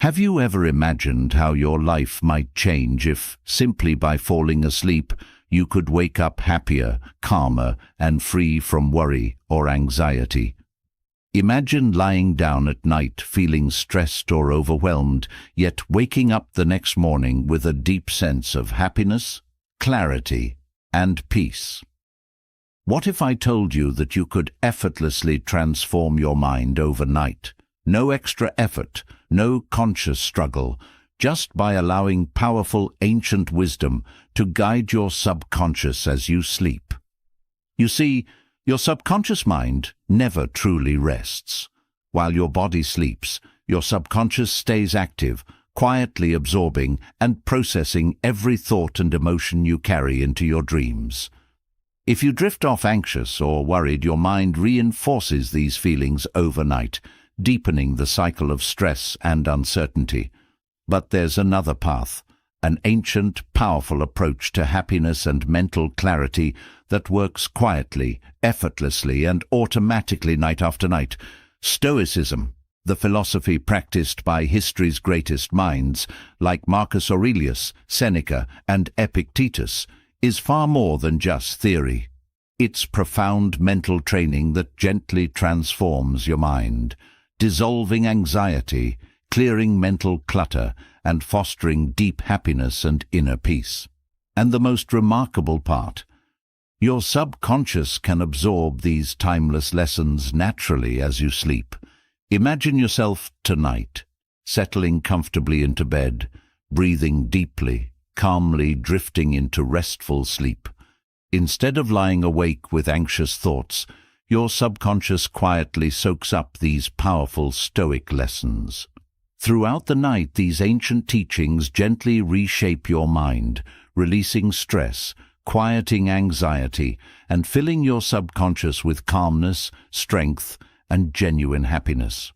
Have you ever imagined how your life might change if, simply by falling asleep, you could wake up happier, calmer, and free from worry or anxiety? Imagine lying down at night feeling stressed or overwhelmed, yet waking up the next morning with a deep sense of happiness, clarity, and peace. What if I told you that you could effortlessly transform your mind overnight? No extra effort, no conscious struggle, just by allowing powerful ancient wisdom to guide your subconscious as you sleep. You see, your subconscious mind never truly rests. While your body sleeps, your subconscious stays active, quietly absorbing and processing every thought and emotion you carry into your dreams. If you drift off anxious or worried, your mind reinforces these feelings overnight, deepening the cycle of stress and uncertainty. But there's another path, an ancient, powerful approach to happiness and mental clarity that works quietly, effortlessly, and automatically night after night. Stoicism, the philosophy practiced by history's greatest minds, like Marcus Aurelius, Seneca, and Epictetus, is far more than just theory. It's profound mental training that gently transforms your mind, dissolving anxiety, clearing mental clutter, and fostering deep happiness and inner peace. And the most remarkable part, your subconscious can absorb these timeless lessons naturally as you sleep. Imagine yourself tonight, settling comfortably into bed, breathing deeply, calmly drifting into restful sleep. Instead of lying awake with anxious thoughts, your subconscious quietly soaks up these powerful Stoic lessons. Throughout the night, these ancient teachings gently reshape your mind, releasing stress, quieting anxiety, and filling your subconscious with calmness, strength, and genuine happiness.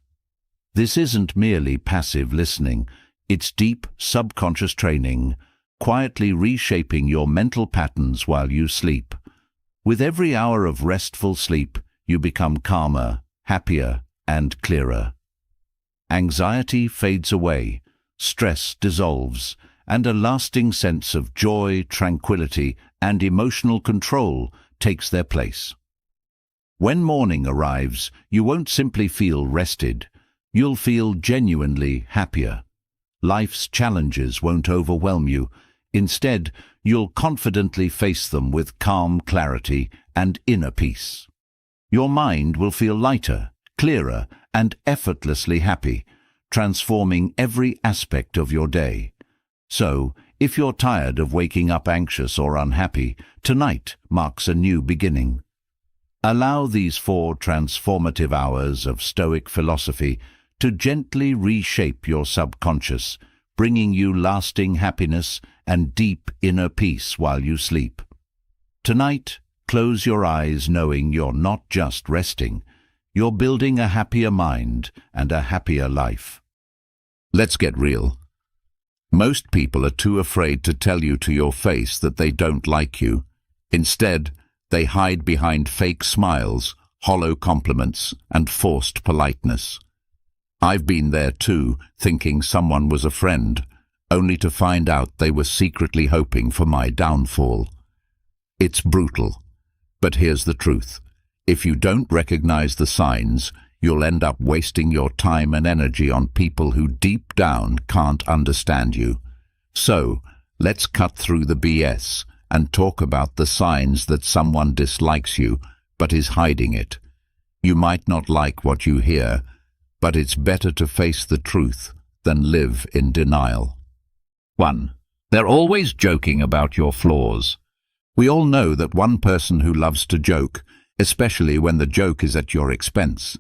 This isn't merely passive listening, it's deep subconscious training, quietly reshaping your mental patterns while you sleep. With every hour of restful sleep, you become calmer, happier, and clearer. Anxiety fades away, stress dissolves, and a lasting sense of joy, tranquility, and emotional control takes their place. When morning arrives, you won't simply feel rested, you'll feel genuinely happier. Life's challenges won't overwhelm you. Instead, you'll confidently face them with calm clarity and inner peace. Your mind will feel lighter, clearer, and effortlessly happy, transforming every aspect of your day. So, if you're tired of waking up anxious or unhappy, tonight marks a new beginning. Allow these 4 transformative hours of Stoic philosophy to gently reshape your subconscious, bringing you lasting happiness and deep inner peace while you sleep. Tonight, close your eyes knowing you're not just resting, you're building a happier mind and a happier life. Let's get real. Most people are too afraid to tell you to your face that they don't like you. Instead, they hide behind fake smiles, hollow compliments, and forced politeness. I've been there too, thinking someone was a friend, only to find out they were secretly hoping for my downfall. It's brutal, but here's the truth. If you don't recognize the signs, you'll end up wasting your time and energy on people who deep down can't understand you. So, let's cut through the BS and talk about the signs that someone dislikes you but is hiding it. You might not like what you hear, but it's better to face the truth than live in denial. 1. They're always joking about your flaws. We all know that one person who loves to joke, especially when the joke is at your expense.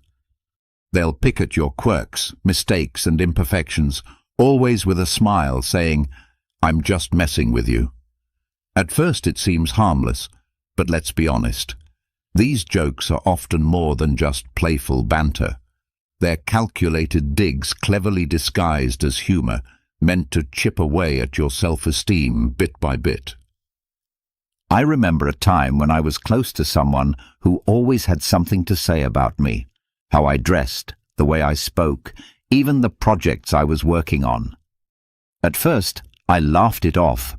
They'll pick at your quirks, mistakes, and imperfections, always with a smile, saying, "I'm just messing with you." At first it seems harmless, but let's be honest. These jokes are often more than just playful banter. They're calculated digs cleverly disguised as humor, meant to chip away at your self-esteem bit by bit. I remember a time when I was close to someone who always had something to say about me. How I dressed, the way I spoke, even the projects I was working on. At first, I laughed it off,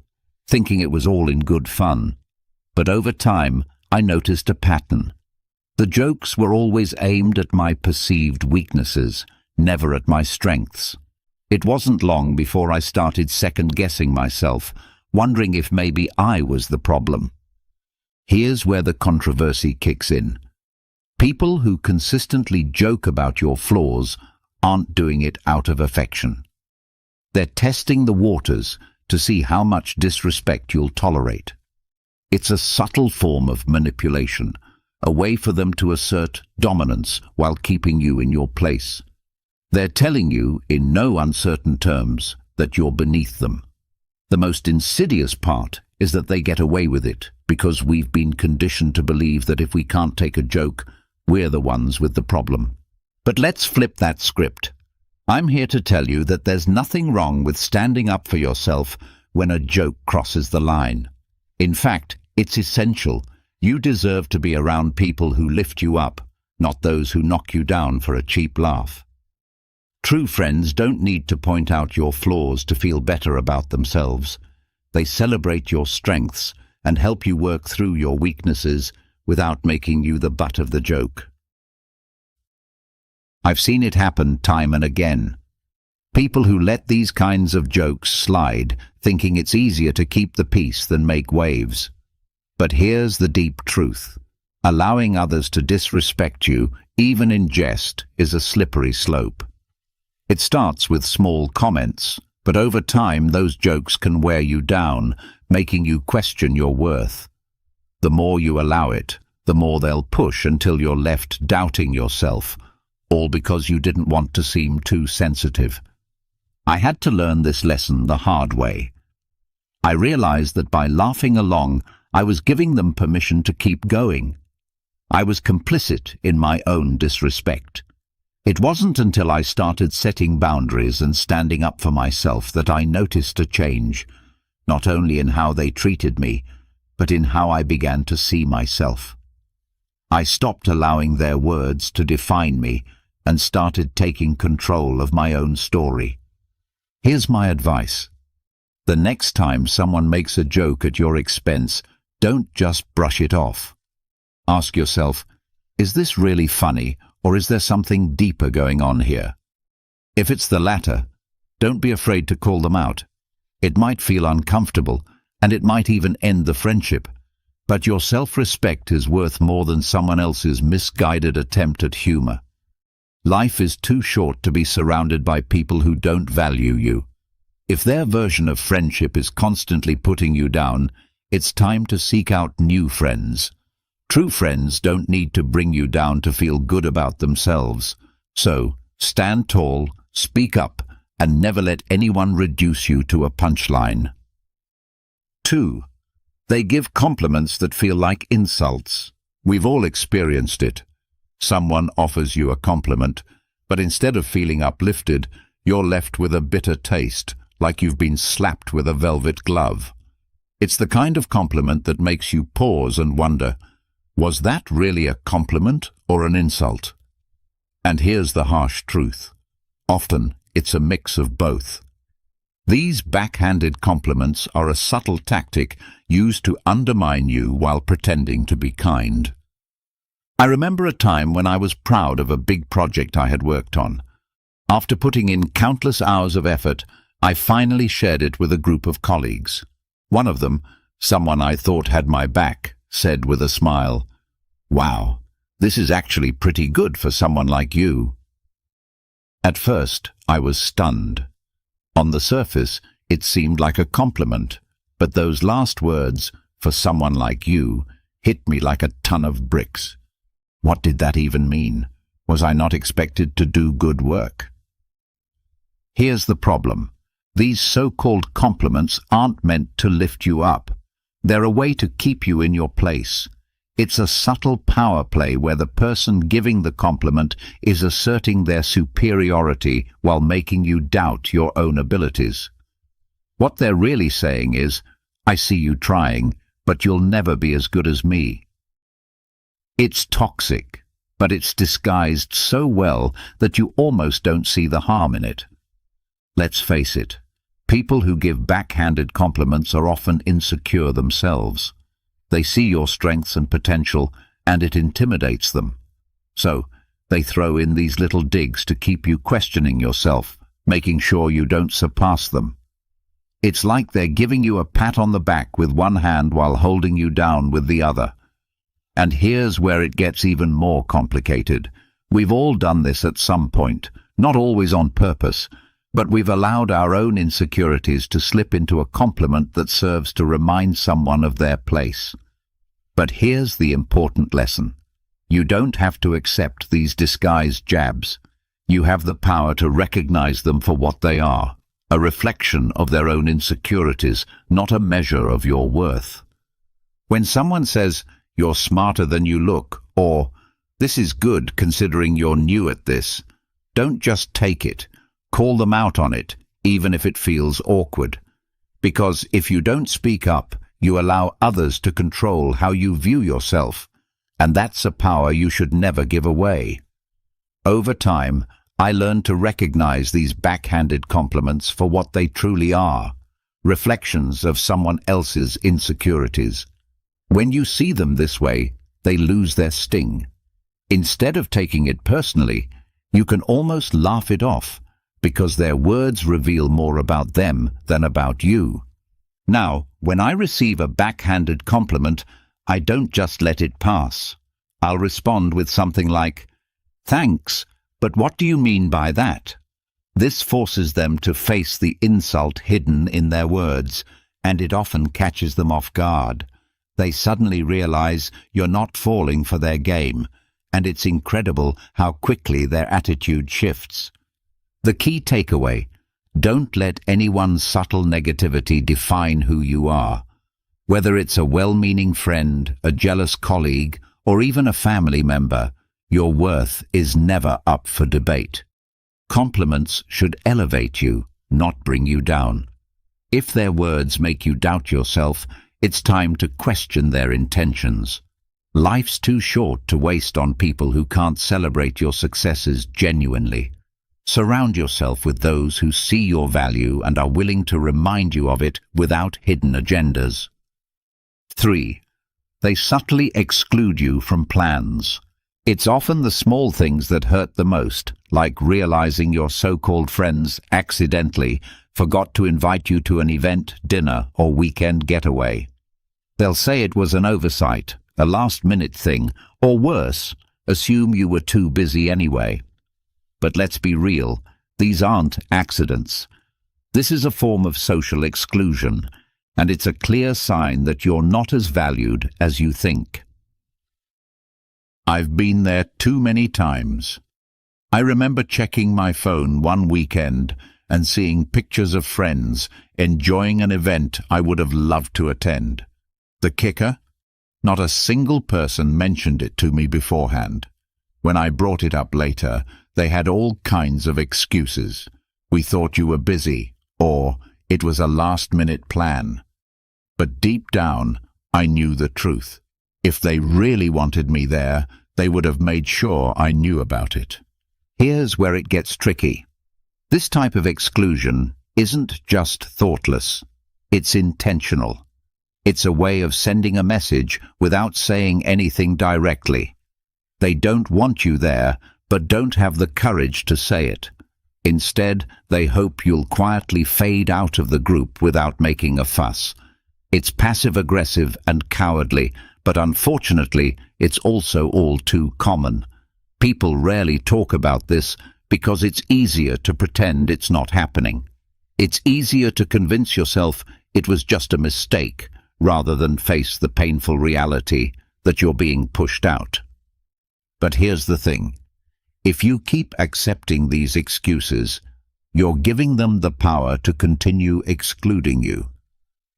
thinking it was all in good fun. But over time, I noticed a pattern. The jokes were always aimed at my perceived weaknesses, never at my strengths. It wasn't long before I started second-guessing myself, wondering if maybe I was the problem. Here's where the controversy kicks in. People who consistently joke about your flaws aren't doing it out of affection. They're testing the waters to see how much disrespect you'll tolerate. It's a subtle form of manipulation, a way for them to assert dominance while keeping you in your place. They're telling you, in no uncertain terms, that you're beneath them. The most insidious part is that they get away with it because we've been conditioned to believe that if we can't take a joke, we're the ones with the problem. But let's flip that script. I'm here to tell you that there's nothing wrong with standing up for yourself when a joke crosses the line. In fact, it's essential. You deserve to be around people who lift you up, not those who knock you down for a cheap laugh. True friends don't need to point out your flaws to feel better about themselves. They celebrate your strengths and help you work through your weaknesses without making you the butt of the joke. I've seen it happen time and again. People who let these kinds of jokes slide, thinking it's easier to keep the peace than make waves. But here's the deep truth. Allowing others to disrespect you, even in jest, is a slippery slope. It starts with small comments, but over time those jokes can wear you down, making you question your worth. The more you allow it, the more they'll push until you're left doubting yourself, all because you didn't want to seem too sensitive. I had to learn this lesson the hard way. I realized that by laughing along, I was giving them permission to keep going. I was complicit in my own disrespect. It wasn't until I started setting boundaries and standing up for myself that I noticed a change, not only in how they treated me, but in how I began to see myself. I stopped allowing their words to define me and started taking control of my own story. Here's my advice. The next time someone makes a joke at your expense, don't just brush it off. Ask yourself, is this really funny, or is there something deeper going on here? If it's the latter, don't be afraid to call them out. It might feel uncomfortable, and it might even end the friendship, but your self-respect is worth more than someone else's misguided attempt at humor. Life is too short to be surrounded by people who don't value you. If their version of friendship is constantly putting you down, it's time to seek out new friends. True friends don't need to bring you down to feel good about themselves. So, stand tall, speak up, and never let anyone reduce you to a punchline. 2. They give compliments that feel like insults. We've all experienced it. Someone offers you a compliment, but instead of feeling uplifted, you're left with a bitter taste, like you've been slapped with a velvet glove. It's the kind of compliment that makes you pause and wonder, was that really a compliment or an insult? And here's the harsh truth. Often, it's a mix of both. These backhanded compliments are a subtle tactic used to undermine you while pretending to be kind. I remember a time when I was proud of a big project I had worked on. After putting in countless hours of effort, I finally shared it with a group of colleagues. One of them, someone I thought had my back, said with a smile, "Wow, this is actually pretty good for someone like you." At first, I was stunned. On the surface, it seemed like a compliment, but those last words, "for someone like you," hit me like a ton of bricks. What did that even mean? Was I not expected to do good work? Here's the problem. These so-called compliments aren't meant to lift you up. They're a way to keep you in your place. It's a subtle power play where the person giving the compliment is asserting their superiority while making you doubt your own abilities. What they're really saying is, "I see you trying, but you'll never be as good as me." It's toxic, but it's disguised so well that you almost don't see the harm in it. Let's face it, people who give backhanded compliments are often insecure themselves. They see your strengths and potential, and it intimidates them. So, they throw in these little digs to keep you questioning yourself, making sure you don't surpass them. It's like they're giving you a pat on the back with one hand while holding you down with the other. And here's where it gets even more complicated. We've all done this at some point, not always on purpose, but we've allowed our own insecurities to slip into a compliment that serves to remind someone of their place. But here's the important lesson. You don't have to accept these disguised jabs. You have the power to recognize them for what they are, a reflection of their own insecurities, not a measure of your worth. When someone says, "You're smarter than you look," or "This is good considering you're new at this," don't just take it. Call them out on it, even if it feels awkward. Because if you don't speak up, you allow others to control how you view yourself, and that's a power you should never give away. Over time, I learned to recognize these backhanded compliments for what they truly are, reflections of someone else's insecurities. When you see them this way, they lose their sting. Instead of taking it personally, you can almost laugh it off, because their words reveal more about them than about you. Now, when I receive a backhanded compliment, I don't just let it pass. I'll respond with something like, "Thanks, but what do you mean by that?" This forces them to face the insult hidden in their words, and it often catches them off guard. They suddenly realize you're not falling for their game, and it's incredible how quickly their attitude shifts. The key takeaway: don't let anyone's subtle negativity define who you are. Whether it's a well-meaning friend, a jealous colleague, or even a family member, your worth is never up for debate. Compliments should elevate you, not bring you down. If their words make you doubt yourself, it's time to question their intentions. Life's too short to waste on people who can't celebrate your successes genuinely. Surround yourself with those who see your value and are willing to remind you of it without hidden agendas. 3. They subtly exclude you from plans. It's often the small things that hurt the most, like realizing your so-called friends accidentally forgot to invite you to an event, dinner, or weekend getaway. They'll say it was an oversight, a last-minute thing, or worse, assume you were too busy anyway. But let's be real, these aren't accidents. This is a form of social exclusion, and it's a clear sign that you're not as valued as you think. I've been there too many times. I remember checking my phone one weekend and seeing pictures of friends enjoying an event I would have loved to attend. The kicker? Not a single person mentioned it to me beforehand. When I brought it up later, they had all kinds of excuses. "We thought you were busy," or "It was a last-minute plan." But deep down, I knew the truth. If they really wanted me there, they would have made sure I knew about it. Here's where it gets tricky. This type of exclusion isn't just thoughtless. It's intentional. It's a way of sending a message without saying anything directly. They don't want you there, but don't have the courage to say it. Instead, they hope you'll quietly fade out of the group without making a fuss. It's passive-aggressive and cowardly, but unfortunately, it's also all too common. People rarely talk about this because it's easier to pretend it's not happening. It's easier to convince yourself it was just a mistake, rather than face the painful reality that you're being pushed out. But here's the thing. If you keep accepting these excuses, you're giving them the power to continue excluding you.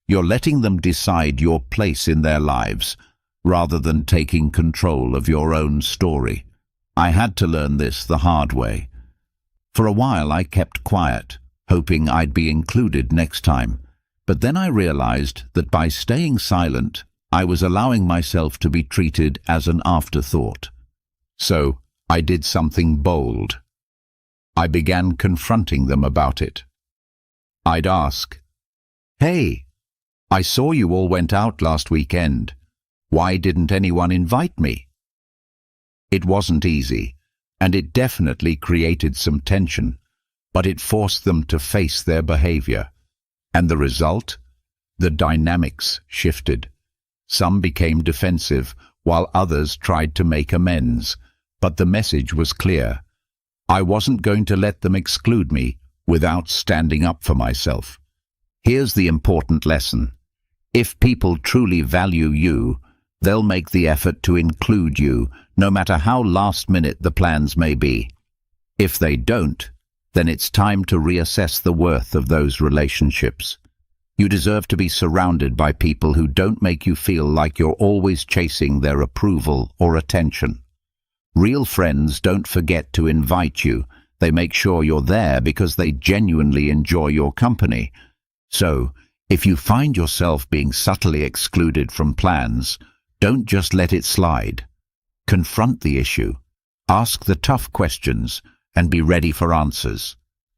You're letting them decide your place in their lives, rather than taking control of your own story. I had to learn this the hard way. For a while I kept quiet, hoping I'd be included next time. But then I realized that by staying silent, I was allowing myself to be treated as an afterthought. So I did something bold. I began confronting them about it. I'd ask, "Hey, I saw you all went out last weekend. Why didn't anyone invite me?" It wasn't easy, and it definitely created some tension, but it forced them to face their behavior. And the result? The dynamics shifted. Some became defensive, while others tried to make amends. But the message was clear. I wasn't going to let them exclude me without standing up for myself. Here's the important lesson. If people truly value you, they'll make the effort to include you, no matter how last-minute the plans may be. If they don't, then it's time to reassess the worth of those relationships. You deserve to be surrounded by people who don't make you feel like you're always chasing their approval or attention. Real friends don't forget to invite you. They make sure you're there because they genuinely enjoy your company. So, if you find yourself being subtly excluded from plans, don't just let it slide. Confront the issue, ask the tough questions, and be ready for answers,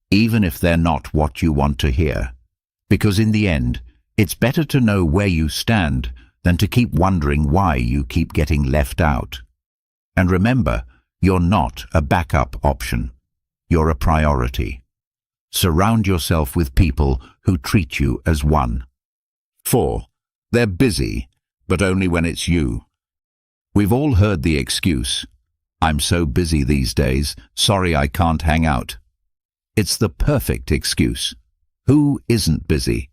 even if they're not what you want to hear. Because in the end, it's better to know where you stand than to keep wondering why you keep getting left out. And remember, you're not a backup option. You're a priority. Surround yourself with people who treat you as one. 4. They're busy, but only when it's you. We've all heard the excuse, "I'm so busy these days, sorry I can't hang out." It's the perfect excuse. Who isn't busy?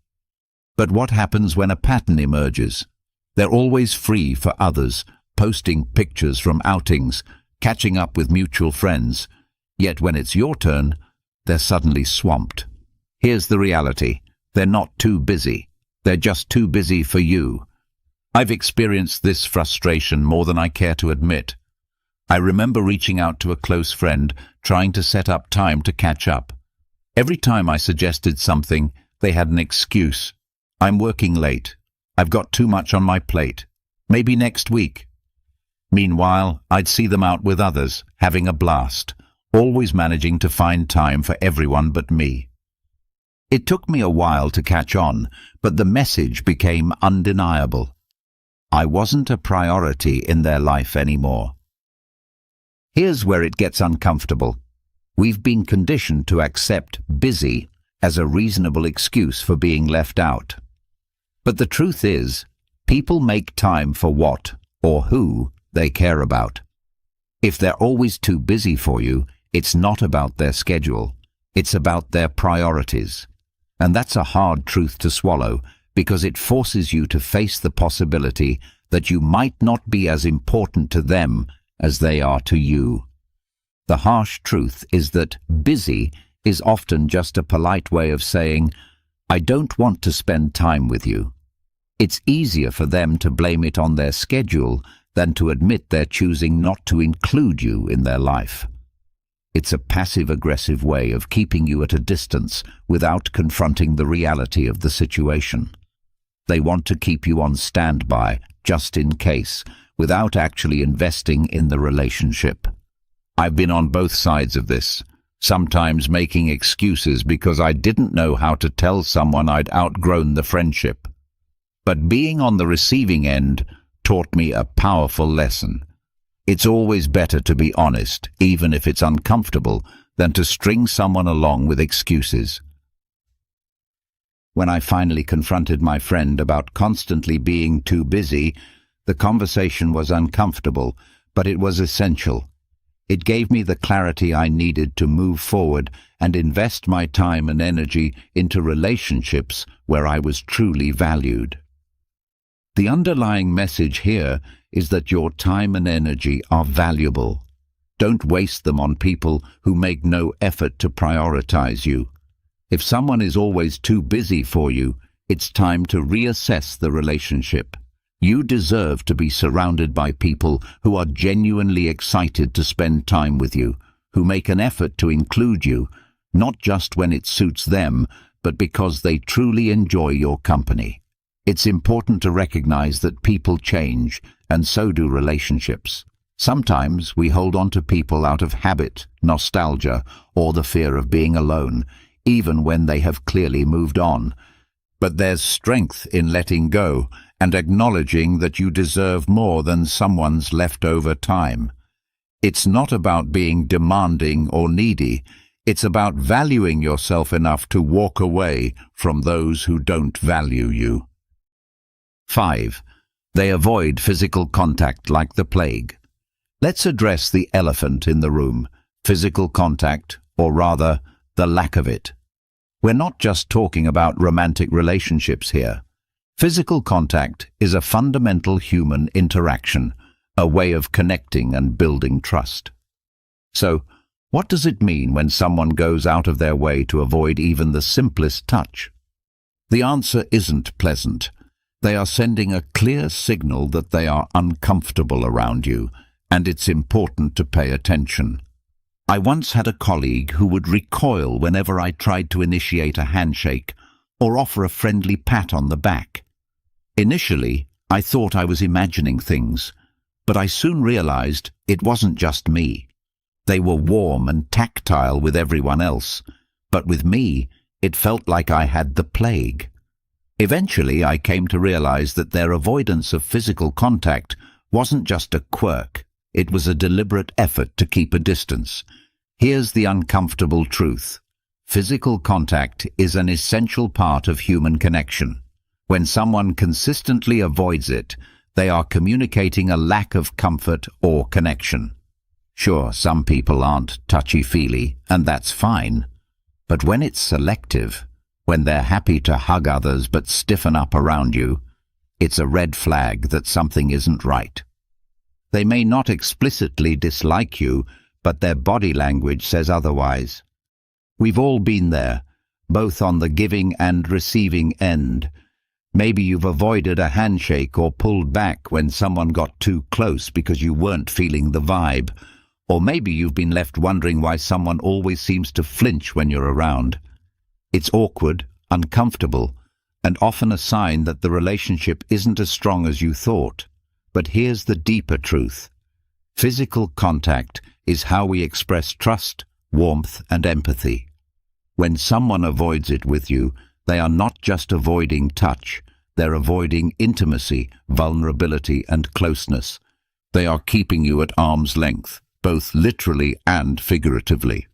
But what happens when a pattern emerges? They're always free for others, posting pictures from outings, catching up with mutual friends. Yet when it's your turn, they're suddenly swamped. Here's the reality. They're not too busy. They're just too busy for you. I've experienced this frustration more than I care to admit. I remember reaching out to a close friend, trying to set up time to catch up. Every time I suggested something, they had an excuse. "I'm working late. I've got too much on my plate. Maybe next week." Meanwhile, I'd see them out with others, having a blast, always managing to find time for everyone but me. It took me a while to catch on, but the message became undeniable. I wasn't a priority in their life anymore. Here's where it gets uncomfortable. We've been conditioned to accept busy as a reasonable excuse for being left out. But the truth is, people make time for what or who they care about. If they're always too busy for you, it's not about their schedule, it's about their priorities. And that's a hard truth to swallow, because it forces you to face the possibility that you might not be as important to them as they are to you. The harsh truth is that busy is often just a polite way of saying, "I don't want to spend time with you." It's easier for them to blame it on their schedule than to admit they're choosing not to include you in their life. It's a passive-aggressive way of keeping you at a distance without confronting the reality of the situation. They want to keep you on standby, just in case, without actually investing in the relationship. I've been on both sides of this, sometimes making excuses because I didn't know how to tell someone I'd outgrown the friendship. But being on the receiving end taught me a powerful lesson. It's always better to be honest, even if it's uncomfortable, than to string someone along with excuses. When I finally confronted my friend about constantly being too busy, the conversation was uncomfortable, but it was essential. It gave me the clarity I needed to move forward and invest my time and energy into relationships where I was truly valued. The underlying message here is that your time and energy are valuable. Don't waste them on people who make no effort to prioritize you. If someone is always too busy for you, it's time to reassess the relationship. You deserve to be surrounded by people who are genuinely excited to spend time with you, who make an effort to include you, not just when it suits them, but because they truly enjoy your company. It's important to recognize that people change, and so do relationships. Sometimes we hold on to people out of habit, nostalgia, or the fear of being alone, even when they have clearly moved on. But there's strength in letting go and acknowledging that you deserve more than someone's leftover time. It's not about being demanding or needy. It's about valuing yourself enough to walk away from those who don't value you. 5. They avoid physical contact like the plague. Let's address the elephant in the room, physical contact, or rather, the lack of it. We're not just talking about romantic relationships here. Physical contact is a fundamental human interaction, a way of connecting and building trust. So, what does it mean when someone goes out of their way to avoid even the simplest touch? The answer isn't pleasant. They are sending a clear signal that they are uncomfortable around you, and it's important to pay attention. I once had a colleague who would recoil whenever I tried to initiate a handshake or offer a friendly pat on the back. Initially, I thought I was imagining things, but I soon realized it wasn't just me. They were warm and tactile with everyone else, but with me, it felt like I had the plague. Eventually, I came to realize that their avoidance of physical contact wasn't just a quirk. It was a deliberate effort to keep a distance. Here's the uncomfortable truth. Physical contact is an essential part of human connection. When someone consistently avoids it, they are communicating a lack of comfort or connection. Sure, some people aren't touchy-feely, and that's fine. But when it's selective, when they're happy to hug others but stiffen up around you, it's a red flag that something isn't right. They may not explicitly dislike you, but their body language says otherwise. We've all been there, both on the giving and receiving end. Maybe you've avoided a handshake or pulled back when someone got too close because you weren't feeling the vibe. Or maybe you've been left wondering why someone always seems to flinch when you're around. It's awkward, uncomfortable, and often a sign that the relationship isn't as strong as you thought. But here's the deeper truth. Physical contact is how we express trust, warmth, and empathy. When someone avoids it with you, they are not just avoiding touch, they're avoiding intimacy, vulnerability, and closeness. They are keeping you at arm's length, both literally and figuratively.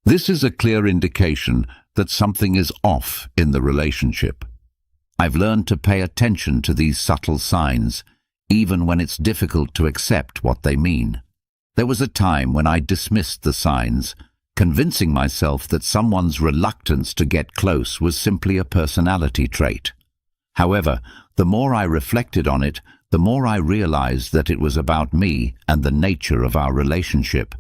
This is a clear indication that something is off in the relationship. I've learned to pay attention to these subtle signs, even when it's difficult to accept what they mean. There was a time when I dismissed the signs, convincing myself that someone's reluctance to get close was simply a personality trait. However, the more I reflected on it, the more I realized that it was about me and the nature of our relationship.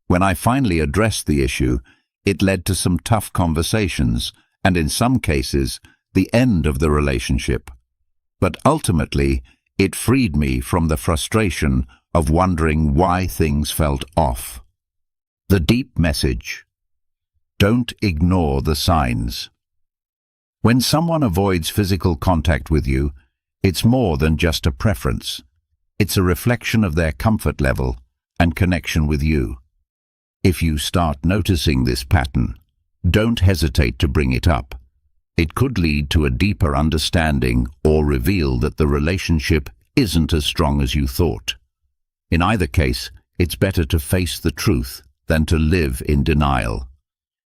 When I finally addressed the issue, it led to some tough conversations, and in some cases, the end of the relationship. But ultimately, it freed me from the frustration of wondering why things felt off. The deep message: don't ignore the signs. When someone avoids physical contact with you, it's more than just a preference. It's a reflection of their comfort level and connection with you. If you start noticing this pattern, don't hesitate to bring it up. It could lead to a deeper understanding or reveal that the relationship isn't as strong as you thought. In either case, it's better to face the truth than to live in denial.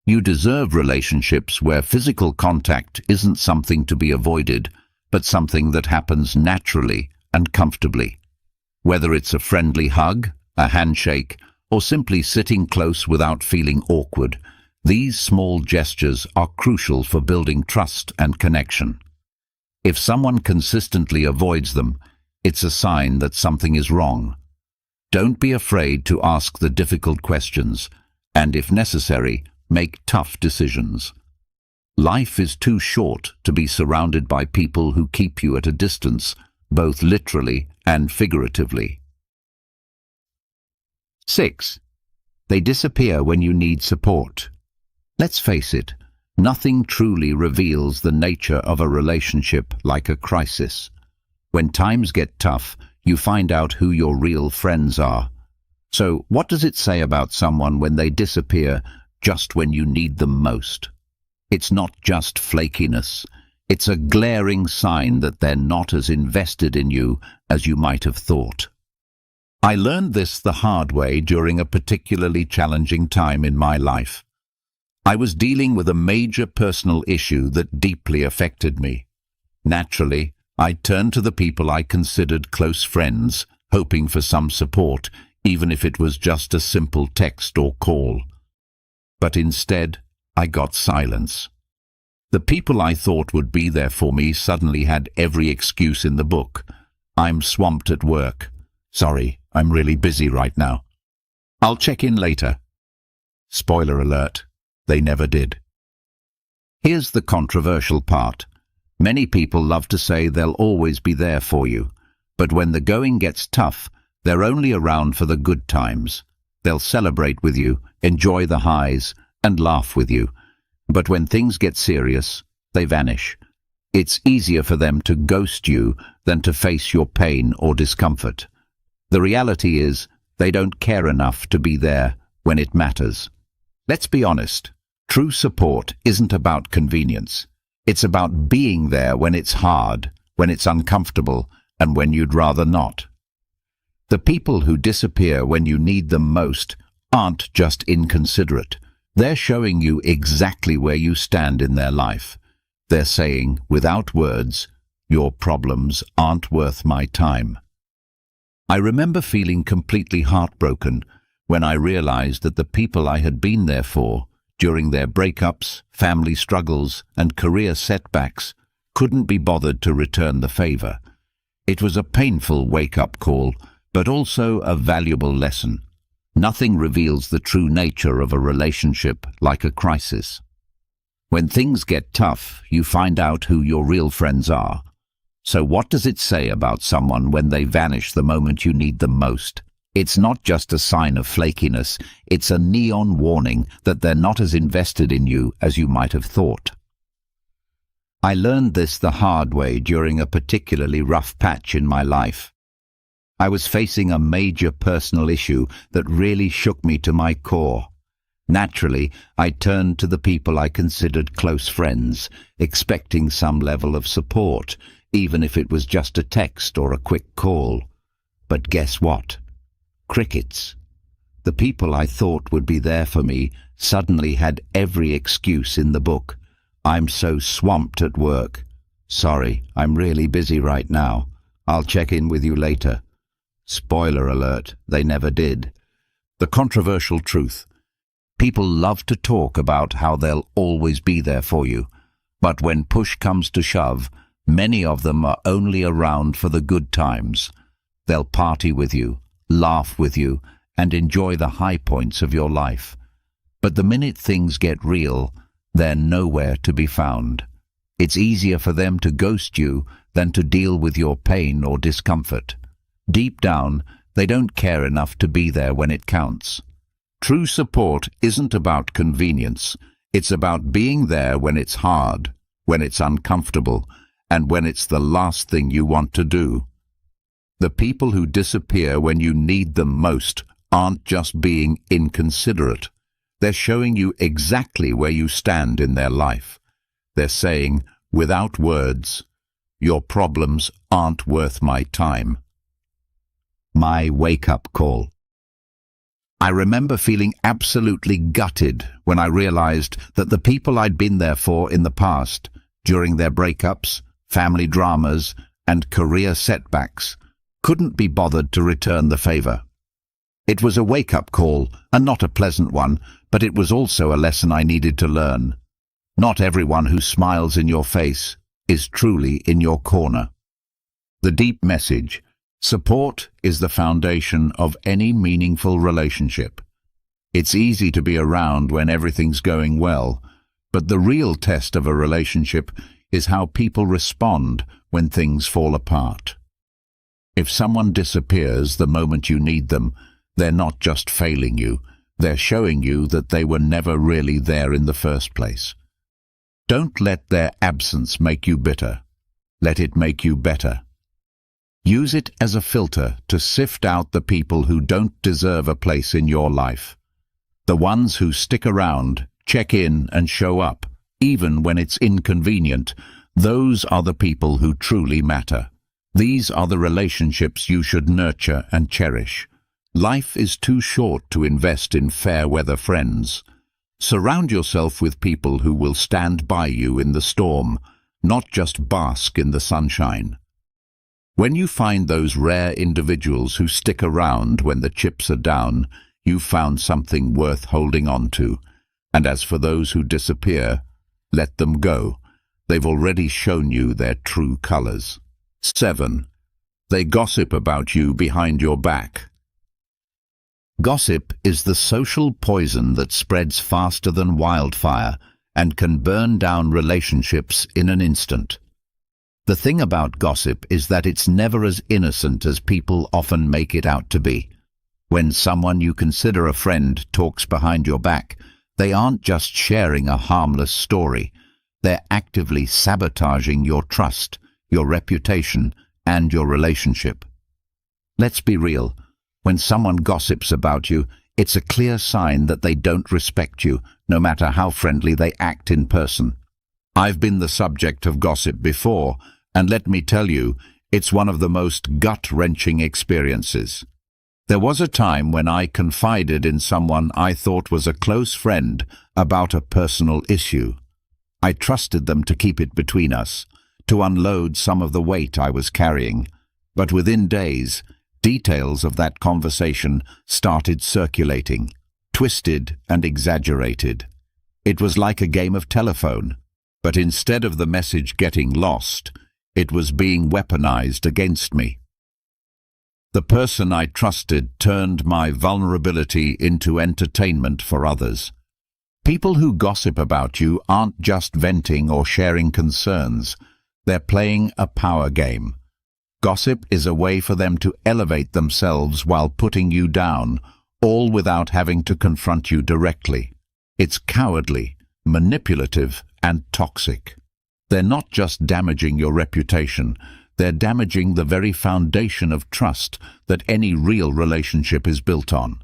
You deserve relationships where physical contact isn't something to be avoided, but something that happens naturally and comfortably. Whether it's a friendly hug, a handshake, or simply sitting close without feeling awkward, these small gestures are crucial for building trust and connection. If someone consistently avoids them, it's a sign that something is wrong. Don't be afraid to ask the difficult questions, and if necessary, make tough decisions. Life is too short to be surrounded by people who keep you at a distance, both literally and figuratively. 6. They disappear when you need support. Let's face it, nothing truly reveals the nature of a relationship like a crisis. When times get tough, you find out who your real friends are. So, what does it say about someone when they disappear just when you need them most? It's not just flakiness. It's a glaring sign that they're not as invested in you as you might have thought. I learned this the hard way during a particularly challenging time in my life. I was dealing with a major personal issue that deeply affected me. Naturally, I turned to the people I considered close friends, hoping for some support, even if it was just a simple text or call. But instead, I got silence. The people I thought would be there for me suddenly had every excuse in the book. I'm swamped at work. Sorry, I'm really busy right now. I'll check in later. Spoiler alert, they never did. Here's the controversial part. Many people love to say they'll always be there for you, but when the going gets tough, they're only around for the good times. They'll celebrate with you, enjoy the highs, and laugh with you. But when things get serious, they vanish. It's easier for them to ghost you than to face your pain or discomfort. The reality is, they don't care enough to be there when it matters. Let's be honest, true support isn't about convenience. It's about being there when it's hard, when it's uncomfortable, and when you'd rather not. The people who disappear when you need them most aren't just inconsiderate. They're showing you exactly where you stand in their life. They're saying, without words, your problems aren't worth my time. I remember feeling completely heartbroken when I realized that the people I had been there for, during their breakups, family struggles, and career setbacks, couldn't be bothered to return the favor. It was a painful wake-up call, but also a valuable lesson. Nothing reveals the true nature of a relationship like a crisis. When things get tough, you find out who your real friends are. So what does it say about someone when they vanish the moment you need them most? It's not just a sign of flakiness, it's a neon warning that they're not as invested in you as you might have thought. I learned this the hard way during a particularly rough patch in my life. I was facing a major personal issue that really shook me to my core. Naturally, I turned to the people I considered close friends, expecting some level of support, even if it was just a text or a quick call. But guess what? Crickets. The people I thought would be there for me suddenly had every excuse in the book. I'm so swamped at work. Sorry, I'm really busy right now. I'll check in with you later. Spoiler alert, they never did. The controversial truth. People love to talk about how they'll always be there for you, but when push comes to shove, many of them are only around for the good times. They'll party with you, laugh with you, and enjoy the high points of your life. But the minute things get real, they're nowhere to be found. It's easier for them to ghost you than to deal with your pain or discomfort. Deep down, they don't care enough to be there when it counts. True support isn't about convenience. It's about being there when it's hard, when it's uncomfortable, and when it's the last thing you want to do. The people who disappear when you need them most aren't just being inconsiderate. They're showing you exactly where you stand in their life. They're saying, without words, your problems aren't worth my time. My wake-up call. I remember feeling absolutely gutted when I realized that the people I'd been there for in the past, during their breakups, family dramas, and career setbacks, couldn't be bothered to return the favor. It was a wake-up call, and not a pleasant one, but it was also a lesson I needed to learn. Not everyone who smiles in your face is truly in your corner. The deep message: support is the foundation of any meaningful relationship. It's easy to be around when everything's going well, but the real test of a relationship is how people respond when things fall apart. If someone disappears the moment you need them, they're not just failing you, they're showing you that they were never really there in the first place. Don't let their absence make you bitter. Let it make you better. Use it as a filter to sift out the people who don't deserve a place in your life. The ones who stick around, check in and show up, even when it's inconvenient, those are the people who truly matter. These are the relationships you should nurture and cherish. Life is too short to invest in fair-weather friends. Surround yourself with people who will stand by you in the storm, not just bask in the sunshine. When you find those rare individuals who stick around when the chips are down, you've found something worth holding on to. And as for those who disappear, let them go. They've already shown you their true colors. 7. They gossip about you behind your back. Gossip is the social poison that spreads faster than wildfire and can burn down relationships in an instant. The thing about gossip is that it's never as innocent as people often make it out to be. When someone you consider a friend talks behind your back, they aren't just sharing a harmless story. They're actively sabotaging your trust, your reputation, and your relationship. Let's be real. When someone gossips about you, it's a clear sign that they don't respect you, no matter how friendly they act in person. I've been the subject of gossip before, and let me tell you, it's one of the most gut-wrenching experiences. There was a time when I confided in someone I thought was a close friend about a personal issue. I trusted them to keep it between us, to unload some of the weight I was carrying. But within days, details of that conversation started circulating, twisted and exaggerated. It was like a game of telephone, but instead of the message getting lost, it was being weaponized against me. The person I trusted turned my vulnerability into entertainment for others. People who gossip about you aren't just venting or sharing concerns. They're playing a power game. Gossip is a way for them to elevate themselves while putting you down, all without having to confront you directly. It's cowardly, manipulative, and toxic. They're not just damaging your reputation, they're damaging the very foundation of trust that any real relationship is built on.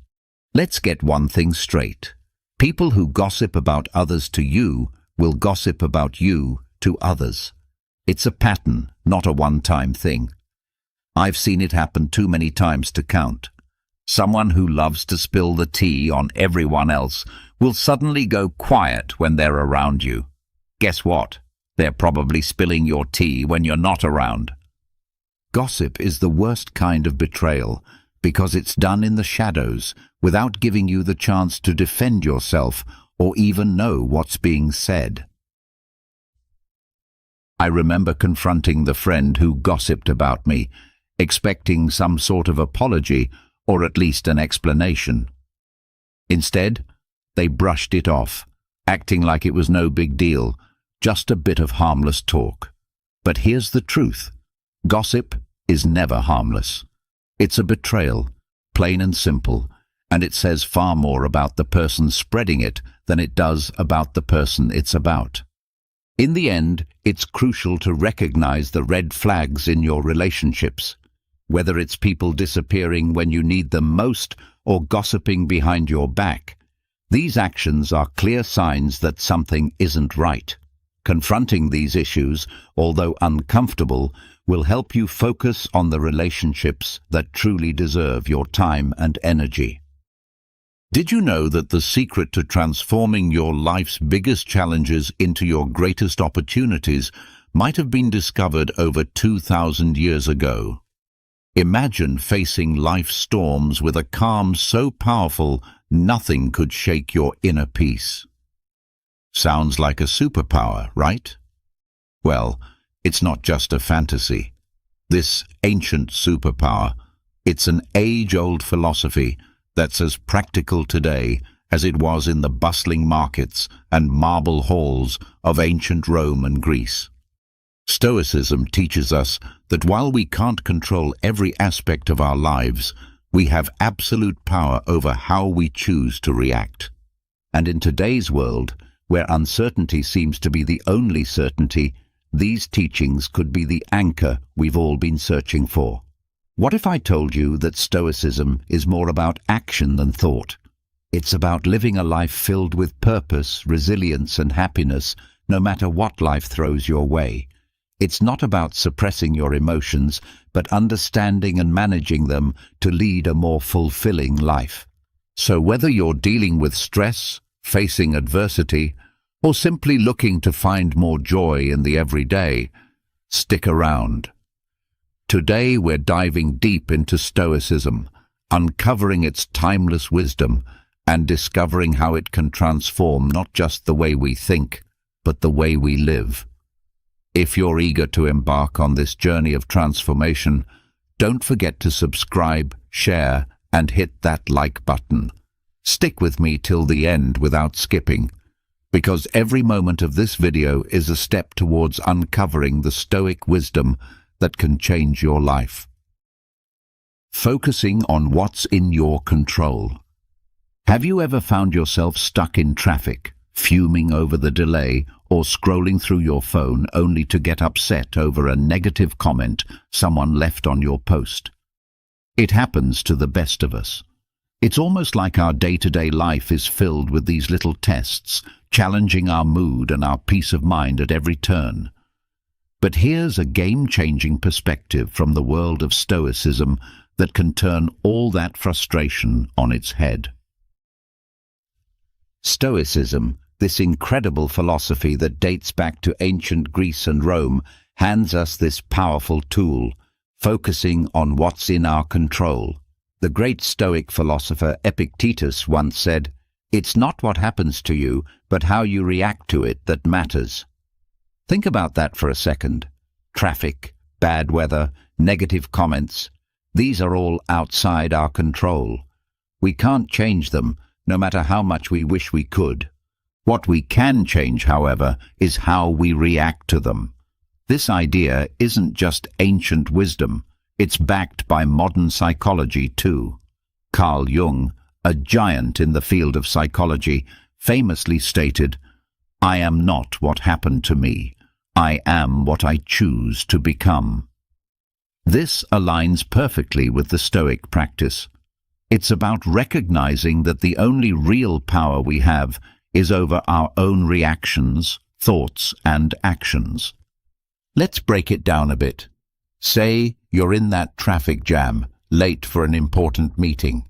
Let's get one thing straight. People who gossip about others to you will gossip about you to others. It's a pattern, not a one-time thing. I've seen it happen too many times to count. Someone who loves to spill the tea on everyone else will suddenly go quiet when they're around you. Guess what? They're probably spilling your tea when you're not around. Gossip is the worst kind of betrayal because it's done in the shadows without giving you the chance to defend yourself or even know what's being said. I remember confronting the friend who gossiped about me, expecting some sort of apology or at least an explanation. Instead, they brushed it off, acting like it was no big deal, just a bit of harmless talk. But here's the truth. Gossip is never harmless. It's a betrayal, plain and simple, and it says far more about the person spreading it than it does about the person it's about. In the end, it's crucial to recognize the red flags in your relationships. Whether it's people disappearing when you need them most or gossiping behind your back, these actions are clear signs that something isn't right. Confronting these issues, although uncomfortable, will help you focus on the relationships that truly deserve your time and energy. Did you know that the secret to transforming your life's biggest challenges into your greatest opportunities might have been discovered over 2,000 years ago? Imagine facing life's storms with a calm so powerful nothing could shake your inner peace. Sounds like a superpower, right? Well, it's not just a fantasy. This ancient superpower, it's an age-old philosophy that's as practical today as it was in the bustling markets and marble halls of ancient Rome and Greece. Stoicism teaches us that while we can't control every aspect of our lives, we have absolute power over how we choose to react. And in today's world, where uncertainty seems to be the only certainty, these teachings could be the anchor we've all been searching for. What if I told you that Stoicism is more about action than thought? It's about living a life filled with purpose, resilience, and happiness, no matter what life throws your way. It's not about suppressing your emotions, but understanding and managing them to lead a more fulfilling life. So whether you're dealing with stress, facing adversity, or simply looking to find more joy in the everyday, stick around. Today we're diving deep into Stoicism, uncovering its timeless wisdom and discovering how it can transform not just the way we think, but the way we live. If you're eager to embark on this journey of transformation, don't forget to subscribe, share, and hit that like button. Stick with me till the end without skipping, because every moment of this video is a step towards uncovering the Stoic wisdom that can change your life. Focusing on what's in your control. Have you ever found yourself stuck in traffic, fuming over the delay, or scrolling through your phone only to get upset over a negative comment someone left on your post? It happens to the best of us. It's almost like our day-to-day life is filled with these little tests, challenging our mood and our peace of mind at every turn. But here's a game-changing perspective from the world of Stoicism that can turn all that frustration on its head. Stoicism, this incredible philosophy that dates back to ancient Greece and Rome, hands us this powerful tool, focusing on what's in our control. The great Stoic philosopher Epictetus once said, "It's not what happens to you, but how you react to it that matters." Think about that for a second. Traffic, bad weather, negative comments, these are all outside our control. We can't change them, no matter how much we wish we could. What we can change, however, is how we react to them. This idea isn't just ancient wisdom, it's backed by modern psychology too. Carl Jung, a giant in the field of psychology, famously stated, "I am not what happened to me. I am what I choose to become." This aligns perfectly with the Stoic practice. It's about recognizing that the only real power we have is over our own reactions, thoughts, and actions. Let's break it down a bit. Say you're in that traffic jam, late for an important meeting.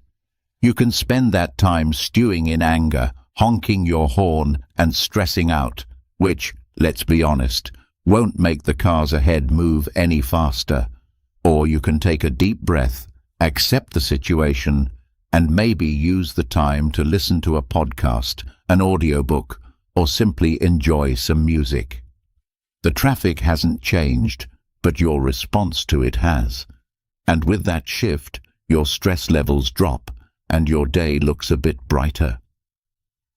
You can spend that time stewing in anger, honking your horn, and stressing out, which, let's be honest, won't make the cars ahead move any faster. Or you can take a deep breath, accept the situation, and maybe use the time to listen to a podcast, an audiobook, or simply enjoy some music. The traffic hasn't changed, but your response to it has. And with that shift, your stress levels drop, and your day looks a bit brighter.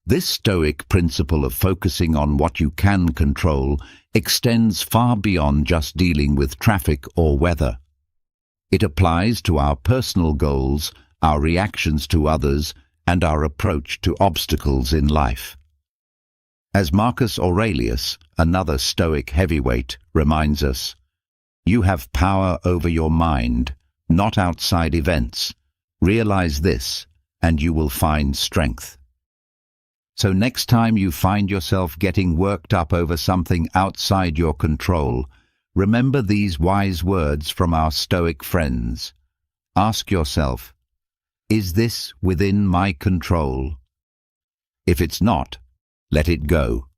This Stoic principle of focusing on what you can control extends far beyond just dealing with traffic or weather. It applies to our personal goals, our reactions to others, and our approach to obstacles in life. As Marcus Aurelius, another Stoic heavyweight, reminds us, "You have power over your mind, not outside events. Realize this, and you will find strength." So next time you find yourself getting worked up over something outside your control, remember these wise words from our Stoic friends. Ask yourself, is this within my control? If it's not, let it go.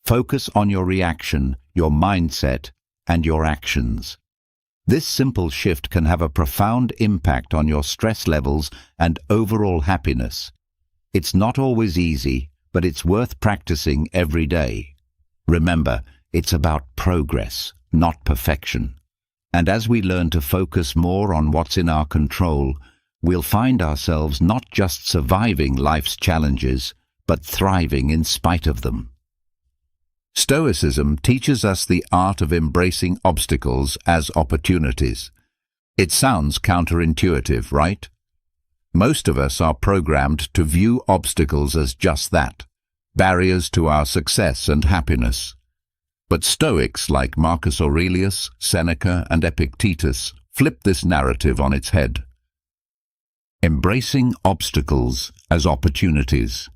Focus on your reaction, your mindset, and your actions. This simple shift can have a profound impact on your stress levels and overall happiness. It's not always easy, but it's worth practicing every day. Remember, it's about progress, not perfection. And as we learn to focus more on what's in our control, we'll find ourselves not just surviving life's challenges, but thriving in spite of them. Stoicism teaches us the art of embracing obstacles as opportunities. It sounds counterintuitive, right? Most of us are programmed to view obstacles as just that, barriers to our success and happiness. But Stoics like Marcus Aurelius, Seneca, and Epictetus flip this narrative on its head. Embracing obstacles as opportunities.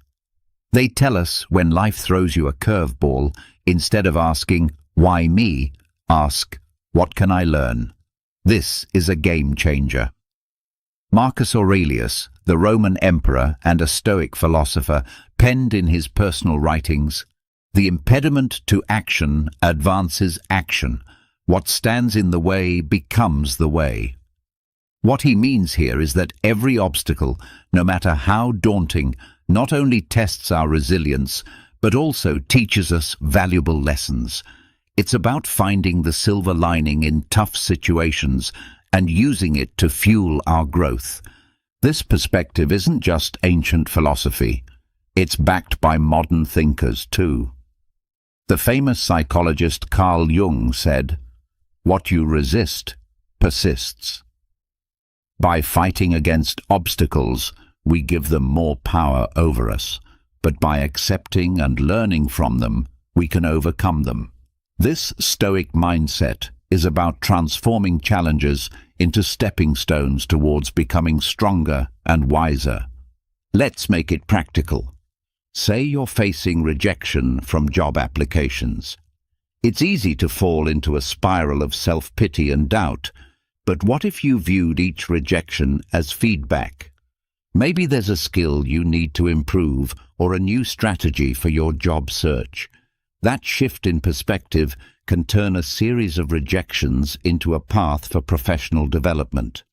They tell us when life throws you a curveball, instead of asking, "Why me?" ask, "What can I learn?" This is a game changer. Marcus Aurelius, the Roman emperor and a Stoic philosopher, penned in his personal writings, "The impediment to action advances action. What stands in the way becomes the way." What he means here is that every obstacle, no matter how daunting, not only tests our resilience, but also teaches us valuable lessons. It's about finding the silver lining in tough situations and using it to fuel our growth. This perspective isn't just ancient philosophy. It's backed by modern thinkers too. The famous psychologist Carl Jung said, "What you resist persists." By fighting against obstacles, we give them more power over us, but by accepting and learning from them, we can overcome them. This Stoic mindset is about transforming challenges into stepping stones towards becoming stronger and wiser. Let's make it practical. Say you're facing rejection from job applications. It's easy to fall into a spiral of self-pity and doubt, but what if you viewed each rejection as feedback? Maybe there's a skill you need to improve or a new strategy for your job search. That shift in perspective can turn a series of rejections into a path for professional development.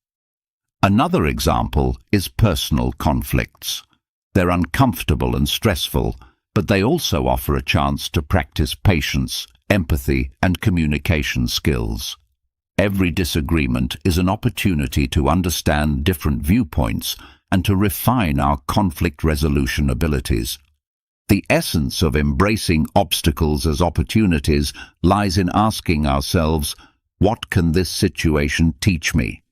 Another example is personal conflicts. They're uncomfortable and stressful, but they also offer a chance to practice patience, empathy, and communication skills. Every disagreement is an opportunity to understand different viewpoints and to refine our conflict resolution abilities. The essence of embracing obstacles as opportunities lies in asking ourselves, what can this situation teach me?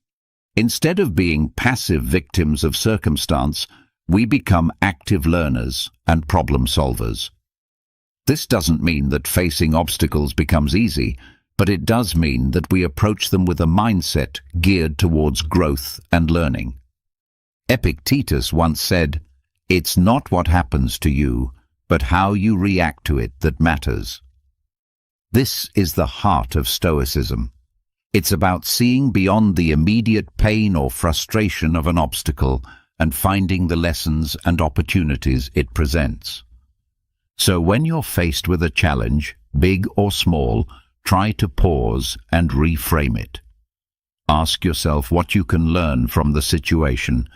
Instead of being passive victims of circumstance, we become active learners and problem solvers. This doesn't mean that facing obstacles becomes easy, but it does mean that we approach them with a mindset geared towards growth and learning. Epictetus once said, "It's not what happens to you, but how you react to it that matters." This is the heart of Stoicism. It's about seeing beyond the immediate pain or frustration of an obstacle and finding the lessons and opportunities it presents. So when you're faced with a challenge, big or small, try to pause and reframe it. Ask yourself what you can learn from the situation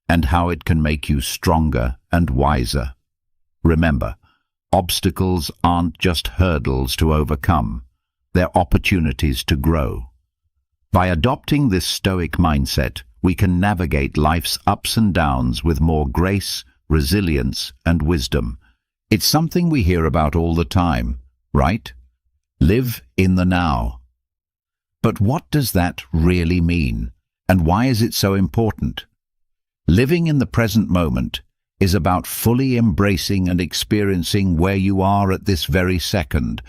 and how it can make you stronger and wiser. Remember, obstacles aren't just hurdles to overcome, they're opportunities to grow. By adopting this Stoic mindset, we can navigate life's ups and downs with more grace, resilience, and wisdom. It's something we hear about all the time, right? Live in the now. But what does that really mean? And why is it so important? Living in the present moment is about fully embracing and experiencing where you are at this very second,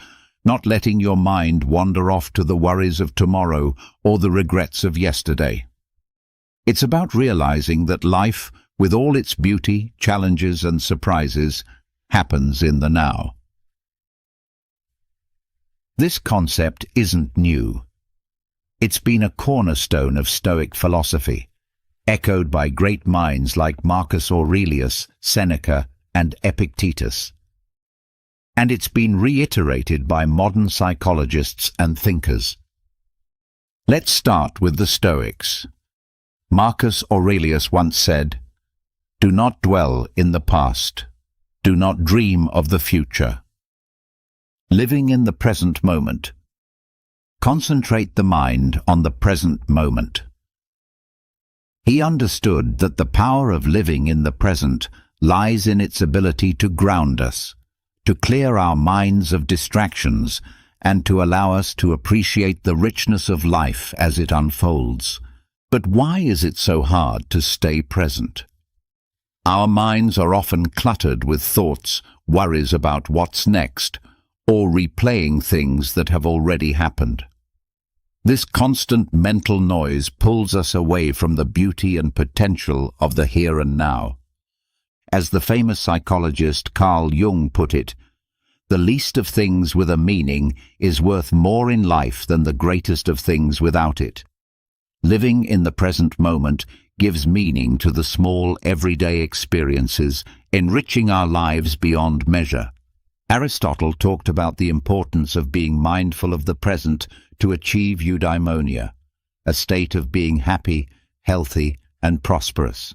not letting your mind wander off to the worries of tomorrow or the regrets of yesterday. It's about realizing that life, with all its beauty, challenges, and surprises, happens in the now. This concept isn't new. It's been a cornerstone of Stoic philosophy, echoed by great minds like Marcus Aurelius, Seneca, and Epictetus. And it's been reiterated by modern psychologists and thinkers. Let's start with the Stoics. Marcus Aurelius once said, "Do not dwell in the past. Do not dream of the future." Living in the present moment. Concentrate the mind on the present moment. He understood that the power of living in the present lies in its ability to ground us, to clear our minds of distractions, and to allow us to appreciate the richness of life as it unfolds. But why is it so hard to stay present? Our minds are often cluttered with thoughts, worries about what's next, or replaying things that have already happened. This constant mental noise pulls us away from the beauty and potential of the here and now. As the famous psychologist Carl Jung put it, the least of things with a meaning is worth more in life than the greatest of things without it. Living in the present moment gives meaning to the small everyday experiences, enriching our lives beyond measure. Aristotle talked about the importance of being mindful of the present to achieve eudaimonia, a state of being happy, healthy, and prosperous.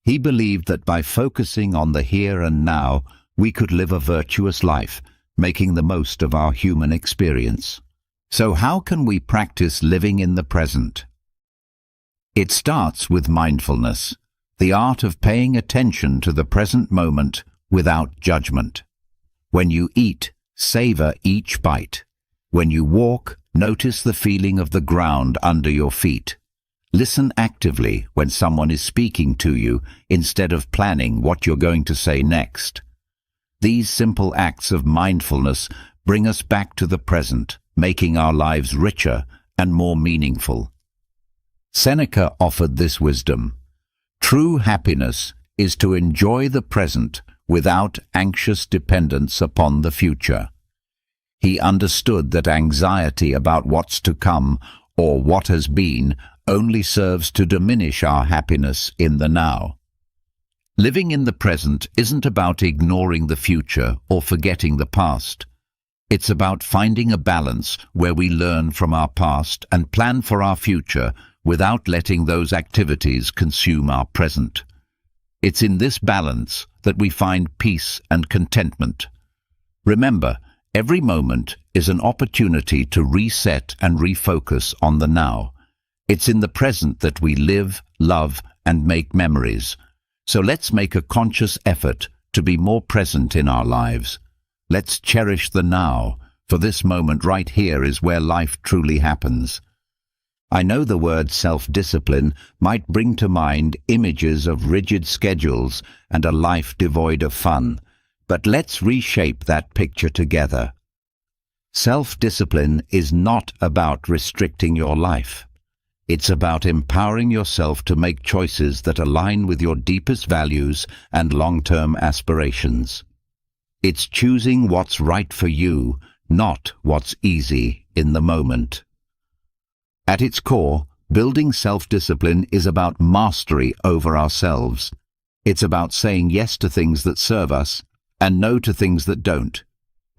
He believed that by focusing on the here and now, we could live a virtuous life, making the most of our human experience. So how can we practice living in the present? It starts with mindfulness, the art of paying attention to the present moment without judgment. When you eat, savor each bite. When you walk, notice the feeling of the ground under your feet. Listen actively when someone is speaking to you instead of planning what you're going to say next. These simple acts of mindfulness bring us back to the present, making our lives richer and more meaningful. Seneca offered this wisdom: true happiness is to enjoy the present without anxious dependence upon the future. He understood that anxiety about what's to come or what has been only serves to diminish our happiness in the now. Living in the present isn't about ignoring the future or forgetting the past. It's about finding a balance where we learn from our past and plan for our future without letting those activities consume our present. It's in this balance that we find peace and contentment. Remember, every moment is an opportunity to reset and refocus on the now. It's in the present that we live, love, and make memories. So let's make a conscious effort to be more present in our lives. Let's cherish the now, for this moment right here is where life truly happens. I know the word self-discipline might bring to mind images of rigid schedules and a life devoid of fun, but let's reshape that picture together. Self-discipline is not about restricting your life. It's about empowering yourself to make choices that align with your deepest values and long-term aspirations. It's choosing what's right for you, not what's easy in the moment. At its core, building self-discipline is about mastery over ourselves. It's about saying yes to things that serve us and no to things that don't,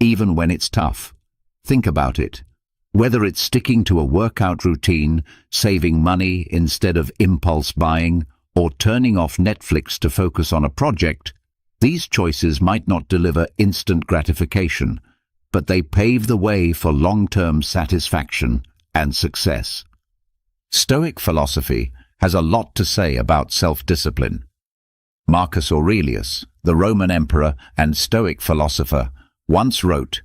even when it's tough. Think about it. Whether it's sticking to a workout routine, saving money instead of impulse buying, or turning off Netflix to focus on a project, these choices might not deliver instant gratification, but they pave the way for long-term satisfaction and success. Stoic philosophy has a lot to say about self-discipline. Marcus Aurelius, the Roman emperor and Stoic philosopher, once wrote,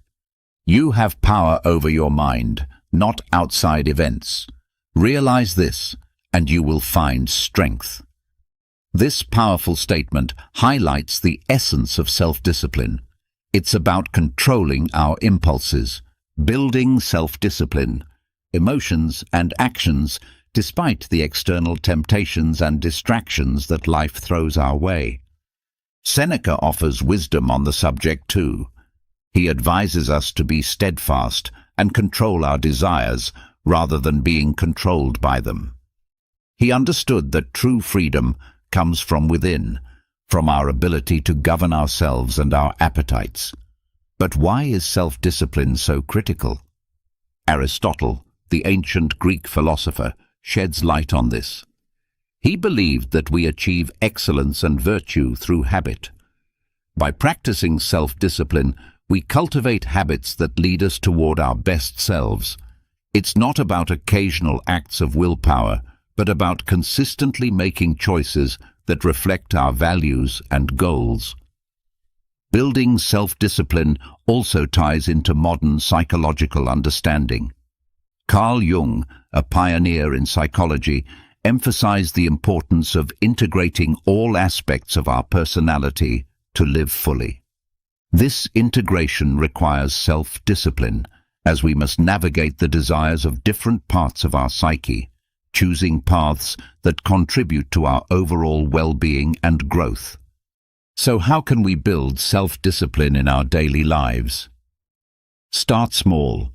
"You have power over your mind, not outside events. Realize this, and you will find strength." This powerful statement highlights the essence of self-discipline. It's about controlling our impulses, building self-discipline, emotions and actions despite the external temptations and distractions that life throws our way. Seneca offers wisdom on the subject too. He advises us to be steadfast and control our desires rather than being controlled by them. He understood that true freedom comes from within, from our ability to govern ourselves and our appetites. But why is self-discipline so critical? Aristotle, the ancient Greek philosopher, sheds light on this. He believed that we achieve excellence and virtue through habit. By practicing self-discipline, we cultivate habits that lead us toward our best selves. It's not about occasional acts of willpower, but about consistently making choices that reflect our values and goals. Building self-discipline also ties into modern psychological understanding. Carl Jung, a pioneer in psychology, emphasized the importance of integrating all aspects of our personality to live fully. This integration requires self-discipline, as we must navigate the desires of different parts of our psyche, choosing paths that contribute to our overall well-being and growth. So how can we build self-discipline in our daily lives? Start small.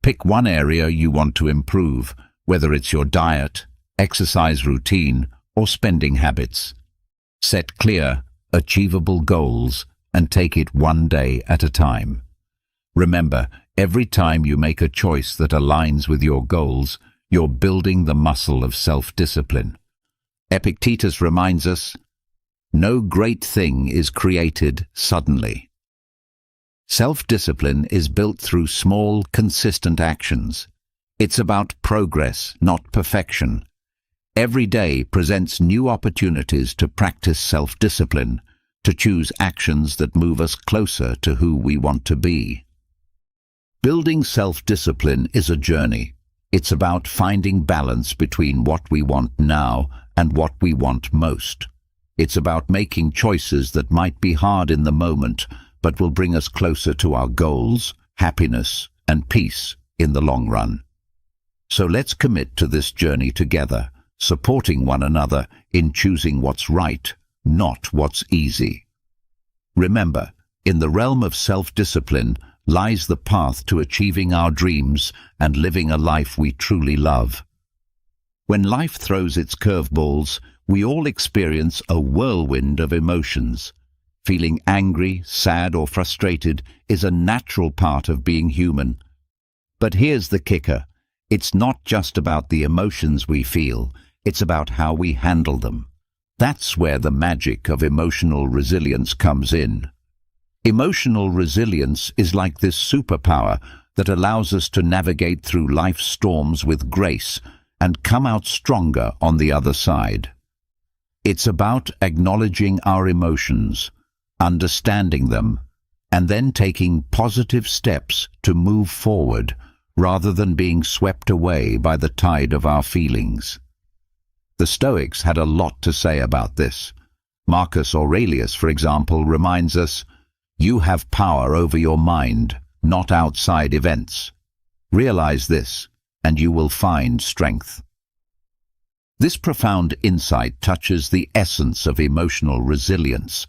Pick one area you want to improve, whether it's your diet, exercise routine, or spending habits. Set clear, achievable goals and take it one day at a time. Remember, every time you make a choice that aligns with your goals, you're building the muscle of self-discipline. Epictetus reminds us, "No great thing is created suddenly." Self-discipline is built through small, consistent actions. It's about progress, not perfection. Every day presents new opportunities to practice self-discipline, to choose actions that move us closer to who we want to be. Building self-discipline is a journey. It's about finding balance between what we want now and what we want most. It's about making choices that might be hard in the moment, but will bring us closer to our goals, happiness, and peace in the long run. So let's commit to this journey together, supporting one another in choosing what's right, not what's easy. Remember, in the realm of self-discipline lies the path to achieving our dreams and living a life we truly love. When life throws its curveballs, we all experience a whirlwind of emotions. Feeling angry, sad, or frustrated is a natural part of being human. But here's the kicker. It's not just about the emotions we feel, it's about how we handle them. That's where the magic of emotional resilience comes in. Emotional resilience is like this superpower that allows us to navigate through life's storms with grace and come out stronger on the other side. It's about acknowledging our emotions, understanding them, and then taking positive steps to move forward rather than being swept away by the tide of our feelings. The Stoics had a lot to say about this. Marcus Aurelius, for example, reminds us, "You have power over your mind, not outside events. Realize this, and you will find strength." This profound insight touches the essence of emotional resilience.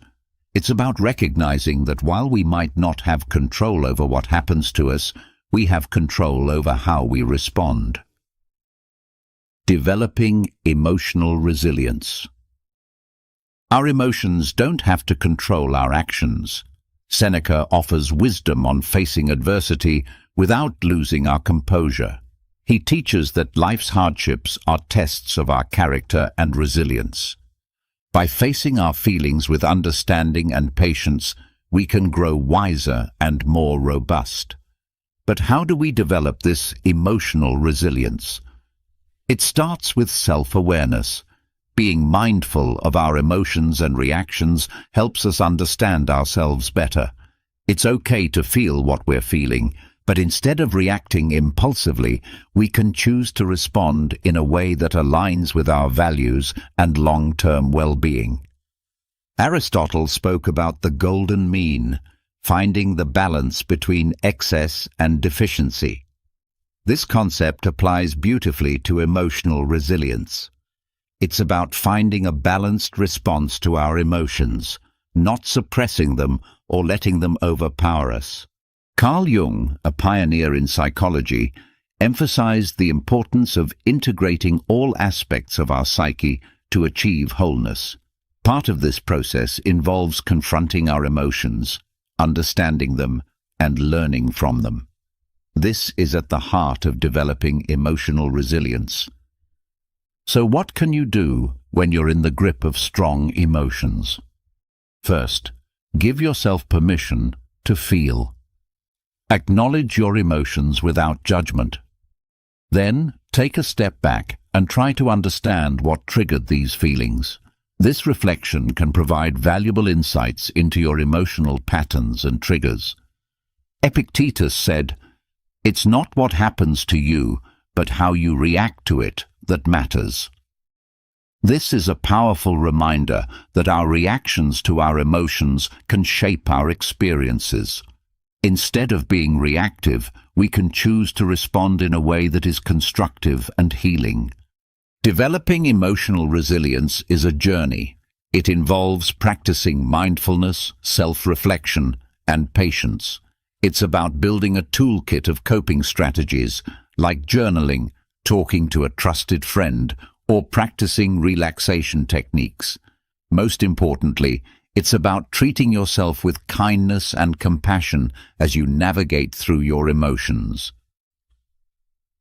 It's about recognizing that while we might not have control over what happens to us, we have control over how we respond. Developing emotional resilience. Our emotions don't have to control our actions. Seneca offers wisdom on facing adversity without losing our composure. He teaches that life's hardships are tests of our character and resilience. By facing our feelings with understanding and patience, we can grow wiser and more robust. But how do we develop this emotional resilience? It starts with self-awareness. Being mindful of our emotions and reactions helps us understand ourselves better. It's okay to feel what we're feeling, but instead of reacting impulsively, we can choose to respond in a way that aligns with our values and long-term well-being. Aristotle spoke about the golden mean, finding the balance between excess and deficiency. This concept applies beautifully to emotional resilience. It's about finding a balanced response to our emotions, not suppressing them or letting them overpower us. Carl Jung, a pioneer in psychology, emphasized the importance of integrating all aspects of our psyche to achieve wholeness. Part of this process involves confronting our emotions, understanding them, and learning from them. This is at the heart of developing emotional resilience. So what can you do when you're in the grip of strong emotions? First, give yourself permission to feel. Acknowledge your emotions without judgment. Then, take a step back and try to understand what triggered these feelings. This reflection can provide valuable insights into your emotional patterns and triggers. Epictetus said, "It's not what happens to you, but how you react to it that matters." This is a powerful reminder that our reactions to our emotions can shape our experiences. Instead of being reactive, we can choose to respond in a way that is constructive and healing. Developing emotional resilience is a journey. It involves practicing mindfulness, self-reflection, and patience. It's about building a toolkit of coping strategies, like journaling, talking to a trusted friend, or practicing relaxation techniques. Most importantly, it's about treating yourself with kindness and compassion as you navigate through your emotions.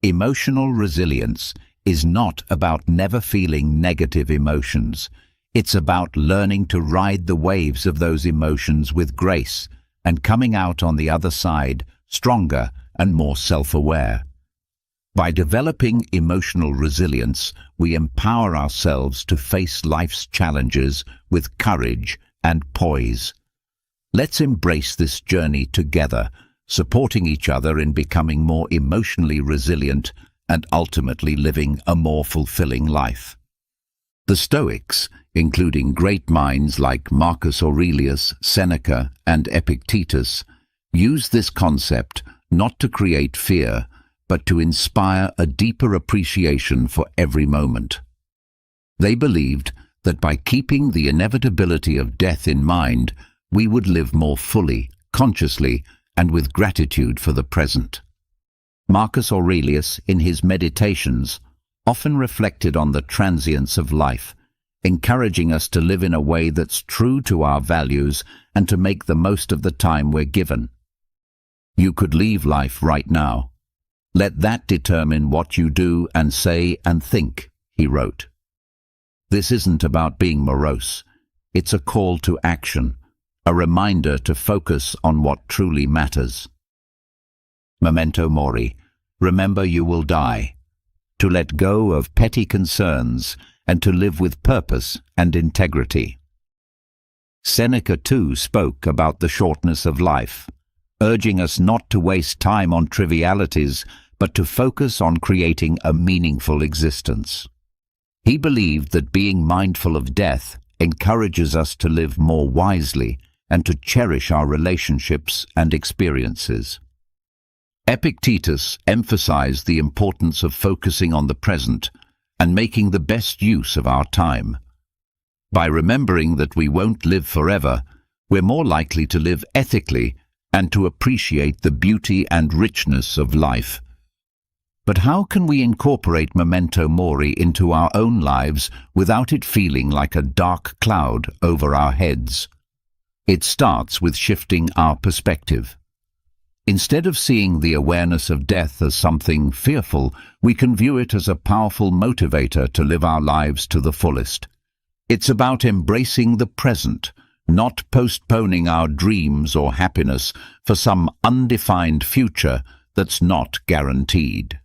Emotional resilience is not about never feeling negative emotions. It's about learning to ride the waves of those emotions with grace and coming out on the other side stronger and more self-aware. By developing emotional resilience, we empower ourselves to face life's challenges with courage and poise. Let's embrace this journey together, supporting each other in becoming more emotionally resilient and ultimately living a more fulfilling life. The Stoics, including great minds like Marcus Aurelius, Seneca, and Epictetus, used this concept not to create fear, but to inspire a deeper appreciation for every moment. They believed that by keeping the inevitability of death in mind, we would live more fully, consciously, and with gratitude for the present. Marcus Aurelius, in his Meditations, often reflected on the transience of life, encouraging us to live in a way that's true to our values and to make the most of the time we're given. You could leave life right now. Let that determine what you do and say and think, he wrote. This isn't about being morose. It's a call to action, a reminder to focus on what truly matters. Memento mori, remember you will die. To let go of petty concerns and to live with purpose and integrity. Seneca too spoke about the shortness of life, urging us not to waste time on trivialities, but to focus on creating a meaningful existence. He believed that being mindful of death encourages us to live more wisely and to cherish our relationships and experiences. Epictetus emphasized the importance of focusing on the present and making the best use of our time. By remembering that we won't live forever, we're more likely to live ethically and to appreciate the beauty and richness of life. But how can we incorporate memento mori into our own lives without it feeling like a dark cloud over our heads? It starts with shifting our perspective. Instead of seeing the awareness of death as something fearful, we can view it as a powerful motivator to live our lives to the fullest. It's about embracing the present, not postponing our dreams or happiness for some undefined future that's not guaranteed.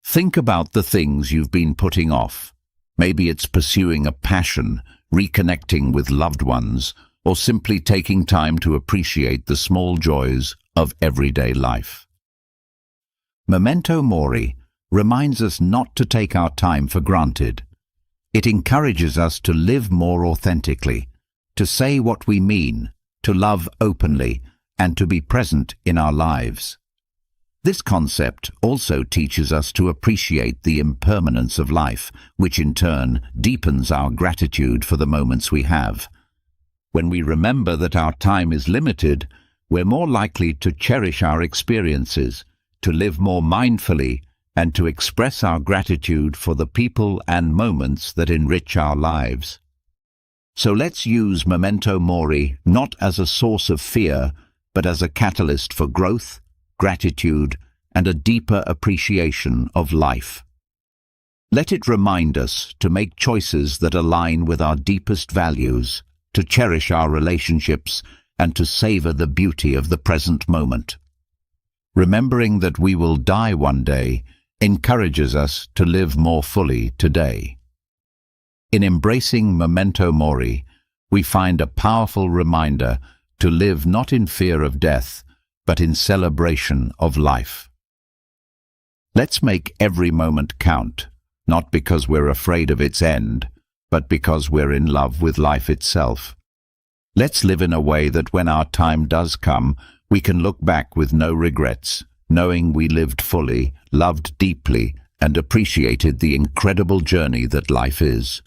Think about the things you've been putting off. Maybe it's pursuing a passion, reconnecting with loved ones, or simply taking time to appreciate the small joys of everyday life. Memento mori reminds us not to take our time for granted. It encourages us to live more authentically, to say what we mean, to love openly, and to be present in our lives. This concept also teaches us to appreciate the impermanence of life, which in turn deepens our gratitude for the moments we have. When we remember that our time is limited, we're more likely to cherish our experiences, to live more mindfully, and to express our gratitude for the people and moments that enrich our lives. So let's use memento mori not as a source of fear, but as a catalyst for growth, gratitude, and a deeper appreciation of life. Let it remind us to make choices that align with our deepest values, to cherish our relationships, and to savor the beauty of the present moment. Remembering that we will die one day encourages us to live more fully today. In embracing memento mori, we find a powerful reminder to live not in fear of death, but in celebration of life. Let's make every moment count, not because we're afraid of its end, but because we're in love with life itself. Let's live in a way that when our time does come, We can look back with no regrets, knowing we lived fully, loved deeply, and appreciated the incredible journey that life is.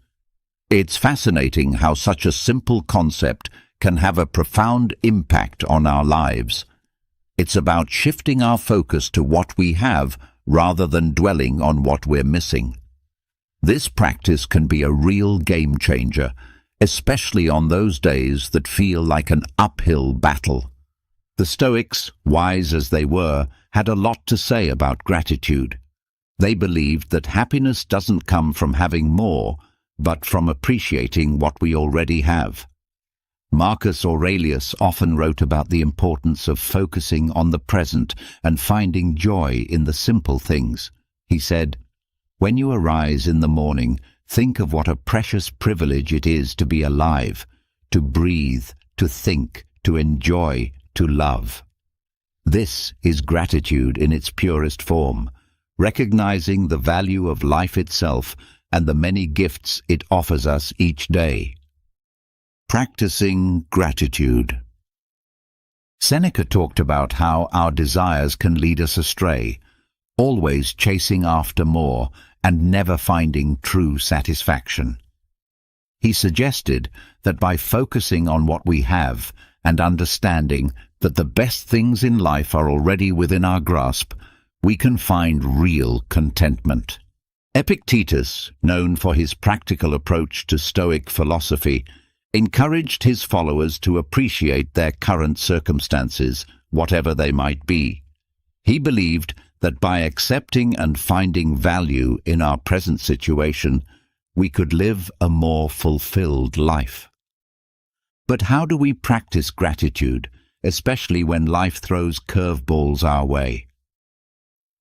It's fascinating how such a simple concept can have a profound impact on our lives. It's about shifting our focus to what we have rather than dwelling on what we're missing. This practice can be a real game changer, especially on those days that feel like an uphill battle. The Stoics, wise as they were, had a lot to say about gratitude. They believed that happiness doesn't come from having more, but from appreciating what we already have. Marcus Aurelius often wrote about the importance of focusing on the present and finding joy in the simple things. He said, "When you arise in the morning, think of what a precious privilege it is to be alive, to breathe, to think, to enjoy, to love." This is gratitude in its purest form, recognizing the value of life itself and the many gifts it offers us each day. Practicing gratitude. Seneca talked about how our desires can lead us astray, always chasing after more and never finding true satisfaction. He suggested that by focusing on what we have and understanding that the best things in life are already within our grasp, we can find real contentment. Epictetus, known for his practical approach to Stoic philosophy, encouraged his followers to appreciate their current circumstances, whatever they might be. He believed that by accepting and finding value in our present situation, we could live a more fulfilled life. But how do we practice gratitude, especially when life throws curveballs our way?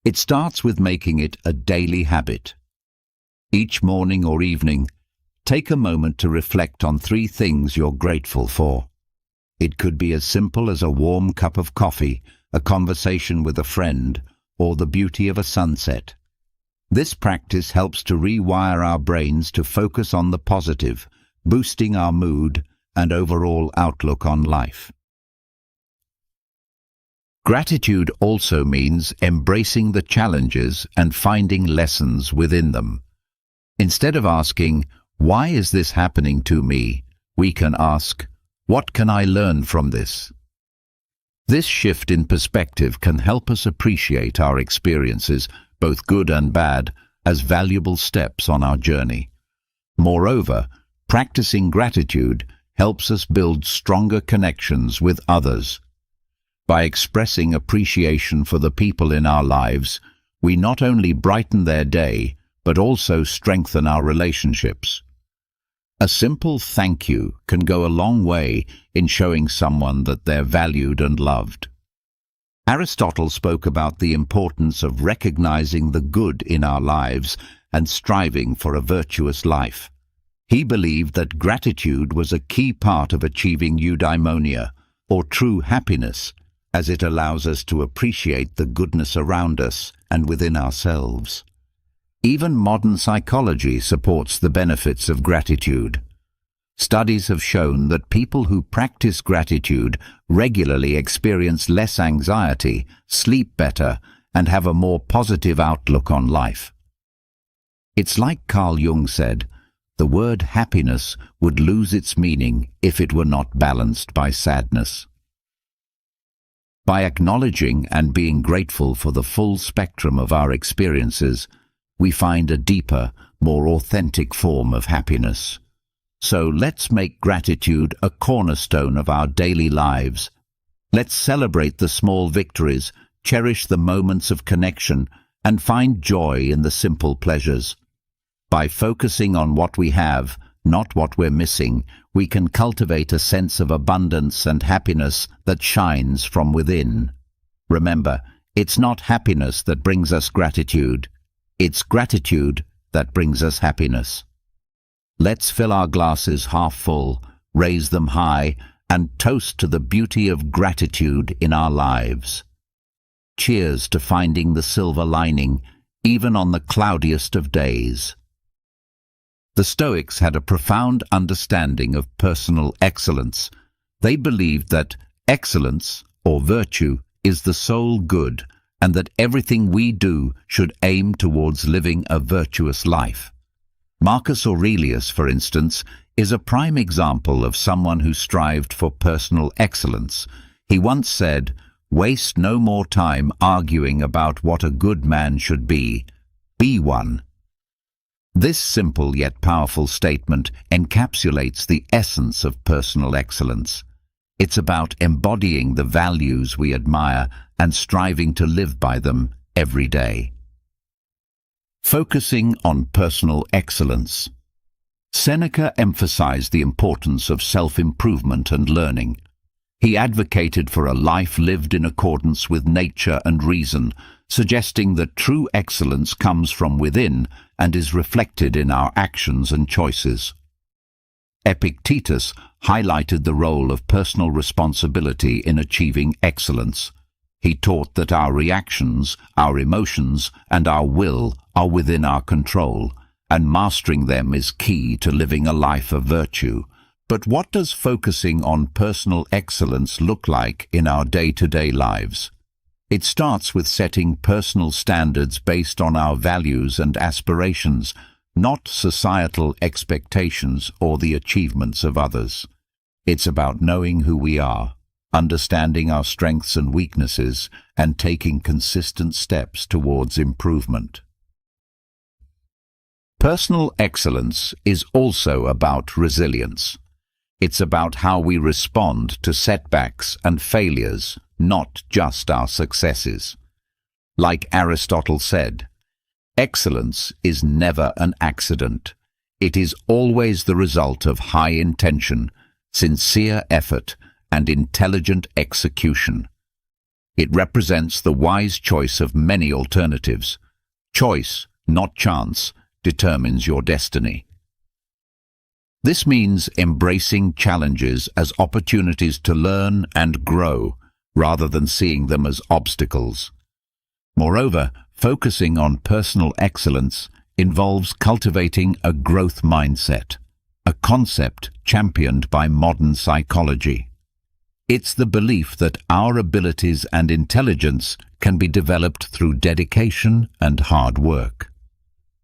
It starts with making it a daily habit. Each morning or evening, take a moment to reflect on 3 things you're grateful for. It could be as simple as a warm cup of coffee, a conversation with a friend, or the beauty of a sunset. This practice helps to rewire our brains to focus on the positive, boosting our mood and overall outlook on life. Gratitude also means embracing the challenges and finding lessons within them. Instead of asking, "Why is this happening to me?" we can ask, "What can I learn from this?" This shift in perspective can help us appreciate our experiences, both good and bad, as valuable steps on our journey. Moreover, practicing gratitude helps us build stronger connections with others. By expressing appreciation for the people in our lives, we not only brighten their day, but also strengthen our relationships. A simple thank you can go a long way in showing someone that they're valued and loved. Aristotle spoke about the importance of recognizing the good in our lives and striving for a virtuous life. He believed that gratitude was a key part of achieving eudaimonia, or true happiness, as it allows us to appreciate the goodness around us and within ourselves. Even modern psychology supports the benefits of gratitude. Studies have shown that people who practice gratitude regularly experience less anxiety, sleep better, and have a more positive outlook on life. It's like Carl Jung said, the word happiness would lose its meaning if it were not balanced by sadness. By acknowledging and being grateful for the full spectrum of our experiences, we find a deeper, more authentic form of happiness. So let's make gratitude a cornerstone of our daily lives. Let's celebrate the small victories, cherish the moments of connection, and find joy in the simple pleasures. By focusing on what we have, not what we're missing, we can cultivate a sense of abundance and happiness that shines from within. Remember, it's not happiness that brings us gratitude. It's gratitude that brings us happiness. Let's fill our glasses half full, raise them high, and toast to the beauty of gratitude in our lives. Cheers to finding the silver lining, even on the cloudiest of days. The Stoics had a profound understanding of personal excellence. They believed that excellence, or virtue, is the sole good, and that everything we do should aim towards living a virtuous life. Marcus Aurelius, for instance, is a prime example of someone who strived for personal excellence. He once said, "Waste no more time arguing about what a good man should be. Be one." This simple yet powerful statement encapsulates the essence of personal excellence. It's about embodying the values we admire and striving to live by them every day. Focusing on personal excellence. Seneca emphasized the importance of self-improvement and learning. He advocated for a life lived in accordance with nature and reason, suggesting that true excellence comes from within and is reflected in our actions and choices. Epictetus highlighted the role of personal responsibility in achieving excellence. He taught that our reactions, our emotions, and our will are within our control, and mastering them is key to living a life of virtue. But what does focusing on personal excellence look like in our day-to-day lives? It starts with setting personal standards based on our values and aspirations, not societal expectations or the achievements of others. It's about knowing who we are, understanding our strengths and weaknesses, and taking consistent steps towards improvement. Personal excellence is also about resilience. It's about how we respond to setbacks and failures, not just our successes. Like Aristotle said, excellence is never an accident. It is always the result of high intention, sincere effort, and intelligent execution. It represents the wise choice of many alternatives. Choice, not chance, determines your destiny. This means embracing challenges as opportunities to learn and grow, rather than seeing them as obstacles. Moreover, focusing on personal excellence involves cultivating a growth mindset, a concept championed by modern psychology. It's the belief that our abilities and intelligence can be developed through dedication and hard work.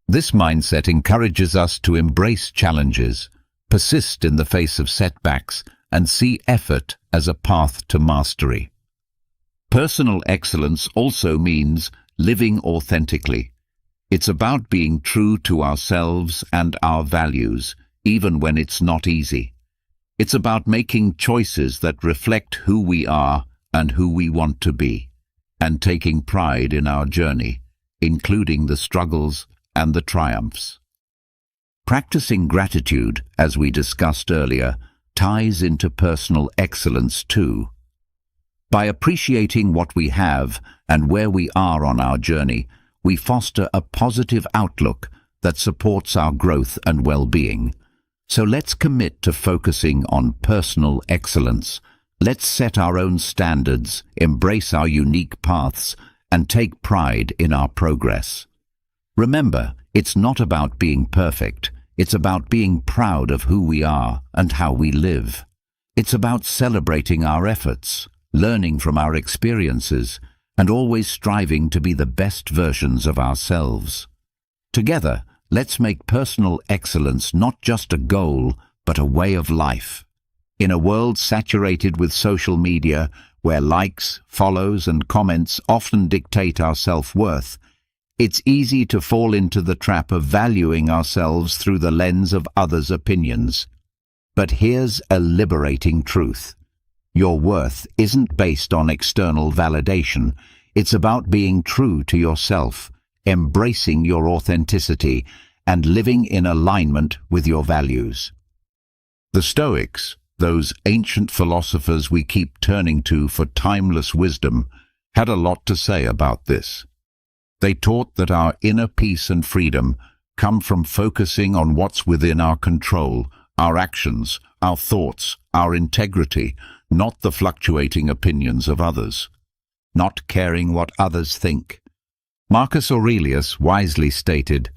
This mindset encourages us to embrace challenges, persist in the face of setbacks, and see effort as a path to mastery. Personal excellence also means living authentically. It's about being true to ourselves and our values, even when it's not easy. It's about making choices that reflect who we are and who we want to be, and taking pride in our journey, including the struggles and the triumphs. Practicing gratitude, as we discussed earlier, ties into personal excellence too. By appreciating what we have and where we are on our journey, we foster a positive outlook that supports our growth and well-being. So let's commit to focusing on personal excellence. Let's set our own standards, embrace our unique paths, and take pride in our progress. Remember, it's not about being perfect. It's about being proud of who we are and how we live. It's about celebrating our efforts, learning from our experiences, and always striving to be the best versions of ourselves. Together, let's make personal excellence not just a goal, but a way of life. In a world saturated with social media, where likes, follows, and comments often dictate our self-worth, it's easy to fall into the trap of valuing ourselves through the lens of others' opinions. But here's a liberating truth. Your worth isn't based on external validation. It's about being true to yourself, embracing your authenticity, and living in alignment with your values. The Stoics, those ancient philosophers we keep turning to for timeless wisdom, had a lot to say about this. They taught that our inner peace and freedom come from focusing on what's within our control, our actions, our thoughts, our integrity, not the fluctuating opinions of others, not caring what others think. Marcus Aurelius wisely stated,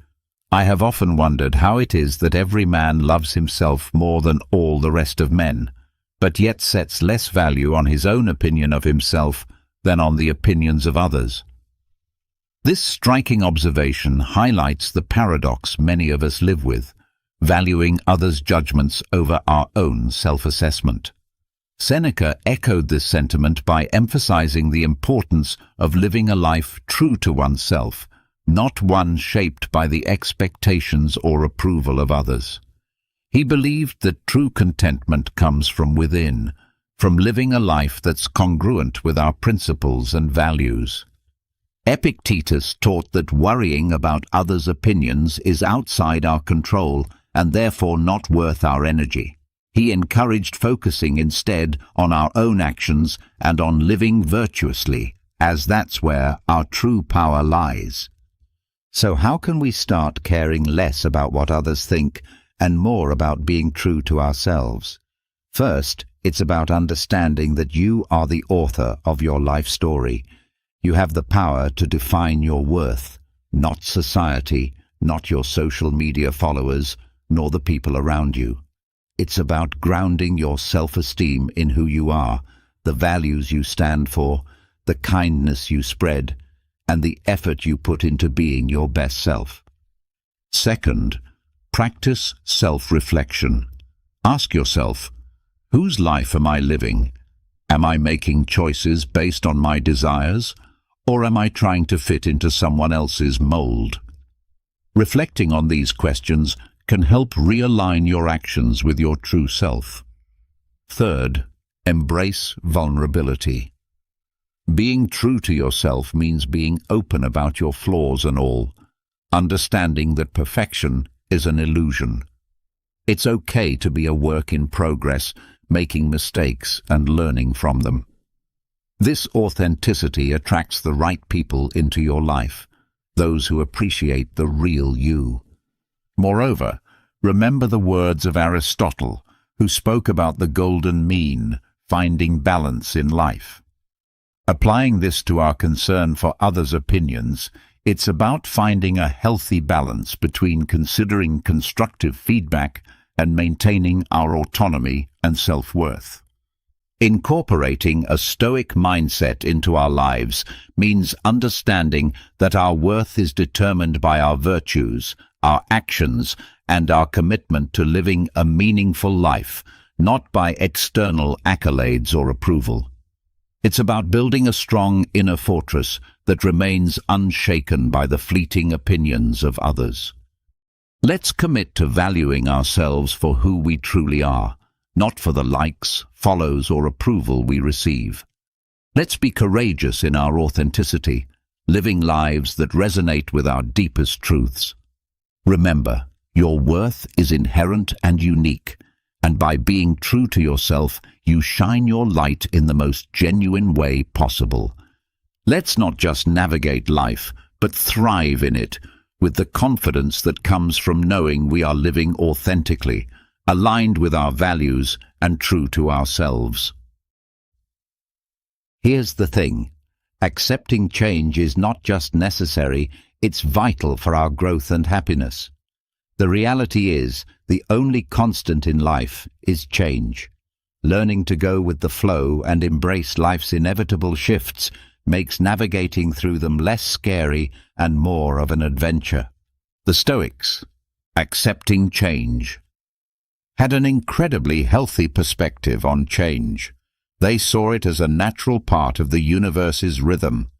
"I have often wondered how it is that every man loves himself more than all the rest of men. but yet sets less value on his own opinion of himself than on the opinions of others. This striking observation highlights the paradox many of us live with, valuing others' judgments over our own self-assessment. Seneca echoed this sentiment by emphasizing the importance of living a life true to oneself, not one shaped by the expectations or approval of others. He believed that true contentment comes from within, from living a life that's congruent with our principles and values. Epictetus taught that worrying about others' opinions is outside our control and therefore not worth our energy. He encouraged focusing instead on our own actions and on living virtuously, as that's where our true power lies. So how can we start caring less about what others think and more about being true to ourselves? First, it's about understanding that you are the author of your life story. You have the power to define your worth, not society, not your social media followers, nor the people around you. It's about grounding your self-esteem in who you are, the values you stand for, the kindness you spread, and the effort you put into being your best self. Second, practice self-reflection. Ask yourself, whose life am I living? Am I making choices based on my desires, or am I trying to fit into someone else's mold? Reflecting on these questions can help realign your actions with your true self. Third, embrace vulnerability. Being true to yourself means being open about your flaws and all, understanding that perfection is an illusion. It's okay to be a work in progress, making mistakes and learning from them. This authenticity attracts the right people into your life, those who appreciate the real you. Moreover, remember the words of Aristotle, who spoke about the golden mean, finding balance in life. Applying this to our concern for others' opinions, it's about finding a healthy balance between considering constructive feedback and maintaining our autonomy and self-worth. Incorporating a Stoic mindset into our lives means understanding that our worth is determined by our virtues, our actions, and our commitment to living a meaningful life, not by external accolades or approval. It's about building a strong inner fortress that remains unshaken by the fleeting opinions of others. Let's commit to valuing ourselves for who we truly are, not for the likes, follows, or approval we receive. Let's be courageous in our authenticity, living lives that resonate with our deepest truths. Remember, your worth is inherent and unique, and by being true to yourself, you shine your light in the most genuine way possible. Let's not just navigate life, but thrive in it, with the confidence that comes from knowing we are living authentically, aligned with our values and true to ourselves. Here's the thing. Accepting change is not just necessary, it's vital for our growth and happiness. The reality is, the only constant in life is change. Learning to go with the flow and embrace life's inevitable shifts makes navigating through them less scary and more of an adventure. The Stoics, accepting change, had an incredibly healthy perspective on change. They saw it as a natural part of the universe's rhythm.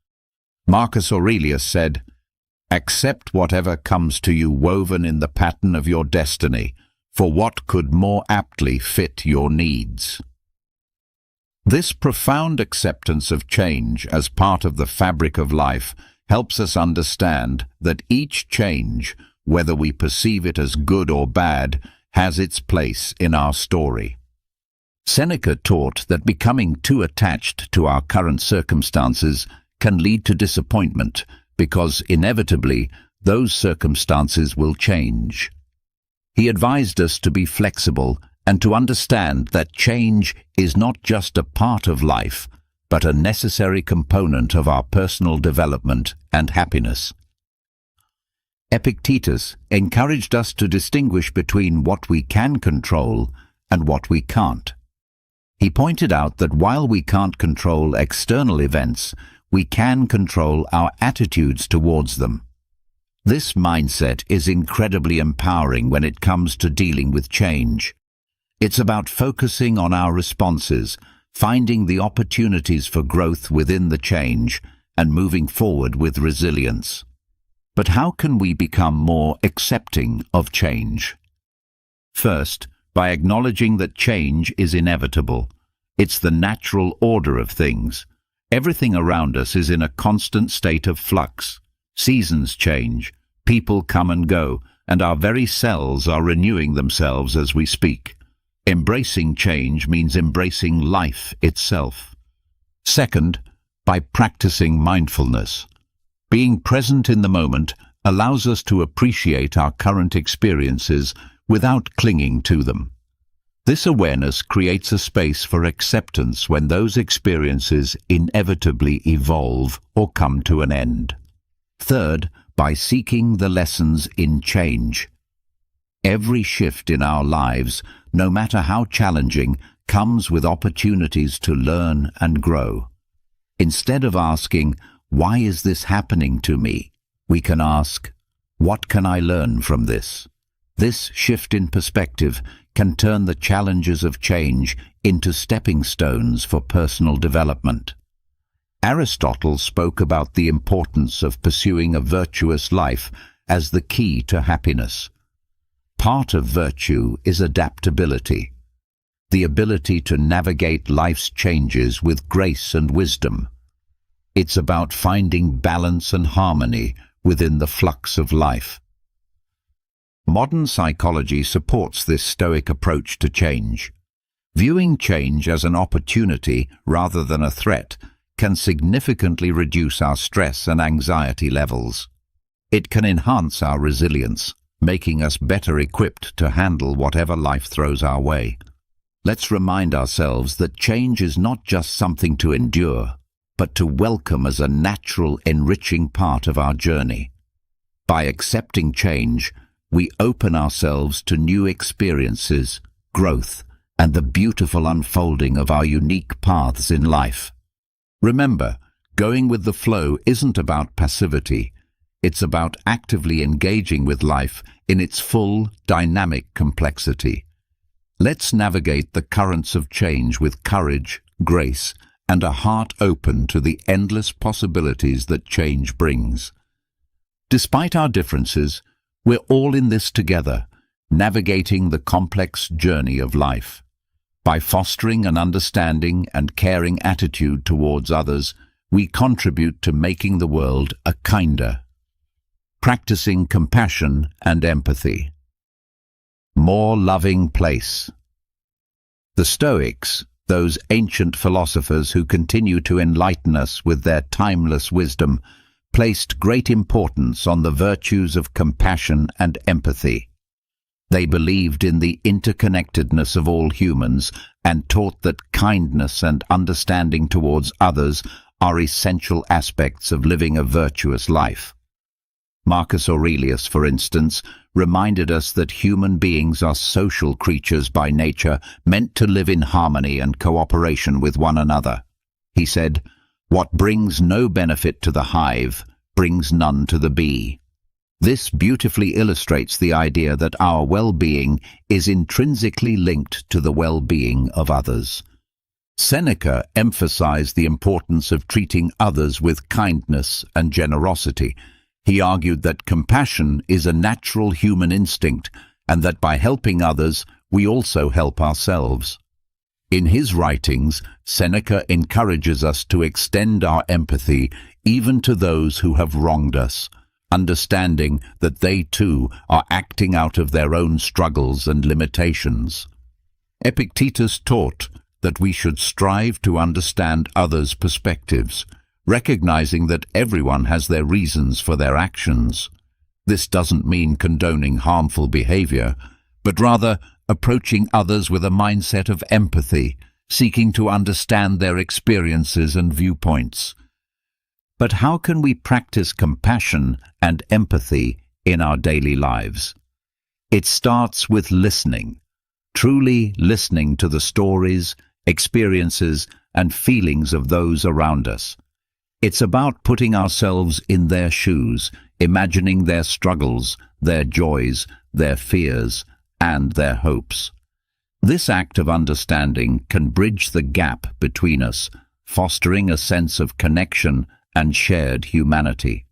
Marcus Aurelius said, "Accept whatever comes to you woven in the pattern of your destiny, for what could more aptly fit your needs?" This profound acceptance of change as part of the fabric of life helps us understand that each change, whether we perceive it as good or bad, has its place in our story. Seneca taught that becoming too attached to our current circumstances can lead to disappointment, because inevitably those circumstances will change. He advised us to be flexible and to understand that change is not just a part of life, but a necessary component of our personal development and happiness. Epictetus encouraged us to distinguish between what we can control and what we can't. He pointed out that while we can't control external events, we can control our attitudes towards them. This mindset is incredibly empowering when it comes to dealing with change. It's about focusing on our responses, finding the opportunities for growth within the change, and moving forward with resilience. But how can we become more accepting of change? First, by acknowledging that change is inevitable. It's the natural order of things. Everything around us is in a constant state of flux. Seasons change, people come and go, and our very cells are renewing themselves as we speak. Embracing change means embracing life itself. Second, by practicing mindfulness. Being present in the moment allows us to appreciate our current experiences without clinging to them. This awareness creates a space for acceptance when those experiences inevitably evolve or come to an end. Third, by seeking the lessons in change. Every shift in our lives, no matter how challenging, comes with opportunities to learn and grow. Instead of asking, "Why is this happening to me?" we can ask, "What can I learn from this?" This shift in perspective can turn the challenges of change into stepping stones for personal development. Aristotle spoke about the importance of pursuing a virtuous life as the key to happiness. Part of virtue is adaptability, the ability to navigate life's changes with grace and wisdom. It's about finding balance and harmony within the flux of life. Modern psychology supports this Stoic approach to change. Viewing change as an opportunity rather than a threat can significantly reduce our stress and anxiety levels. It can enhance our resilience, making us better equipped to handle whatever life throws our way. Let's remind ourselves that change is not just something to endure, but to welcome as a natural, enriching part of our journey. By accepting change, we open ourselves to new experiences, growth, and the beautiful unfolding of our unique paths in life. Remember, going with the flow isn't about passivity. It's about actively engaging with life in its full, dynamic complexity. Let's navigate the currents of change with courage, grace, and a heart open to the endless possibilities that change brings. Despite our differences, we're all in this together, navigating the complex journey of life. By fostering an understanding and caring attitude towards others, we contribute to making the world a kinder. Practicing compassion and empathy. More loving place. The Stoics, those ancient philosophers who continue to enlighten us with their timeless wisdom, placed great importance on the virtues of compassion and empathy. They believed in the interconnectedness of all humans and taught that kindness and understanding towards others are essential aspects of living a virtuous life. Marcus Aurelius, for instance, reminded us that human beings are social creatures by nature, meant to live in harmony and cooperation with one another. He said, "What brings no benefit to the hive brings none to the bee." This beautifully illustrates the idea that our well-being is intrinsically linked to the well-being of others. Seneca emphasized the importance of treating others with kindness and generosity. He argued that compassion is a natural human instinct and that by helping others, we also help ourselves. In his writings, Seneca encourages us to extend our empathy even to those who have wronged us, understanding that they too are acting out of their own struggles and limitations. Epictetus taught that we should strive to understand others' perspectives, recognizing that everyone has their reasons for their actions. This doesn't mean condoning harmful behavior, but rather approaching others with a mindset of empathy, seeking to understand their experiences and viewpoints. But how can we practice compassion and empathy in our daily lives? It starts with listening, truly listening to the stories, experiences, and feelings of those around us. It's about putting ourselves in their shoes, imagining their struggles, their joys, their fears, and their hopes. This act of understanding can bridge the gap between us, fostering a sense of connection and shared humanity.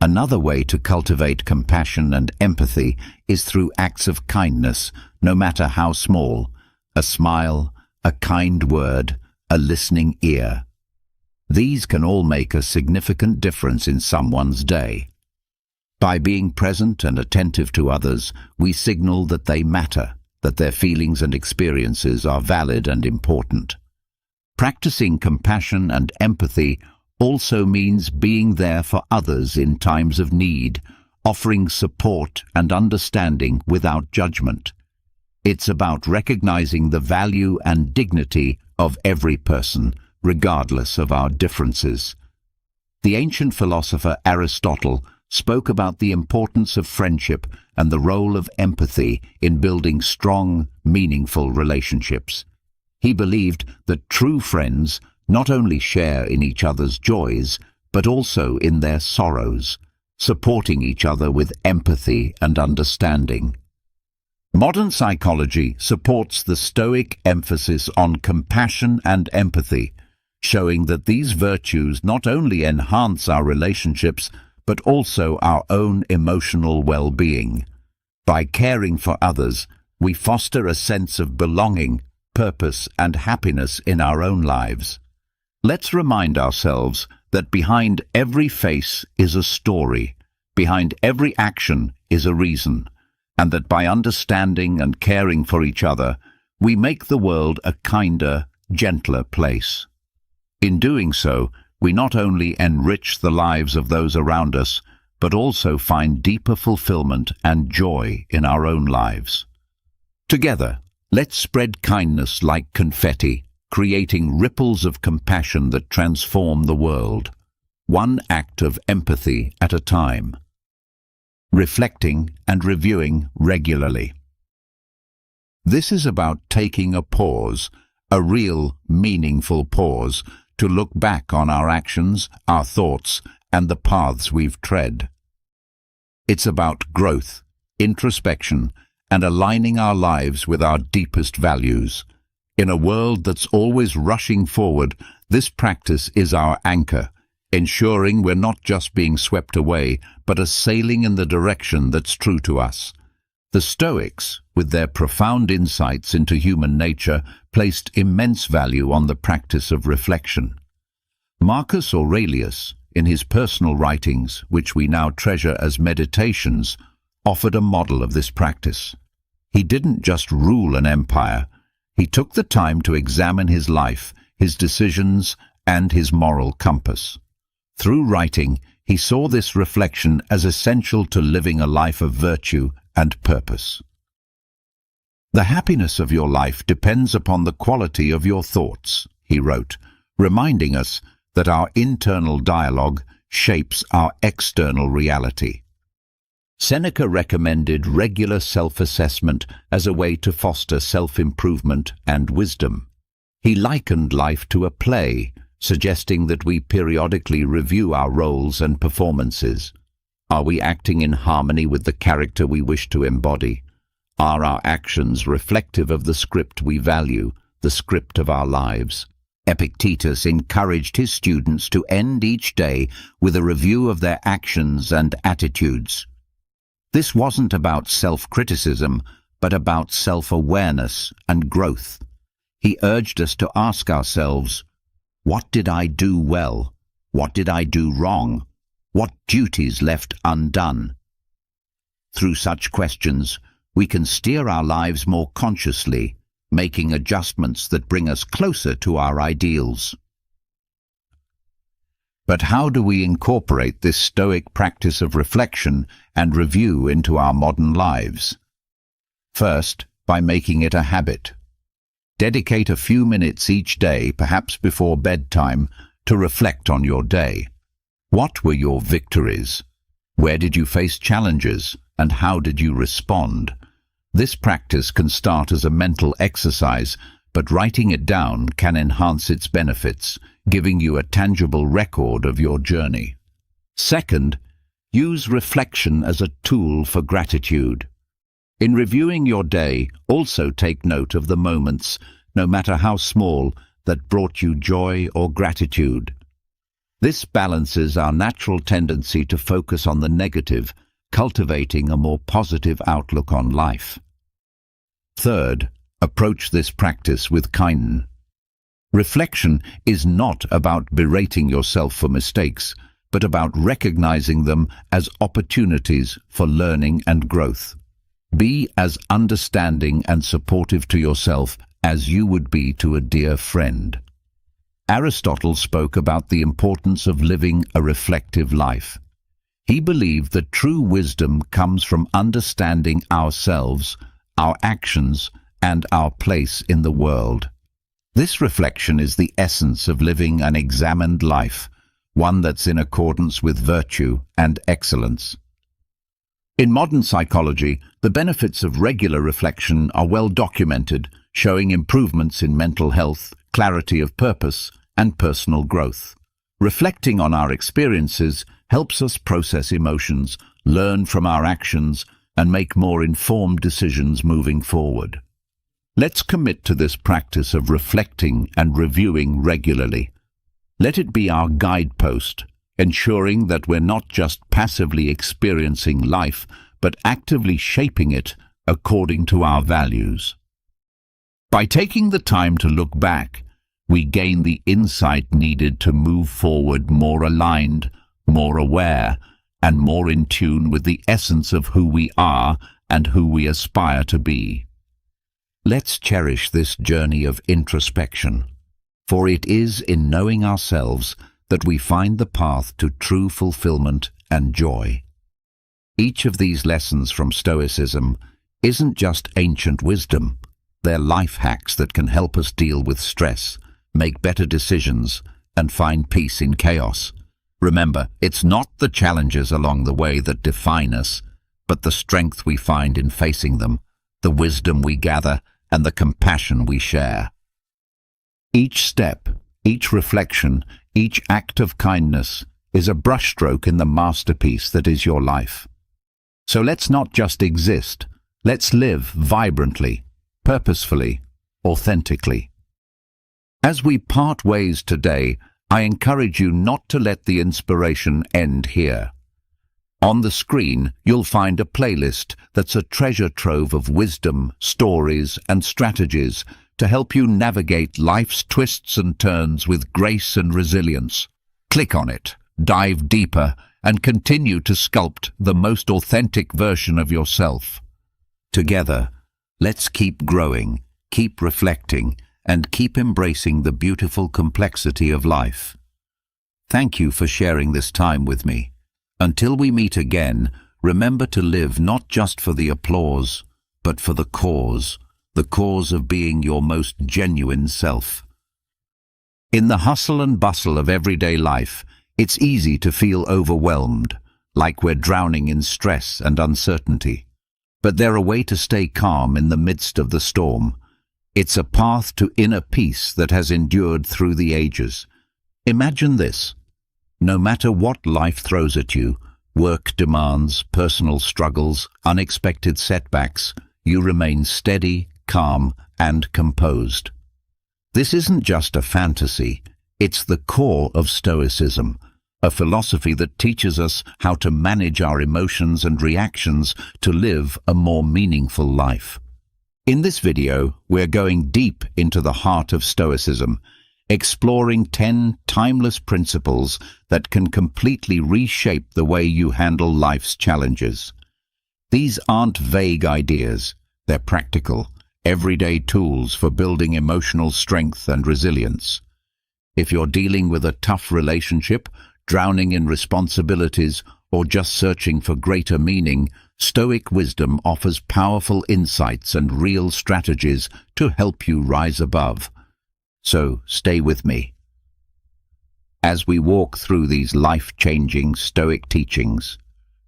Another way to cultivate compassion and empathy is through acts of kindness, no matter how small. A smile, a kind word, a listening ear. These can all make a significant difference in someone's day. By being present and attentive to others, we signal that they matter, that their feelings and experiences are valid and important. Practicing compassion and empathy also means being there for others in times of need, offering support and understanding without judgment. It's about recognizing the value and dignity of every person, regardless of our differences. The ancient philosopher Aristotle spoke about the importance of friendship and the role of empathy in building strong, meaningful relationships. He believed that true friends not only share in each other's joys, but also in their sorrows, supporting each other with empathy and understanding. Modern psychology supports the Stoic emphasis on compassion and empathy, showing that these virtues not only enhance our relationships, but also our own emotional well-being. By caring for others, we foster a sense of belonging, purpose, and happiness in our own lives. Let's remind ourselves that behind every face is a story, behind every action is a reason, and that by understanding and caring for each other, we make the world a kinder, gentler place. In doing so, we not only enrich the lives of those around us, but also find deeper fulfillment and joy in our own lives. Together, let's spread kindness like confetti, creating ripples of compassion that transform the world, one act of empathy at a time. Reflecting and reviewing regularly. This is about taking a pause, a real, meaningful pause, to look back on our actions, our thoughts, and the paths we've tread. It's about growth, introspection, and aligning our lives with our deepest values. In a world that's always rushing forward, this practice is our anchor, ensuring we're not just being swept away, but are sailing in the direction that's true to us. The Stoics, with their profound insights into human nature, placed immense value on the practice of reflection. Marcus Aurelius, in his personal writings, which we now treasure as meditations, offered a model of this practice. He didn't just rule an empire. He took the time to examine his life, his decisions, and his moral compass. Through writing, he saw this reflection as essential to living a life of virtue and purpose. The happiness of your life depends upon the quality of your thoughts, he wrote, reminding us that our internal dialogue shapes our external reality. Seneca recommended regular self-assessment as a way to foster self-improvement and wisdom. He likened life to a play, suggesting that we periodically review our roles and performances. Are we acting in harmony with the character we wish to embody? Are our actions reflective of the script we value, the script of our lives? Epictetus encouraged his students to end each day with a review of their actions and attitudes. This wasn't about self-criticism, but about self-awareness and growth. He urged us to ask ourselves, what did I do well? What did I do wrong? What duties left undone? Through such questions, we can steer our lives more consciously, making adjustments that bring us closer to our ideals. But how do we incorporate this Stoic practice of reflection and review into our modern lives? First, by making it a habit. Dedicate a few minutes each day, perhaps before bedtime, to reflect on your day. What were your victories? Where did you face challenges, and how did you respond? This practice can start as a mental exercise, but writing it down can enhance its benefits, giving you a tangible record of your journey. Second, use reflection as a tool for gratitude. In reviewing your day, also take note of the moments, no matter how small, that brought you joy or gratitude. This balances our natural tendency to focus on the negative, cultivating a more positive outlook on life. Third, approach this practice with kindness. Reflection is not about berating yourself for mistakes, but about recognizing them as opportunities for learning and growth. Be as understanding and supportive to yourself as you would be to a dear friend. Aristotle spoke about the importance of living a reflective life. He believed that true wisdom comes from understanding ourselves, our actions, and our place in the world. This reflection is the essence of living an examined life, one that's in accordance with virtue and excellence. In modern psychology, the benefits of regular reflection are well documented, showing improvements in mental health, clarity of purpose, and personal growth. Reflecting on our experiences helps us process emotions, learn from our actions, and make more informed decisions moving forward. Let's commit to this practice of reflecting and reviewing regularly. Let it be our guidepost, ensuring that we're not just passively experiencing life, but actively shaping it according to our values. By taking the time to look back, we gain the insight needed to move forward more aligned, more aware, and more in tune with the essence of who we are and who we aspire to be. Let's cherish this journey of introspection, for it is in knowing ourselves that we find the path to true fulfillment and joy. Each of these lessons from Stoicism isn't just ancient wisdom. They're life hacks that can help us deal with stress, make better decisions, and find peace in chaos. Remember, it's not the challenges along the way that define us, but the strength we find in facing them, the wisdom we gather, and the compassion we share. Each step, each reflection, each act of kindness is a brushstroke in the masterpiece that is your life. So let's not just exist, let's live vibrantly, purposefully, authentically. As we part ways today, I encourage you not to let the inspiration end here. On the screen, you'll find a playlist that's a treasure trove of wisdom, stories, and strategies to help you navigate life's twists and turns with grace and resilience. Click on it, dive deeper, and continue to sculpt the most authentic version of yourself. Together, let's keep growing, keep reflecting, and keep embracing the beautiful complexity of life. Thank you for sharing this time with me. Until we meet again, remember to live not just for the applause, but for the cause of being your most genuine self. In the hustle and bustle of everyday life, it's easy to feel overwhelmed, like we're drowning in stress and uncertainty. But there's a way to stay calm in the midst of the storm. It's a path to inner peace that has endured through the ages. Imagine this. No matter what life throws at you, work demands, personal struggles, unexpected setbacks, you remain steady, calm, and composed. This isn't just a fantasy, it's the core of Stoicism, a philosophy that teaches us how to manage our emotions and reactions to live a more meaningful life. In this video, we're going deep into the heart of Stoicism, exploring 10 timeless principles that can completely reshape the way you handle life's challenges. These aren't vague ideas, they're practical, everyday tools for building emotional strength and resilience. If you're dealing with a tough relationship, drowning in responsibilities, or just searching for greater meaning, Stoic wisdom offers powerful insights and real strategies to help you rise above. So stay with me as we walk through these life-changing Stoic teachings.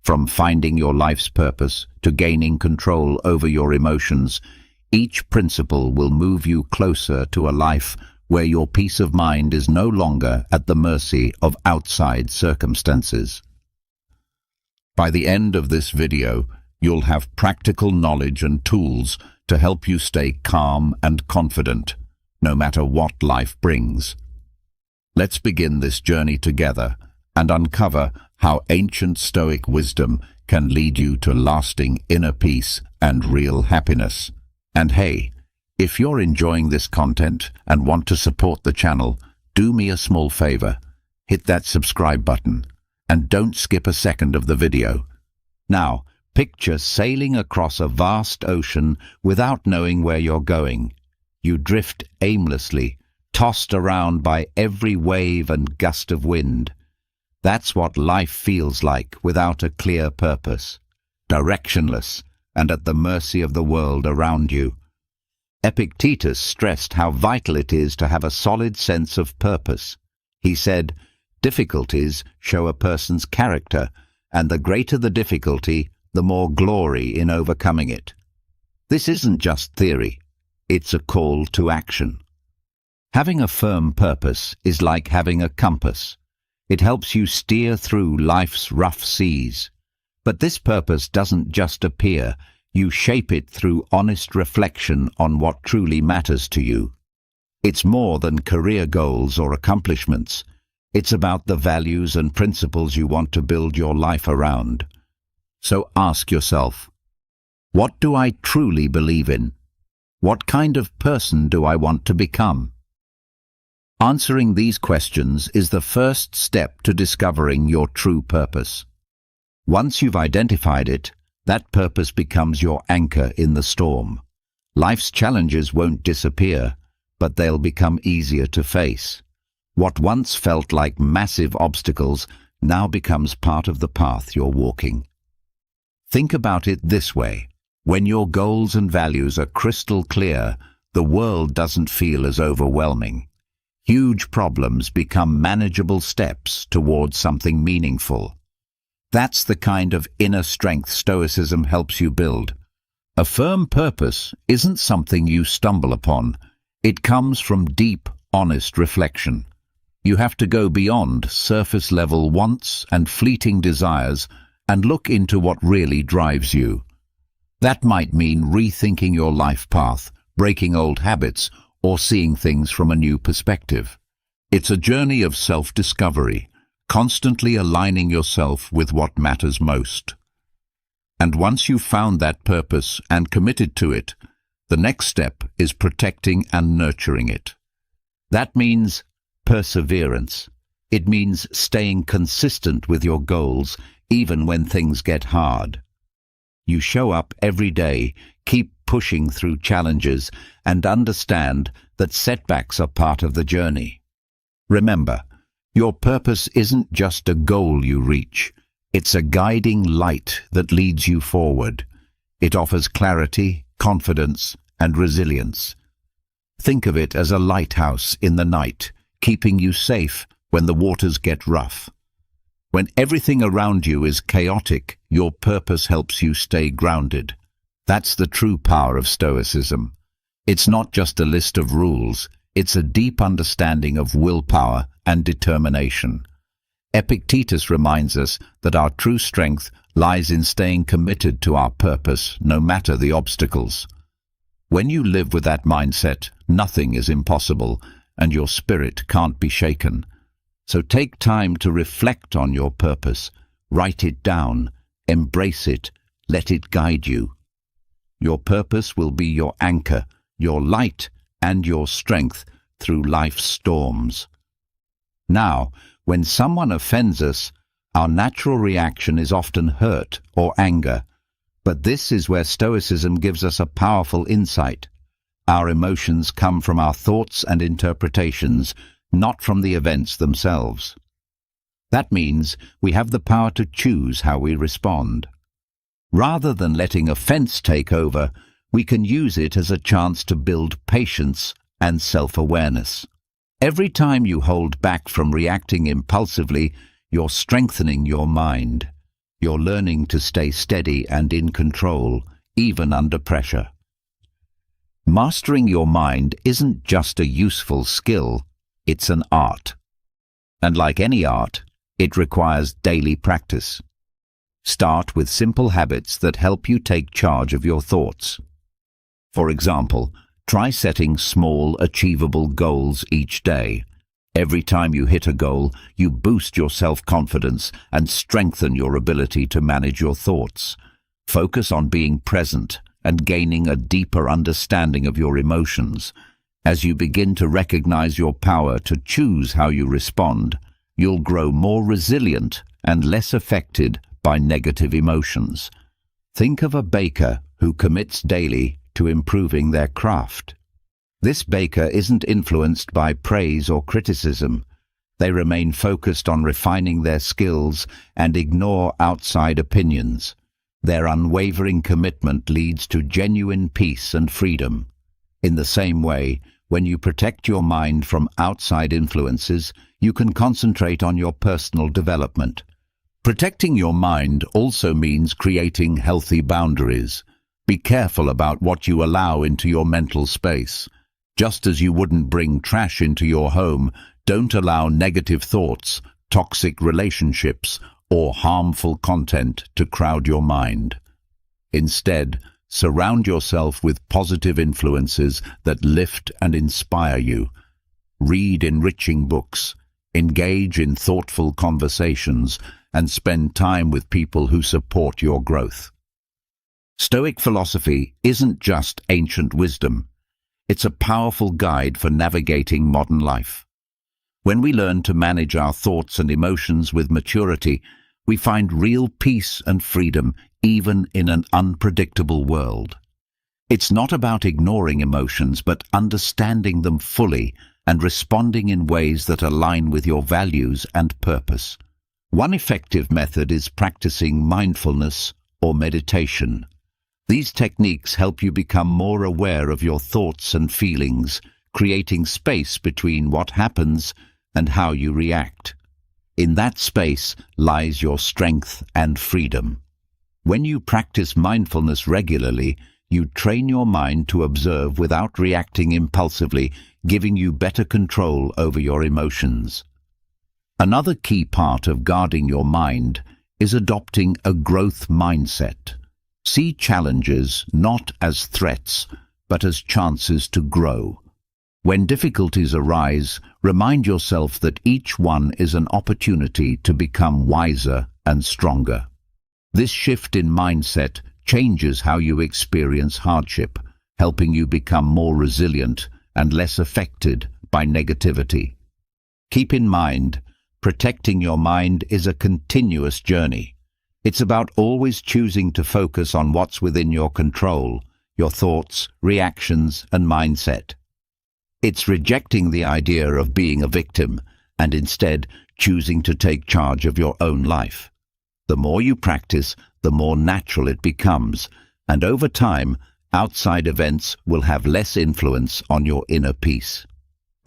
From finding your life's purpose to gaining control over your emotions, Each principle will move you closer to a life where your peace of mind is no longer at the mercy of outside circumstances. By the end of this video, you'll have practical knowledge and tools to help you stay calm and confident, no matter what life brings. Let's begin this journey together and uncover how ancient Stoic wisdom can lead you to lasting inner peace and real happiness. And hey, if you're enjoying this content and want to support the channel, do me a small favor. Hit that subscribe button and don't skip a second of the video. Now, picture sailing across a vast ocean without knowing where you're going. You drift aimlessly, tossed around by every wave and gust of wind. That's what life feels like without a clear purpose, directionless and at the mercy of the world around you. Epictetus stressed how vital it is to have a solid sense of purpose. He said, "Difficulties show a person's character, and the greater the difficulty, the more glory in overcoming it." This isn't just theory, it's a call to action. Having a firm purpose is like having a compass. It helps you steer through life's rough seas. But this purpose doesn't just appear. You shape it through honest reflection on what truly matters to you. It's more than career goals or accomplishments. It's about the values and principles you want to build your life around. So ask yourself, what do I truly believe in? What kind of person do I want to become? Answering these questions is the first step to discovering your true purpose. Once you've identified it, that purpose becomes your anchor in the storm. Life's challenges won't disappear, but they'll become easier to face. What once felt like massive obstacles now becomes part of the path you're walking. Think about it this way. When your goals and values are crystal clear, the world doesn't feel as overwhelming. Huge problems become manageable steps towards something meaningful. That's the kind of inner strength Stoicism helps you build. A firm purpose isn't something you stumble upon. It comes from deep, honest reflection. You have to go beyond surface-level wants and fleeting desires and look into what really drives you. That might mean rethinking your life path, breaking old habits, or seeing things from a new perspective. It's a journey of self-discovery, constantly aligning yourself with what matters most. And once you've found that purpose and committed to it, the next step is protecting and nurturing it. That means perseverance. It means staying consistent with your goals, even when things get hard. You show up every day, keep pushing through challenges, and understand that setbacks are part of the journey. Remember, your purpose isn't just a goal you reach. It's a guiding light that leads you forward. It offers clarity, confidence, and resilience. Think of it as a lighthouse in the night, keeping you safe when the waters get rough. When everything around you is chaotic, your purpose helps you stay grounded. That's the true power of Stoicism. It's not just a list of rules, it's a deep understanding of willpower and determination. Epictetus reminds us that our true strength lies in staying committed to our purpose, no matter the obstacles. When you live with that mindset, nothing is impossible, and your spirit can't be shaken. So take time to reflect on your purpose, write it down, embrace it, let it guide you. Your purpose will be your anchor, your light, and your strength through life's storms. Now, when someone offends us, our natural reaction is often hurt or anger. But this is where Stoicism gives us a powerful insight. Our emotions come from our thoughts and interpretations, not from the events themselves. That means we have the power to choose how we respond. Rather than letting offense take over, we can use it as a chance to build patience and self-awareness. Every time you hold back from reacting impulsively, you're strengthening your mind. You're learning to stay steady and in control, even under pressure. Mastering your mind isn't just a useful skill, it's an art. And like any art, it requires daily practice. Start with simple habits that help you take charge of your thoughts. For example, try setting small, achievable goals each day. Every time you hit a goal, you boost your self-confidence and strengthen your ability to manage your thoughts. Focus on being present and gaining a deeper understanding of your emotions. As you begin to recognize your power to choose how you respond, you'll grow more resilient and less affected by negative emotions. Think of a baker who commits daily to improving their craft. This baker isn't influenced by praise or criticism. They remain focused on refining their skills and ignore outside opinions. Their unwavering commitment leads to genuine peace and freedom. In the same way, when you protect your mind from outside influences, you can concentrate on your personal development. Protecting your mind also means creating healthy boundaries. Be careful about what you allow into your mental space. Just as you wouldn't bring trash into your home, don't allow negative thoughts, toxic relationships, or harmful content to crowd your mind. Instead, surround yourself with positive influences that lift and inspire you. Read enriching books, engage in thoughtful conversations, and spend time with people who support your growth. Stoic philosophy isn't just ancient wisdom. It's a powerful guide for navigating modern life. When we learn to manage our thoughts and emotions with maturity, we find real peace and freedom even in an unpredictable world. It's not about ignoring emotions, but understanding them fully and responding in ways that align with your values and purpose. One effective method is practicing mindfulness or meditation. These techniques help you become more aware of your thoughts and feelings, creating space between what happens and how you react. In that space lies your strength and freedom. When you practice mindfulness regularly, you train your mind to observe without reacting impulsively, giving you better control over your emotions. Another key part of guarding your mind is adopting a growth mindset. See challenges not as threats, but as chances to grow. When difficulties arise, remind yourself that each one is an opportunity to become wiser and stronger. This shift in mindset changes how you experience hardship, helping you become more resilient and less affected by negativity. Keep in mind, protecting your mind is a continuous journey. It's about always choosing to focus on what's within your control, your thoughts, reactions, and mindset. It's rejecting the idea of being a victim and instead choosing to take charge of your own life. The more you practice, the more natural it becomes, and over time, outside events will have less influence on your inner peace.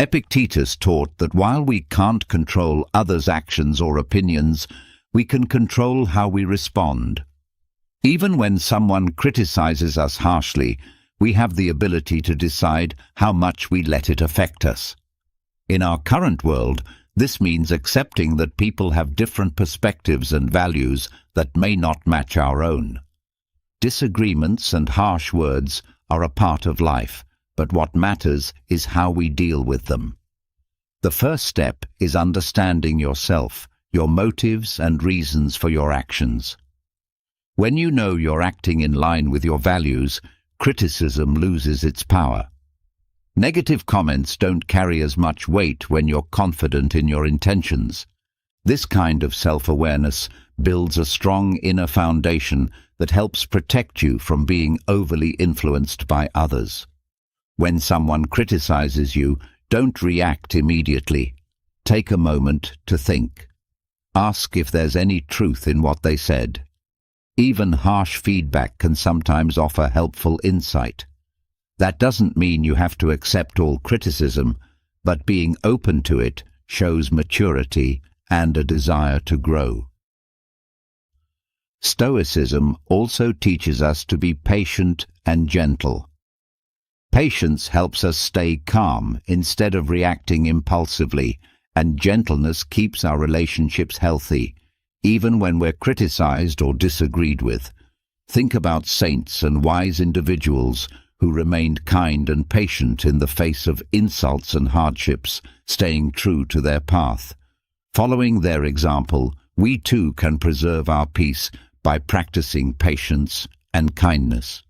Epictetus taught that while we can't control others' actions or opinions, we can control how we respond. Even when someone criticizes us harshly, we have the ability to decide how much we let it affect us. In our current world, this means accepting that people have different perspectives and values that may not match our own. Disagreements and harsh words are a part of life, but what matters is how we deal with them. The first step is understanding yourself, your motives and reasons for your actions. When you know you're acting in line with your values, criticism loses its power. Negative comments don't carry as much weight when you're confident in your intentions. This kind of self-awareness builds a strong inner foundation that helps protect you from being overly influenced by others. When someone criticizes you, don't react immediately. Take a moment to think. Ask if there's any truth in what they said. Even harsh feedback can sometimes offer helpful insight. That doesn't mean you have to accept all criticism, but being open to it shows maturity and a desire to grow. Stoicism also teaches us to be patient and gentle. Patience helps us stay calm instead of reacting impulsively, and gentleness keeps our relationships healthy, even when we're criticized or disagreed with. Think about saints and wise individuals who remained kind and patient in the face of insults and hardships, staying true to their path. Following their example, we too can preserve our peace by practicing patience and kindness.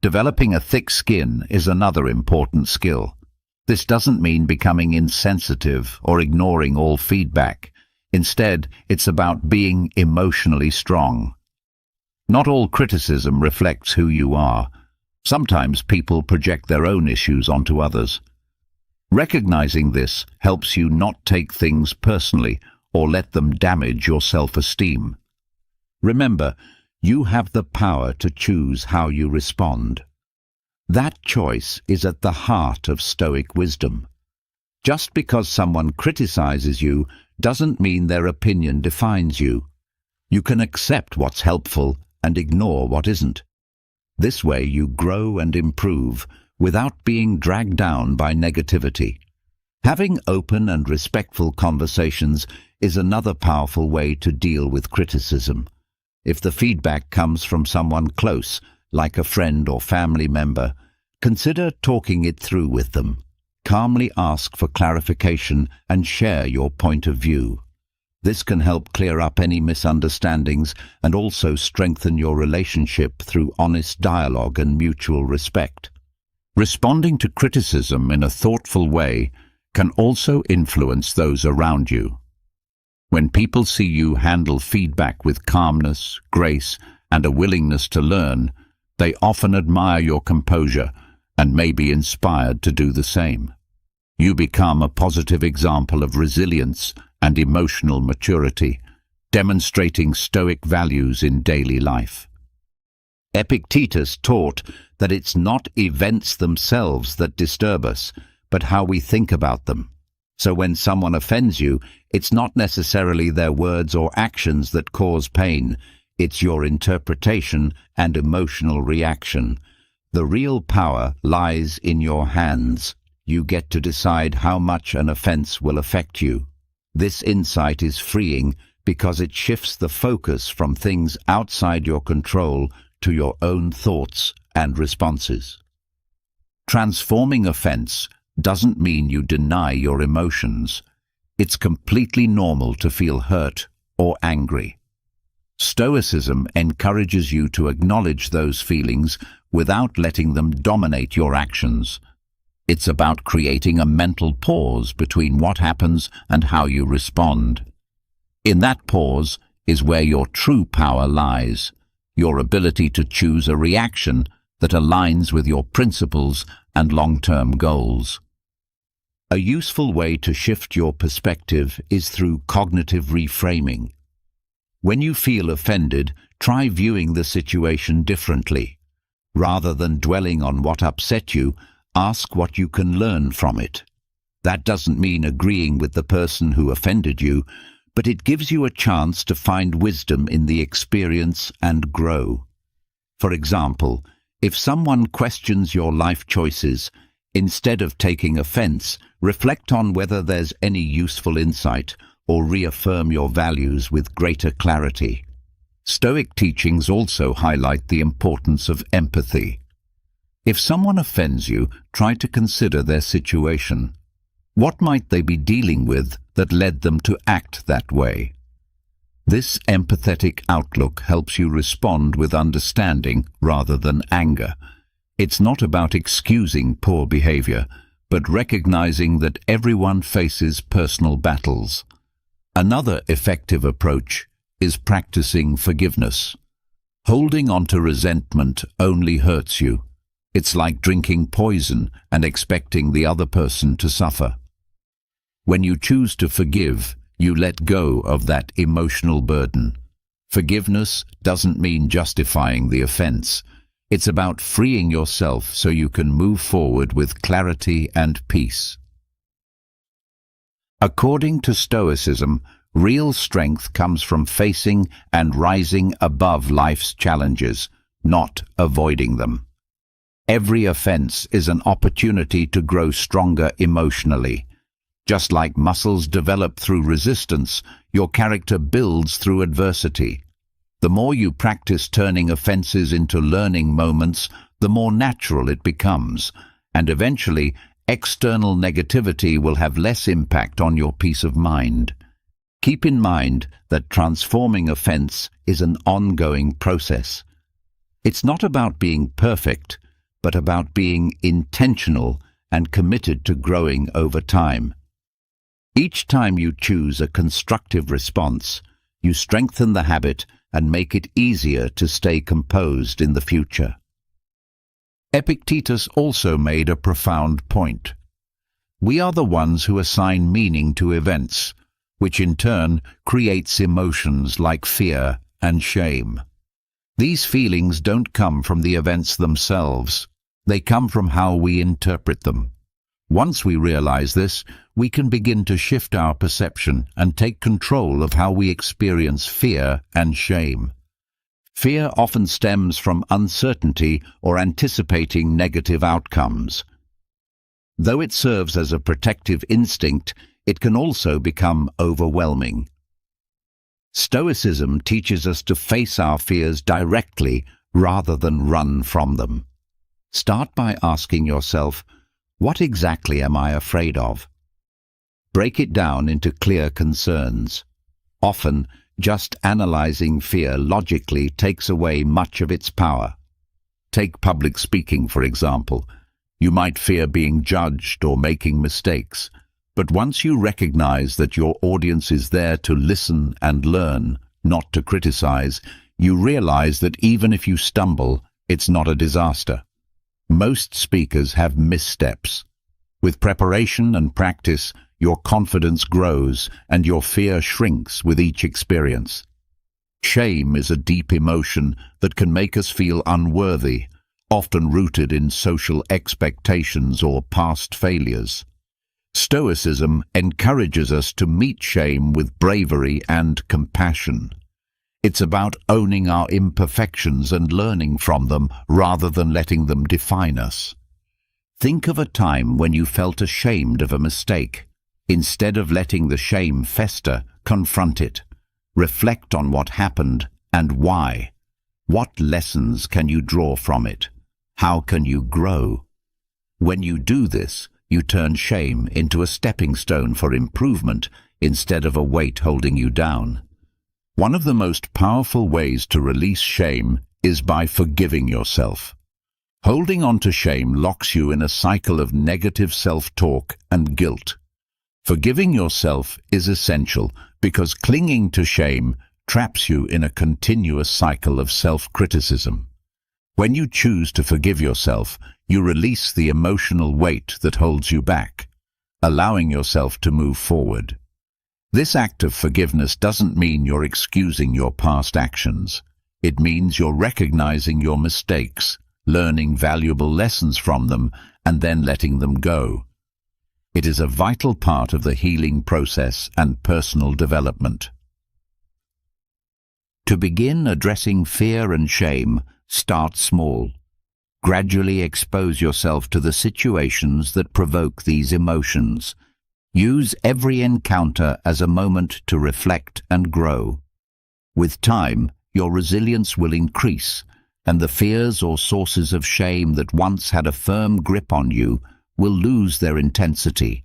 Developing a thick skin is another important skill. This doesn't mean becoming insensitive or ignoring all feedback. Instead, it's about being emotionally strong. Not all criticism reflects who you are. Sometimes people project their own issues onto others. Recognizing this helps you not take things personally or let them damage your self-esteem. Remember, you have the power to choose how you respond. That choice is at the heart of Stoic wisdom. Just because someone criticizes you doesn't mean their opinion defines you. You can accept what's helpful and ignore what isn't. This way you grow and improve without being dragged down by negativity. Having open and respectful conversations is another powerful way to deal with criticism. If the feedback comes from someone close, like a friend or family member, consider talking it through with them. Calmly ask for clarification and share your point of view. This can help clear up any misunderstandings and also strengthen your relationship through honest dialogue and mutual respect. Responding to criticism in a thoughtful way can also influence those around you. When people see you handle feedback with calmness, grace, and a willingness to learn, they often admire your composure and may be inspired to do the same. You become a positive example of resilience and emotional maturity, demonstrating Stoic values in daily life. Epictetus taught that it's not events themselves that disturb us, but how we think about them. So when someone offends you, it's not necessarily their words or actions that cause pain, it's your interpretation and emotional reaction. The real power lies in your hands. You get to decide how much an offense will affect you. This insight is freeing because it shifts the focus from things outside your control to your own thoughts and responses. Transforming offense doesn't mean you deny your emotions. It's completely normal to feel hurt or angry. Stoicism encourages you to acknowledge those feelings without letting them dominate your actions. It's about creating a mental pause between what happens and how you respond. In that pause is where your true power lies, your ability to choose a reaction that aligns with your principles and long-term goals. A useful way to shift your perspective is through cognitive reframing. When you feel offended, try viewing the situation differently. Rather than dwelling on what upset you, ask what you can learn from it. That doesn't mean agreeing with the person who offended you, but it gives you a chance to find wisdom in the experience and grow. For example, if someone questions your life choices, instead of taking offense, reflect on whether there's any useful insight or reaffirm your values with greater clarity. Stoic teachings also highlight the importance of empathy. If someone offends you, try to consider their situation. What might they be dealing with that led them to act that way? This empathetic outlook helps you respond with understanding rather than anger. It's not about excusing poor behavior, but recognizing that everyone faces personal battles. Another effective approach is practicing forgiveness. Holding on to resentment only hurts you. It's like drinking poison and expecting the other person to suffer. When you choose to forgive, you let go of that emotional burden. Forgiveness doesn't mean justifying the offense. It's about freeing yourself so you can move forward with clarity and peace. According to Stoicism, real strength comes from facing and rising above life's challenges, not avoiding them. Every offense is an opportunity to grow stronger emotionally. Just like muscles develop through resistance, your character builds through adversity. The more you practice turning offenses into learning moments, the more natural it becomes, and eventually, external negativity will have less impact on your peace of mind. Keep in mind that transforming offense is an ongoing process. It's not about being perfect, but about being intentional and committed to growing over time. Each time you choose a constructive response, you strengthen the habit and make it easier to stay composed in the future. Epictetus also made a profound point. We are the ones who assign meaning to events, which in turn creates emotions like fear and shame. These feelings don't come from the events themselves. They come from how we interpret them. Once we realize this, we can begin to shift our perception and take control of how we experience fear and shame. Fear often stems from uncertainty or anticipating negative outcomes. Though it serves as a protective instinct, it can also become overwhelming. Stoicism teaches us to face our fears directly rather than run from them. Start by asking yourself, what exactly am I afraid of? Break it down into clear concerns. Often, just analyzing fear logically takes away much of its power. Take public speaking, for example. You might fear being judged or making mistakes, but once you recognize that your audience is there to listen and learn, not to criticize, you realize that even if you stumble, it's not a disaster. Most speakers have missteps. With preparation and practice, your confidence grows and your fear shrinks with each experience. Shame is a deep emotion that can make us feel unworthy, often rooted in social expectations or past failures. Stoicism encourages us to meet shame with bravery and compassion. It's about owning our imperfections and learning from them rather than letting them define us. Think of a time when you felt ashamed of a mistake. Instead of letting the shame fester, confront it. Reflect on what happened and why. What lessons can you draw from it? How can you grow? When you do this, you turn shame into a stepping stone for improvement instead of a weight holding you down. One of the most powerful ways to release shame is by forgiving yourself. Holding on to shame locks you in a cycle of negative self-talk and guilt. Forgiving yourself is essential because clinging to shame traps you in a continuous cycle of self-criticism. When you choose to forgive yourself, you release the emotional weight that holds you back, allowing yourself to move forward. This act of forgiveness doesn't mean you're excusing your past actions. It means you're recognizing your mistakes, learning valuable lessons from them, and then letting them go. It is a vital part of the healing process and personal development. To begin addressing fear and shame, start small. Gradually expose yourself to the situations that provoke these emotions. Use every encounter as a moment to reflect and grow. With time, your resilience will increase, and the fears or sources of shame that once had a firm grip on you will lose their intensity.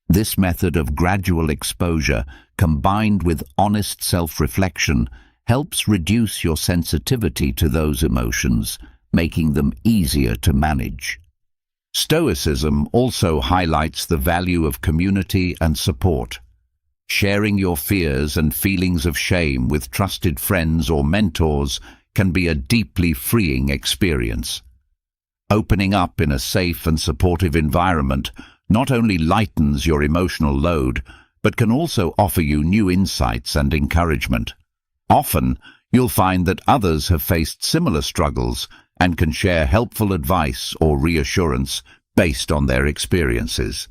This method of gradual exposure, combined with honest self-reflection, helps reduce your sensitivity to those emotions, making them easier to manage. Stoicism also highlights the value of community and support. Sharing your fears and feelings of shame with trusted friends or mentors can be a deeply freeing experience. Opening up in a safe and supportive environment not only lightens your emotional load, but can also offer you new insights and encouragement. Often, you'll find that others have faced similar struggles and can share helpful advice or reassurance based on their experiences.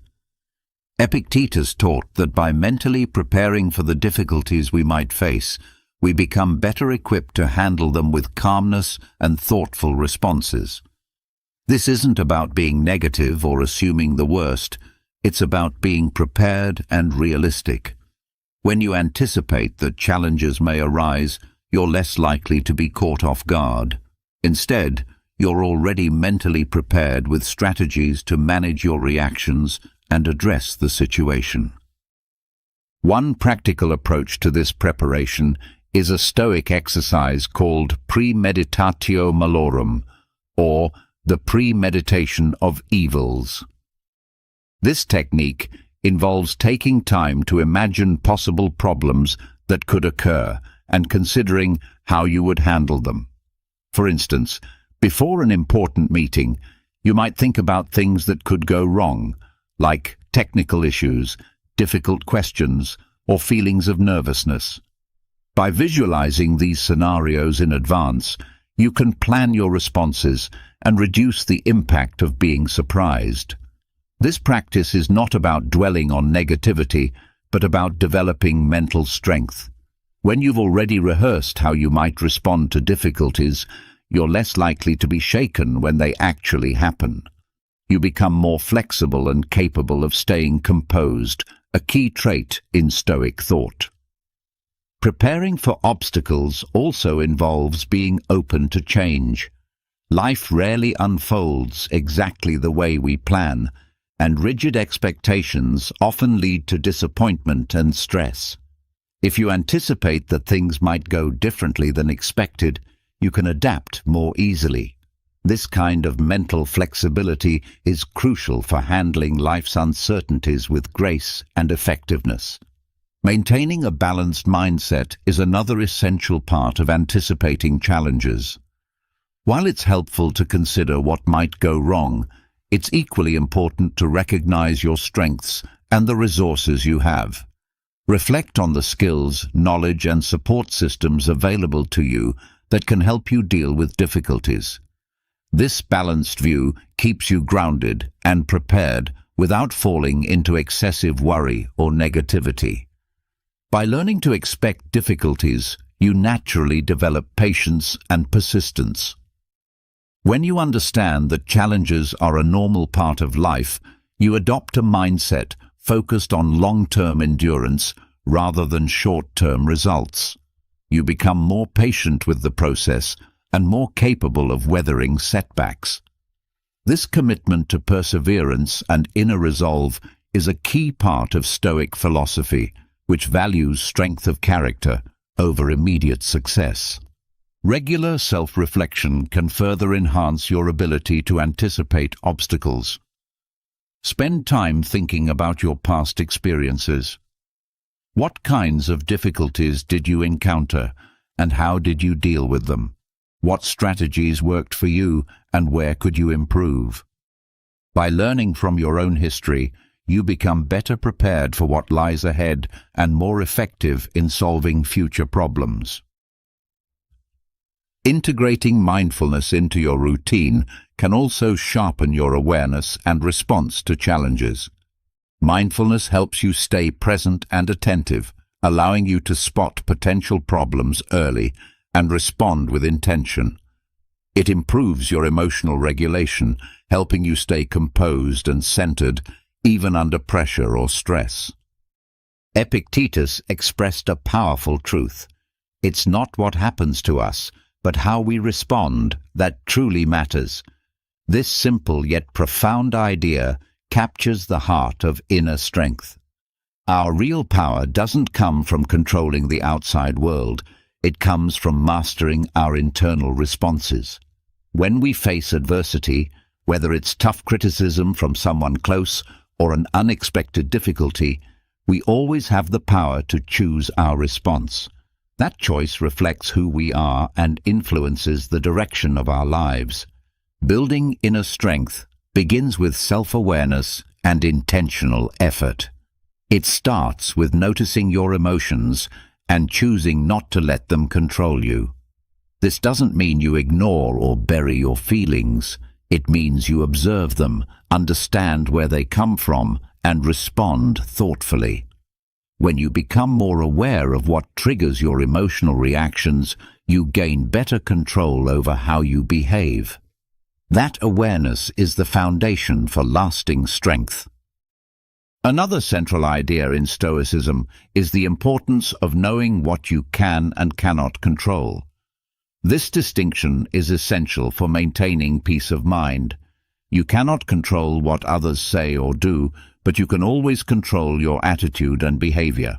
Epictetus taught that by mentally preparing for the difficulties we might face, we become better equipped to handle them with calmness and thoughtful responses. This isn't about being negative or assuming the worst. It's about being prepared and realistic. When you anticipate that challenges may arise, you're less likely to be caught off guard. Instead, you're already mentally prepared with strategies to manage your reactions and address the situation. One practical approach to this preparation is a Stoic exercise called premeditatio malorum, or the premeditation of evils. This technique involves taking time to imagine possible problems that could occur and considering how you would handle them. For instance, before an important meeting, you might think about things that could go wrong, like technical issues, difficult questions, or feelings of nervousness. By visualizing these scenarios in advance, you can plan your responses and reduce the impact of being surprised. This practice is not about dwelling on negativity, but about developing mental strength. When you've already rehearsed how you might respond to difficulties, you're less likely to be shaken when they actually happen. You become more flexible and capable of staying composed, a key trait in Stoic thought. Preparing for obstacles also involves being open to change. Life rarely unfolds exactly the way we plan, and rigid expectations often lead to disappointment and stress. If you anticipate that things might go differently than expected, you can adapt more easily. This kind of mental flexibility is crucial for handling life's uncertainties with grace and effectiveness. Maintaining a balanced mindset is another essential part of anticipating challenges. While it's helpful to consider what might go wrong, it's equally important to recognize your strengths and the resources you have. Reflect on the skills, knowledge, and support systems available to you that can help you deal with difficulties. This balanced view keeps you grounded and prepared without falling into excessive worry or negativity. By learning to expect difficulties, you naturally develop patience and persistence. When you understand that challenges are a normal part of life, you adopt a mindset focused on long-term endurance rather than short-term results. You become more patient with the process and more capable of weathering setbacks. This commitment to perseverance and inner resolve is a key part of Stoic philosophy, which values strength of character over immediate success. Regular self-reflection can further enhance your ability to anticipate obstacles. Spend time thinking about your past experiences. What kinds of difficulties did you encounter, and how did you deal with them? What strategies worked for you, and where could you improve? By learning from your own history, you become better prepared for what lies ahead and more effective in solving future problems. Integrating mindfulness into your routine can also sharpen your awareness and response to challenges. Mindfulness helps you stay present and attentive, allowing you to spot potential problems early and respond with intention. It improves your emotional regulation, helping you stay composed and centered, even under pressure or stress. Epictetus expressed a powerful truth. It's not what happens to us, but how we respond that truly matters. This simple yet profound idea captures the heart of inner strength. Our real power doesn't come from controlling the outside world. It comes from mastering our internal responses. When we face adversity, whether it's tough criticism from someone close or an unexpected difficulty, we always have the power to choose our response. That choice reflects who we are and influences the direction of our lives. Building inner strength begins with self-awareness and intentional effort. It starts with noticing your emotions and choosing not to let them control you. This doesn't mean you ignore or bury your feelings. It means you observe them, understand where they come from, and respond thoughtfully. When you become more aware of what triggers your emotional reactions, you gain better control over how you behave. That awareness is the foundation for lasting strength. Another central idea in Stoicism is the importance of knowing what you can and cannot control. This distinction is essential for maintaining peace of mind. You cannot control what others say or do, but you can always control your attitude and behavior.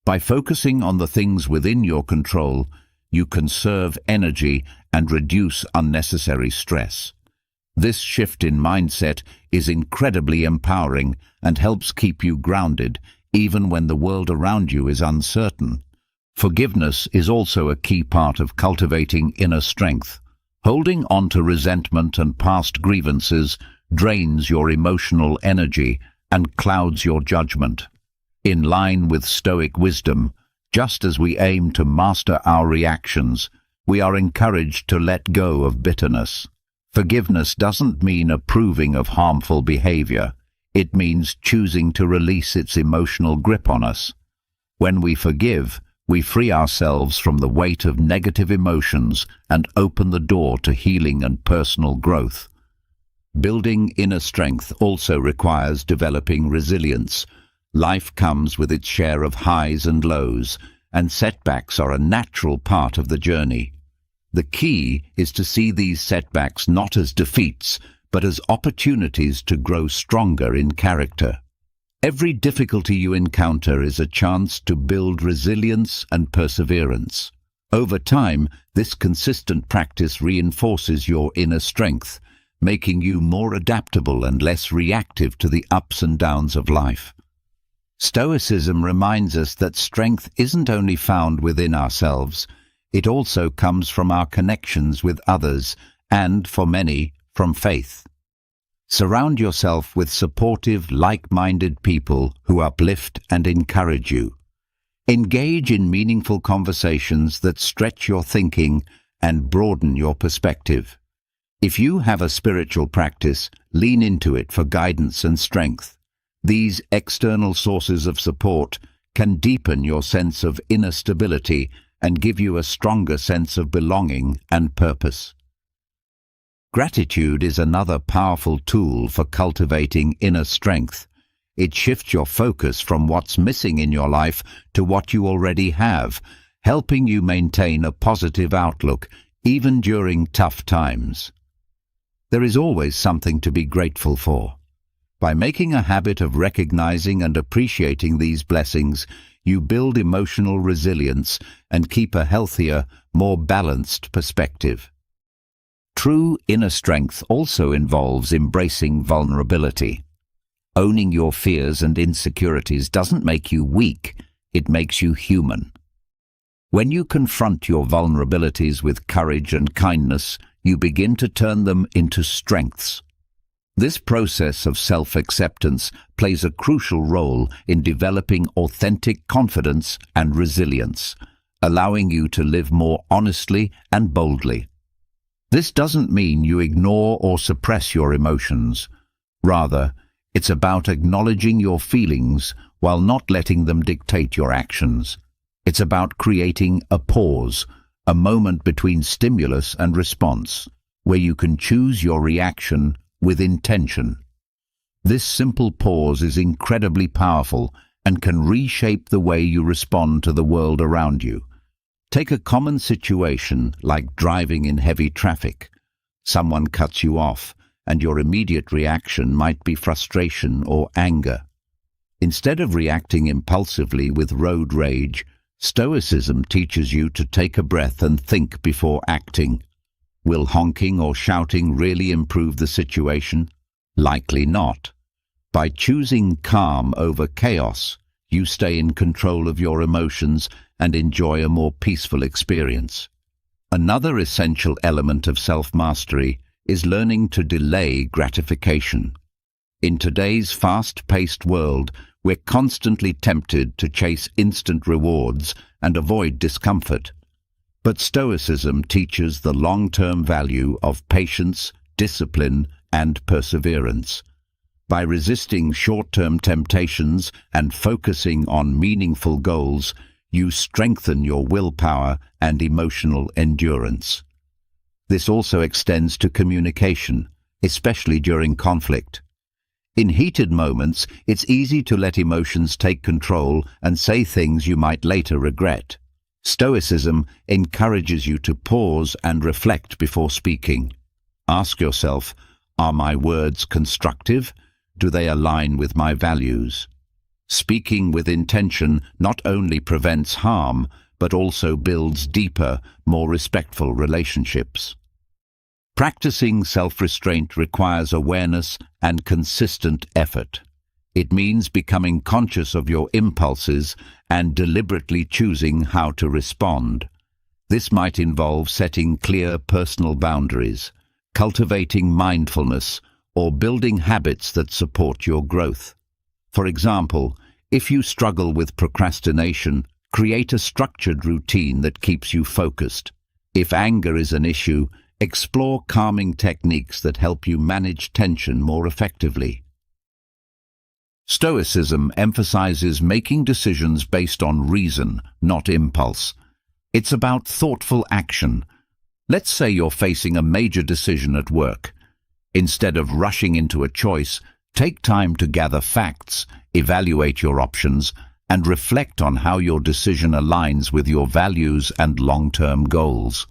By focusing on the things within your control, you conserve energy and reduce unnecessary stress. This shift in mindset is incredibly empowering and helps keep you grounded, even when the world around you is uncertain. Forgiveness is also a key part of cultivating inner strength. Holding on to resentment and past grievances drains your emotional energy and clouds your judgment. In line with Stoic wisdom, just as we aim to master our reactions, we are encouraged to let go of bitterness. Forgiveness doesn't mean approving of harmful behavior. It means choosing to release its emotional grip on us. When we forgive, we free ourselves from the weight of negative emotions and open the door to healing and personal growth. Building inner strength also requires developing resilience. Life comes with its share of highs and lows, and setbacks are a natural part of the journey. The key is to see these setbacks not as defeats, but as opportunities to grow stronger in character. Every difficulty you encounter is a chance to build resilience and perseverance. Over time, this consistent practice reinforces your inner strength, making you more adaptable and less reactive to the ups and downs of life. Stoicism reminds us that strength isn't only found within ourselves, it also comes from our connections with others and, for many, from faith. Surround yourself with supportive, like-minded people who uplift and encourage you. Engage in meaningful conversations that stretch your thinking and broaden your perspective. If you have a spiritual practice, lean into it for guidance and strength. These external sources of support can deepen your sense of inner stability and give you a stronger sense of belonging and purpose. Gratitude is another powerful tool for cultivating inner strength. It shifts your focus from what's missing in your life to what you already have, helping you maintain a positive outlook even during tough times. There is always something to be grateful for. By making a habit of recognizing and appreciating these blessings, you build emotional resilience and keep a healthier, more balanced perspective. True inner strength also involves embracing vulnerability. Owning your fears and insecurities doesn't make you weak, it makes you human. When you confront your vulnerabilities with courage and kindness, you begin to turn them into strengths. This process of self-acceptance plays a crucial role in developing authentic confidence and resilience, allowing you to live more honestly and boldly. This doesn't mean you ignore or suppress your emotions. Rather, it's about acknowledging your feelings while not letting them dictate your actions. It's about creating a pause, a moment between stimulus and response, where you can choose your reaction with intention. This simple pause is incredibly powerful and can reshape the way you respond to the world around you. Take a common situation like driving in heavy traffic. Someone cuts you off, and your immediate reaction might be frustration or anger. Instead of reacting impulsively with road rage, Stoicism teaches you to take a breath and think before acting. Will honking or shouting really improve the situation? Likely not. By choosing calm over chaos, you stay in control of your emotions and enjoy a more peaceful experience. Another essential element of self-mastery is learning to delay gratification. In today's fast-paced world, we're constantly tempted to chase instant rewards and avoid discomfort. But Stoicism teaches the long-term value of patience, discipline, and perseverance. By resisting short-term temptations and focusing on meaningful goals, you strengthen your willpower and emotional endurance. This also extends to communication, especially during conflict. In heated moments, it's easy to let emotions take control and say things you might later regret. Stoicism encourages you to pause and reflect before speaking. Ask yourself, are my words constructive? Do they align with my values? Speaking with intention not only prevents harm, but also builds deeper, more respectful relationships. Practicing self-restraint requires awareness and consistent effort. It means becoming conscious of your impulses and deliberately choosing how to respond. This might involve setting clear personal boundaries, cultivating mindfulness, or building habits that support your growth. For example, if you struggle with procrastination, create a structured routine that keeps you focused. If anger is an issue, explore calming techniques that help you manage tension more effectively. Stoicism emphasizes making decisions based on reason, not impulse. It's about thoughtful action. Let's say you're facing a major decision at work. Instead of rushing into a choice, take time to gather facts, evaluate your options, and reflect on how your decision aligns with your values and long-term goals.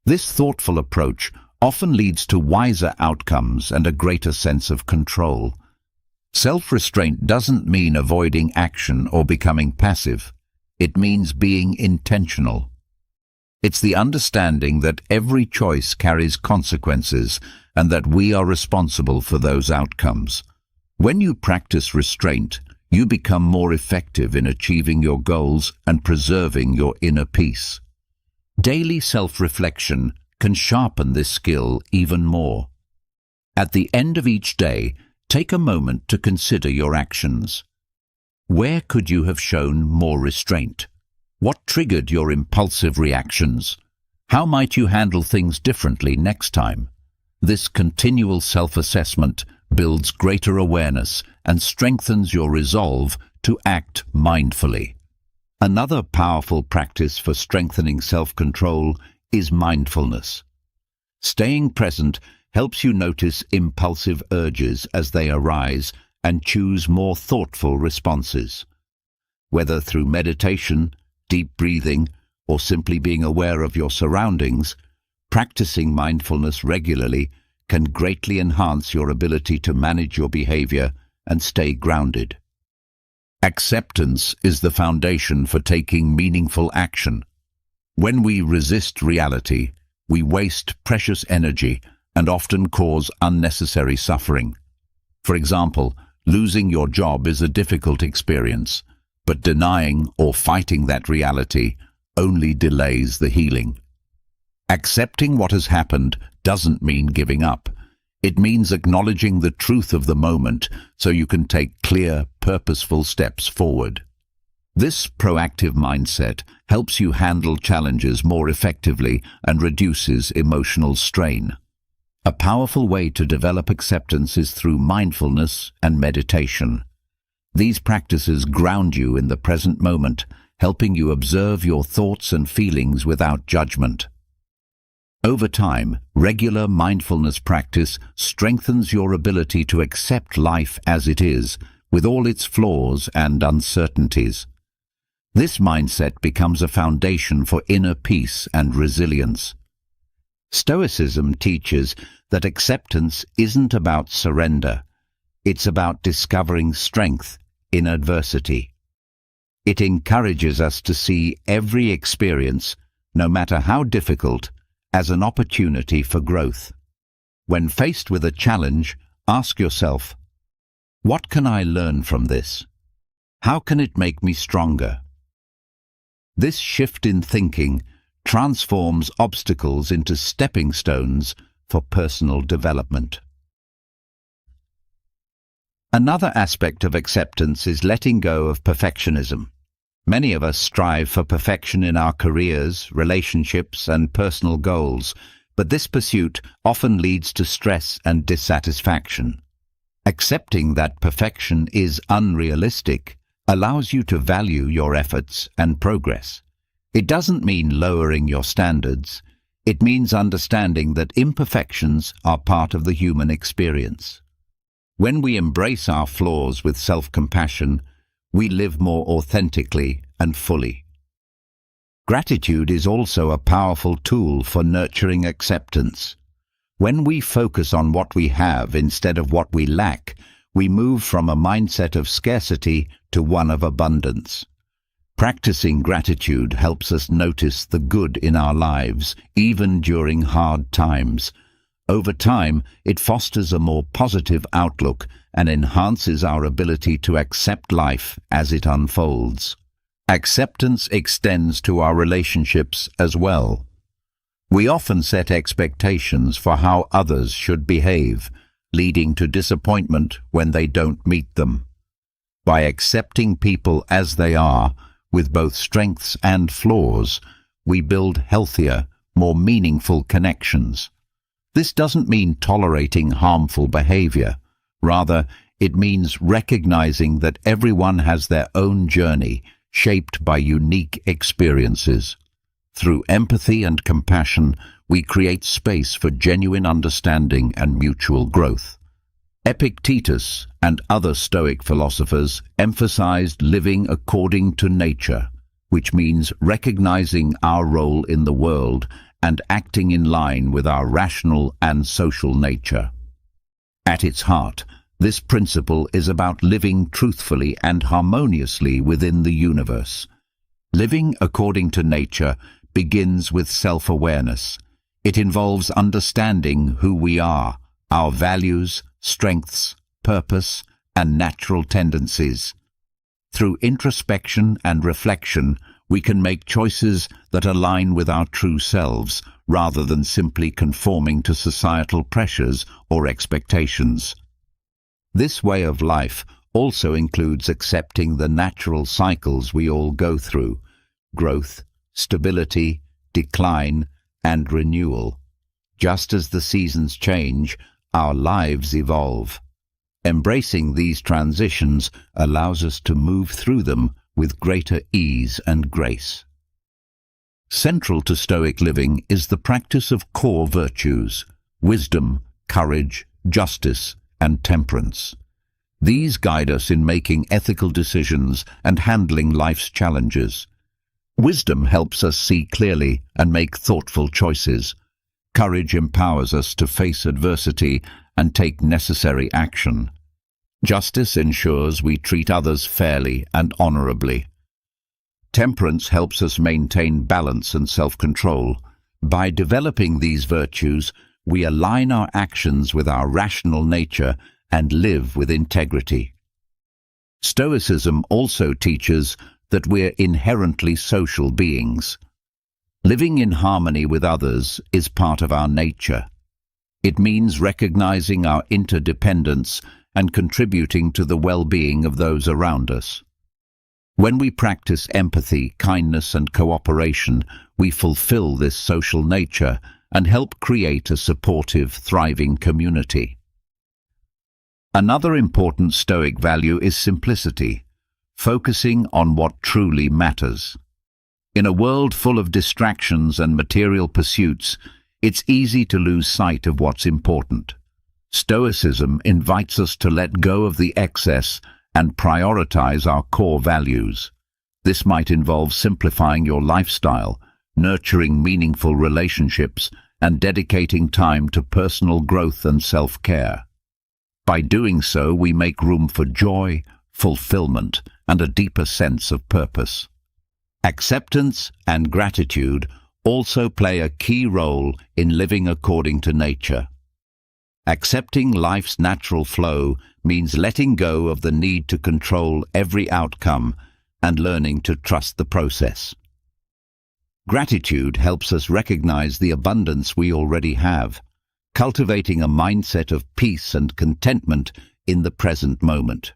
This thoughtful approach often leads to wiser outcomes and a greater sense of control. Self-restraint doesn't mean avoiding action or becoming passive. It means being intentional. It's the understanding that every choice carries consequences and that we are responsible for those outcomes. When you practice restraint, you become more effective in achieving your goals and preserving your inner peace. Daily self-reflection can sharpen this skill even more. At the end of each day, take a moment to consider your actions. Where could you have shown more restraint? What triggered your impulsive reactions? How might you handle things differently next time? This continual self-assessment builds greater awareness and strengthens your resolve to act mindfully. Another powerful practice for strengthening self-control is mindfulness. Staying present helps you notice impulsive urges as they arise and choose more thoughtful responses. Whether through meditation, deep breathing, or simply being aware of your surroundings, practicing mindfulness regularly can greatly enhance your ability to manage your behavior and stay grounded. Acceptance is the foundation for taking meaningful action. When we resist reality, we waste precious energy and often cause unnecessary suffering. For example, losing your job is a difficult experience, but denying or fighting that reality only delays the healing. Accepting what has happened doesn't mean giving up. It means acknowledging the truth of the moment so you can take clear, purposeful steps forward. This proactive mindset helps you handle challenges more effectively and reduces emotional strain. A powerful way to develop acceptance is through mindfulness and meditation. These practices ground you in the present moment, helping you observe your thoughts and feelings without judgment. Over time, regular mindfulness practice strengthens your ability to accept life as it is, with all its flaws and uncertainties. This mindset becomes a foundation for inner peace and resilience. Stoicism teaches that acceptance isn't about surrender. It's about discovering strength in adversity. It encourages us to see every experience, no matter how difficult, as an opportunity for growth. When faced with a challenge, ask yourself, what can I learn from this? How can it make me stronger? This shift in thinking transforms obstacles into stepping stones for personal development. Another aspect of acceptance is letting go of perfectionism. Many of us strive for perfection in our careers, relationships, and personal goals, but this pursuit often leads to stress and dissatisfaction. Accepting that perfection is unrealistic allows you to value your efforts and progress. It doesn't mean lowering your standards. It means understanding that imperfections are part of the human experience. When we embrace our flaws with self-compassion, we live more authentically and fully. Gratitude is also a powerful tool for nurturing acceptance. When we focus on what we have instead of what we lack, we move from a mindset of scarcity to one of abundance. Practicing gratitude helps us notice the good in our lives, even during hard times. Over time, it fosters a more positive outlook and enhances our ability to accept life as it unfolds. Acceptance extends to our relationships as well. We often set expectations for how others should behave, leading to disappointment when they don't meet them. By accepting people as they are, with both strengths and flaws, we build healthier, more meaningful connections. This doesn't mean tolerating harmful behavior. Rather, it means recognizing that everyone has their own journey, shaped by unique experiences. Through empathy and compassion, we create space for genuine understanding and mutual growth. Epictetus and other Stoic philosophers emphasized living according to nature, which means recognizing our role in the world and acting in line with our rational and social nature. At its heart, this principle is about living truthfully and harmoniously within the universe. Living according to nature begins with self-awareness. It involves understanding who we are, our values, strengths, purpose, and natural tendencies. Through introspection and reflection, we can make choices that align with our true selves, rather than simply conforming to societal pressures or expectations. This way of life also includes accepting the natural cycles we all go through: growth, stability, decline, and renewal. Just as the seasons change, our lives evolve. Embracing these transitions allows us to move through them with greater ease and grace. Central to Stoic living is the practice of core virtues: wisdom, courage, justice, and temperance. These guide us in making ethical decisions and handling life's challenges. Wisdom helps us see clearly and make thoughtful choices. Courage empowers us to face adversity and take necessary action. Justice ensures we treat others fairly and honorably. Temperance helps us maintain balance and self-control. By developing these virtues, we align our actions with our rational nature and live with integrity. Stoicism also teaches that we're inherently social beings. Living in harmony with others is part of our nature. It means recognizing our interdependence and contributing to the well-being of those around us. When we practice empathy, kindness, and cooperation, we fulfill this social nature and help create a supportive, thriving community. Another important Stoic value is simplicity, focusing on what truly matters. In a world full of distractions and material pursuits, it's easy to lose sight of what's important. Stoicism invites us to let go of the excess and prioritize our core values. This might involve simplifying your lifestyle, nurturing meaningful relationships, and dedicating time to personal growth and self-care. By doing so, we make room for joy, fulfillment, and a deeper sense of purpose. Acceptance and gratitude also play a key role in living according to nature. Accepting life's natural flow means letting go of the need to control every outcome and learning to trust the process. Gratitude helps us recognize the abundance we already have, cultivating a mindset of peace and contentment in the present moment.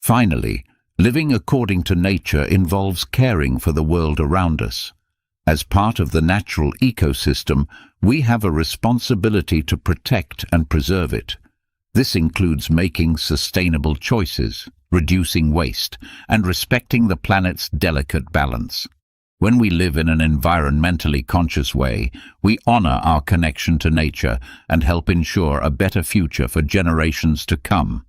Finally, living according to nature involves caring for the world around us. As part of the natural ecosystem, we have a responsibility to protect and preserve it. This includes making sustainable choices, reducing waste, and respecting the planet's delicate balance. When we live in an environmentally conscious way, we honor our connection to nature and help ensure a better future for generations to come.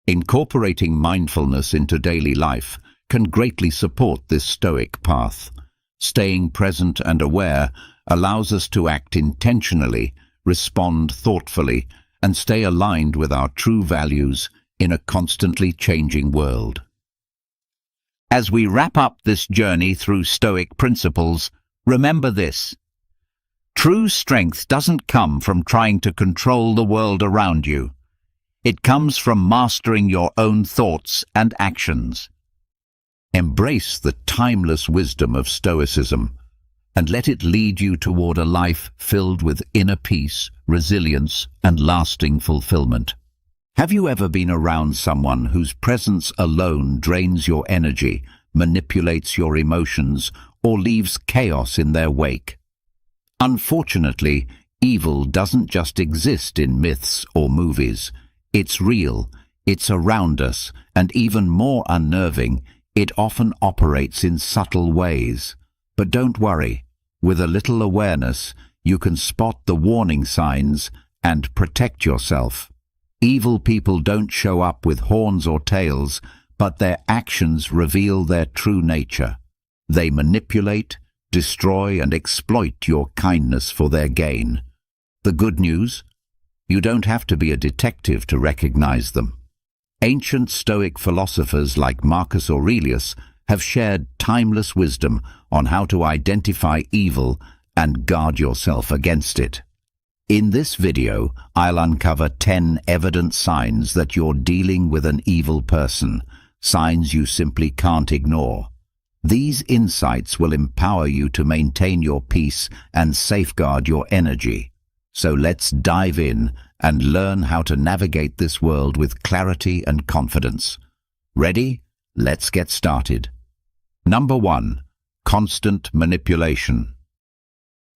Incorporating mindfulness into daily life can greatly support this Stoic path. Staying present and aware allows us to act intentionally, respond thoughtfully, and stay aligned with our true values in a constantly changing world. As we wrap up this journey through Stoic principles, remember this: true strength doesn't come from trying to control the world around you. It comes from mastering your own thoughts and actions. Embrace the timeless wisdom of Stoicism and let it lead you toward a life filled with inner peace, resilience, and lasting fulfillment. Have you ever been around someone whose presence alone drains your energy, manipulates your emotions, or leaves chaos in their wake? Unfortunately, evil doesn't just exist in myths or movies. It's real, it's around us, and even more unnerving, it often operates in subtle ways. But don't worry, with a little awareness, you can spot the warning signs and protect yourself. Evil people don't show up with horns or tails, but their actions reveal their true nature. They manipulate, destroy, and exploit your kindness for their gain. The good news? You don't have to be a detective to recognize them. Ancient Stoic philosophers like Marcus Aurelius have shared timeless wisdom on how to identify evil and guard yourself against it. In this video, I'll uncover 10 evident signs that you're dealing with an evil person, signs you simply can't ignore. These insights will empower you to maintain your peace and safeguard your energy. So let's dive in and learn how to navigate this world with clarity and confidence. Ready? Let's get started. Number 1. Constant manipulation.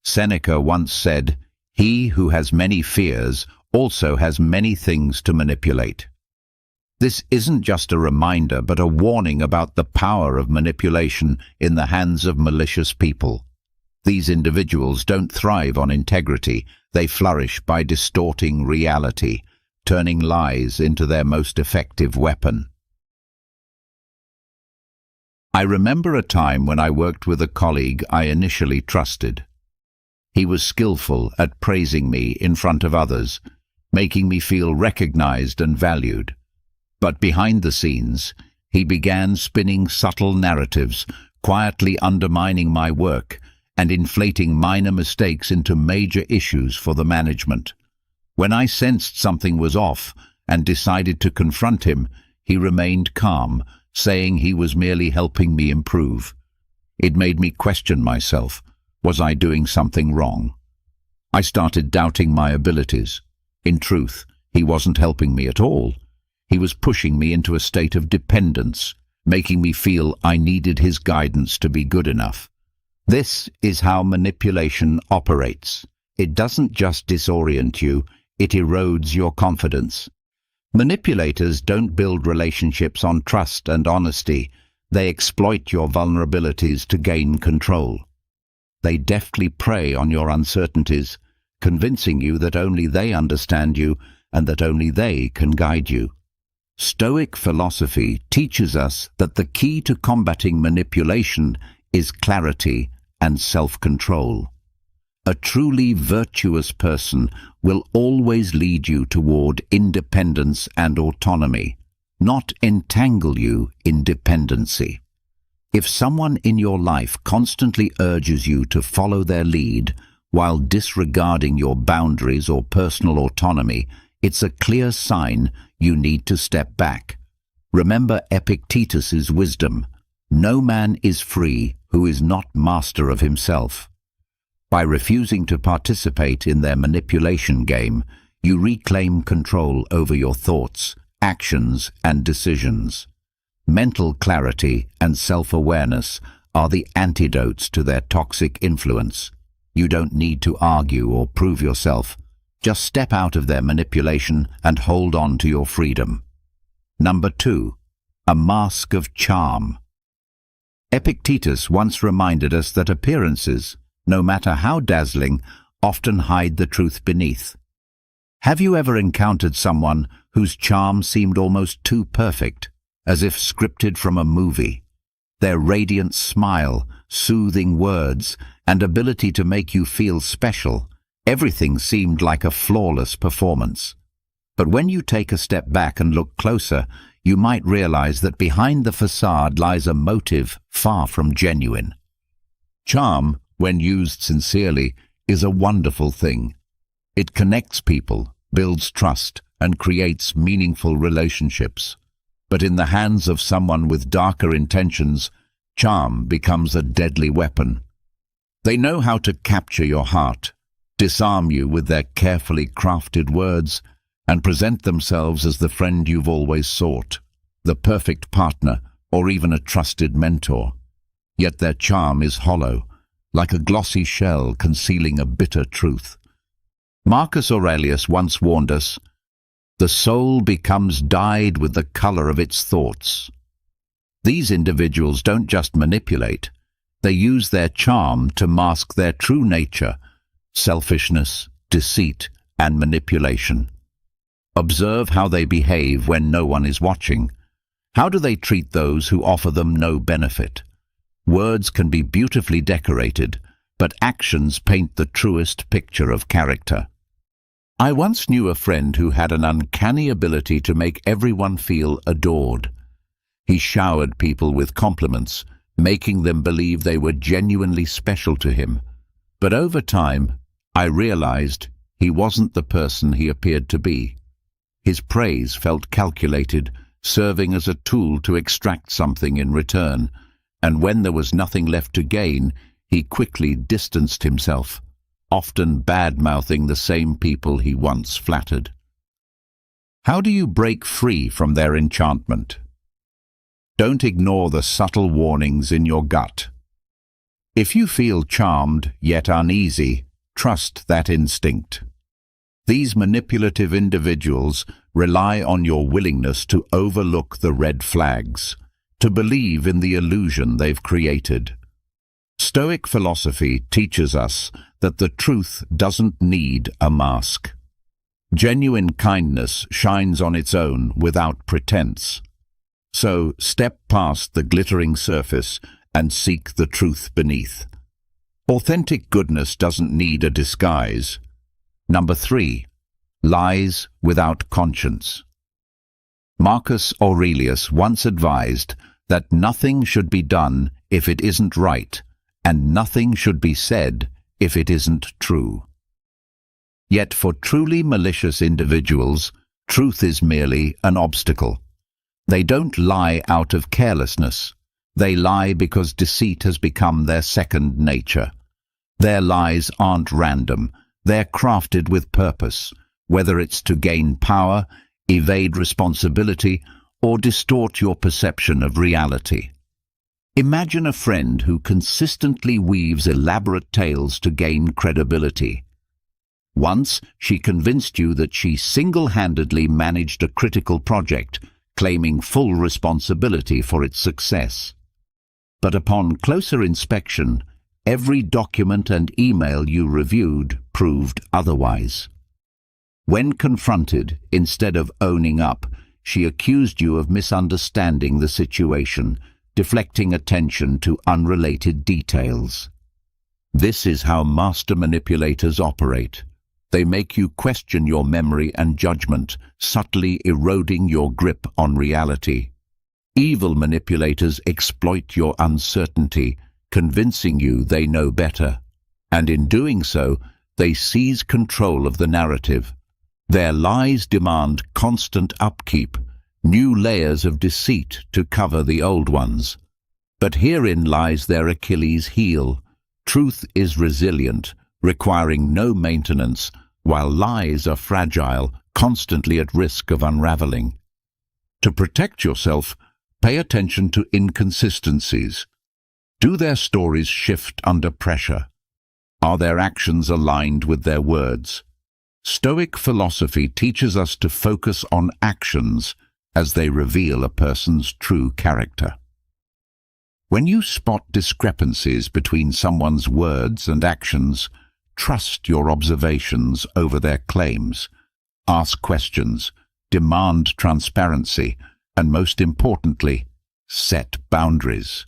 Seneca once said, "He who has many fears also has many things to manipulate." This isn't just a reminder, but a warning about the power of manipulation in the hands of malicious people. These individuals don't thrive on integrity. They flourish by distorting reality, turning lies into their most effective weapon. I remember a time when I worked with a colleague I initially trusted. He was skillful at praising me in front of others, making me feel recognized and valued. But behind the scenes, he began spinning subtle narratives, quietly undermining my work and inflating minor mistakes into major issues for the management. When I sensed something was off and decided to confront him, he remained calm, saying he was merely helping me improve. It made me question myself. Was I doing something wrong? I started doubting my abilities. In truth, he wasn't helping me at all. He was pushing me into a state of dependence, making me feel I needed his guidance to be good enough. This is how manipulation operates. It doesn't just disorient you, it erodes your confidence. Manipulators don't build relationships on trust and honesty. They exploit your vulnerabilities to gain control. They deftly prey on your uncertainties, convincing you that only they understand you and that only they can guide you. Stoic philosophy teaches us that the key to combating manipulation is clarity and self-control. A truly virtuous person will always lead you toward independence and autonomy, not entangle you in dependency. If someone in your life constantly urges you to follow their lead while disregarding your boundaries or personal autonomy, it's a clear sign you need to step back. Remember Epictetus's wisdom: no man is free who is not master of himself. By refusing to participate in their manipulation game, you reclaim control over your thoughts, actions, and decisions. Mental clarity and self-awareness are the antidotes to their toxic influence. You don't need to argue or prove yourself. Just step out of their manipulation and hold on to your freedom. Number 2. A mask of charm. Epictetus once reminded us that appearances, no matter how dazzling, often hide the truth beneath. Have you ever encountered someone whose charm seemed almost too perfect, as if scripted from a movie? Their radiant smile, soothing words, and ability to make you feel special, everything seemed like a flawless performance. But when you take a step back and look closer, you might realize that behind the facade lies a motive far from genuine. Charm, when used sincerely, is a wonderful thing. It connects people, builds trust, and creates meaningful relationships. But in the hands of someone with darker intentions, charm becomes a deadly weapon. They know how to capture your heart, disarm you with their carefully crafted words, and present themselves as the friend you've always sought, the perfect partner, or even a trusted mentor. Yet their charm is hollow, like a glossy shell concealing a bitter truth. Marcus Aurelius once warned us, "The soul becomes dyed with the color of its thoughts." These individuals don't just manipulate, they use their charm to mask their true nature, selfishness, deceit, and manipulation. Observe how they behave when no one is watching. How do they treat those who offer them no benefit? Words can be beautifully decorated, but actions paint the truest picture of character. I once knew a friend who had an uncanny ability to make everyone feel adored. He showered people with compliments, making them believe they were genuinely special to him. But over time, I realized he wasn't the person he appeared to be. His praise felt calculated, serving as a tool to extract something in return, and when there was nothing left to gain, he quickly distanced himself, often bad-mouthing the same people he once flattered. How do you break free from their enchantment? Don't ignore the subtle warnings in your gut. If you feel charmed yet uneasy, trust that instinct. These manipulative individuals rely on your willingness to overlook the red flags, to believe in the illusion they've created. Stoic philosophy teaches us that the truth doesn't need a mask. Genuine kindness shines on its own without pretense. So step past the glittering surface and seek the truth beneath. Authentic goodness doesn't need a disguise. Number 3. Lies without conscience. Marcus Aurelius once advised that nothing should be done if it isn't right, and nothing should be said if it isn't true. Yet for truly malicious individuals, truth is merely an obstacle. They don't lie out of carelessness. They lie because deceit has become their second nature. Their lies aren't random. They're crafted with purpose, whether it's to gain power, evade responsibility, or distort your perception of reality. Imagine a friend who consistently weaves elaborate tales to gain credibility. Once, she convinced you that she single-handedly managed a critical project, claiming full responsibility for its success. But upon closer inspection, every document and email you reviewed proved otherwise. When confronted, instead of owning up, she accused you of misunderstanding the situation, deflecting attention to unrelated details. This is how master manipulators operate. They make you question your memory and judgment, subtly eroding your grip on reality. Evil manipulators exploit your uncertainty, convincing you they know better. And in doing so, they seize control of the narrative. Their lies demand constant upkeep, new layers of deceit to cover the old ones. But herein lies their Achilles heel. Truth is resilient, requiring no maintenance, while lies are fragile, constantly at risk of unraveling. To protect yourself, pay attention to inconsistencies. Do their stories shift under pressure? Are their actions aligned with their words? Stoic philosophy teaches us to focus on actions as they reveal a person's true character. When you spot discrepancies between someone's words and actions, trust your observations over their claims. Ask questions, demand transparency, and most importantly, set boundaries.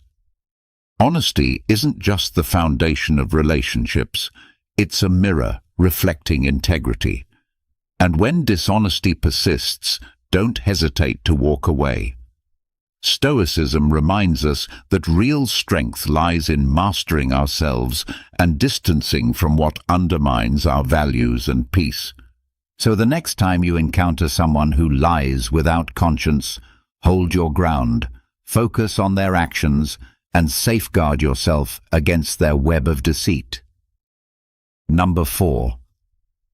Honesty isn't just the foundation of relationships, it's a mirror reflecting integrity. And when dishonesty persists, don't hesitate to walk away. Stoicism reminds us that real strength lies in mastering ourselves and distancing from what undermines our values and peace. So the next time you encounter someone who lies without conscience, hold your ground, focus on their actions, and safeguard yourself against their web of deceit. Number 4.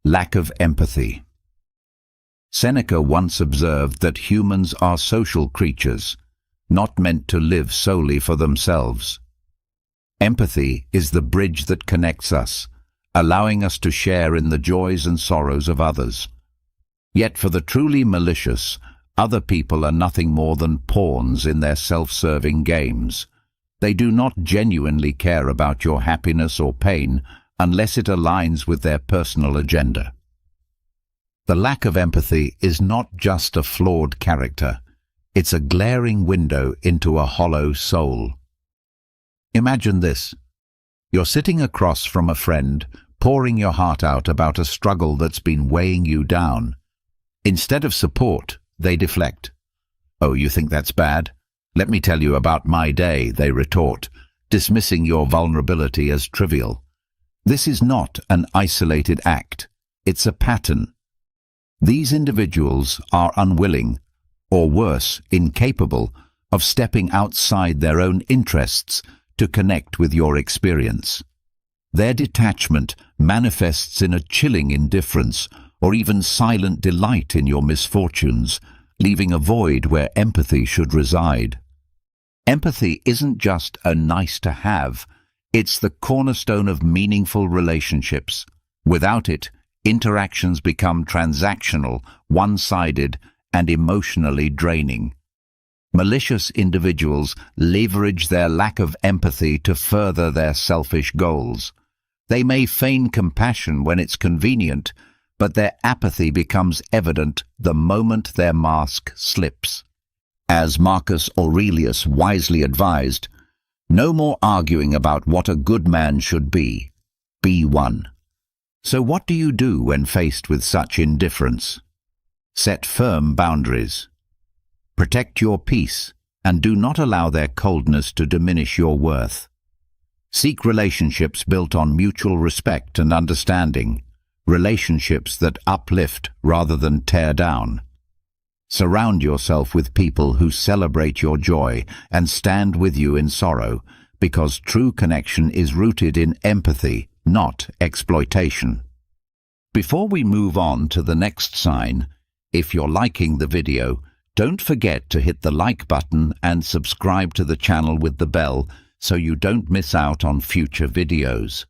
Lack of empathy. Seneca once observed that humans are social creatures, not meant to live solely for themselves. Empathy is the bridge that connects us, allowing us to share in the joys and sorrows of others. Yet for the truly malicious, other people are nothing more than pawns in their self-serving games. They do not genuinely care about your happiness or pain unless it aligns with their personal agenda. The lack of empathy is not just a flawed character, it's a glaring window into a hollow soul. Imagine this. You're sitting across from a friend, pouring your heart out about a struggle that's been weighing you down. Instead of support, they deflect. "Oh, you think that's bad? Let me tell you about my day," they retort, dismissing your vulnerability as trivial. This is not an isolated act, it's a pattern. These individuals are unwilling, or worse, incapable, of stepping outside their own interests to connect with your experience. Their detachment manifests in a chilling indifference or even silent delight in your misfortunes, leaving a void where empathy should reside. Empathy isn't just a nice-to-have, it's the cornerstone of meaningful relationships. Without it, interactions become transactional, one-sided, and emotionally draining. Malicious individuals leverage their lack of empathy to further their selfish goals. They may feign compassion when it's convenient, but their apathy becomes evident the moment their mask slips. As Marcus Aurelius wisely advised, no more arguing about what a good man should be. Be one. So what do you do when faced with such indifference? Set firm boundaries. Protect your peace, and do not allow their coldness to diminish your worth. Seek relationships built on mutual respect and understanding, relationships that uplift rather than tear down. Surround yourself with people who celebrate your joy and stand with you in sorrow, because true connection is rooted in empathy, not exploitation. Before we move on to the next sign, if you're liking the video, don't forget to hit the like button and subscribe to the channel with the bell so you don't miss out on future videos.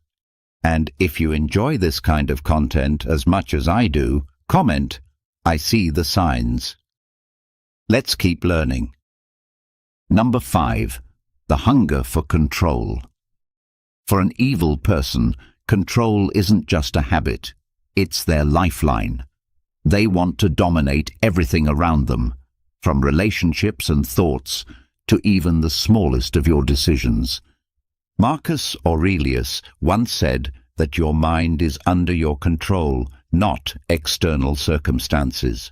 And if you enjoy this kind of content as much as I do, comment, "I see the signs." Let's keep learning. Number 5. The hunger for control. For an evil person, control isn't just a habit, it's their lifeline. They want to dominate everything around them, from relationships and thoughts to even the smallest of your decisions. Marcus Aurelius once said that your mind is under your control, not external circumstances.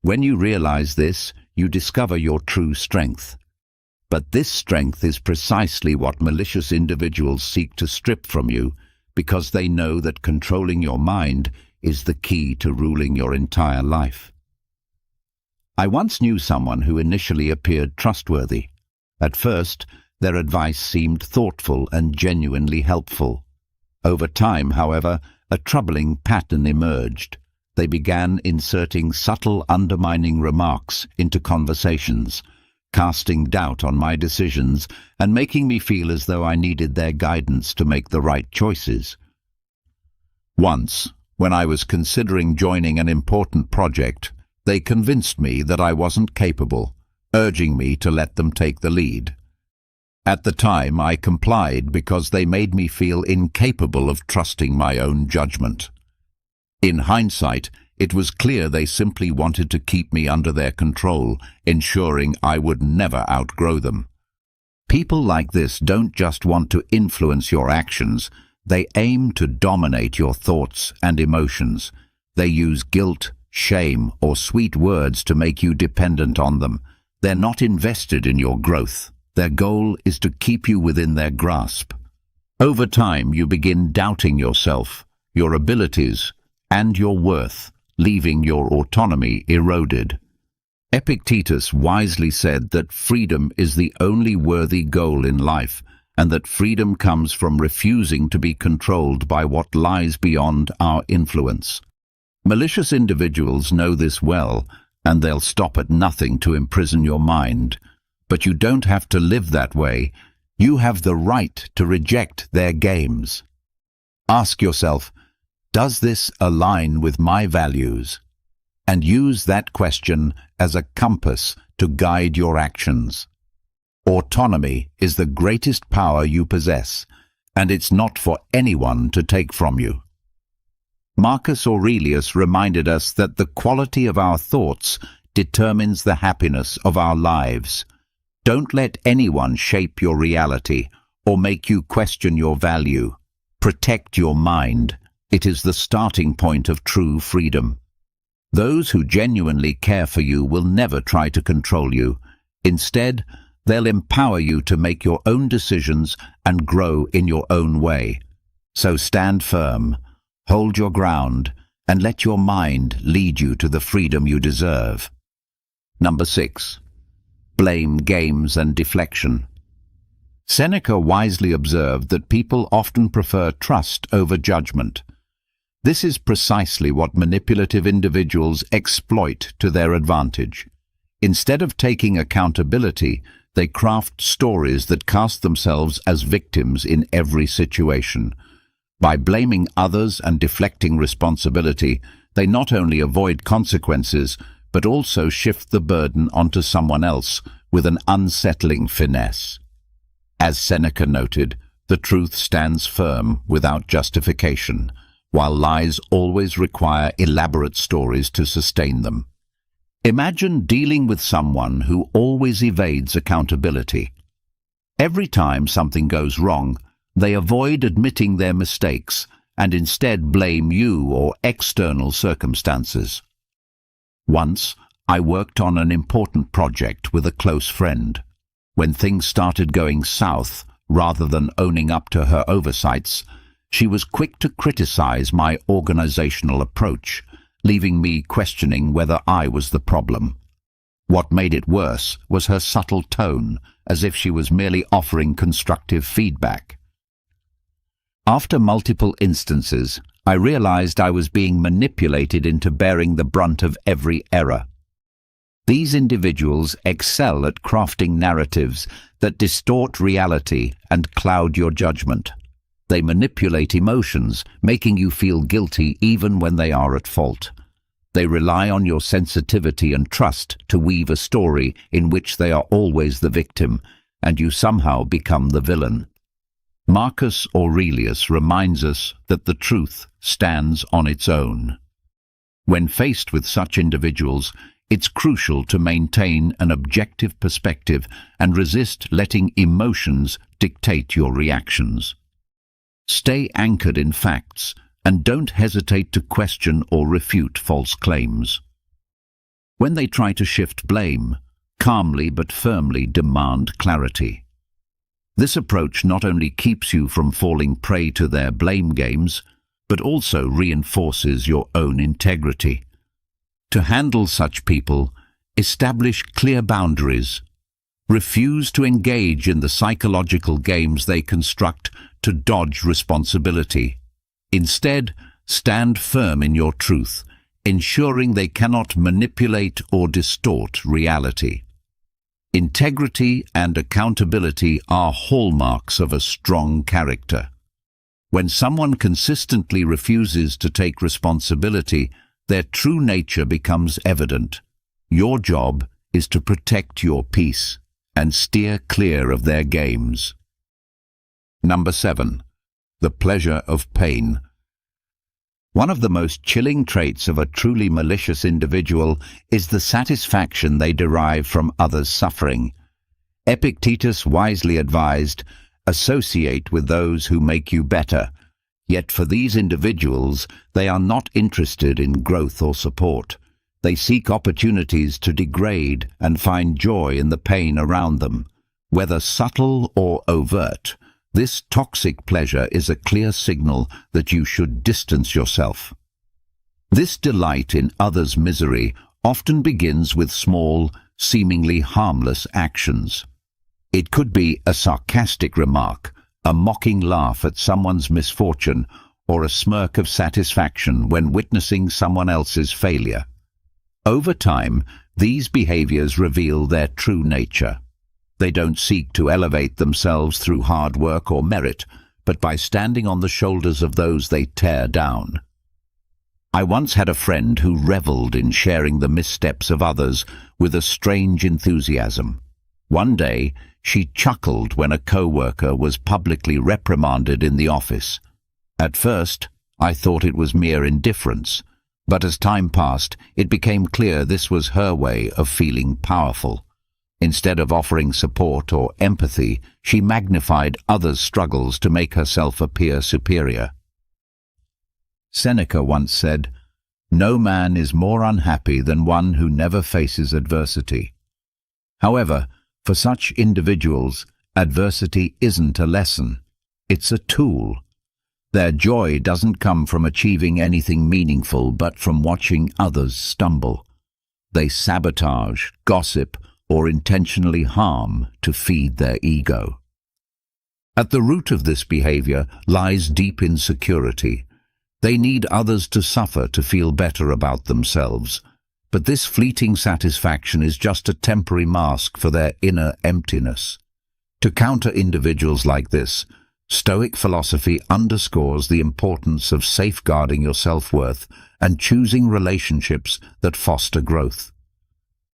When you realize this, you discover your true strength. But this strength is precisely what malicious individuals seek to strip from you, because they know that controlling your mind is the key to ruling your entire life. I once knew someone who initially appeared trustworthy. At first, their advice seemed thoughtful and genuinely helpful. Over time, however, a troubling pattern emerged. They began inserting subtle, undermining remarks into conversations, casting doubt on my decisions and making me feel as though I needed their guidance to make the right choices. Once, when I was considering joining an important project, they convinced me that I wasn't capable, urging me to let them take the lead. At the time, I complied because they made me feel incapable of trusting my own judgment. In hindsight, it was clear they simply wanted to keep me under their control, ensuring I would never outgrow them. People like this don't just want to influence your actions, they aim to dominate your thoughts and emotions. They use guilt, shame, or sweet words to make you dependent on them. They're not invested in your growth. Their goal is to keep you within their grasp. Over time, you begin doubting yourself, your abilities, and your worth, leaving your autonomy eroded. Epictetus wisely said that freedom is the only worthy goal in life, and that freedom comes from refusing to be controlled by what lies beyond our influence. Malicious individuals know this well, and they'll stop at nothing to imprison your mind. But you don't have to live that way. You have the right to reject their games. Ask yourself, does this align with my values? And use that question as a compass to guide your actions. Autonomy is the greatest power you possess, and it's not for anyone to take from you. Marcus Aurelius reminded us that the quality of our thoughts determines the happiness of our lives. Don't let anyone shape your reality or make you question your value. Protect your mind. It is the starting point of true freedom. Those who genuinely care for you will never try to control you. Instead, they'll empower you to make your own decisions and grow in your own way. So stand firm, hold your ground, and let your mind lead you to the freedom you deserve. Number 6. Blame games and deflection. Seneca wisely observed that people often prefer trust over judgment. This is precisely what manipulative individuals exploit to their advantage. Instead of taking accountability, they craft stories that cast themselves as victims in every situation. By blaming others and deflecting responsibility, they not only avoid consequences, but also shift the burden onto someone else with an unsettling finesse. As Seneca noted, the truth stands firm without justification, while lies always require elaborate stories to sustain them. Imagine dealing with someone who always evades accountability. Every time something goes wrong, they avoid admitting their mistakes and instead blame you or external circumstances. Once, I worked on an important project with a close friend. When things started going south, rather than owning up to her oversights, she was quick to criticize my organizational approach, leaving me questioning whether I was the problem. What made it worse was her subtle tone, as if she was merely offering constructive feedback. After multiple instances, I realized I was being manipulated into bearing the brunt of every error. These individuals excel at crafting narratives that distort reality and cloud your judgment. They manipulate emotions, making you feel guilty even when they are at fault. They rely on your sensitivity and trust to weave a story in which they are always the victim, and you somehow become the villain. Marcus Aurelius reminds us that the truth stands on its own. When faced with such individuals, it's crucial to maintain an objective perspective and resist letting emotions dictate your reactions. Stay anchored in facts and don't hesitate to question or refute false claims. When they try to shift blame, calmly but firmly demand clarity. This approach not only keeps you from falling prey to their blame games, but also reinforces your own integrity. To handle such people, establish clear boundaries. Refuse to engage in the psychological games they construct to dodge responsibility. Instead, stand firm in your truth, ensuring they cannot manipulate or distort reality. Integrity and accountability are hallmarks of a strong character. When someone consistently refuses to take responsibility, their true nature becomes evident. Your job is to protect your peace and steer clear of their games. Number 7. The pleasure of pain. One of the most chilling traits of a truly malicious individual is the satisfaction they derive from others' suffering. Epictetus wisely advised, "Associate with those who make you better." Yet for these individuals, they are not interested in growth or support. They seek opportunities to degrade and find joy in the pain around them. Whether subtle or overt, this toxic pleasure is a clear signal that you should distance yourself. This delight in others' misery often begins with small, seemingly harmless actions. It could be a sarcastic remark, a mocking laugh at someone's misfortune, or a smirk of satisfaction when witnessing someone else's failure. Over time, these behaviors reveal their true nature. They don't seek to elevate themselves through hard work or merit, but by standing on the shoulders of those they tear down. I once had a friend who reveled in sharing the missteps of others with a strange enthusiasm. One day, she chuckled when a co-worker was publicly reprimanded in the office. At first, I thought it was mere indifference, but as time passed, it became clear this was her way of feeling powerful. Instead of offering support or empathy, she magnified others' struggles to make herself appear superior. Seneca once said, "No man is more unhappy than one who never faces adversity." However, for such individuals, adversity isn't a lesson. It's a tool. Their joy doesn't come from achieving anything meaningful, but from watching others stumble. They sabotage, gossip, or intentionally harm to feed their ego. At the root of this behavior lies deep insecurity. They need others to suffer to feel better about themselves. But this fleeting satisfaction is just a temporary mask for their inner emptiness. To counter individuals like this, Stoic philosophy underscores the importance of safeguarding your self-worth and choosing relationships that foster growth.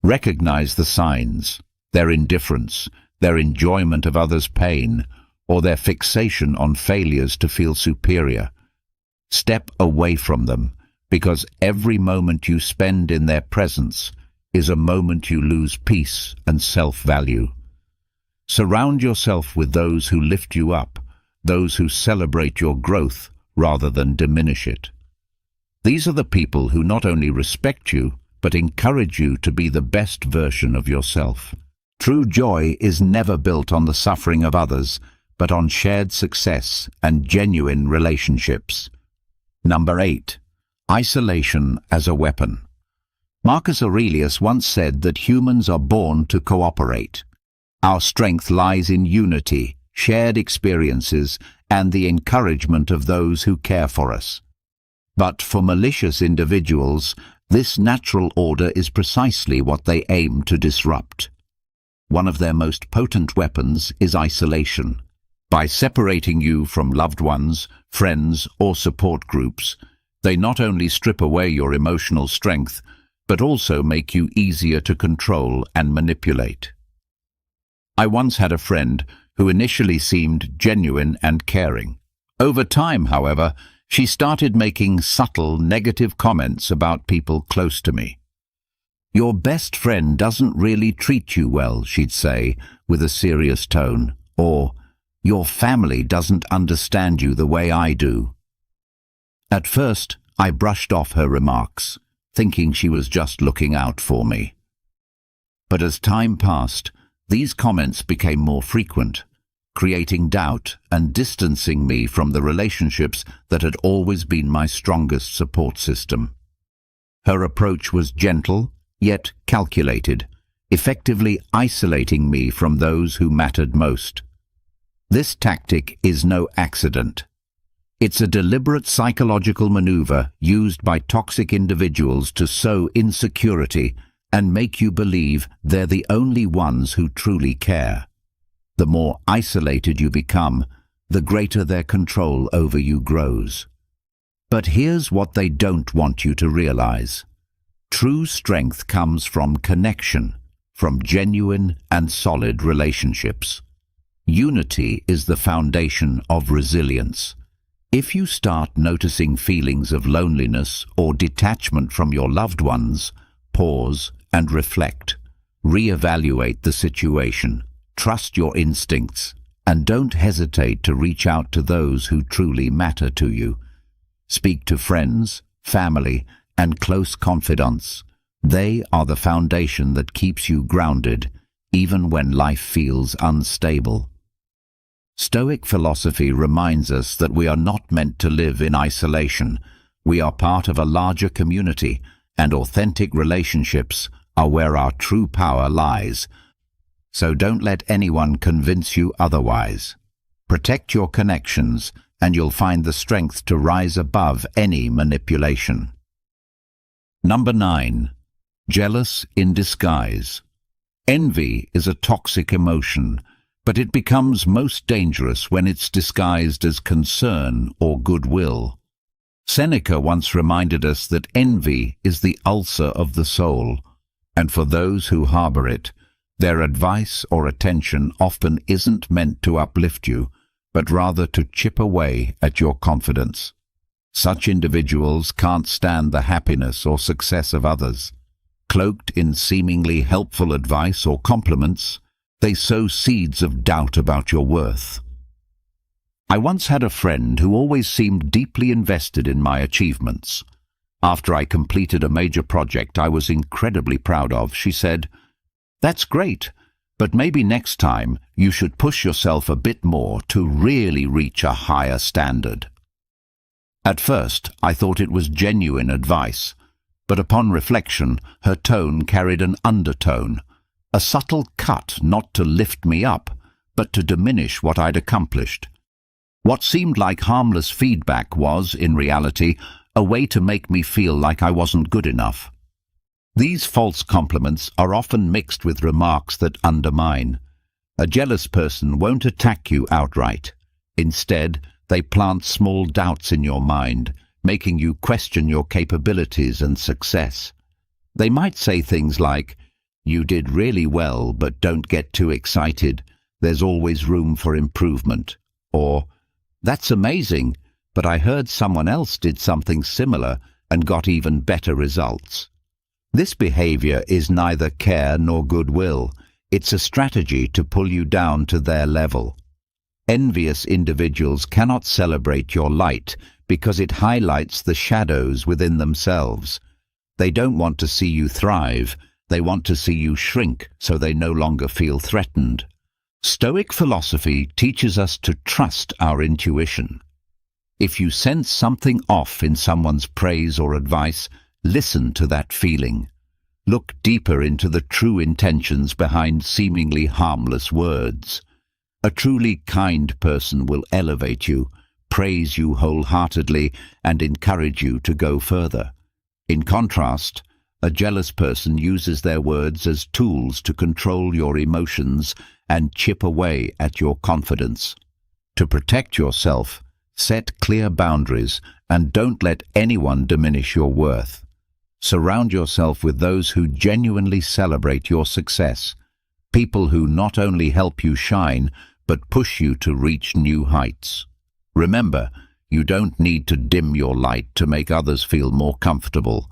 Recognize the signs, their indifference, their enjoyment of others' pain, or their fixation on failures to feel superior. Step away from them, because every moment you spend in their presence is a moment you lose peace and self-value. Surround yourself with those who lift you up, those who celebrate your growth rather than diminish it. These are the people who not only respect you, but encourage you to be the best version of yourself. True joy is never built on the suffering of others, but on shared success and genuine relationships. Number 8. Isolation as a weapon. Marcus Aurelius once said that humans are born to cooperate. Our strength lies in unity, shared experiences, and the encouragement of those who care for us. But for malicious individuals, this natural order is precisely what they aim to disrupt. One of their most potent weapons is isolation. By separating you from loved ones, friends, or support groups, they not only strip away your emotional strength, but also make you easier to control and manipulate. I once had a friend who initially seemed genuine and caring. Over time, however, she started making subtle, negative comments about people close to me. "Your best friend doesn't really treat you well," she'd say, with a serious tone, or, "Your family doesn't understand you the way I do." At first, I brushed off her remarks, thinking she was just looking out for me. But as time passed, these comments became more frequent, creating doubt and distancing me from the relationships that had always been my strongest support system. Her approach was gentle, yet calculated, effectively isolating me from those who mattered most. This tactic is no accident. It's a deliberate psychological maneuver used by toxic individuals to sow insecurity and make you believe they're the only ones who truly care. The more isolated you become, the greater their control over you grows. But here's what they don't want you to realize. True strength comes from connection, from genuine and solid relationships. Unity is the foundation of resilience. If you start noticing feelings of loneliness or detachment from your loved ones, pause and reflect. Reevaluate the situation. Trust your instincts, and don't hesitate to reach out to those who truly matter to you. Speak to friends, family, and close confidants. They are the foundation that keeps you grounded, even when life feels unstable. Stoic philosophy reminds us that we are not meant to live in isolation. We are part of a larger community, and authentic relationships are where our true power lies. So don't let anyone convince you otherwise. Protect your connections, and you'll find the strength to rise above any manipulation. Number 9. Jealous in disguise. Envy is a toxic emotion, but it becomes most dangerous when it's disguised as concern or goodwill. Seneca once reminded us that envy is the ulcer of the soul, and for those who harbor it, their advice or attention often isn't meant to uplift you, but rather to chip away at your confidence. Such individuals can't stand the happiness or success of others. Cloaked in seemingly helpful advice or compliments, they sow seeds of doubt about your worth. I once had a friend who always seemed deeply invested in my achievements. After I completed a major project I was incredibly proud of, she said, "That's great, but maybe next time you should push yourself a bit more to really reach a higher standard." At first, I thought it was genuine advice, but upon reflection, her tone carried an undertone, a subtle cut not to lift me up, but to diminish what I'd accomplished. What seemed like harmless feedback was, in reality, a way to make me feel like I wasn't good enough. These false compliments are often mixed with remarks that undermine. A jealous person won't attack you outright. Instead, they plant small doubts in your mind, making you question your capabilities and success. They might say things like, "You did really well, but don't get too excited. There's always room for improvement." Or, "That's amazing, but I heard someone else did something similar and got even better results." This behavior is neither care nor goodwill. It's a strategy to pull you down to their level. Envious individuals cannot celebrate your light because it highlights the shadows within themselves. They don't want to see you thrive. They want to see you shrink so they no longer feel threatened. Stoic philosophy teaches us to trust our intuition. If you sense something off in someone's praise or advice, listen to that feeling. Look deeper into the true intentions behind seemingly harmless words. A truly kind person will elevate you, praise you wholeheartedly, and encourage you to go further. In contrast, a jealous person uses their words as tools to control your emotions and chip away at your confidence. To protect yourself, set clear boundaries and don't let anyone diminish your worth. Surround yourself with those who genuinely celebrate your success, people who not only help you shine, but push you to reach new heights. Remember, you don't need to dim your light to make others feel more comfortable.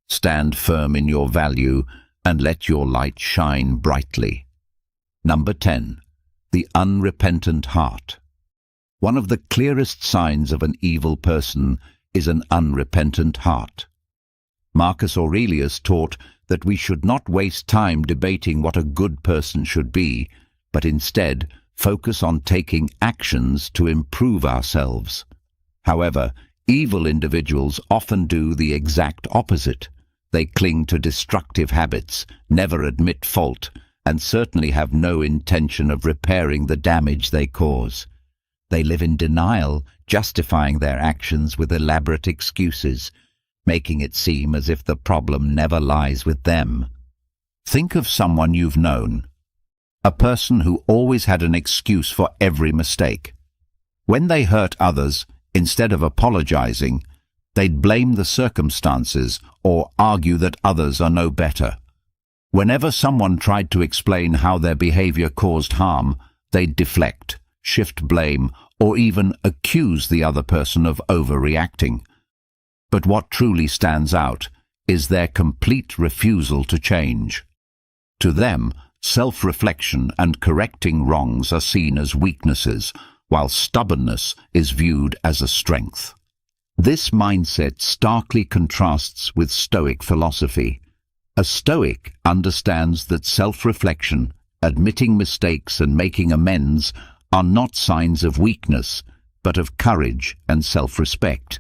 Stand firm in your value and let your light shine brightly. Number 10. The unrepentant heart. One of the clearest signs of an evil person is an unrepentant heart. Marcus Aurelius taught that we should not waste time debating what a good person should be, but instead focus on taking actions to improve ourselves. However, evil individuals often do the exact opposite. They cling to destructive habits, never admit fault, and certainly have no intention of repairing the damage they cause. They live in denial, justifying their actions with elaborate excuses, making it seem as if the problem never lies with them. Think of someone you've known, a person who always had an excuse for every mistake. When they hurt others, instead of apologizing, they'd blame the circumstances or argue that others are no better. Whenever someone tried to explain how their behavior caused harm, they'd deflect, shift blame, or even accuse the other person of overreacting. But what truly stands out is their complete refusal to change. To them, self-reflection and correcting wrongs are seen as weaknesses, while stubbornness is viewed as a strength. This mindset starkly contrasts with Stoic philosophy. A Stoic understands that self-reflection, admitting mistakes and making amends are not signs of weakness, but of courage and self-respect.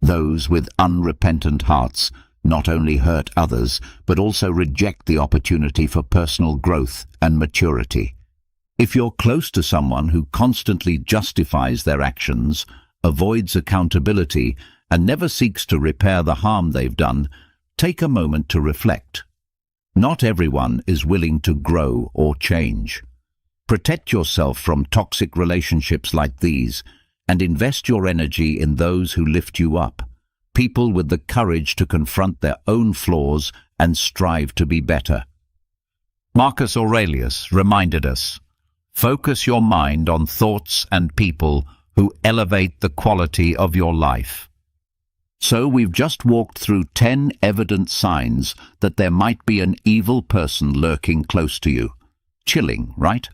Those with unrepentant hearts not only hurt others, but also reject the opportunity for personal growth and maturity. If you're close to someone who constantly justifies their actions, avoids accountability, and never seeks to repair the harm they've done, take a moment to reflect. Not everyone is willing to grow or change. Protect yourself from toxic relationships like these, and invest your energy in those who lift you up, people with the courage to confront their own flaws and strive to be better. Marcus Aurelius reminded us, focus your mind on thoughts and people who elevate the quality of your life. So we've just walked through 10 evident signs that there might be an evil person lurking close to you. Chilling, right?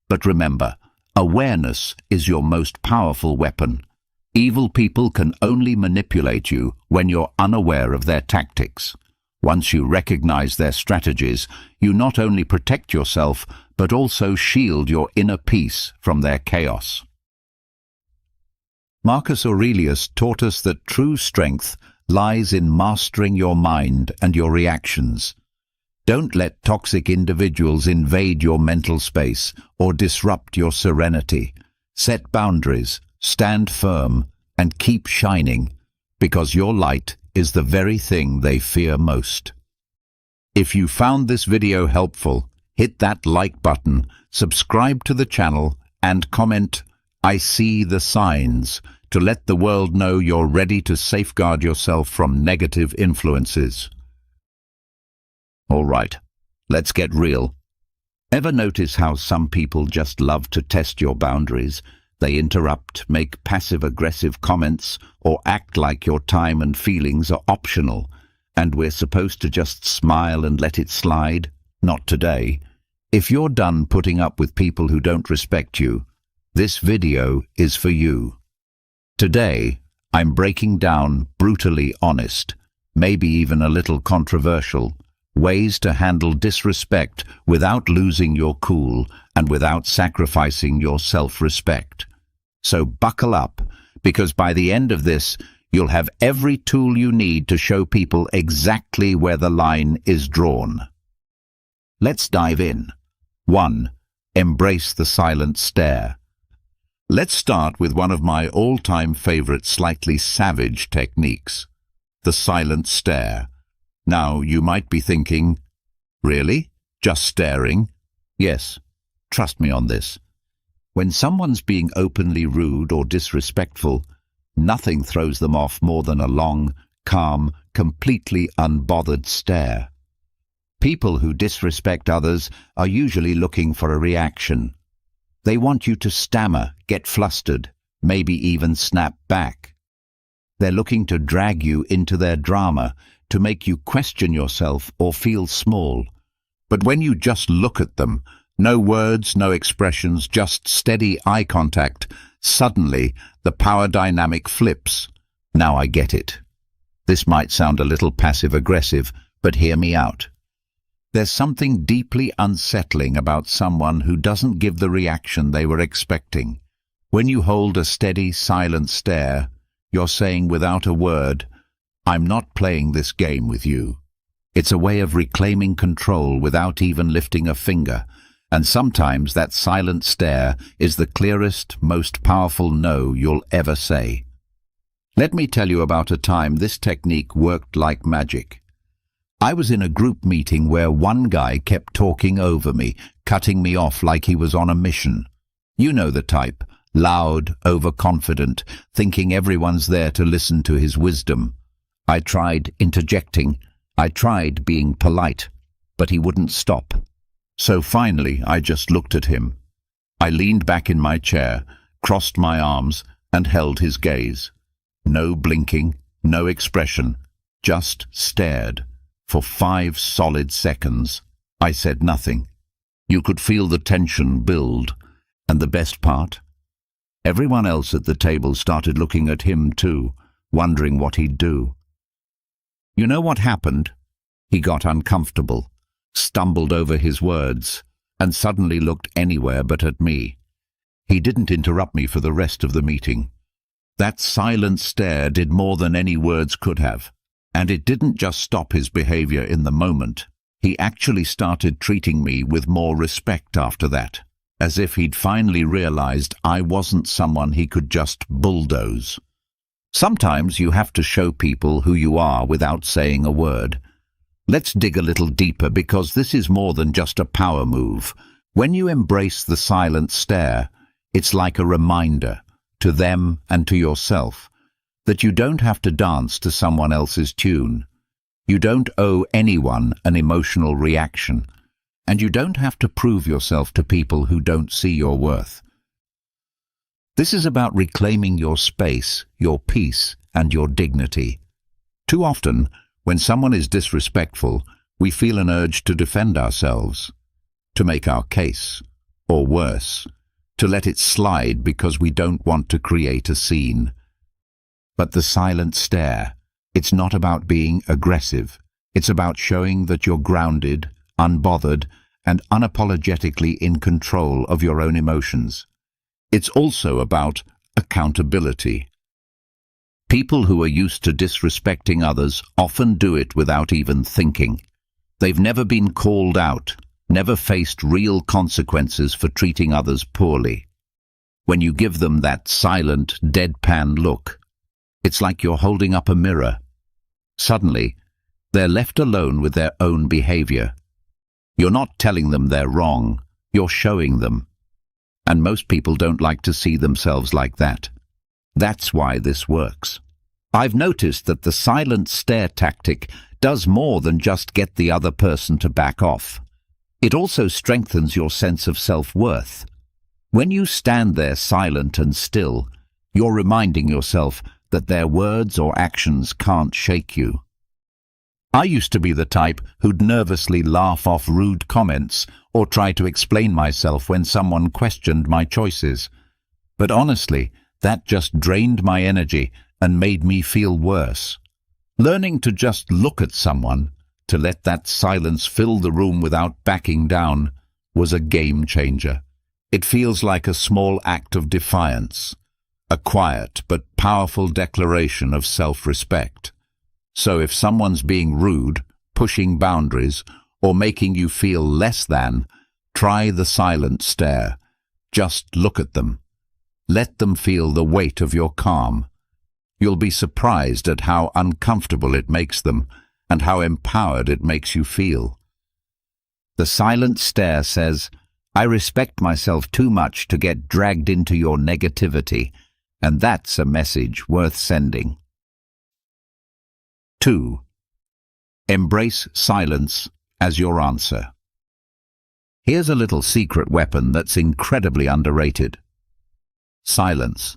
But remember, awareness is your most powerful weapon. Evil people can only manipulate you when you're unaware of their tactics. Once you recognize their strategies, you not only protect yourself, but also shield your inner peace from their chaos. Marcus Aurelius taught us that true strength lies in mastering your mind and your reactions. Don't let toxic individuals invade your mental space or disrupt your serenity. Set boundaries, stand firm, and keep shining, because your light is the very thing they fear most. If you found this video helpful, hit that like button, subscribe to the channel, and comment, "I see the signs," to let the world know you're ready to safeguard yourself from negative influences. All right, let's get real. Ever notice how some people just love to test your boundaries? They interrupt, make passive-aggressive comments, or act like your time and feelings are optional, and we're supposed to just smile and let it slide? Not today. If you're done putting up with people who don't respect you, this video is for you. Today, I'm breaking down brutally honest, maybe even a little controversial, ways to handle disrespect without losing your cool and without sacrificing your self-respect. So buckle up, because by the end of this, you'll have every tool you need to show people exactly where the line is drawn. Let's dive in. 1. Embrace the silent stare. Let's start with one of my all-time favorite slightly savage techniques, the silent stare. Now, you might be thinking, really? Just staring? Yes, trust me on this. When someone's being openly rude or disrespectful, nothing throws them off more than a long, calm, completely unbothered stare. People who disrespect others are usually looking for a reaction. They want you to stammer, get flustered, maybe even snap back. They're looking to drag you into their drama, to make you question yourself or feel small. But when you just look at them, no words, no expressions, just steady eye contact, suddenly the power dynamic flips. Now I get it. This might sound a little passive-aggressive, but hear me out. There's something deeply unsettling about someone who doesn't give the reaction they were expecting. When you hold a steady, silent stare, you're saying without a word, "I'm not playing this game with you." It's a way of reclaiming control without even lifting a finger, and sometimes that silent stare is the clearest, most powerful no you'll ever say. Let me tell you about a time this technique worked like magic. I was in a group meeting where one guy kept talking over me, cutting me off like he was on a mission. You know the type, loud, overconfident, thinking everyone's there to listen to his wisdom. I tried interjecting. I tried being polite. but he wouldn't stop. So finally, I just looked at him. I leaned back in my chair, crossed my arms, and held his gaze. No blinking, no expression, just stared. For 5 solid seconds, I said nothing. You could feel the tension build, and the best part? Everyone else at the table started looking at him too, wondering what he'd do. You know what happened? He got uncomfortable, stumbled over his words, and suddenly looked anywhere but at me. He didn't interrupt me for the rest of the meeting. That silent stare did more than any words could have, and it didn't just stop his behavior in the moment. He actually started treating me with more respect after that, as if he'd finally realized I wasn't someone he could just bulldoze. Sometimes you have to show people who you are without saying a word. Let's dig a little deeper, because this is more than just a power move. When you embrace the silent stare, it's like a reminder, to them and to yourself, that you don't have to dance to someone else's tune. You don't owe anyone an emotional reaction, and you don't have to prove yourself to people who don't see your worth. This is about reclaiming your space, your peace, and your dignity. Too often, when someone is disrespectful, we feel an urge to defend ourselves, to make our case, or worse, to let it slide because we don't want to create a scene. But the silent stare, it's not about being aggressive. It's about showing that you're grounded, unbothered, and unapologetically in control of your own emotions. It's also about accountability. People who are used to disrespecting others often do it without even thinking. They've never been called out, never faced real consequences for treating others poorly. When you give them that silent, deadpan look, it's like you're holding up a mirror. Suddenly, they're left alone with their own behavior. You're not telling them they're wrong, you're showing them. And most people don't like to see themselves like that. That's why this works. I've noticed that the silent stare tactic does more than just get the other person to back off. It also strengthens your sense of self-worth. When you stand there silent and still, you're reminding yourself that their words or actions can't shake you. I used to be the type who'd nervously laugh off rude comments or try to explain myself when someone questioned my choices. But honestly, that just drained my energy and made me feel worse. Learning to just look at someone, to let that silence fill the room without backing down, was a game changer. It feels like a small act of defiance, a quiet but powerful declaration of self-respect. So if someone's being rude, pushing boundaries, or making you feel less than, try the silent stare. Just look at them. Let them feel the weight of your calm. You'll be surprised at how uncomfortable it makes them and how empowered it makes you feel. The silent stare says, I respect myself too much to get dragged into your negativity, and that's a message worth sending. 2. Embrace silence as your answer. Here's a little secret weapon that's incredibly underrated. Silence.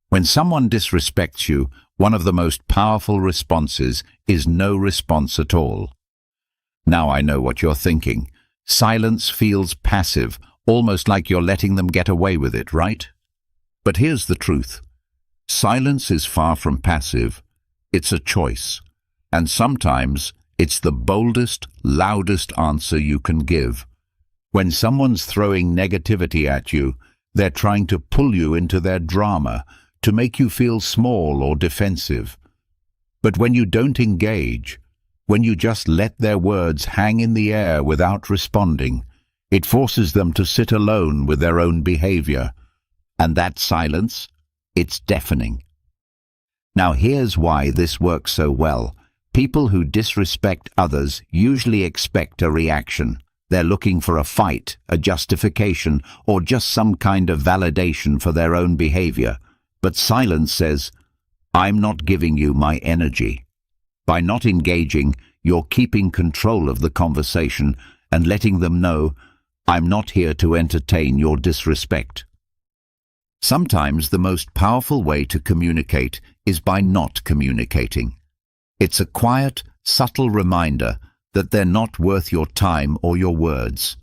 When someone disrespects you, one of the most powerful responses is no response at all. Now I know what you're thinking. Silence feels passive, almost like you're letting them get away with it, right? But here's the truth. Silence is far from passive. It's a choice. And sometimes it's the boldest, loudest answer you can give. When someone's throwing negativity at you, they're trying to pull you into their drama, to make you feel small or defensive. But when you don't engage, when you just let their words hang in the air without responding, it forces them to sit alone with their own behavior. And that silence, it's deafening. Now here's why this works so well. People who disrespect others usually expect a reaction. They're looking for a fight, a justification, or just some kind of validation for their own behavior. But silence says, I'm not giving you my energy. By not engaging, you're keeping control of the conversation and letting them know, "I'm not here to entertain your disrespect." Sometimes the most powerful way to communicate is by not communicating. It's a quiet, subtle reminder that they're not worth your time or your words.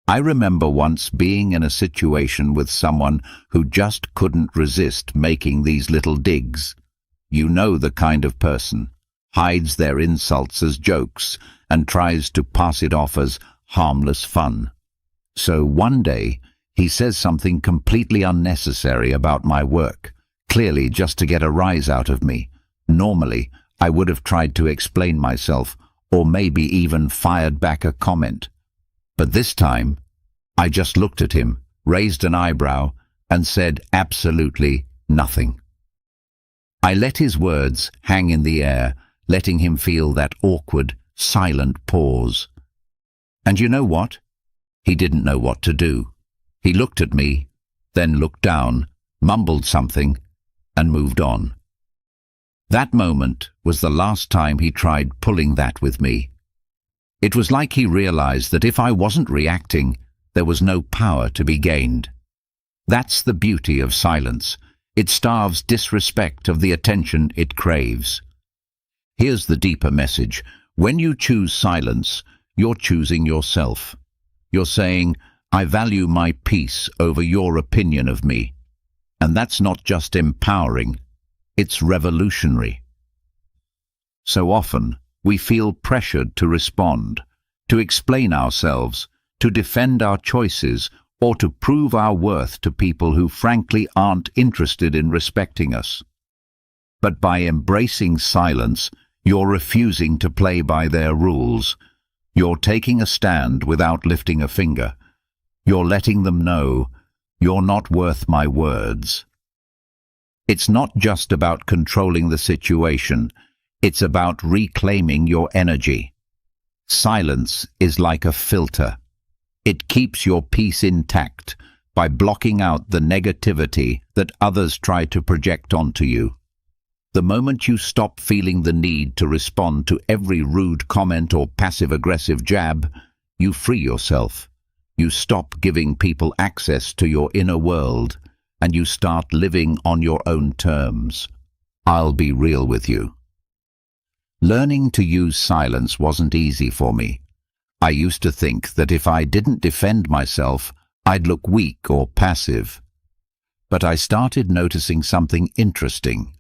I remember once being in a situation with someone who just couldn't resist making these little digs. You know the kind of person, hides their insults as jokes and tries to pass it off as harmless fun. So one day, he says something completely unnecessary about my work, clearly just to get a rise out of me. Normally, I would have tried to explain myself, or maybe even fired back a comment. But this time, I just looked at him, raised an eyebrow, and said absolutely nothing. I let his words hang in the air, letting him feel that awkward, silent pause. And you know what? He didn't know what to do. He looked at me, then looked down, mumbled something, and moved on. That moment was the last time he tried pulling that with me. It was like he realized that if I wasn't reacting, there was no power to be gained. That's the beauty of silence. It starves disrespect of the attention it craves. Here's the deeper message. When you choose silence, you're choosing yourself. You're saying, "I value my peace over your opinion of me." And that's not just empowering, it's revolutionary. So often, we feel pressured to respond, to explain ourselves, to defend our choices, or to prove our worth to people who frankly aren't interested in respecting us. But by embracing silence, you're refusing to play by their rules. You're taking a stand without lifting a finger. You're letting them know, "You're not worth my words." It's not just about controlling the situation, it's about reclaiming your energy. Silence is like a filter. It keeps your peace intact by blocking out the negativity that others try to project onto you. The moment you stop feeling the need to respond to every rude comment or passive-aggressive jab, you free yourself. You stop giving people access to your inner world, and you start living on your own terms. I'll be real with you. Learning to use silence wasn't easy for me. I used to think that if I didn't defend myself, I'd look weak or passive. But I started noticing something interesting.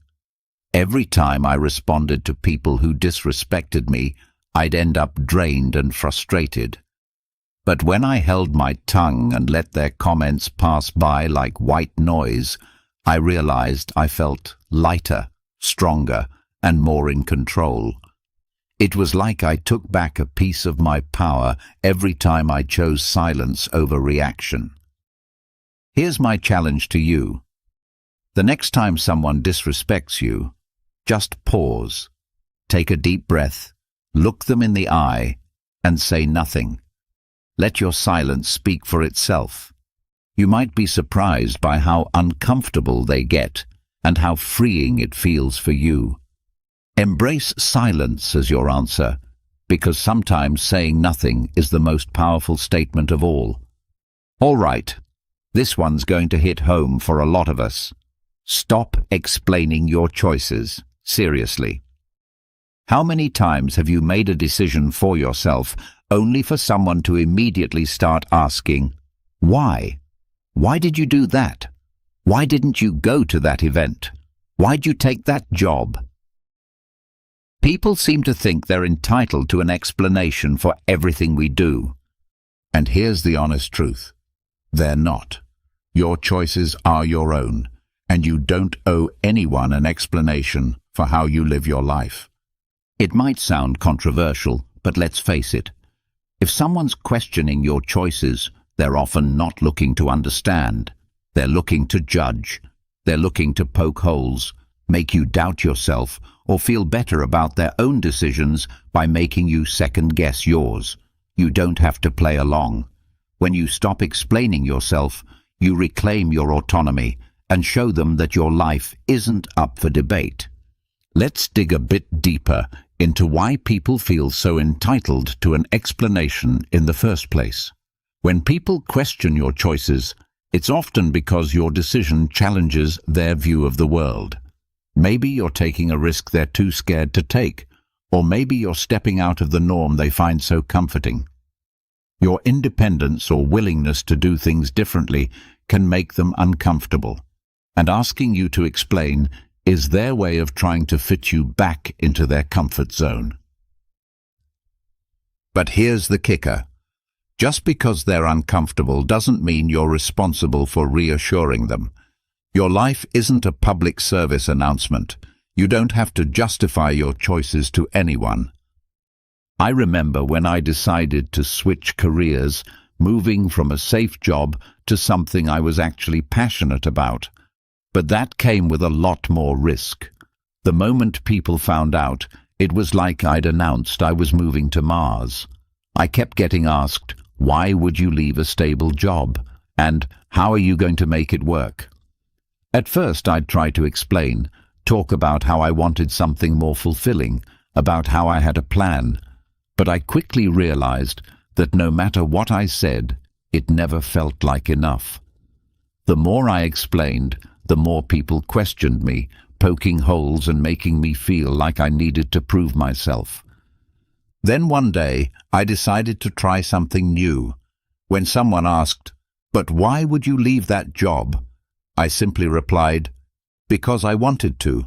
Every time I responded to people who disrespected me, I'd end up drained and frustrated. But when I held my tongue and let their comments pass by like white noise, I realized I felt lighter, stronger, and more in control. It was like I took back a piece of my power every time I chose silence over reaction. Here's my challenge to you. The next time someone disrespects you, just pause, take a deep breath, look them in the eye, and say nothing. Let your silence speak for itself. You might be surprised by how uncomfortable they get and how freeing it feels for you. Embrace silence as your answer, because sometimes saying nothing is the most powerful statement of all. All right, this one's going to hit home for a lot of us. Stop explaining your choices. Seriously. How many times have you made a decision for yourself only for someone to immediately start asking, "Why? Why did you do that? Why didn't you go to that event? Why'd you take that job?" People seem to think they're entitled to an explanation for everything we do. And here's the honest truth. They're not. Your choices are your own, and you don't owe anyone an explanation for how you live your life. It might sound controversial, but let's face it. If someone's questioning your choices, they're often not looking to understand. They're looking to judge. They're looking to poke holes, make you doubt yourself, or feel better about their own decisions by making you second-guess yours. You don't have to play along. When you stop explaining yourself, you reclaim your autonomy and show them that your life isn't up for debate. Let's dig a bit deeper into why people feel so entitled to an explanation in the first place. When people question your choices, it's often because your decision challenges their view of the world. Maybe you're taking a risk they're too scared to take, or maybe you're stepping out of the norm they find so comforting. Your independence or willingness to do things differently can make them uncomfortable, and asking you to explain is their way of trying to fit you back into their comfort zone. But here's the kicker. Just because they're uncomfortable doesn't mean you're responsible for reassuring them. Your life isn't a public service announcement. You don't have to justify your choices to anyone. I remember when I decided to switch careers, moving from a safe job to something I was actually passionate about. But that came with a lot more risk. The moment people found out, it was like I'd announced I was moving to Mars. I kept getting asked, why would you leave a stable job? And how are you going to make it work? At first I'd try to explain, talk about how I wanted something more fulfilling, about how I had a plan. But I quickly realized that no matter what I said, it never felt like enough. The more I explained, the more people questioned me, poking holes and making me feel like I needed to prove myself. Then one day, I decided to try something new. When someone asked, "But why would you leave that job?" I simply replied, "Because I wanted to."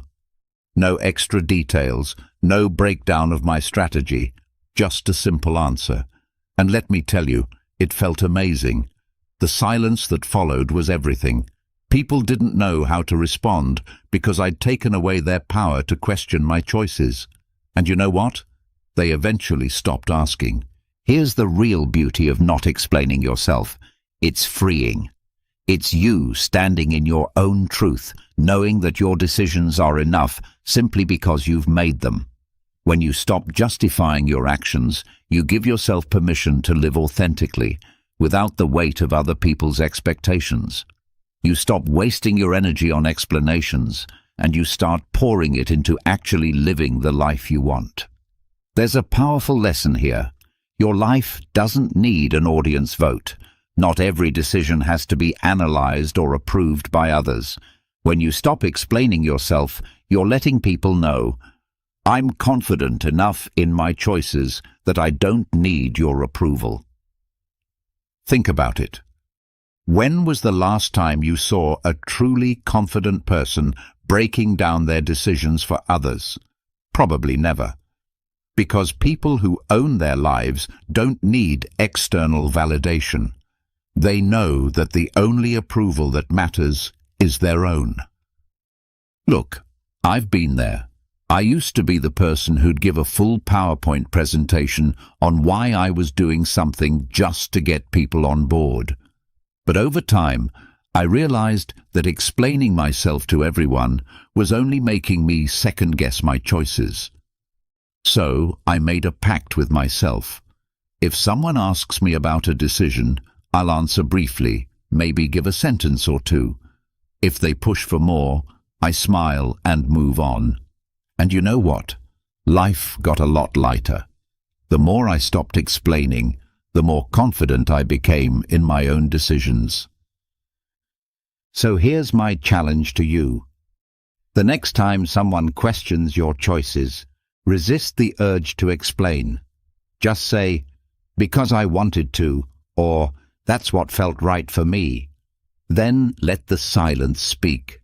No extra details, no breakdown of my strategy, just a simple answer. And let me tell you, it felt amazing. The silence that followed was everything. People didn't know how to respond because I'd taken away their power to question my choices. And you know what? They eventually stopped asking. Here's the real beauty of not explaining yourself. It's freeing. It's you standing in your own truth, knowing that your decisions are enough simply because you've made them. When you stop justifying your actions, you give yourself permission to live authentically, without the weight of other people's expectations. You stop wasting your energy on explanations, and you start pouring it into actually living the life you want. There's a powerful lesson here. Your life doesn't need an audience vote. Not every decision has to be analyzed or approved by others. When you stop explaining yourself, you're letting people know, I'm confident enough in my choices that I don't need your approval. Think about it. When was the last time you saw a truly confident person breaking down their decisions for others? Probably never. Because people who own their lives don't need external validation. They know that the only approval that matters is their own. Look, I've been there. I used to be the person who'd give a full PowerPoint presentation on why I was doing something just to get people on board. But over time, I realized that explaining myself to everyone was only making me second-guess my choices. So I made a pact with myself. If someone asks me about a decision, I'll answer briefly, maybe give a sentence or two. If they push for more, I smile and move on. And you know what? Life got a lot lighter. The more I stopped explaining, the more confident I became in my own decisions. So here's my challenge to you. The next time someone questions your choices, resist the urge to explain. Just say, "Because I wanted to," or "That's what felt right for me." Then let the silence speak.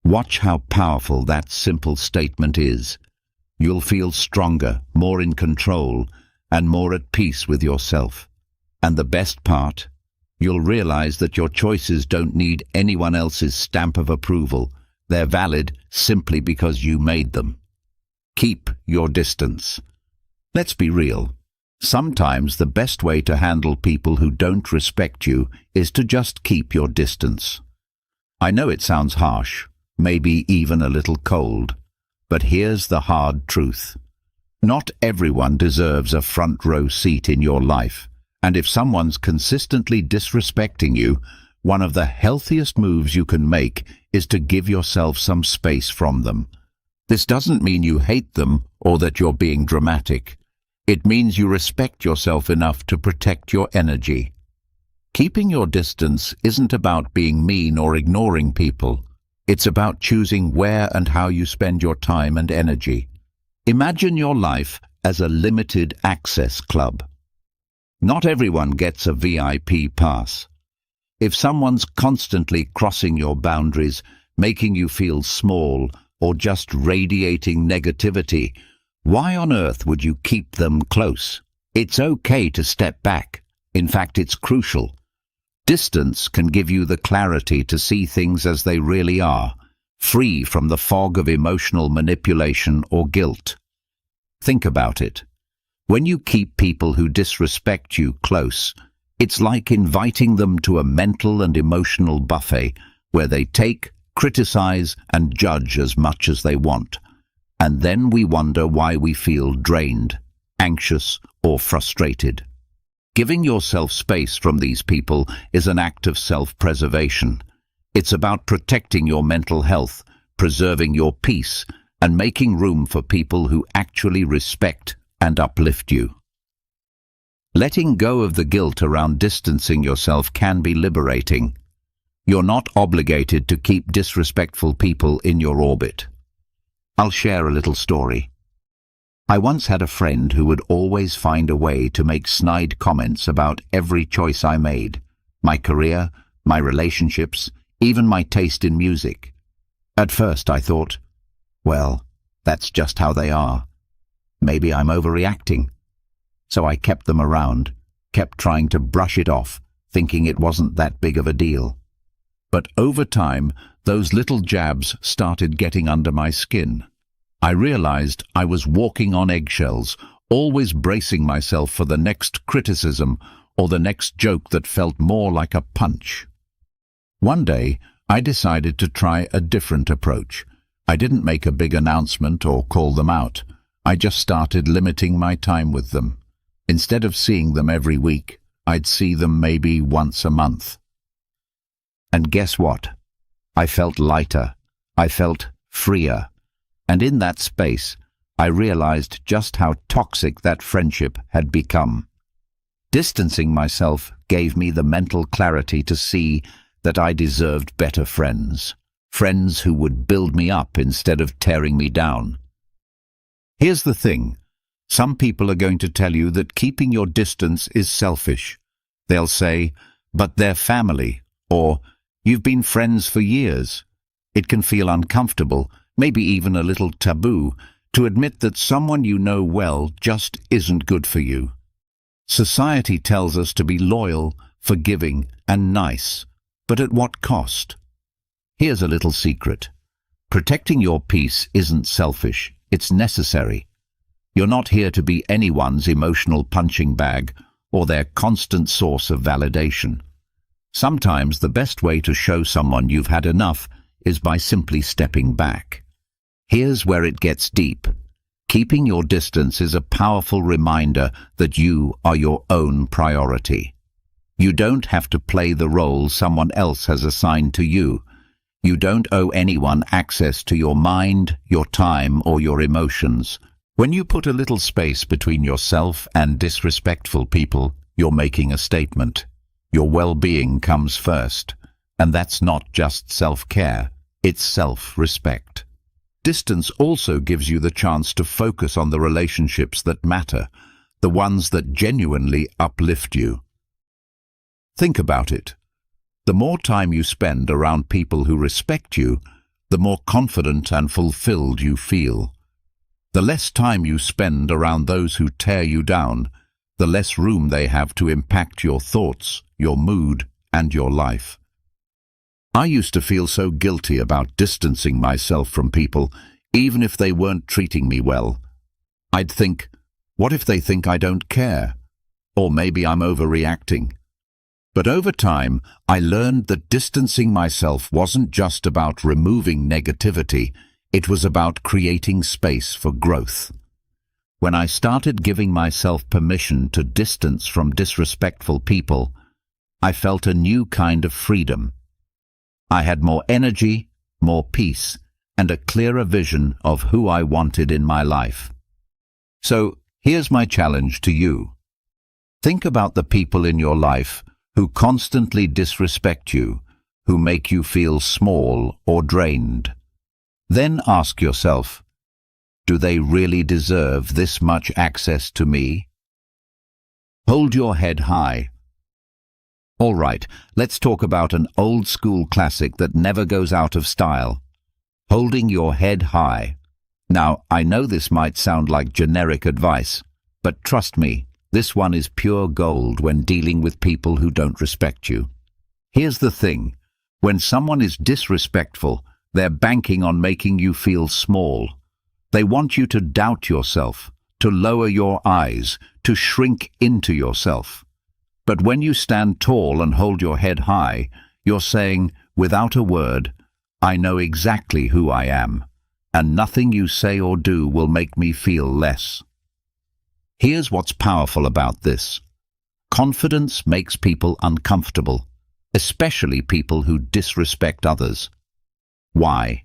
Watch how powerful that simple statement is. You'll feel stronger, more in control, and more at peace with yourself. And the best part, you'll realize that your choices don't need anyone else's stamp of approval. They're valid simply because you made them. Keep your distance. Let's be real. Sometimes the best way to handle people who don't respect you is to just keep your distance. I know it sounds harsh, maybe even a little cold, but here's the hard truth. Not everyone deserves a front row seat in your life, and if someone's consistently disrespecting you, one of the healthiest moves you can make is to give yourself some space from them. This doesn't mean you hate them or that you're being dramatic. It means you respect yourself enough to protect your energy. Keeping your distance isn't about being mean or ignoring people. It's about choosing where and how you spend your time and energy. Imagine your life as a limited access club. Not everyone gets a VIP pass. If someone's constantly crossing your boundaries, making you feel small, or just radiating negativity, why on earth would you keep them close? It's okay to step back. In fact, it's crucial. Distance can give you the clarity to see things as they really are, free from the fog of emotional manipulation or guilt. Think about it. When you keep people who disrespect you close, it's like inviting them to a mental and emotional buffet where they take, criticize, and judge as much as they want. And then we wonder why we feel drained, anxious, or frustrated. Giving yourself space from these people is an act of self-preservation. It's about protecting your mental health, preserving your peace, and making room for people who actually respect and uplift you. Letting go of the guilt around distancing yourself can be liberating. You're not obligated to keep disrespectful people in your orbit. I'll share a little story. I once had a friend who would always find a way to make snide comments about every choice I made, my career, my relationships, even my taste in music. At first I thought, well, that's just how they are. Maybe I'm overreacting. So I kept them around, kept trying to brush it off, thinking it wasn't that big of a deal. But over time, those little jabs started getting under my skin. I realized I was walking on eggshells, always bracing myself for the next criticism or the next joke that felt more like a punch. One day, I decided to try a different approach. I didn't make a big announcement or call them out. I just started limiting my time with them. Instead of seeing them every week, I'd see them maybe once a month. And guess what? I felt lighter. I felt freer. And in that space, I realized just how toxic that friendship had become. Distancing myself gave me the mental clarity to see that I deserved better friends. Friends who would build me up instead of tearing me down. Here's the thing. Some people are going to tell you that keeping your distance is selfish. They'll say, but they're family, or you've been friends for years. It can feel uncomfortable, maybe even a little taboo, to admit that someone you know well just isn't good for you. Society tells us to be loyal, forgiving, and nice, but at what cost? Here's a little secret. Protecting your peace isn't selfish, it's necessary. You're not here to be anyone's emotional punching bag or their constant source of validation. Sometimes the best way to show someone you've had enough is by simply stepping back. Here's where it gets deep. Keeping your distance is a powerful reminder that you are your own priority. You don't have to play the role someone else has assigned to you. You don't owe anyone access to your mind, your time, or your emotions. When you put a little space between yourself and disrespectful people, you're making a statement. Your well-being comes first, and that's not just self-care, it's self-respect. Distance also gives you the chance to focus on the relationships that matter, the ones that genuinely uplift you. Think about it. The more time you spend around people who respect you, the more confident and fulfilled you feel. The less time you spend around those who tear you down, the less room they have to impact your thoughts, your mood, and your life. I used to feel so guilty about distancing myself from people, even if they weren't treating me well. I'd think, what if they think I don't care? Or maybe I'm overreacting. But over time, I learned that distancing myself wasn't just about removing negativity, it was about creating space for growth. When I started giving myself permission to distance from disrespectful people, I felt a new kind of freedom. I had more energy, more peace, and a clearer vision of who I wanted in my life. So, here's my challenge to you. Think about the people in your life who constantly disrespect you, who make you feel small or drained. Then ask yourself, do they really deserve this much access to me? Hold your head high. All right, let's talk about an old-school classic that never goes out of style. Holding your head high. Now, I know this might sound like generic advice, but trust me, this one is pure gold when dealing with people who don't respect you. Here's the thing. When someone is disrespectful, they're banking on making you feel small. They want you to doubt yourself, to lower your eyes, to shrink into yourself. But when you stand tall and hold your head high, you're saying, without a word, I know exactly who I am, and nothing you say or do will make me feel less. Here's what's powerful about this. Confidence makes people uncomfortable, especially people who disrespect others. Why?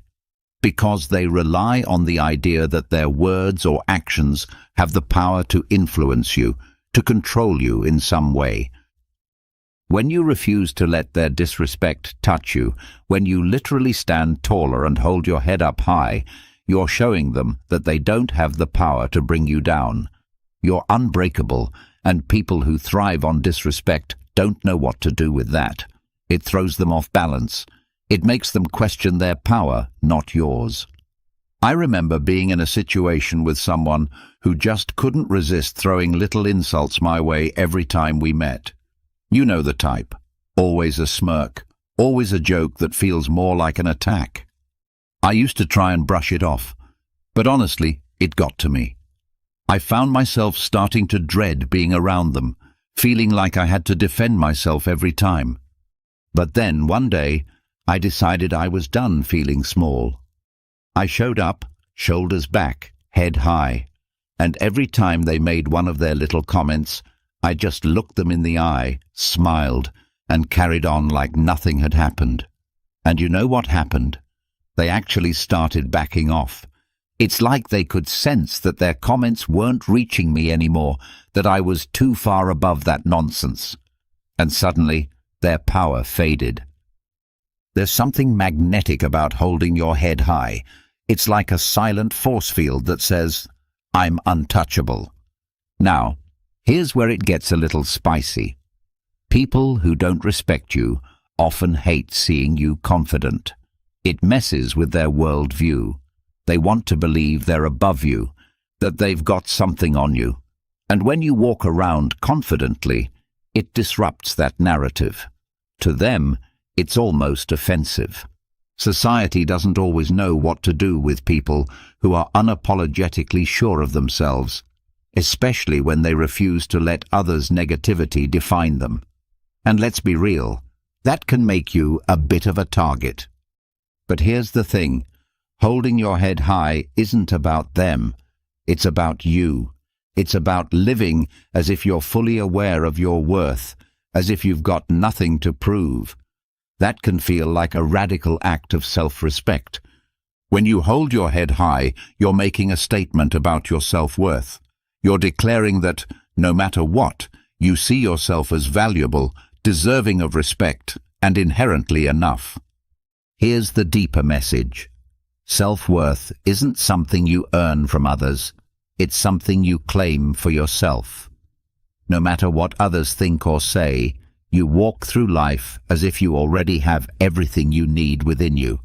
Because they rely on the idea that their words or actions have the power to influence you, to control you in some way. When you refuse to let their disrespect touch you, when you literally stand taller and hold your head up high, you're showing them that they don't have the power to bring you down. You're unbreakable, and people who thrive on disrespect don't know what to do with that. It throws them off balance. It makes them question their power, not yours. I remember being in a situation with someone who just couldn't resist throwing little insults my way every time we met. You know the type. Always a smirk, always a joke that feels more like an attack. I used to try and brush it off, but honestly, it got to me. I found myself starting to dread being around them, feeling like I had to defend myself every time. But then, one day, I decided I was done feeling small. I showed up, shoulders back, head high, and every time they made one of their little comments, I just looked them in the eye, smiled, and carried on like nothing had happened. And you know what happened? They actually started backing off. It's like they could sense that their comments weren't reaching me anymore, that I was too far above that nonsense. And suddenly, their power faded. There's something magnetic about holding your head high. It's like a silent force field that says, I'm untouchable. Now, here's where it gets a little spicy. People who don't respect you often hate seeing you confident. It messes with their worldview. They want to believe they're above you, that they've got something on you. And when you walk around confidently, it disrupts that narrative. To them, it's almost offensive. Society doesn't always know what to do with people who are unapologetically sure of themselves, especially when they refuse to let others' negativity define them. And let's be real, that can make you a bit of a target. But here's the thing, holding your head high isn't about them, it's about you. It's about living as if you're fully aware of your worth, as if you've got nothing to prove. That can feel like a radical act of self-respect. When you hold your head high, you're making a statement about your self-worth. You're declaring that, no matter what, you see yourself as valuable, deserving of respect, and inherently enough. Here's the deeper message. Self-worth isn't something you earn from others. It's something you claim for yourself. No matter what others think or say, you walk through life as if you already have everything you need within you.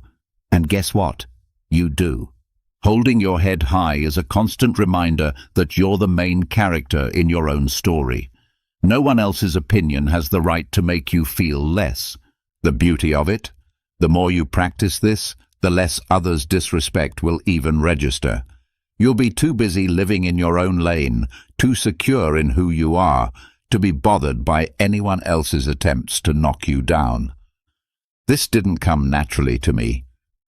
And guess what? You do. Holding your head high is a constant reminder that you're the main character in your own story. No one else's opinion has the right to make you feel less. The beauty of it? The more you practice this, the less others' disrespect will even register. You'll be too busy living in your own lane, too secure in who you are, to be bothered by anyone else's attempts to knock you down. This didn't come naturally to me.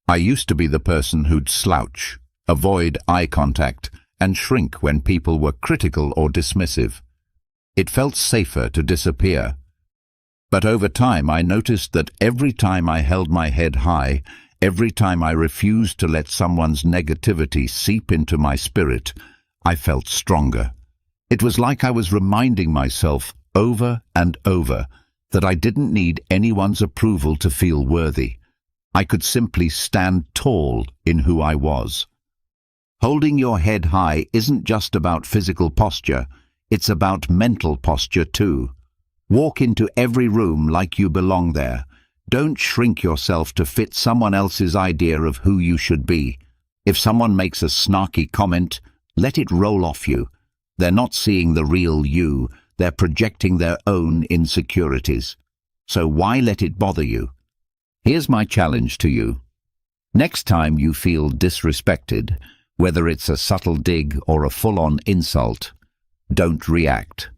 I used to be the person who'd slouch, avoid eye contact, and shrink when people were critical or dismissive. It felt safer to disappear. But over time I noticed that every time I held my head high, Every time I refused to let someone's negativity seep into my spirit, I felt stronger. It was like I was reminding myself over and over that I didn't need anyone's approval to feel worthy. I could simply stand tall in who I was. Holding your head high isn't just about physical posture, it's about mental posture too. Walk into every room like you belong there. Don't shrink yourself to fit someone else's idea of who you should be. If someone makes a snarky comment, let it roll off you. They're not seeing the real you, they're projecting their own insecurities. So why let it bother you? Here's my challenge to you. Next time you feel disrespected, whether it's a subtle dig or a full-on insult, don't react.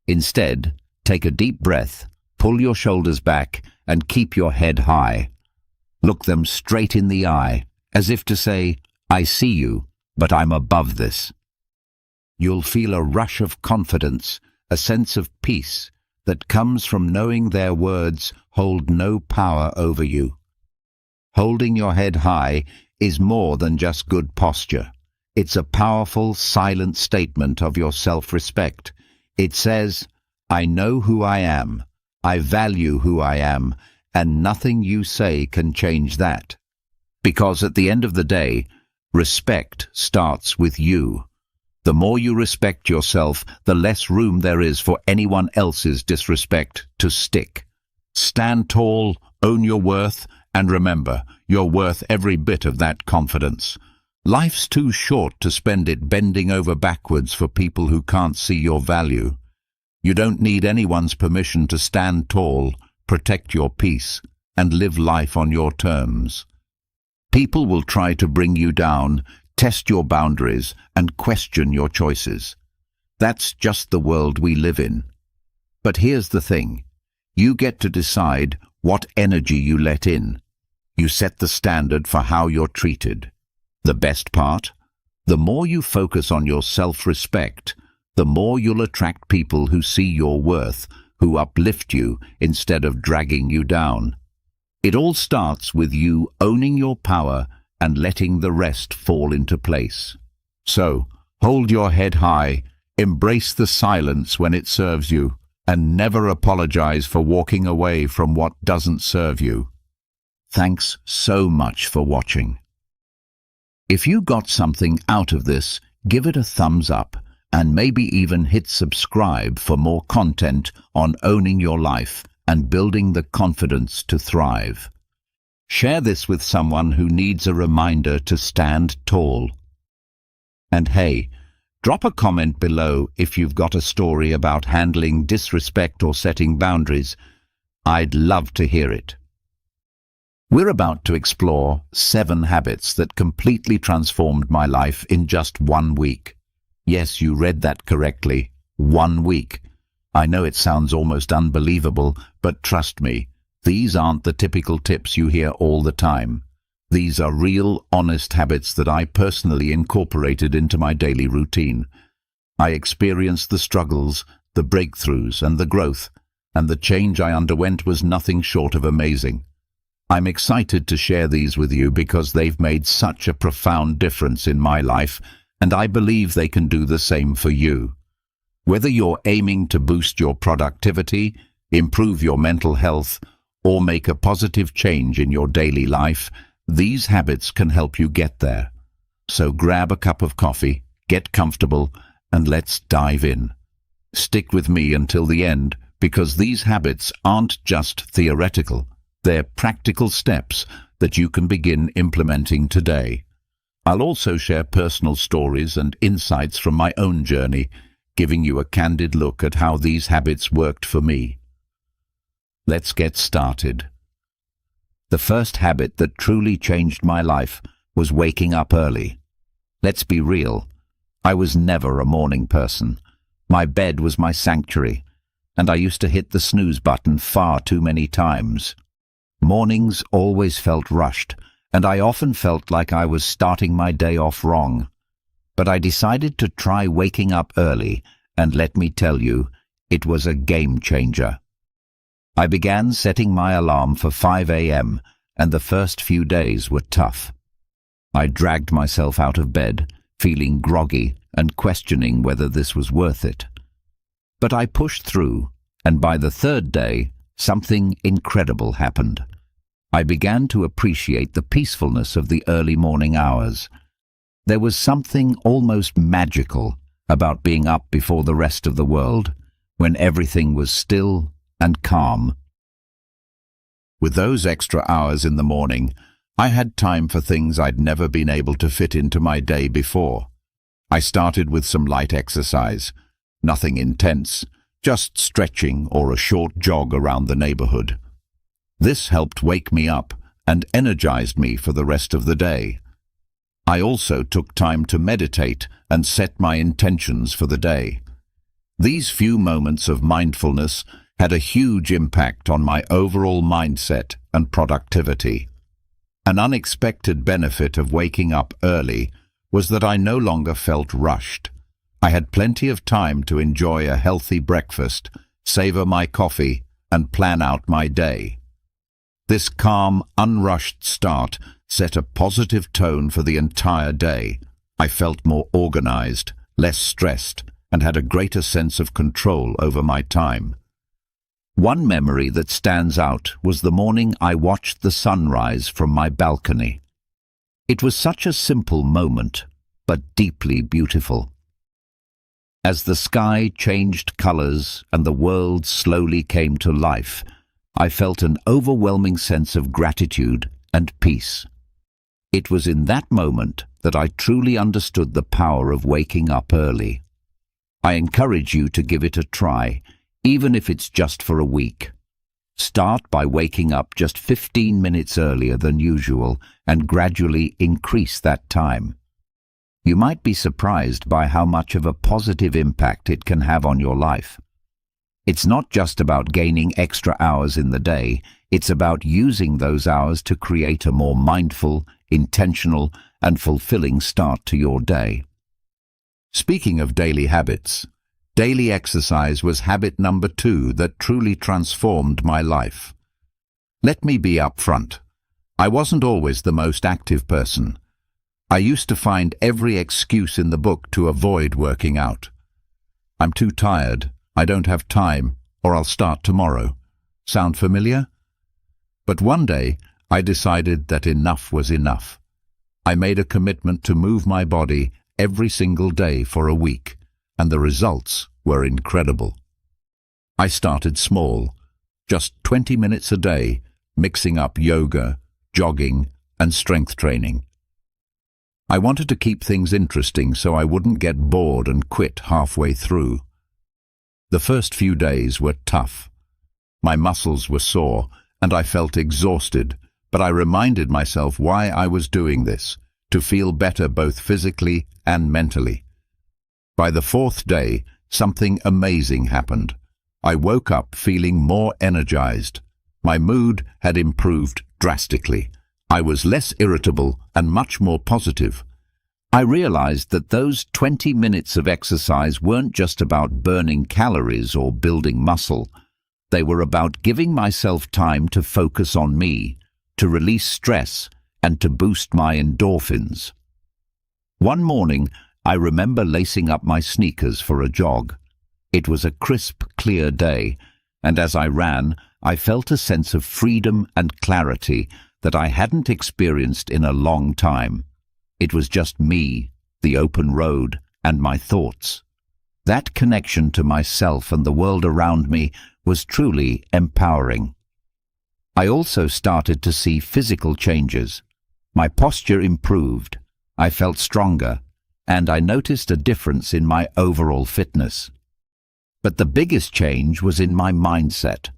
Instead, take a deep breath, pull your shoulders back, and keep your head high. Look them straight in the eye, as if to say, I see you, but I'm above this. You'll feel a rush of confidence, a sense of peace that comes from knowing their words hold no power over you. Holding your head high is more than just good posture. It's a powerful, silent statement of your self-respect. It says, I know who I am, I value who I am, and nothing you say can change that. Because at the end of the day, respect starts with you. The more you respect yourself, the less room there is for anyone else's disrespect to stick. Stand tall, own your worth, and remember, you're worth every bit of that confidence. Life's too short to spend it bending over backwards for people who can't see your value. You don't need anyone's permission to stand tall, protect your peace, and live life on your terms. People will try to bring you down, test your boundaries, and question your choices. That's just the world we live in. But here's the thing. You get to decide what energy you let in. You set the standard for how you're treated. The best part? The more you focus on your self-respect, the more you'll attract people who see your worth, who uplift you instead of dragging you down. It all starts with you owning your power and letting the rest fall into place. So, hold your head high, embrace the silence when it serves you, and never apologize for walking away from what doesn't serve you. Thanks so much for watching. If you got something out of this, give it a thumbs up, and maybe even hit subscribe for more content on owning your life and building the confidence to thrive. Share this with someone who needs a reminder to stand tall. And hey, drop a comment below if you've got a story about handling disrespect or setting boundaries. I'd love to hear it. We're about to explore 7 habits that completely transformed my life in just 1 week. Yes, you read that correctly. 1 week. I know it sounds almost unbelievable, but trust me, these aren't the typical tips you hear all the time. These are real, honest habits that I personally incorporated into my daily routine. I experienced the struggles, the breakthroughs, and the growth, and the change I underwent was nothing short of amazing. I'm excited to share these with you because they've made such a profound difference in my life, and I believe they can do the same for you. Whether you're aiming to boost your productivity, improve your mental health, or make a positive change in your daily life, these habits can help you get there. So grab a cup of coffee, get comfortable, and let's dive in. Stick with me until the end, because these habits aren't just theoretical. They're practical steps that you can begin implementing today. I'll also share personal stories and insights from my own journey, giving you a candid look at how these habits worked for me. Let's get started. The first habit that truly changed my life was waking up early. Let's be real, I was never a morning person. My bed was my sanctuary, and I used to hit the snooze button far too many times. Mornings always felt rushed, and I often felt like I was starting my day off wrong. But I decided to try waking up early, and let me tell you, it was a game changer. I began setting my alarm for 5 a.m., and the first few days were tough. I dragged myself out of bed, feeling groggy and questioning whether this was worth it. But I pushed through, and by the third day, something incredible happened. I began to appreciate the peacefulness of the early morning hours. There was something almost magical about being up before the rest of the world, when everything was still and calm. With those extra hours in the morning, I had time for things I'd never been able to fit into my day before. I started with some light exercise, nothing intense, just stretching or a short jog around the neighborhood. This helped wake me up and energized me for the rest of the day. I also took time to meditate and set my intentions for the day. These few moments of mindfulness had a huge impact on my overall mindset and productivity. An unexpected benefit of waking up early was that I no longer felt rushed. I had plenty of time to enjoy a healthy breakfast, savor my coffee, and plan out my day. This calm, unrushed start set a positive tone for the entire day. I felt more organized, less stressed, and had a greater sense of control over my time. One memory that stands out was the morning I watched the sunrise from my balcony. It was such a simple moment, but deeply beautiful. As the sky changed colors and the world slowly came to life, I felt an overwhelming sense of gratitude and peace. It was in that moment that I truly understood the power of waking up early. I encourage you to give it a try, even if it's just for a week. Start by waking up just 15 minutes earlier than usual and gradually increase that time. You might be surprised by how much of a positive impact it can have on your life. It's not just about gaining extra hours in the day, it's about using those hours to create a more mindful, intentional, and fulfilling start to your day. Speaking of daily habits, daily exercise was habit number 2 that truly transformed my life. Let me be upfront. I wasn't always the most active person. I used to find every excuse in the book to avoid working out. I'm too tired, I don't have time, or I'll start tomorrow. Sound familiar? But one day, I decided that enough was enough. I made a commitment to move my body every single day for a week, and the results were incredible. I started small, just 20 minutes a day, mixing up yoga, jogging, and strength training. I wanted to keep things interesting so I wouldn't get bored and quit halfway through. The first few days were tough. My muscles were sore, and I felt exhausted, but I reminded myself why I was doing this, to feel better both physically and mentally. By the 4th day, something amazing happened. I woke up feeling more energized. My mood had improved drastically. I was less irritable and much more positive. I realized that those 20 minutes of exercise weren't just about burning calories or building muscle. They were about giving myself time to focus on me, to release stress, and to boost my endorphins. One morning, I remember lacing up my sneakers for a jog. It was a crisp, clear day, and as I ran, I felt a sense of freedom and clarity that I hadn't experienced in a long time. It was just me, the open road, and my thoughts. That connection to myself and the world around me was truly empowering. I also started to see physical changes. My posture improved, I felt stronger, and I noticed a difference in my overall fitness. But the biggest change was in my mindset.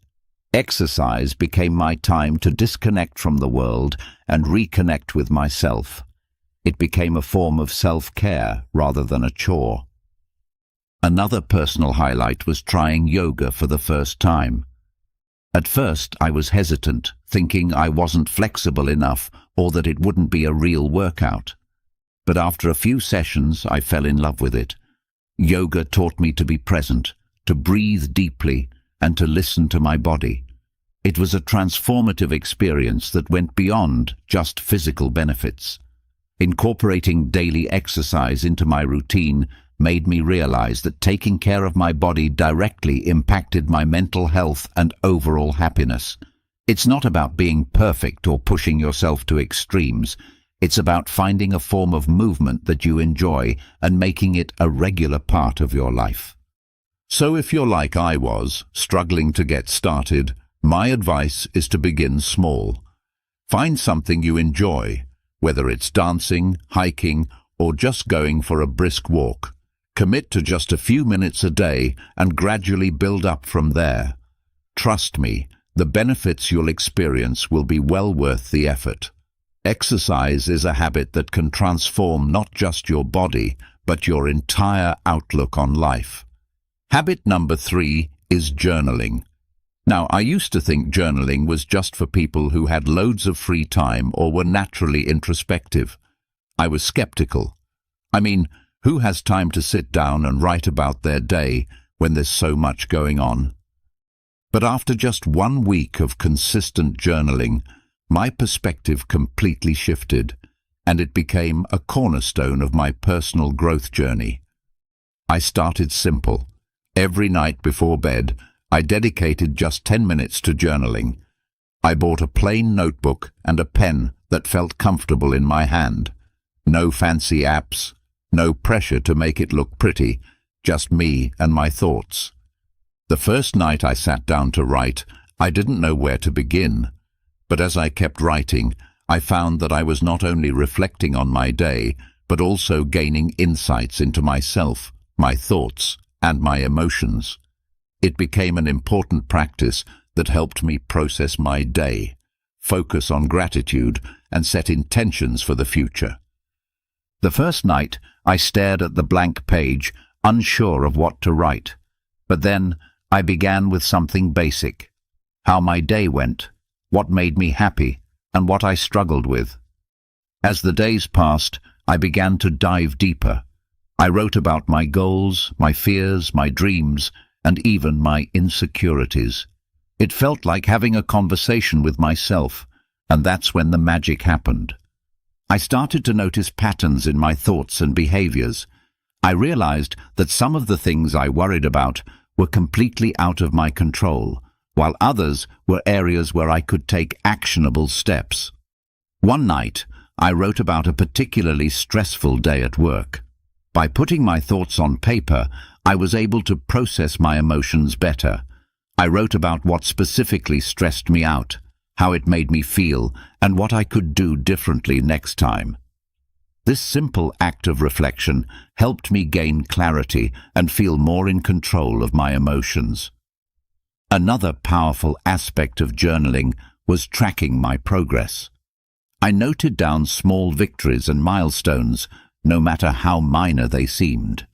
Exercise became my time to disconnect from the world and reconnect with myself. It became a form of self-care rather than a chore. Another personal highlight was trying yoga for the first time. At first, I was hesitant, thinking I wasn't flexible enough or that it wouldn't be a real workout. But after a few sessions, I fell in love with it. Yoga taught me to be present, to breathe deeply, and to listen to my body. It was a transformative experience that went beyond just physical benefits. Incorporating daily exercise into my routine made me realize that taking care of my body directly impacted my mental health and overall happiness. It's not about being perfect or pushing yourself to extremes. It's about finding a form of movement that you enjoy and making it a regular part of your life. So if you're like I was, struggling to get started, my advice is to begin small. Find something you enjoy, whether it's dancing, hiking, or just going for a brisk walk. Commit to just a few minutes a day and gradually build up from there. Trust me, the benefits you'll experience will be well worth the effort. Exercise is a habit that can transform not just your body, but your entire outlook on life. Habit number 3 is journaling. Now, I used to think journaling was just for people who had loads of free time or were naturally introspective. I was skeptical. I mean, who has time to sit down and write about their day when there's so much going on? But after just 1 week of consistent journaling, my perspective completely shifted, and it became a cornerstone of my personal growth journey. I started simple. Every night before bed, I dedicated just 10 minutes to journaling. I bought a plain notebook and a pen that felt comfortable in my hand. No fancy apps, no pressure to make it look pretty, just me and my thoughts. The first night I sat down to write, I didn't know where to begin. But as I kept writing, I found that I was not only reflecting on my day, but also gaining insights into myself, my thoughts, and my emotions. It became an important practice that helped me process my day, focus on gratitude, and set intentions for the future. The first night, I stared at the blank page, unsure of what to write. But then, I began with something basic: how my day went, what made me happy, and what I struggled with. As the days passed, I began to dive deeper. I wrote about my goals, my fears, my dreams, and even my insecurities. It felt like having a conversation with myself, and that's when the magic happened. I started to notice patterns in my thoughts and behaviors. I realized that some of the things I worried about were completely out of my control, while others were areas where I could take actionable steps. One night, I wrote about a particularly stressful day at work. By putting my thoughts on paper, I was able to process my emotions better. I wrote about what specifically stressed me out, how it made me feel, and what I could do differently next time. This simple act of reflection helped me gain clarity and feel more in control of my emotions. Another powerful aspect of journaling was tracking my progress. I noted down small victories and milestones, no matter how minor they seemed.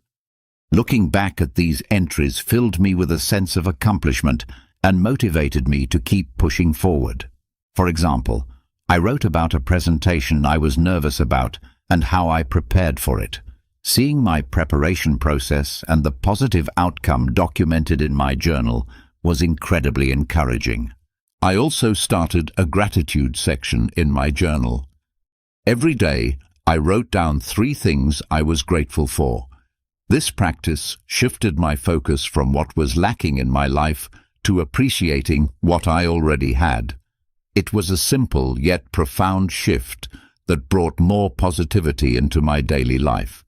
Looking back at these entries filled me with a sense of accomplishment and motivated me to keep pushing forward. For example, I wrote about a presentation I was nervous about and how I prepared for it. Seeing my preparation process and the positive outcome documented in my journal was incredibly encouraging. I also started a gratitude section in my journal. Every day, I wrote down 3 things I was grateful for. This practice shifted my focus from what was lacking in my life to appreciating what I already had. It was a simple yet profound shift that brought more positivity into my daily life.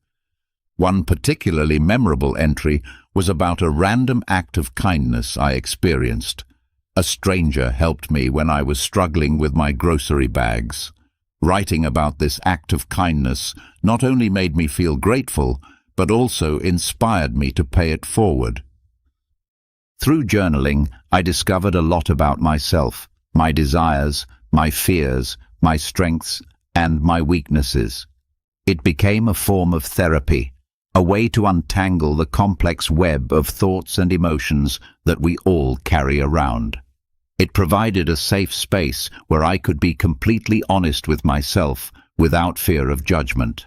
One particularly memorable entry was about a random act of kindness I experienced. A stranger helped me when I was struggling with my grocery bags. Writing about this act of kindness not only made me feel grateful, but also inspired me to pay it forward. Through journaling, I discovered a lot about myself, my desires, my fears, my strengths, and my weaknesses. It became a form of therapy, a way to untangle the complex web of thoughts and emotions that we all carry around. It provided a safe space where I could be completely honest with myself without fear of judgment.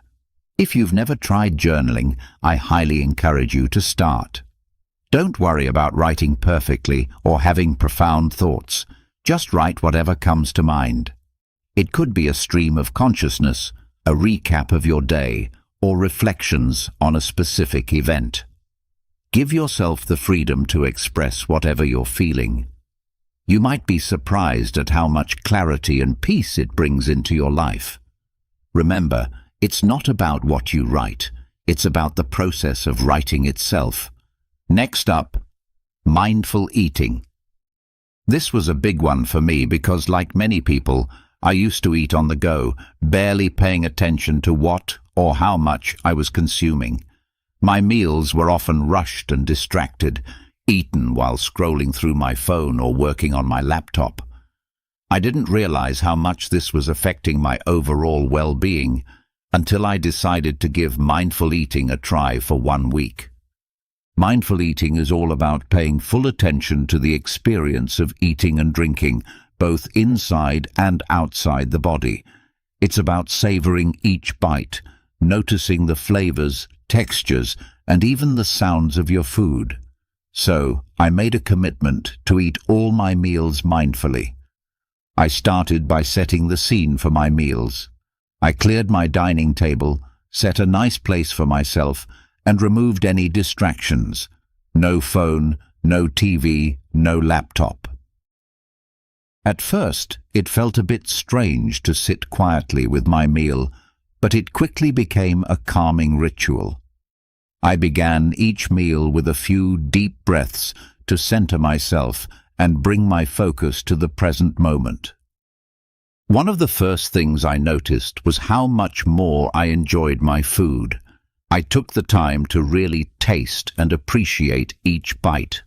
If you've never tried journaling, I highly encourage you to start. Don't worry about writing perfectly or having profound thoughts. Just write whatever comes to mind. It could be a stream of consciousness, a recap of your day, or reflections on a specific event. Give yourself the freedom to express whatever you're feeling. You might be surprised at how much clarity and peace it brings into your life. Remember, it's not about what you write, it's about the process of writing itself. Next up, mindful eating. This was a big one for me because, like many people, I used to eat on the go, barely paying attention to what or how much I was consuming. My meals were often rushed and distracted, eaten while scrolling through my phone or working on my laptop. I didn't realize how much this was affecting my overall well-being until I decided to give mindful eating a try for 1 week. Mindful eating is all about paying full attention to the experience of eating and drinking, both inside and outside the body. It's about savoring each bite, noticing the flavors, textures, and even the sounds of your food. So, I made a commitment to eat all my meals mindfully. I started by setting the scene for my meals. I cleared my dining table, set a nice place for myself, and removed any distractions. No phone, no TV, no laptop. At first, it felt a bit strange to sit quietly with my meal, but it quickly became a calming ritual. I began each meal with a few deep breaths to center myself and bring my focus to the present moment. One of the first things I noticed was how much more I enjoyed my food. I took the time to really taste and appreciate each bite.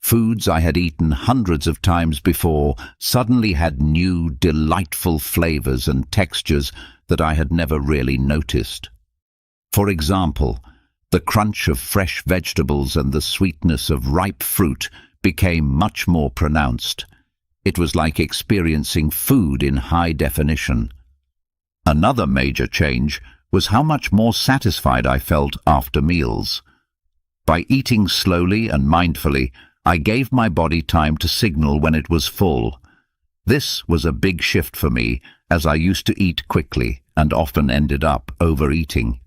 Foods I had eaten hundreds of times before suddenly had new, delightful flavors and textures that I had never really noticed. For example, the crunch of fresh vegetables and the sweetness of ripe fruit became much more pronounced. It was like experiencing food in high definition. Another major change was how much more satisfied I felt after meals. By eating slowly and mindfully, I gave my body time to signal when it was full. This was a big shift for me, as I used to eat quickly and often ended up overeating.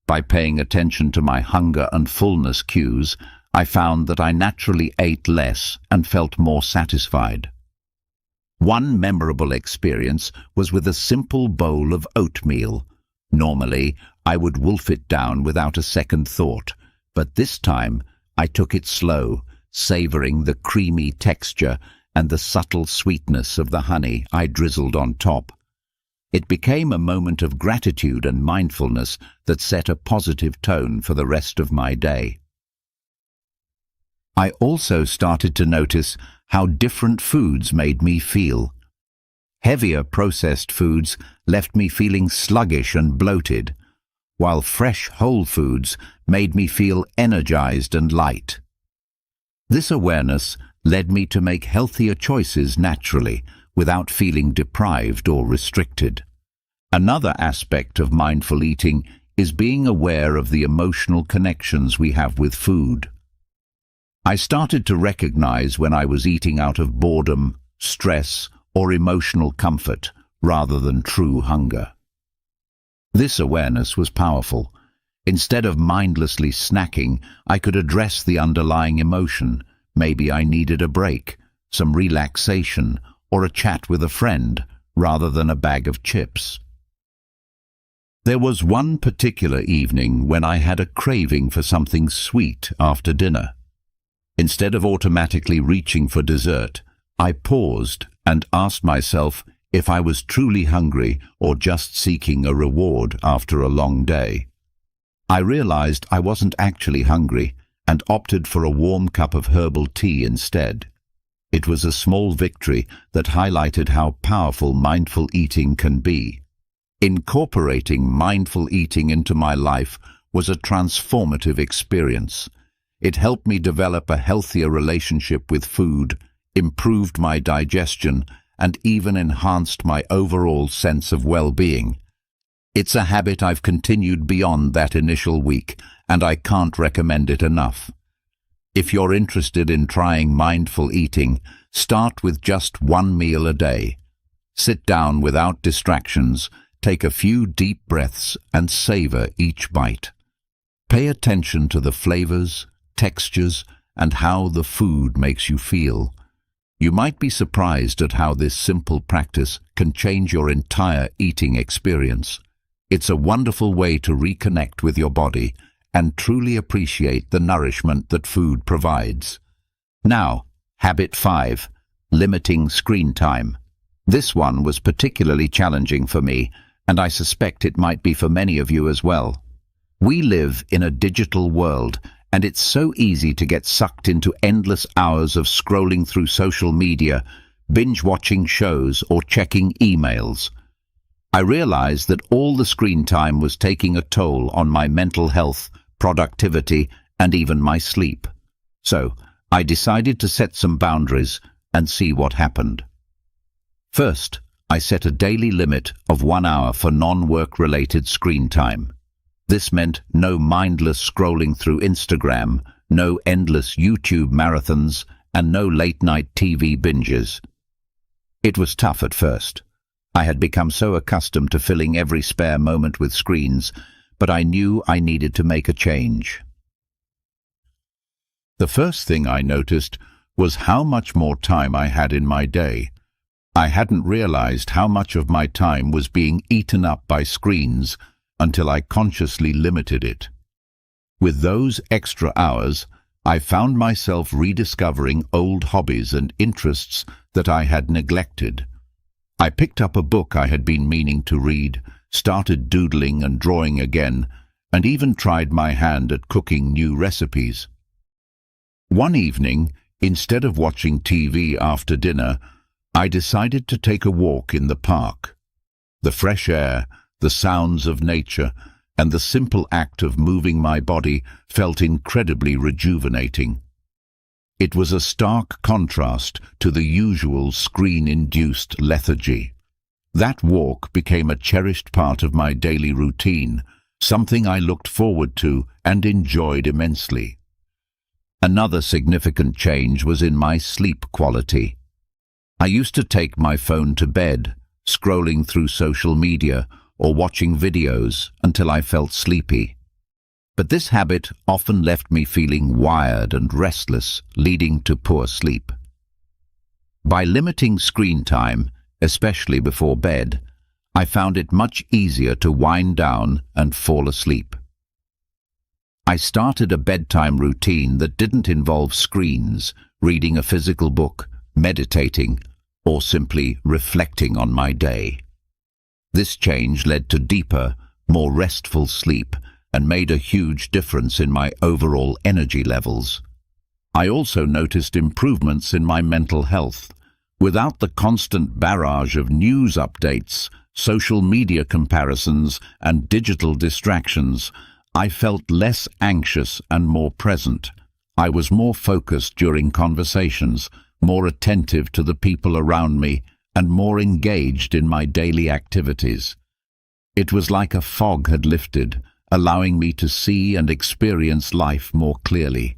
By paying attention to my hunger and fullness cues, I found that I naturally ate less and felt more satisfied. One memorable experience was with a simple bowl of oatmeal. Normally, I would wolf it down without a second thought, but this time I took it slow, savoring the creamy texture and the subtle sweetness of the honey I drizzled on top. It became a moment of gratitude and mindfulness that set a positive tone for the rest of my day. I also started to notice how different foods made me feel. Heavier processed foods left me feeling sluggish and bloated, while fresh whole foods made me feel energized and light. This awareness led me to make healthier choices naturally, without feeling deprived or restricted. Another aspect of mindful eating is being aware of the emotional connections we have with food. I started to recognize when I was eating out of boredom, stress, or emotional comfort, rather than true hunger. This awareness was powerful. Instead of mindlessly snacking, I could address the underlying emotion. Maybe I needed a break, some relaxation, or a chat with a friend, rather than a bag of chips. There was one particular evening when I had a craving for something sweet after dinner. Instead of automatically reaching for dessert, I paused and asked myself if I was truly hungry or just seeking a reward after a long day. I realized I wasn't actually hungry and opted for a warm cup of herbal tea instead. It was a small victory that highlighted how powerful mindful eating can be. Incorporating mindful eating into my life was a transformative experience. It helped me develop a healthier relationship with food, improved my digestion, and even enhanced my overall sense of well-being. It's a habit I've continued beyond that initial week, and I can't recommend it enough. If you're interested in trying mindful eating, start with just one meal a day. Sit down without distractions, take a few deep breaths, and savor each bite. Pay attention to the flavors, textures, and how the food makes you feel. You might be surprised at how this simple practice can change your entire eating experience. It's a wonderful way to reconnect with your body and truly appreciate the nourishment that food provides. Now, habit 5, limiting screen time. This one was particularly challenging for me, and I suspect it might be for many of you as well. We live in a digital world, and it's so easy to get sucked into endless hours of scrolling through social media, binge-watching shows, or checking emails. I realized that all the screen time was taking a toll on my mental health, productivity, and even my sleep. So, I decided to set some boundaries and see what happened. First, I set a daily limit of 1 hour for non-work-related screen time. This meant no mindless scrolling through Instagram, no endless YouTube marathons, and no late-night TV binges. It was tough at first. I had become so accustomed to filling every spare moment with screens, but I knew I needed to make a change. The first thing I noticed was how much more time I had in my day. I hadn't realized how much of my time was being eaten up by screens until I consciously limited it. With those extra hours, I found myself rediscovering old hobbies and interests that I had neglected. I picked up a book I had been meaning to read, started doodling and drawing again, and even tried my hand at cooking new recipes. One evening, instead of watching TV after dinner, I decided to take a walk in the park. The fresh air, the sounds of nature, and the simple act of moving my body felt incredibly rejuvenating. It was a stark contrast to the usual screen-induced lethargy. That walk became a cherished part of my daily routine, something I looked forward to and enjoyed immensely. Another significant change was in my sleep quality. I used to take my phone to bed, scrolling through social media or watching videos until I felt sleepy. But this habit often left me feeling wired and restless, leading to poor sleep. By limiting screen time, especially before bed, I found it much easier to wind down and fall asleep. I started a bedtime routine that didn't involve screens, reading a physical book, meditating, or simply reflecting on my day. This change led to deeper, more restful sleep and made a huge difference in my overall energy levels. I also noticed improvements in my mental health. Without the constant barrage of news updates, social media comparisons, and digital distractions, I felt less anxious and more present. I was more focused during conversations, more attentive to the people around me, and more engaged in my daily activities. It was like a fog had lifted, allowing me to see and experience life more clearly.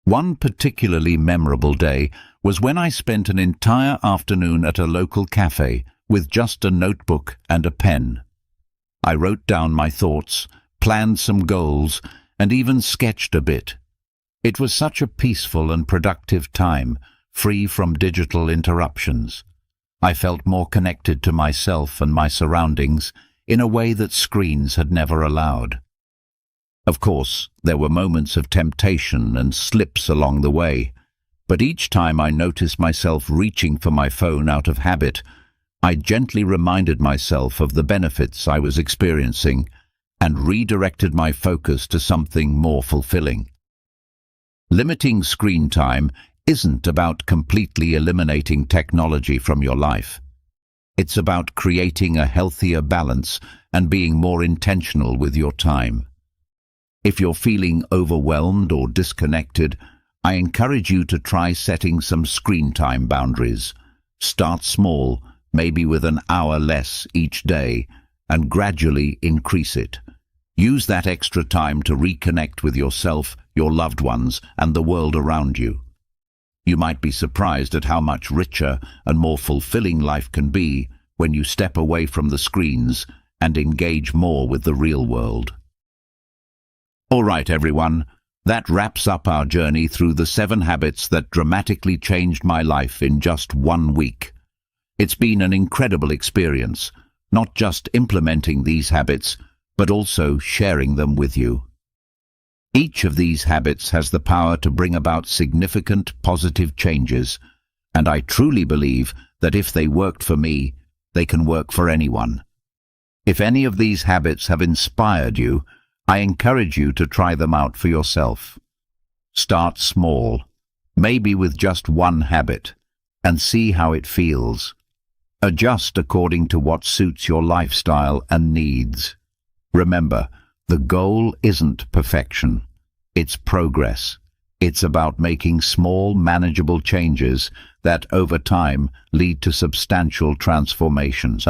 One particularly memorable day was when I spent an entire afternoon at a local cafe with just a notebook and a pen. I wrote down my thoughts, planned some goals, and even sketched a bit. It was such a peaceful and productive time, free from digital interruptions. I felt more connected to myself and my surroundings in a way that screens had never allowed. Of course, there were moments of temptation and slips along the way, but each time I noticed myself reaching for my phone out of habit, I gently reminded myself of the benefits I was experiencing and redirected my focus to something more fulfilling. Limiting screen time isn't about completely eliminating technology from your life. It's about creating a healthier balance and being more intentional with your time. If you're feeling overwhelmed or disconnected, I encourage you to try setting some screen time boundaries. Start small, maybe with an hour less each day, and gradually increase it. Use that extra time to reconnect with yourself, your loved ones, and the world around you. You might be surprised at how much richer and more fulfilling life can be when you step away from the screens and engage more with the real world. All right, everyone, that wraps up our journey through the 7 habits that dramatically changed my life in just 1 week. It's been an incredible experience, not just implementing these habits, but also sharing them with you. Each of these habits has the power to bring about significant positive changes, and I truly believe that if they worked for me, they can work for anyone. If any of these habits have inspired you, I encourage you to try them out for yourself. Start small, maybe with just 1 habit, and see how it feels. Adjust according to what suits your lifestyle and needs. Remember, the goal isn't perfection. It's progress. It's about making small, manageable changes that, over time, lead to substantial transformations.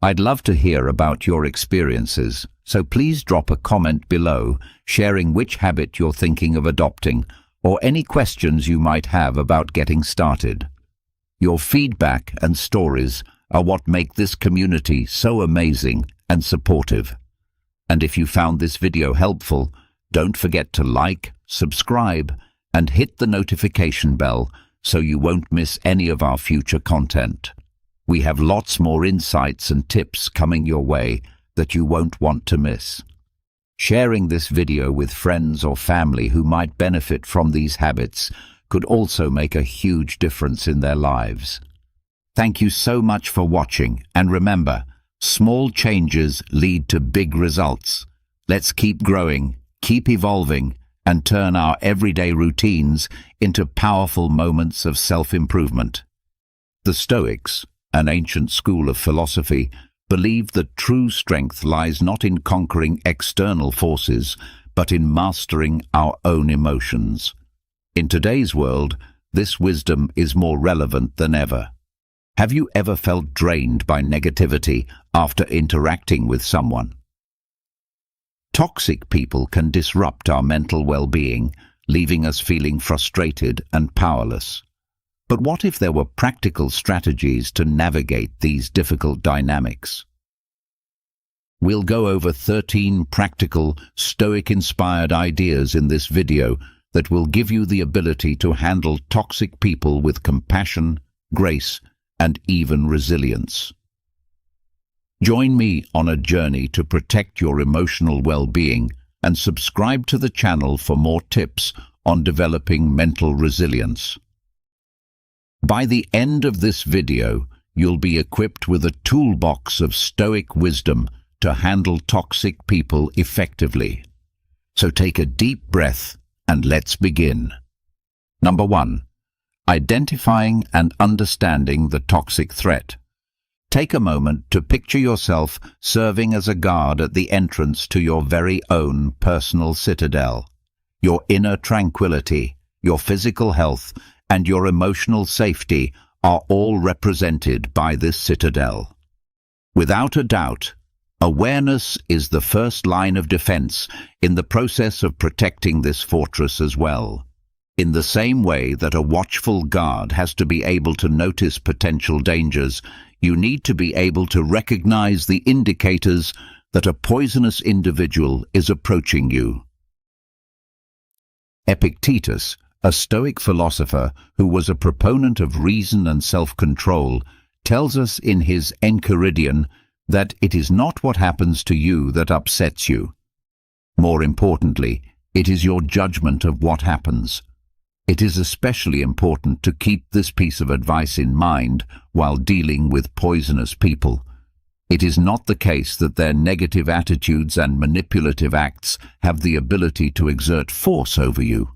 I'd love to hear about your experiences, so please drop a comment below sharing which habit you're thinking of adopting or any questions you might have about getting started. Your feedback and stories are what make this community so amazing and supportive. And if you found this video helpful, don't forget to like, subscribe, and hit the notification bell so you won't miss any of our future content. We have lots more insights and tips coming your way that you won't want to miss. Sharing this video with friends or family who might benefit from these habits could also make a huge difference in their lives. Thank you so much for watching, and remember, small changes lead to big results. Let's keep growing, keep evolving, and turn our everyday routines into powerful moments of self-improvement. The Stoics, an ancient school of philosophy, believed that true strength lies not in conquering external forces, but in mastering our own emotions. In today's world, this wisdom is more relevant than ever. Have you ever felt drained by negativity after interacting with someone? Toxic people can disrupt our mental well-being, leaving us feeling frustrated and powerless. But what if there were practical strategies to navigate these difficult dynamics? We'll go over 13 practical, Stoic-inspired ideas in this video that will give you the ability to handle toxic people with compassion, grace, and even resilience. Join me on a journey to protect your emotional well-being and subscribe to the channel for more tips on developing mental resilience. By the end of this video, you'll be equipped with a toolbox of Stoic wisdom to handle toxic people effectively. So take a deep breath and let's begin. Number 1. Identifying and understanding the toxic threat. Take a moment to picture yourself serving as a guard at the entrance to your very own personal citadel. Your inner tranquility, your physical health, and your emotional safety are all represented by this citadel. Without a doubt, awareness is the first line of defense in the process of protecting this fortress as well. In the same way that a watchful guard has to be able to notice potential dangers, you need to be able to recognize the indicators that a poisonous individual is approaching you. Epictetus, a Stoic philosopher who was a proponent of reason and self-control, tells us in his Enchiridion that it is not what happens to you that upsets you. More importantly, it is your judgment of what happens. It is especially important to keep this piece of advice in mind while dealing with poisonous people. It is not the case that their negative attitudes and manipulative acts have the ability to exert force over you.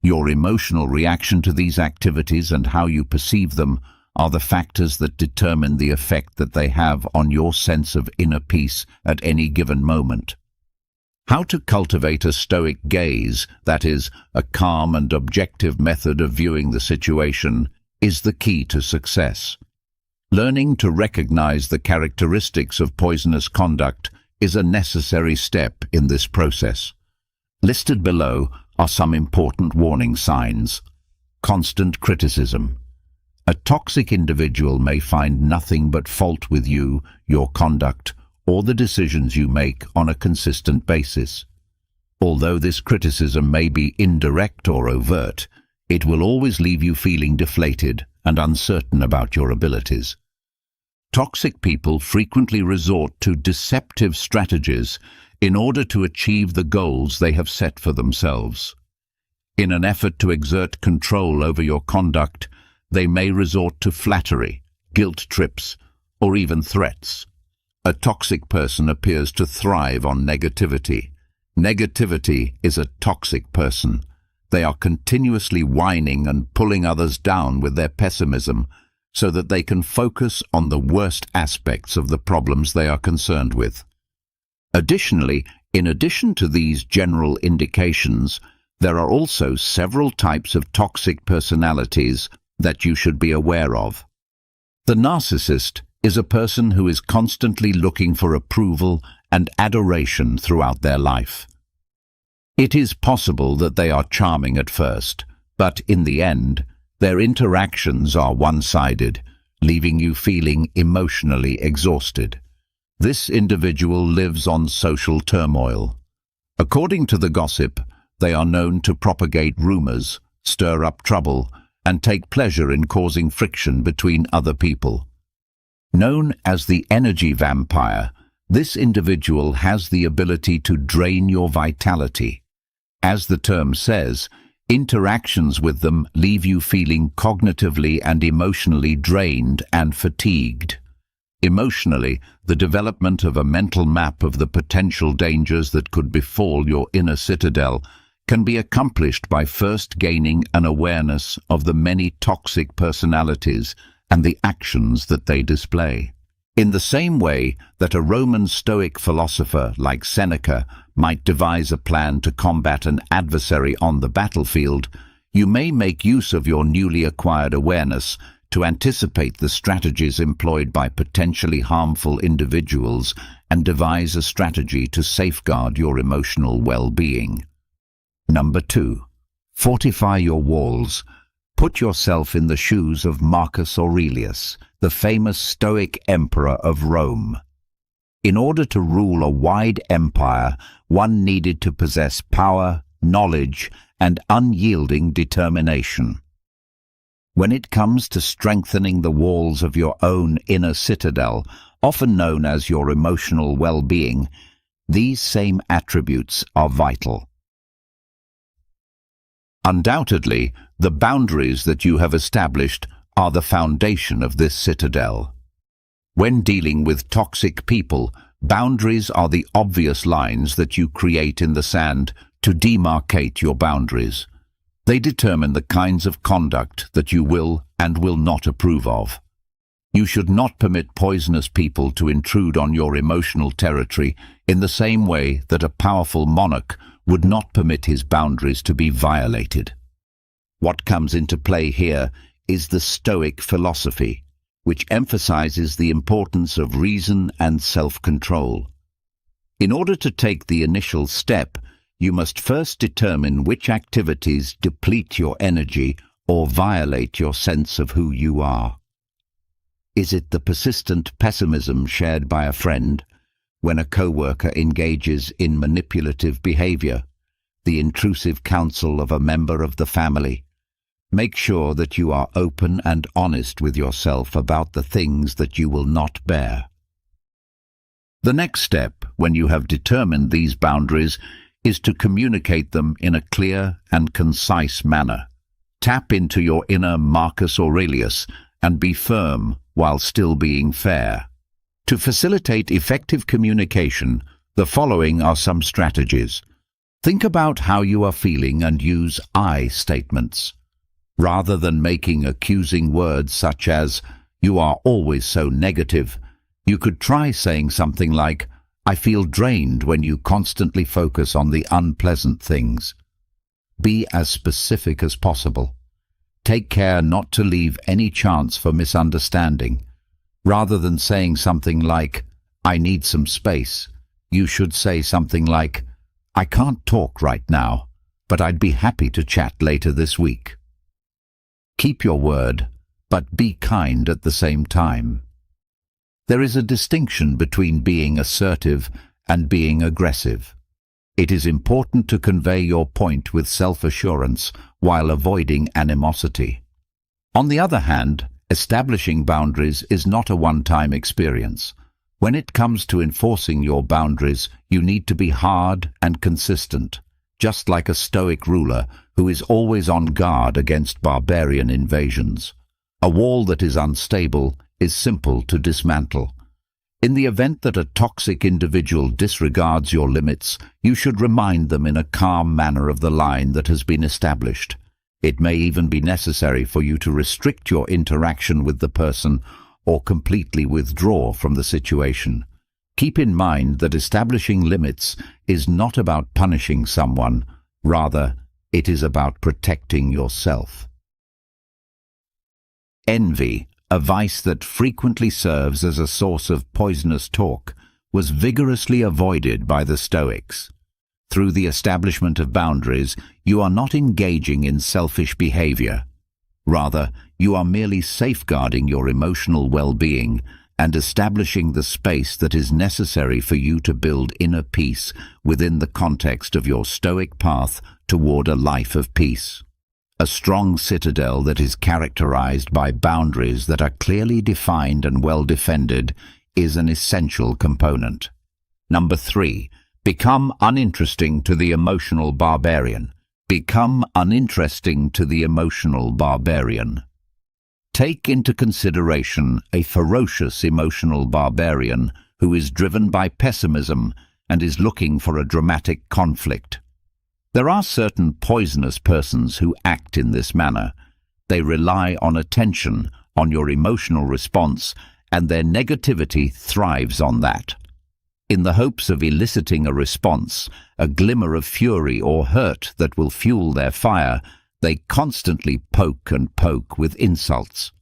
Your emotional reaction to these activities and how you perceive them are the factors that determine the effect that they have on your sense of inner peace at any given moment. How to cultivate a Stoic gaze, that is, a calm and objective method of viewing the situation, is the key to success. Learning to recognize the characteristics of poisonous conduct is a necessary step in this process. Listed below are some important warning signs. Constant criticism. A toxic individual may find nothing but fault with you, your conduct, or the decisions you make on a consistent basis. Although this criticism may be indirect or overt, it will always leave you feeling deflated and uncertain about your abilities. Toxic people frequently resort to deceptive strategies in order to achieve the goals they have set for themselves. In an effort to exert control over your conduct, they may resort to flattery, guilt trips, or even threats. A toxic person appears to thrive on negativity. Negativity is a toxic person. They are continuously whining and pulling others down with their pessimism so that they can focus on the worst aspects of the problems they are concerned with. Additionally, in addition to these general indications, there are also several types of toxic personalities that you should be aware of. The narcissist is a person who is constantly looking for approval and adoration throughout their life. It is possible that they are charming at first, but in the end, their interactions are one-sided, leaving you feeling emotionally exhausted. This individual lives on social turmoil. According to the gossip, they are known to propagate rumors, stir up trouble, and take pleasure in causing friction between other people. Known as the energy vampire, this individual has the ability to drain your vitality. As the term says, interactions with them leave you feeling cognitively and emotionally drained and fatigued. Emotionally, the development of a mental map of the potential dangers that could befall your inner citadel can be accomplished by first gaining an awareness of the many toxic personalities and the actions that they display. In the same way that a Roman Stoic philosopher like Seneca might devise a plan to combat an adversary on the battlefield, you may make use of your newly acquired awareness to anticipate the strategies employed by potentially harmful individuals and devise a strategy to safeguard your emotional well-being. Number 2. Fortify your walls. Put yourself in the shoes of Marcus Aurelius, the famous Stoic emperor of Rome. In order to rule a wide empire, one needed to possess power, knowledge, and unyielding determination. When it comes to strengthening the walls of your own inner citadel, often known as your emotional well-being, these same attributes are vital. Undoubtedly, the boundaries that you have established are the foundation of this citadel. When dealing with toxic people, boundaries are the obvious lines that you create in the sand to demarcate your boundaries. They determine the kinds of conduct that you will and will not approve of. You should not permit poisonous people to intrude on your emotional territory in the same way that a powerful monarch would not permit his boundaries to be violated. What comes into play here is the Stoic philosophy, which emphasizes the importance of reason and self-control. In order to take the initial step, you must first determine which activities deplete your energy or violate your sense of who you are. Is it the persistent pessimism shared by a friend when a coworker engages in manipulative behavior, the intrusive counsel of a member of the family? Make sure that you are open and honest with yourself about the things that you will not bear. The next step, when you have determined these boundaries, is to communicate them in a clear and concise manner. Tap into your inner Marcus Aurelius and be firm while still being fair. To facilitate effective communication, the following are some strategies. Think about how you are feeling and use I statements. Rather than making accusing words such as, "You are always so negative," you could try saying something like, "I feel drained when you constantly focus on the unpleasant things." Be as specific as possible. Take care not to leave any chance for misunderstanding. Rather than saying something like, "I need some space," you should say something like, "I can't talk right now, but I'd be happy to chat later this week." Keep your word, but be kind at the same time. There is a distinction between being assertive and being aggressive. It is important to convey your point with self-assurance while avoiding animosity. On the other hand, establishing boundaries is not a one-time experience. When it comes to enforcing your boundaries, you need to be hard and consistent, just like a Stoic ruler who is always on guard against barbarian invasions. A wall that is unstable is simple to dismantle. In the event that a toxic individual disregards your limits, you should remind them in a calm manner of the line that has been established. It may even be necessary for you to restrict your interaction with the person or completely withdraw from the situation. Keep in mind that establishing limits is not about punishing someone, rather, it is about protecting yourself. Envy, a vice that frequently serves as a source of poisonous talk, was vigorously avoided by the Stoics. Through the establishment of boundaries, you are not engaging in selfish behavior. Rather, you are merely safeguarding your emotional well-being and establishing the space that is necessary for you to build inner peace within the context of your Stoic path toward a life of peace. A strong citadel that is characterized by boundaries that are clearly defined and well defended is an essential component. Number 3. Become uninteresting to the emotional barbarian. Become uninteresting to the emotional barbarian. Take into consideration a ferocious emotional barbarian who is driven by pessimism and is looking for a dramatic conflict. There are certain poisonous persons who act in this manner. They rely on attention, on your emotional response, and their negativity thrives on that. In the hopes of eliciting a response, a glimmer of fury or hurt that will fuel their fire, they constantly poke and poke with insults.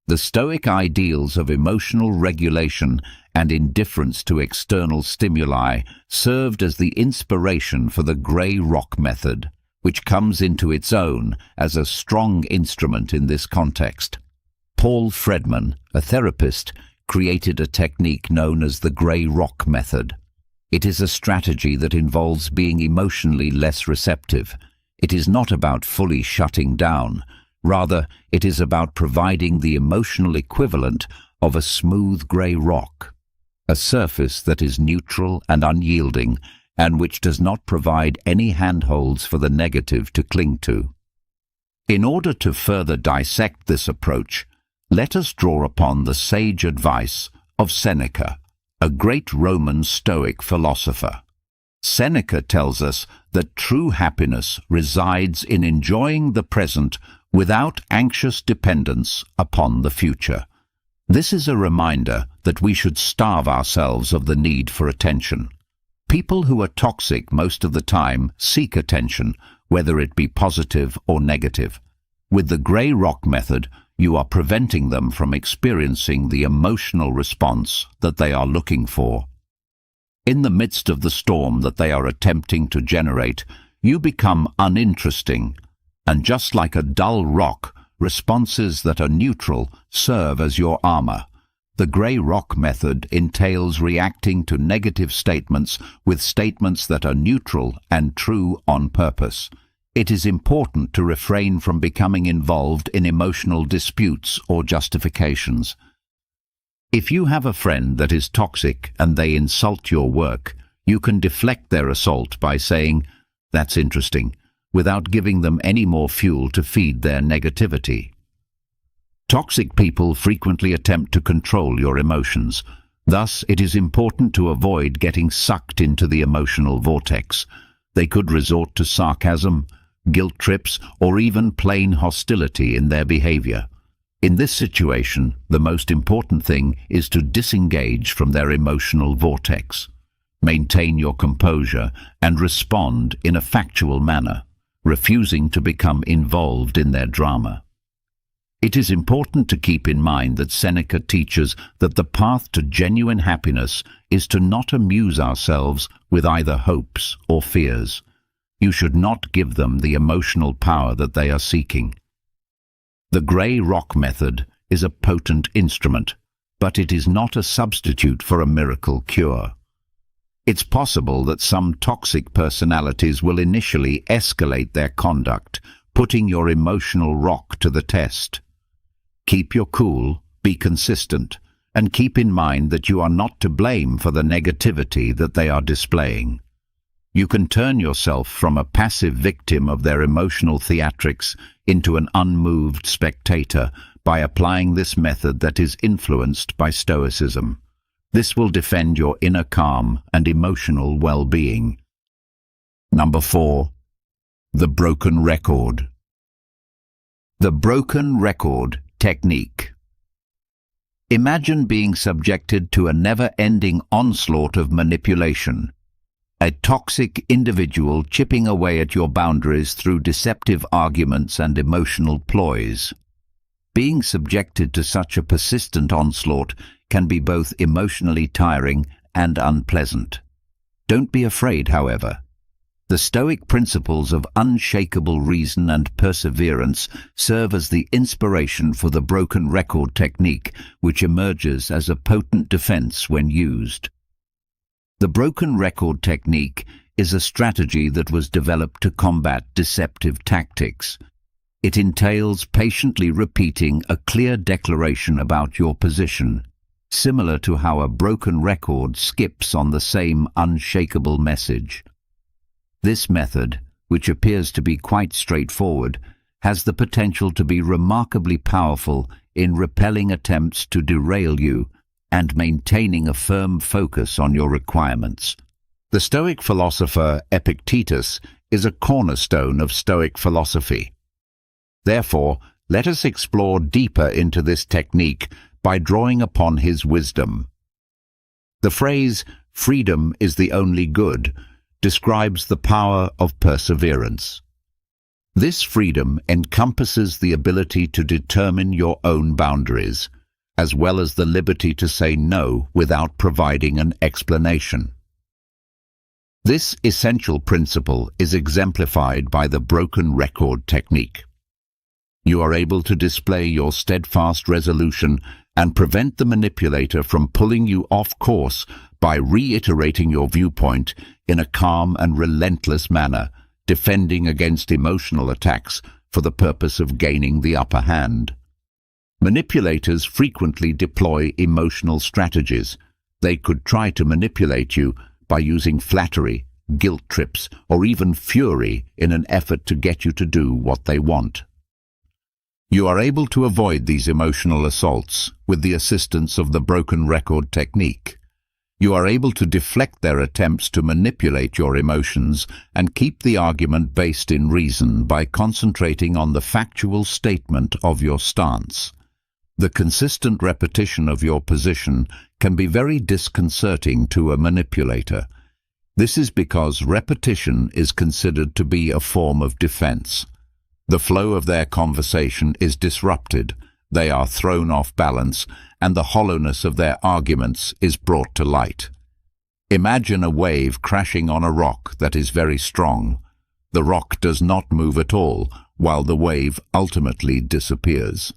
The Stoic ideals of emotional regulation and indifference to external stimuli served as the inspiration for the grey rock method, which comes into its own as a strong instrument in this context. Paul Fredman, a therapist, created a technique known as the grey rock method. It is a strategy that involves being emotionally less receptive. It is not about fully shutting down. Rather, it is about providing the emotional equivalent of a smooth grey rock, a surface that is neutral and unyielding and which does not provide any handholds for the negative to cling to. In order to further dissect this approach, let us draw upon the sage advice of Seneca, a great Roman Stoic philosopher. Seneca tells us that true happiness resides in enjoying the present without anxious dependence upon the future. This is a reminder that we should starve ourselves of the need for attention. People who are toxic most of the time seek attention, whether it be positive or negative. With the grey rock method, you are preventing them from experiencing the emotional response that they are looking for. In the midst of the storm that they are attempting to generate, you become uninteresting, and just like a dull rock, responses that are neutral serve as your armor. The grey rock method entails reacting to negative statements with statements that are neutral and true on purpose. It is important to refrain from becoming involved in emotional disputes or justifications. If you have a friend that is toxic and they insult your work, you can deflect their assault by saying, "That's interesting," without giving them any more fuel to feed their negativity. Toxic people frequently attempt to control your emotions. Thus, it is important to avoid getting sucked into the emotional vortex. They could resort to sarcasm, guilt trips, or even plain hostility in their behavior. In this situation, the most important thing is to disengage from their emotional vortex. Maintain your composure and respond in a factual manner, refusing to become involved in their drama. It is important to keep in mind that Seneca teaches that the path to genuine happiness is to not amuse ourselves with either hopes or fears. You should not give them the emotional power that they are seeking. The grey rock method is a potent instrument, but it is not a substitute for a miracle cure. It's possible that some toxic personalities will initially escalate their conduct, putting your emotional rock to the test. Keep your cool, be consistent, and keep in mind that you are not to blame for the negativity that they are displaying. You can turn yourself from a passive victim of their emotional theatrics into an unmoved spectator by applying this method that is influenced by Stoicism. This will defend your inner calm and emotional well-being. Number 4. The broken record. The broken record technique. Imagine being subjected to a never-ending onslaught of manipulation. A toxic individual chipping away at your boundaries through deceptive arguments and emotional ploys. Being subjected to such a persistent onslaught can be both emotionally tiring and unpleasant. Don't be afraid, however. The Stoic principles of unshakable reason and perseverance serve as the inspiration for the broken record technique, which emerges as a potent defense when used. The broken record technique is a strategy that was developed to combat deceptive tactics. It entails patiently repeating a clear declaration about your position, similar to how a broken record skips on the same unshakable message. This method, which appears to be quite straightforward, has the potential to be remarkably powerful in repelling attempts to derail you and maintaining a firm focus on your requirements. The Stoic philosopher Epictetus is a cornerstone of Stoic philosophy. Therefore, let us explore deeper into this technique by drawing upon his wisdom. The phrase, "freedom is the only good," describes the power of perseverance. This freedom encompasses the ability to determine your own boundaries, as well as the liberty to say no without providing an explanation. This essential principle is exemplified by the broken record technique. You are able to display your steadfast resolution and prevent the manipulator from pulling you off course by reiterating your viewpoint in a calm and relentless manner, defending against emotional attacks for the purpose of gaining the upper hand. Manipulators frequently deploy emotional strategies. They could try to manipulate you by using flattery, guilt trips, or even fury in an effort to get you to do what they want. You are able to avoid these emotional assaults with the assistance of the broken record technique. You are able to deflect their attempts to manipulate your emotions and keep the argument based in reason by concentrating on the factual statement of your stance. The consistent repetition of your position can be very disconcerting to a manipulator. This is because repetition is considered to be a form of defense. The flow of their conversation is disrupted, they are thrown off balance, and the hollowness of their arguments is brought to light. Imagine a wave crashing on a rock that is very strong. The rock does not move at all, while the wave ultimately disappears.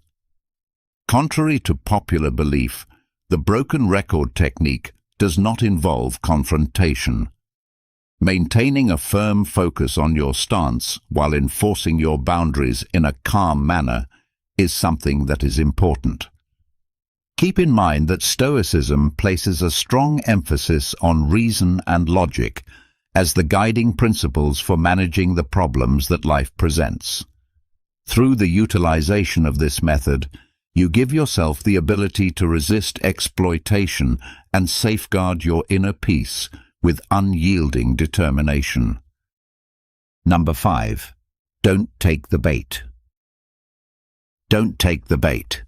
Contrary to popular belief, the broken record technique does not involve confrontation. Maintaining a firm focus on your stance while enforcing your boundaries in a calm manner is something that is important. Keep in mind that Stoicism places a strong emphasis on reason and logic as the guiding principles for managing the problems that life presents. Through the utilization of this method, you give yourself the ability to resist exploitation and safeguard your inner peace with unyielding determination. Number 5. Don't take the bait. Don't take the bait.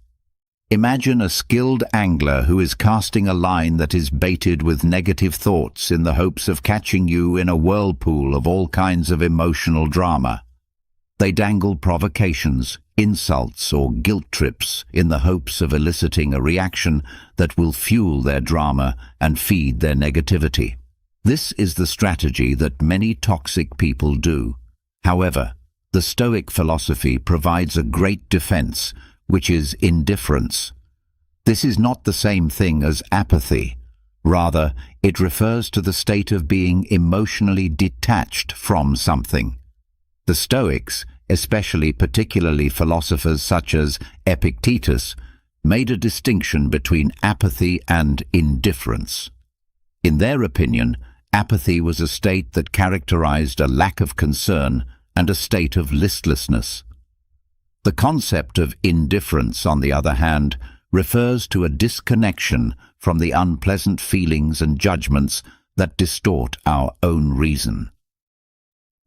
Imagine a skilled angler who is casting a line that is baited with negative thoughts in the hopes of catching you in a whirlpool of all kinds of emotional drama. They dangle provocations, insults, or guilt trips in the hopes of eliciting a reaction that will fuel their drama and feed their negativity. This is the strategy that many toxic people do. However, the Stoic philosophy provides a great defense, which is indifference. This is not the same thing as apathy. Rather, it refers to the state of being emotionally detached from something. The Stoics, particularly philosophers such as Epictetus, made a distinction between apathy and indifference. In their opinion, apathy was a state that characterized a lack of concern and a state of listlessness. The concept of indifference, on the other hand, refers to a disconnection from the unpleasant feelings and judgments that distort our own reason.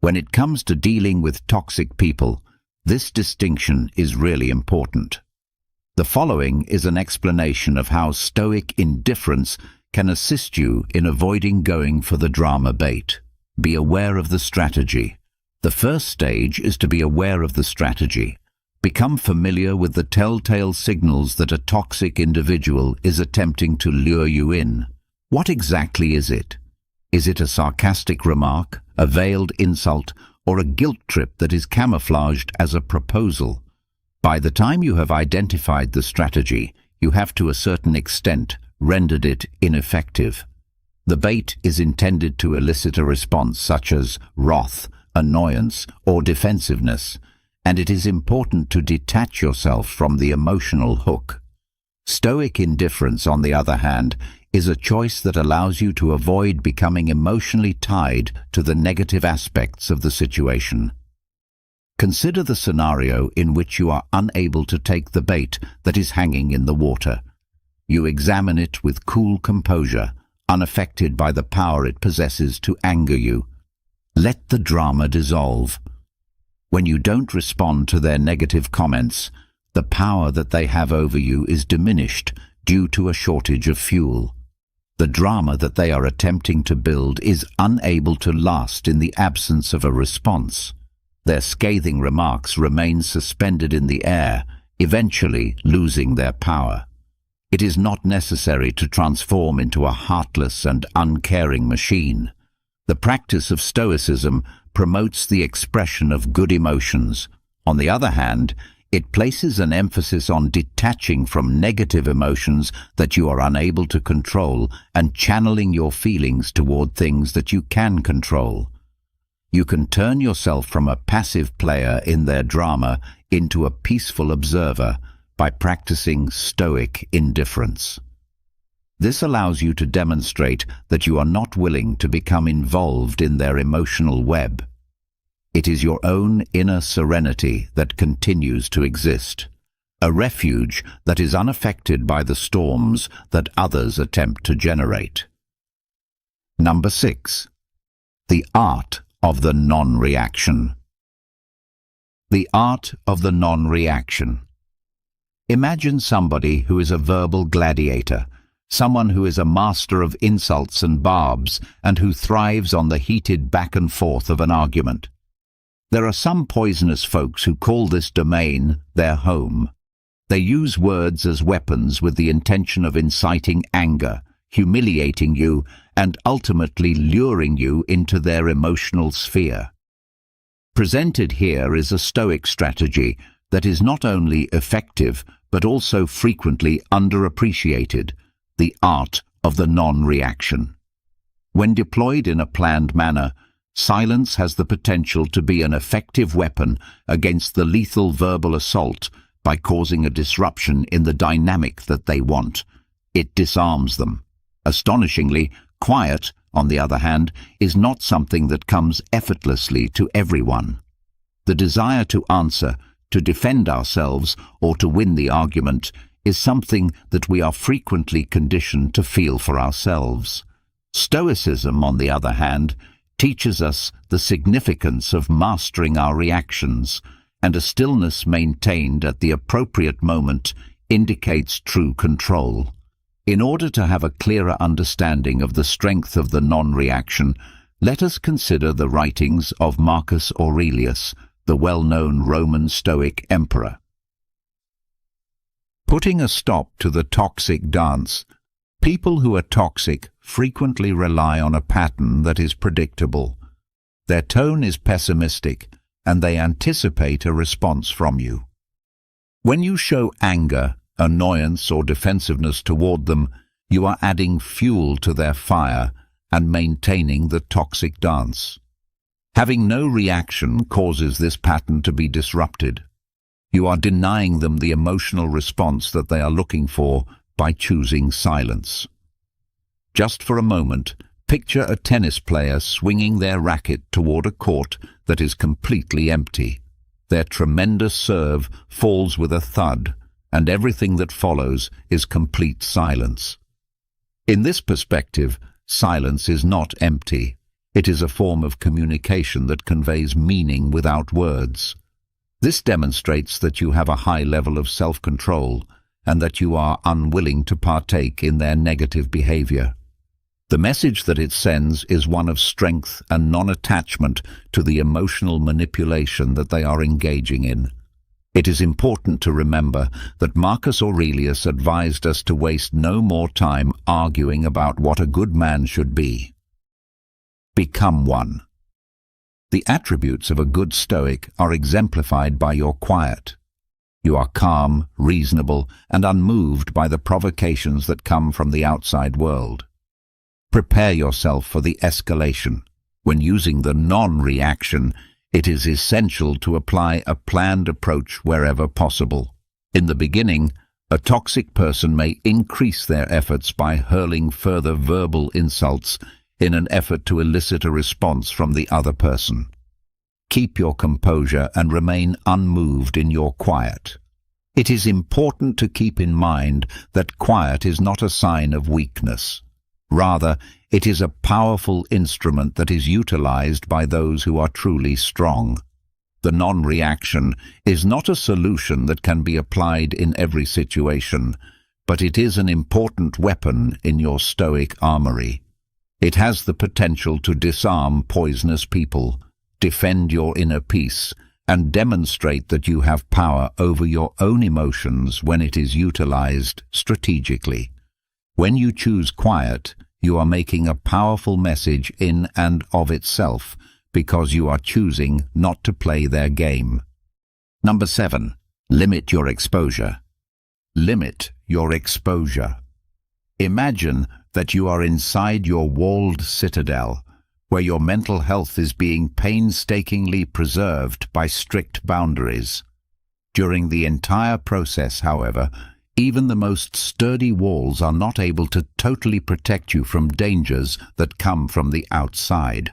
When it comes to dealing with toxic people, this distinction is really important. The following is an explanation of how Stoic indifference can assist you in avoiding going for the drama bait. Be aware of the strategy. The first stage is to be aware of the strategy. Become familiar with the telltale signals that a toxic individual is attempting to lure you in. What exactly is it? Is it a sarcastic remark, a veiled insult, or a guilt trip that is camouflaged as a proposal? By the time you have identified the strategy, you have to a certain extent rendered it ineffective. The bait is intended to elicit a response such as wrath, annoyance, or defensiveness, and it is important to detach yourself from the emotional hook. Stoic indifference, on the other hand, is a choice that allows you to avoid becoming emotionally tied to the negative aspects of the situation. Consider the scenario in which you are unable to take the bait that is hanging in the water. You examine it with cool composure, unaffected by the power it possesses to anger you. Let the drama dissolve. When you don't respond to their negative comments, the power that they have over you is diminished due to a shortage of fuel. The drama that they are attempting to build is unable to last in the absence of a response. Their scathing remarks remain suspended in the air, eventually losing their power. It is not necessary to transform into a heartless and uncaring machine. The practice of Stoicism promotes the expression of good emotions. On the other hand, it places an emphasis on detaching from negative emotions that you are unable to control and channeling your feelings toward things that you can control. You can turn yourself from a passive player in their drama into a peaceful observer by practicing Stoic indifference. This allows you to demonstrate that you are not willing to become involved in their emotional web. It is your own inner serenity that continues to exist, a refuge that is unaffected by the storms that others attempt to generate. Number 6. The art of the non-reaction. The art of the non-reaction. Imagine somebody who is a verbal gladiator, someone who is a master of insults and barbs and who thrives on the heated back and forth of an argument. There are some poisonous folks who call this domain their home. They use words as weapons with the intention of inciting anger, humiliating you, and ultimately luring you into their emotional sphere. Presented here is a Stoic strategy that is not only effective but also frequently underappreciated: the art of the non-reaction. When deployed in a planned manner, silence has the potential to be an effective weapon against the lethal verbal assault by causing a disruption in the dynamic that they want. It disarms them. Astonishingly, quiet, on the other hand, is not something that comes effortlessly to everyone. The desire to answer, to defend ourselves, or to win the argument is something that we are frequently conditioned to feel for ourselves. Stoicism, on the other hand, teaches us the significance of mastering our reactions, and a stillness maintained at the appropriate moment indicates true control. In order to have a clearer understanding of the strength of the non-reaction, let us consider the writings of Marcus Aurelius, the well-known Roman Stoic emperor. Putting a stop to the toxic dance. People who are toxic frequently rely on a pattern that is predictable. Their tone is pessimistic, and they anticipate a response from you. When you show anger, annoyance, or defensiveness toward them, you are adding fuel to their fire and maintaining the toxic dance. Having no reaction causes this pattern to be disrupted. You are denying them the emotional response that they are looking for by choosing silence. Just for a moment, picture a tennis player swinging their racket toward a court that is completely empty. Their tremendous serve falls with a thud, and everything that follows is complete silence. In this perspective, silence is not empty. It is a form of communication that conveys meaning without words. This demonstrates that you have a high level of self-control and that you are unwilling to partake in their negative behavior. The message that it sends is one of strength and non-attachment to the emotional manipulation that they are engaging in. It is important to remember that Marcus Aurelius advised us to waste no more time arguing about what a good man should be. Become one. The attributes of a good Stoic are exemplified by your quiet. You are calm, reasonable, and unmoved by the provocations that come from the outside world. Prepare yourself for the escalation. When using the non-reaction, it is essential to apply a planned approach wherever possible. In the beginning, a toxic person may increase their efforts by hurling further verbal insults in an effort to elicit a response from the other person. Keep your composure and remain unmoved in your quiet. It is important to keep in mind that quiet is not a sign of weakness. Rather, it is a powerful instrument that is utilized by those who are truly strong. The non-reaction is not a solution that can be applied in every situation, but it is an important weapon in your Stoic armory. It has the potential to disarm poisonous people, defend your inner peace, and demonstrate that you have power over your own emotions when it is utilized strategically. When you choose quiet, you are making a powerful message in and of itself because you are choosing not to play their game. Number 7. Limit your exposure. Limit your exposure. Imagine that you are inside your walled citadel, where your mental health is being painstakingly preserved by strict boundaries. During the entire process, however, even the most sturdy walls are not able to totally protect you from dangers that come from the outside.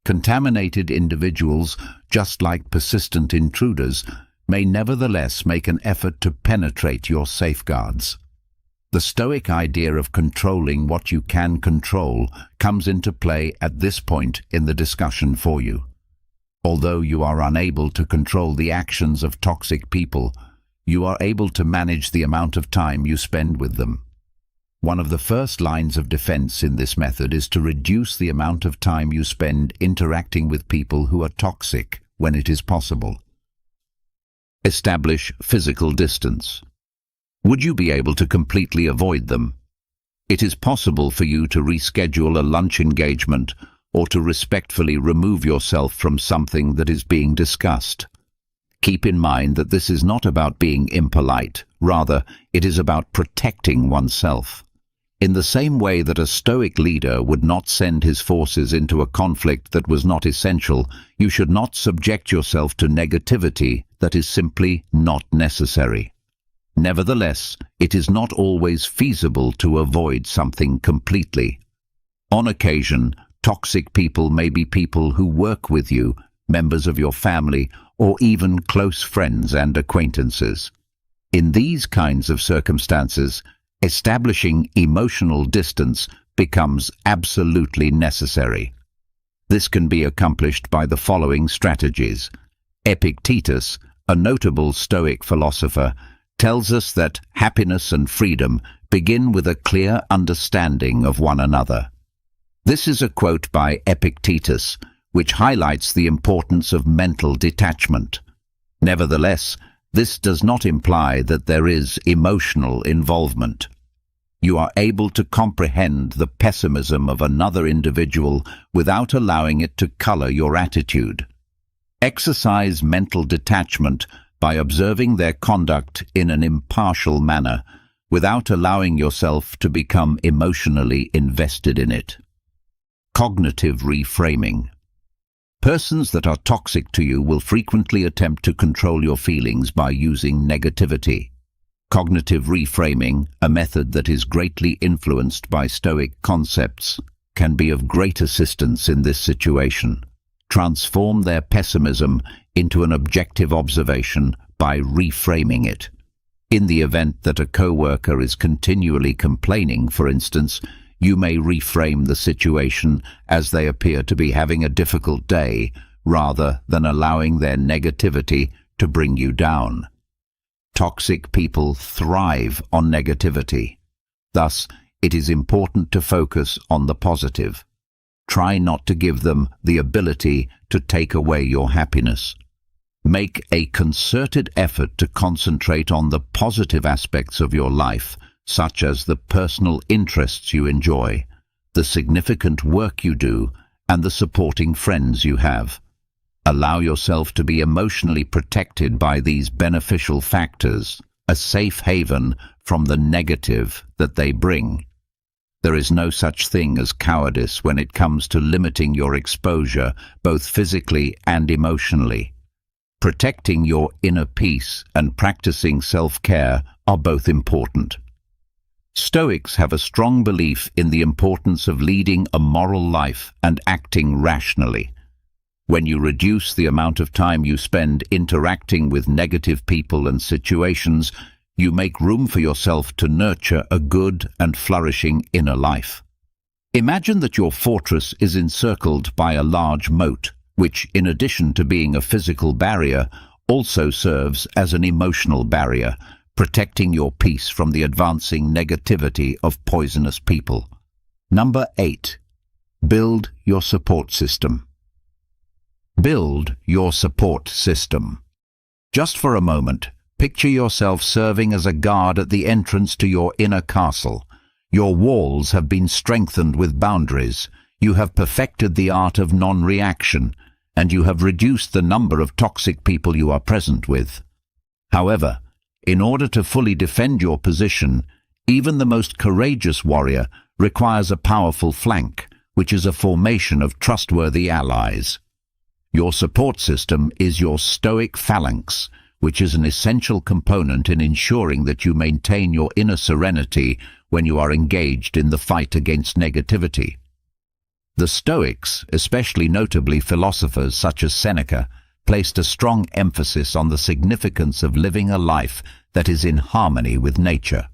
Contaminated individuals, just like persistent intruders, may nevertheless make an effort to penetrate your safeguards. The Stoic idea of controlling what you can control comes into play at this point in the discussion for you. Although you are unable to control the actions of toxic people, you are able to manage the amount of time you spend with them. One of the first lines of defense in this method is to reduce the amount of time you spend interacting with people who are toxic when it is possible. Establish physical distance. Would you be able to completely avoid them? It is possible for you to reschedule a lunch engagement or to respectfully remove yourself from something that is being discussed. Keep in mind that this is not about being impolite. Rather, it is about protecting oneself. In the same way that a Stoic leader would not send his forces into a conflict that was not essential, you should not subject yourself to negativity that is simply not necessary. Nevertheless, it is not always feasible to avoid something completely. On occasion, toxic people may be people who work with you, members of your family, or even close friends and acquaintances. In these kinds of circumstances, establishing emotional distance becomes absolutely necessary. This can be accomplished by the following strategies. Epictetus, a notable Stoic philosopher, tells us that happiness and freedom begin with a clear understanding of one another. This is a quote by Epictetus, which highlights the importance of mental detachment. Nevertheless, this does not imply that there is emotional involvement. You are able to comprehend the pessimism of another individual without allowing it to color your attitude. Exercise mental detachment by observing their conduct in an impartial manner, without allowing yourself to become emotionally invested in it. Cognitive reframing. Persons that are toxic to you will frequently attempt to control your feelings by using negativity. Cognitive reframing, a method that is greatly influenced by Stoic concepts, can be of great assistance in this situation. Transform their pessimism into an objective observation by reframing it. In the event that a coworker is continually complaining, for instance, you may reframe the situation as they appear to be having a difficult day, rather than allowing their negativity to bring you down. Toxic people thrive on negativity. Thus, it is important to focus on the positive. Try not to give them the ability to take away your happiness. Make a concerted effort to concentrate on the positive aspects of your life, such as the personal interests you enjoy, the significant work you do, and the supporting friends you have. Allow yourself to be emotionally protected by these beneficial factors, a safe haven from the negative that they bring. There is no such thing as cowardice when it comes to limiting your exposure, both physically and emotionally. Protecting your inner peace and practicing self-care are both important. Stoics have a strong belief in the importance of leading a moral life and acting rationally. When you reduce the amount of time you spend interacting with negative people and situations, you make room for yourself to nurture a good and flourishing inner life. Imagine that your fortress is encircled by a large moat, which, in addition to being a physical barrier, also serves as an emotional barrier, protecting your peace from the advancing negativity of poisonous people. Number 8. Build your support system. Build your support system. Just for a moment, picture yourself serving as a guard at the entrance to your inner castle. Your walls have been strengthened with boundaries. You have perfected the art of non-reaction, and you have reduced the number of toxic people you are present with. However, in order to fully defend your position, even the most courageous warrior requires a powerful flank, which is a formation of trustworthy allies. Your support system is your Stoic phalanx, which is an essential component in ensuring that you maintain your inner serenity when you are engaged in the fight against negativity. The Stoics, especially notably philosophers such as Seneca, placed a strong emphasis on the significance of living a life that is in harmony with nature.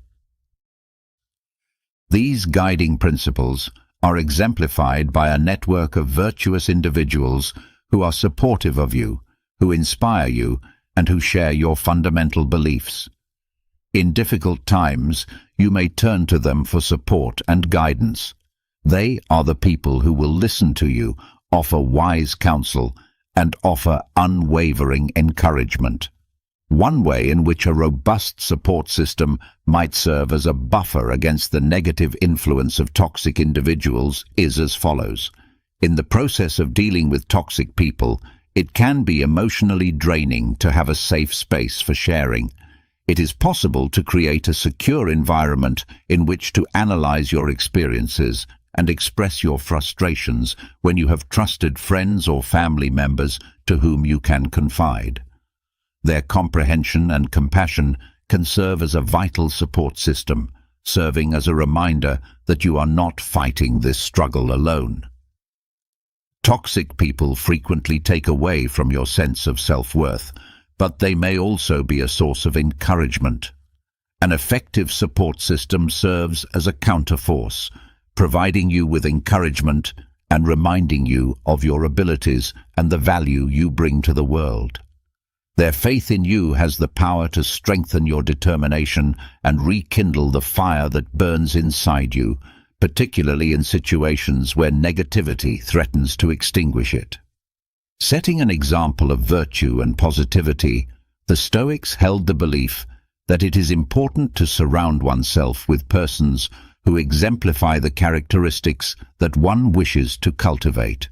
These guiding principles are exemplified by a network of virtuous individuals who are supportive of you, who inspire you, and who share your fundamental beliefs. In difficult times, you may turn to them for support and guidance. They are the people who will listen to you, offer wise counsel, and offer unwavering encouragement. One way in which a robust support system might serve as a buffer against the negative influence of toxic individuals is as follows. In the process of dealing with toxic people, it can be emotionally draining to have a safe space for sharing. It is possible to create a secure environment in which to analyze your experiences and express your frustrations when you have trusted friends or family members to whom you can confide. Their comprehension and compassion can serve as a vital support system, serving as a reminder that you are not fighting this struggle alone. Toxic people frequently take away from your sense of self-worth, but they may also be a source of encouragement. An effective support system serves as a counterforce, providing you with encouragement and reminding you of your abilities and the value you bring to the world. Their faith in you has the power to strengthen your determination and rekindle the fire that burns inside you, particularly in situations where negativity threatens to extinguish it. Setting an example of virtue and positivity, the Stoics held the belief that it is important to surround oneself with persons who exemplify the characteristics that one wishes to cultivate.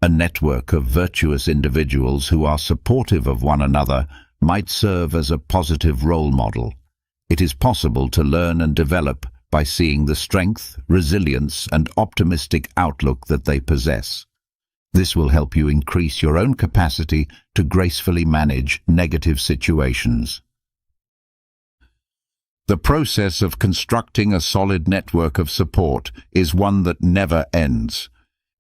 A network of virtuous individuals who are supportive of one another might serve as a positive role model. It is possible to learn and develop by seeing the strength, resilience, and optimistic outlook that they possess. This will help you increase your own capacity to gracefully manage negative situations. The process of constructing a solid network of support is one that never ends.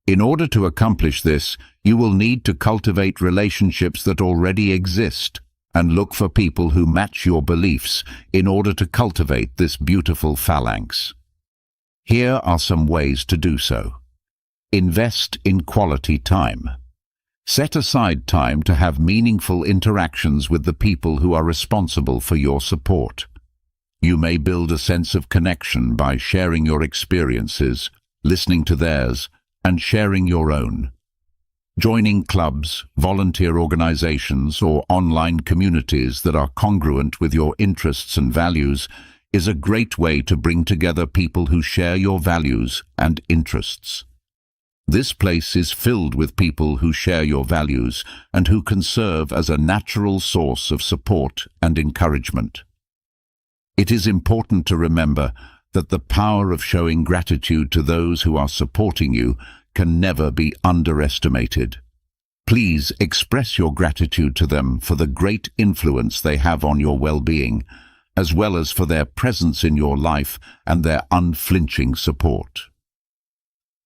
In order to accomplish this, you will need to cultivate relationships that already exist and look for people who match your beliefs in order to cultivate this beautiful phalanx. Here are some ways to do so. Invest in quality time. Set aside time to have meaningful interactions with the people who are responsible for your support. You may build a sense of connection by sharing your experiences, listening to theirs, and sharing your own. Joining clubs, volunteer organizations, or online communities that are congruent with your interests and values is a great way to bring together people who share your values and interests. This place is filled with people who share your values and who can serve as a natural source of support and encouragement. It is important to remember that the power of showing gratitude to those who are supporting you can never be underestimated. Please express your gratitude to them for the great influence they have on your well-being, as well as for their presence in your life and their unflinching support.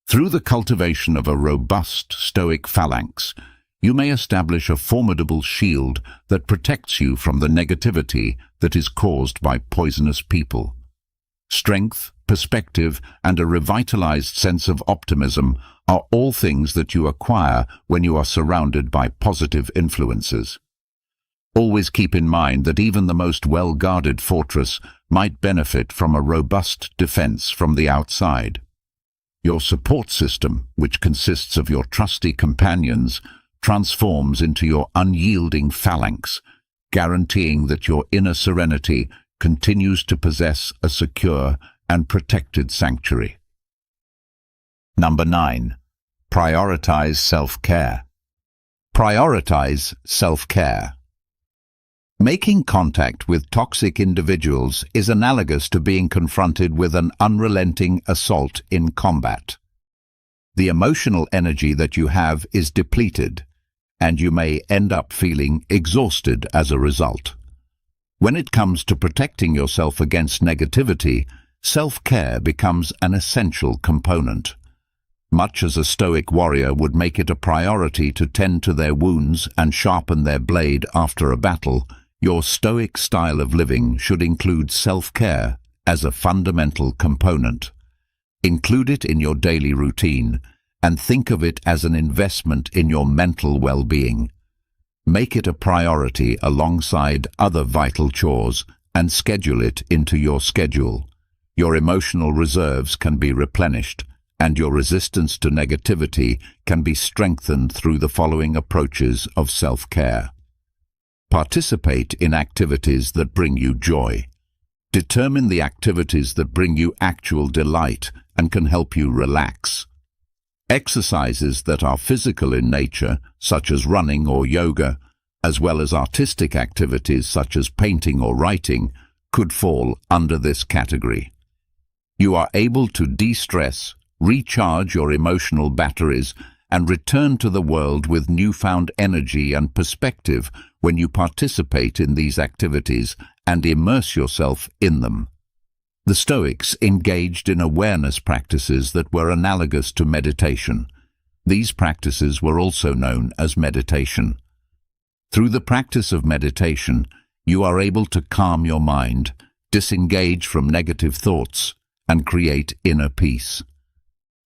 Through the cultivation of a robust Stoic phalanx, you may establish a formidable shield that protects you from the negativity that is caused by poisonous people. Strength, perspective, and a revitalized sense of optimism are all things that you acquire when you are surrounded by positive influences. Always keep in mind that even the most well-guarded fortress might benefit from a robust defense from the outside. Your support system, which consists of your trusty companions, transforms into your unyielding phalanx, guaranteeing that your inner serenity continues to possess a secure and protected sanctuary. Number 9. Prioritize self-care. Prioritize self-care. Making contact with toxic individuals is analogous to being confronted with an unrelenting assault in combat. The emotional energy that you have is depleted, and you may end up feeling exhausted as a result. When it comes to protecting yourself against negativity, self-care becomes an essential component. Much as a Stoic warrior would make it a priority to tend to their wounds and sharpen their blade after a battle, your Stoic style of living should include self-care as a fundamental component. Include it in your daily routine and think of it as an investment in your mental well-being. Make it a priority alongside other vital chores and schedule it into your schedule. Your emotional reserves can be replenished, and your resistance to negativity can be strengthened through the following approaches of self-care. Participate in activities that bring you joy. Determine the activities that bring you actual delight and can help you relax. Exercises that are physical in nature, such as running or yoga, as well as artistic activities such as painting or writing, could fall under this category. You are able to de-stress, recharge your emotional batteries, and return to the world with newfound energy and perspective when you participate in these activities and immerse yourself in them. The Stoics engaged in awareness practices that were analogous to meditation. These practices were also known as meditation. Through the practice of meditation, you are able to calm your mind, disengage from negative thoughts, and create inner peace.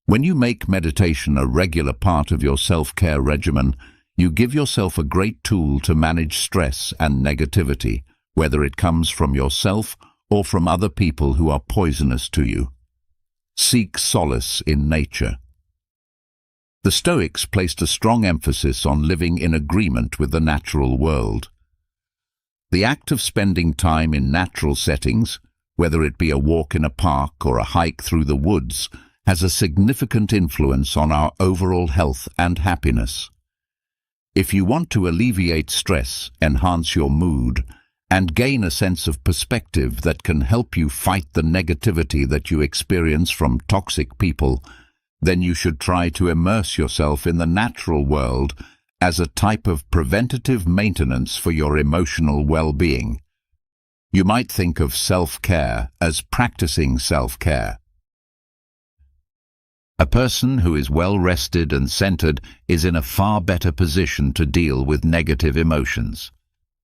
When you make meditation a regular part of your self-care regimen, you give yourself a great tool to manage stress and negativity, whether it comes from yourself or from other people who are poisonous to you. Seek solace in nature. The Stoics placed a strong emphasis on living in agreement with the natural world. The act of spending time in natural settings, whether it be a walk in a park or a hike through the woods, has a significant influence on our overall health and happiness. If you want to alleviate stress, enhance your mood, and gain a sense of perspective that can help you fight the negativity that you experience from toxic people, then you should try to immerse yourself in the natural world as a type of preventative maintenance for your emotional well-being. You might think of self-care as practicing self-care. A person who is well-rested and centered is in a far better position to deal with negative emotions.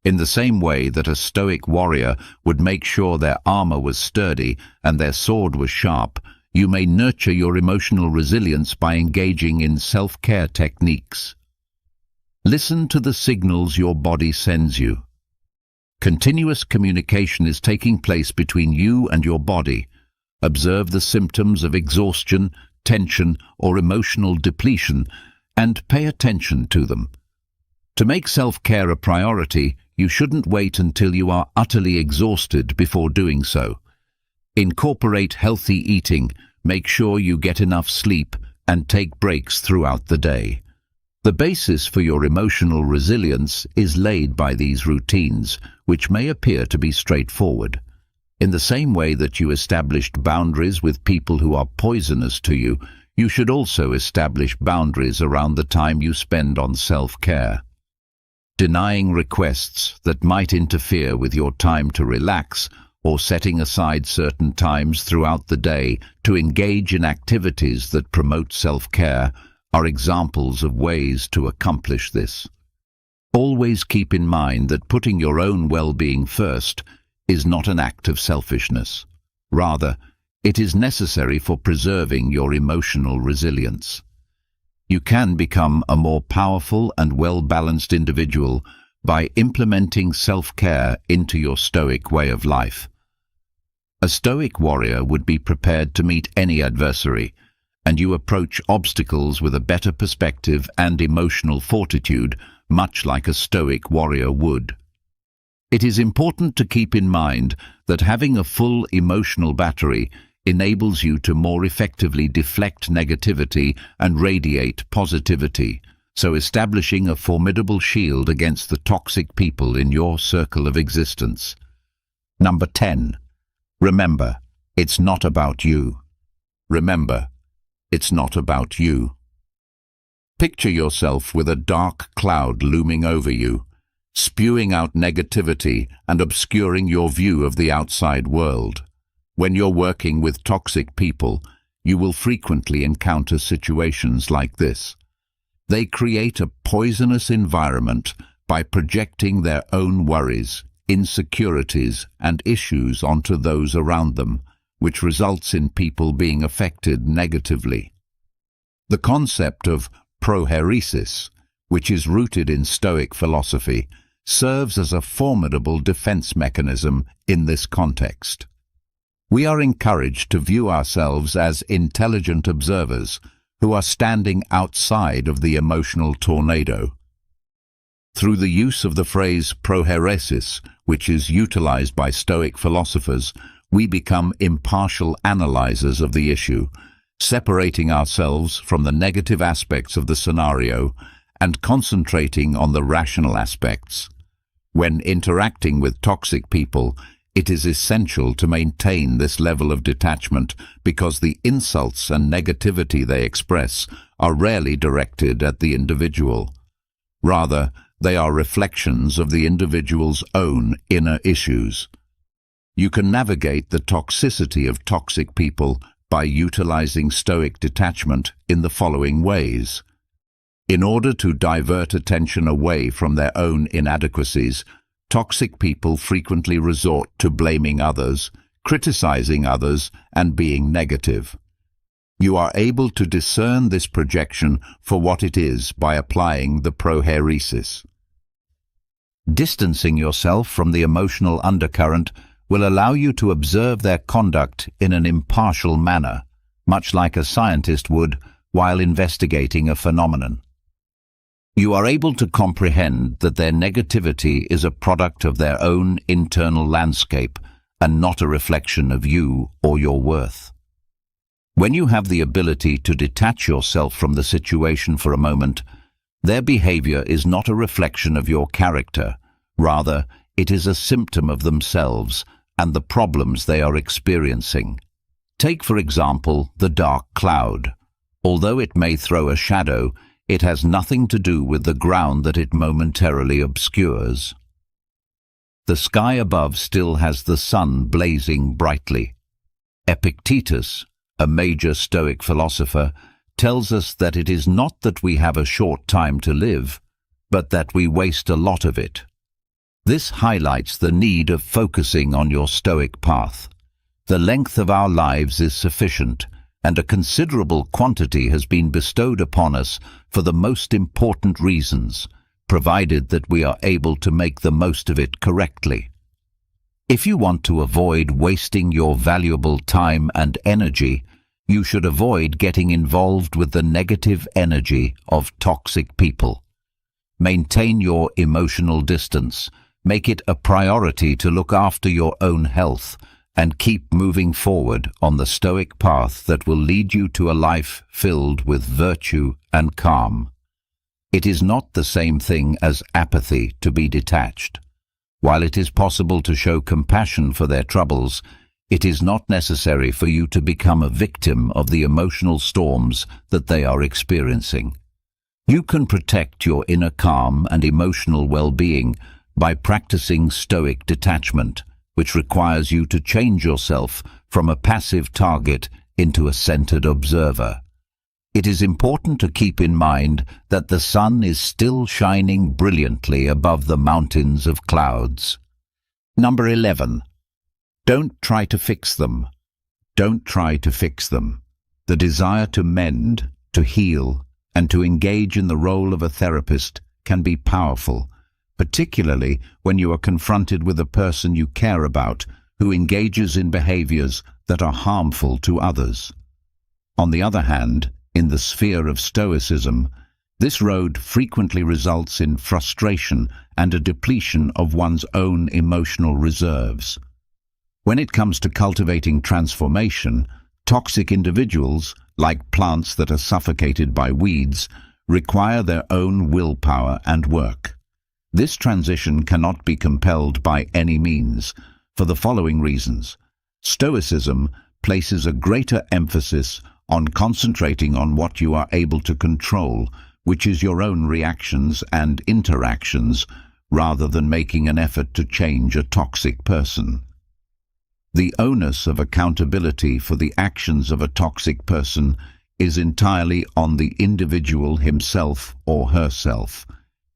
In the same way that a Stoic warrior would make sure their armor was sturdy and their sword was sharp, you may nurture your emotional resilience by engaging in self-care techniques. Listen to the signals your body sends you. Continuous communication is taking place between you and your body. Observe the symptoms of exhaustion, tension, or emotional depletion, and pay attention to them. To make self-care a priority, you shouldn't wait until you are utterly exhausted before doing so. Incorporate healthy eating, make sure you get enough sleep, and take breaks throughout the day. The basis for your emotional resilience is laid by these routines, which may appear to be straightforward. In the same way that you established boundaries with people who are poisonous to you, you should also establish boundaries around the time you spend on self-care. Denying requests that might interfere with your time to relax, or setting aside certain times throughout the day to engage in activities that promote self-care, are examples of ways to accomplish this. Always keep in mind that putting your own well-being first is not an act of selfishness. Rather, it is necessary for preserving your emotional resilience. You can become a more powerful and well-balanced individual by implementing self-care into your Stoic way of life. A Stoic warrior would be prepared to meet any adversary, and you approach obstacles with a better perspective and emotional fortitude, much like a Stoic warrior would. It is important to keep in mind that having a full emotional battery enables you to more effectively deflect negativity and radiate positivity, so establishing a formidable shield against the toxic people in your circle of existence. Number 10. Remember, it's not about you. Remember, it's not about you. Picture yourself with a dark cloud looming over you, spewing out negativity and obscuring your view of the outside world. When you're working with toxic people, you will frequently encounter situations like this. They create a poisonous environment by projecting their own worries, insecurities, and issues onto those around them, which results in people being affected negatively. The concept of prohairesis, which is rooted in Stoic philosophy, serves as a formidable defense mechanism in this context. We are encouraged to view ourselves as intelligent observers who are standing outside of the emotional tornado. Through the use of the phrase prohairesis, which is utilized by Stoic philosophers, we become impartial analyzers of the issue, separating ourselves from the negative aspects of the scenario and concentrating on the rational aspects. When interacting with toxic people, it is essential to maintain this level of detachment because the insults and negativity they express are rarely directed at the individual. Rather, they are reflections of the individual's own inner issues. You can navigate the toxicity of toxic people by utilizing Stoic detachment in the following ways. In order to divert attention away from their own inadequacies, toxic people frequently resort to blaming others, criticizing others, and being negative. You are able to discern this projection for what it is by applying the prohairesis. Distancing yourself from the emotional undercurrent will allow you to observe their conduct in an impartial manner, much like a scientist would while investigating a phenomenon. You are able to comprehend that their negativity is a product of their own internal landscape and not a reflection of you or your worth. When you have the ability to detach yourself from the situation for a moment, their behavior is not a reflection of your character. Rather, it is a symptom of themselves and the problems they are experiencing. Take, for example, the dark cloud. Although it may throw a shadow, it has nothing to do with the ground that it momentarily obscures. The sky above still has the sun blazing brightly. Epictetus, a major Stoic philosopher, tells us that it is not that we have a short time to live, but that we waste a lot of it. This highlights the need of focusing on your Stoic path. The length of our lives is sufficient, and a considerable quantity has been bestowed upon us for the most important reasons, provided that we are able to make the most of it correctly. If you want to avoid wasting your valuable time and energy, you should avoid getting involved with the negative energy of toxic people. Maintain your emotional distance, make it a priority to look after your own health, and keep moving forward on the Stoic path that will lead you to a life filled with virtue and calm. It is not the same thing as apathy to be detached. While it is possible to show compassion for their troubles, it is not necessary for you to become a victim of the emotional storms that they are experiencing. You can protect your inner calm and emotional well-being by practicing Stoic detachment, which requires you to change yourself from a passive target into a centered observer. It is important to keep in mind that the sun is still shining brilliantly above the mountains of clouds. Number 11. Don't try to fix them. Don't try to fix them. The desire to mend, to heal, and to engage in the role of a therapist can be powerful, particularly when you are confronted with a person you care about who engages in behaviors that are harmful to others. On the other hand, in the sphere of Stoicism, this road frequently results in frustration and a depletion of one's own emotional reserves. When it comes to cultivating transformation, toxic individuals, like plants that are suffocated by weeds, require their own willpower and work. This transition cannot be compelled by any means, for the following reasons. Stoicism places a greater emphasis on concentrating on what you are able to control, which is your own reactions and interactions, rather than making an effort to change a toxic person. The onus of accountability for the actions of a toxic person is entirely on the individual himself or herself.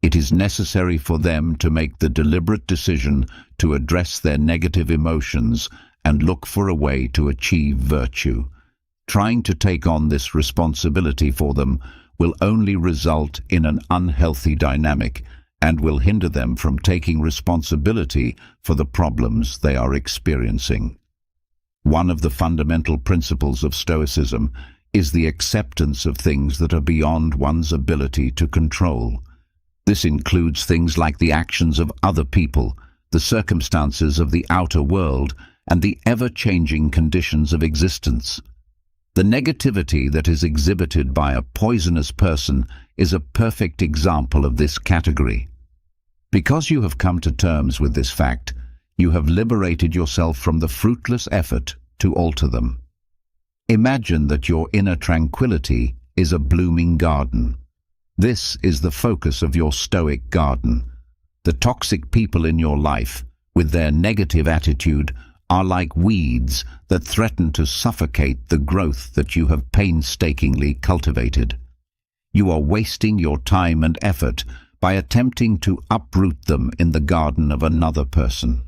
It is necessary for them to make the deliberate decision to address their negative emotions and look for a way to achieve virtue. Trying to take on this responsibility for them will only result in an unhealthy dynamic and will hinder them from taking responsibility for the problems they are experiencing. One of the fundamental principles of Stoicism is the acceptance of things that are beyond one's ability to control. This includes things like the actions of other people, the circumstances of the outer world, and the ever-changing conditions of existence. The negativity that is exhibited by a poisonous person is a perfect example of this category. Because you have come to terms with this fact, you have liberated yourself from the fruitless effort to alter them. Imagine that your inner tranquility is a blooming garden. This is the focus of your Stoic garden. The toxic people in your life, with their negative attitude, are like weeds that threaten to suffocate the growth that you have painstakingly cultivated. You are wasting your time and effort by attempting to uproot them in the garden of another person.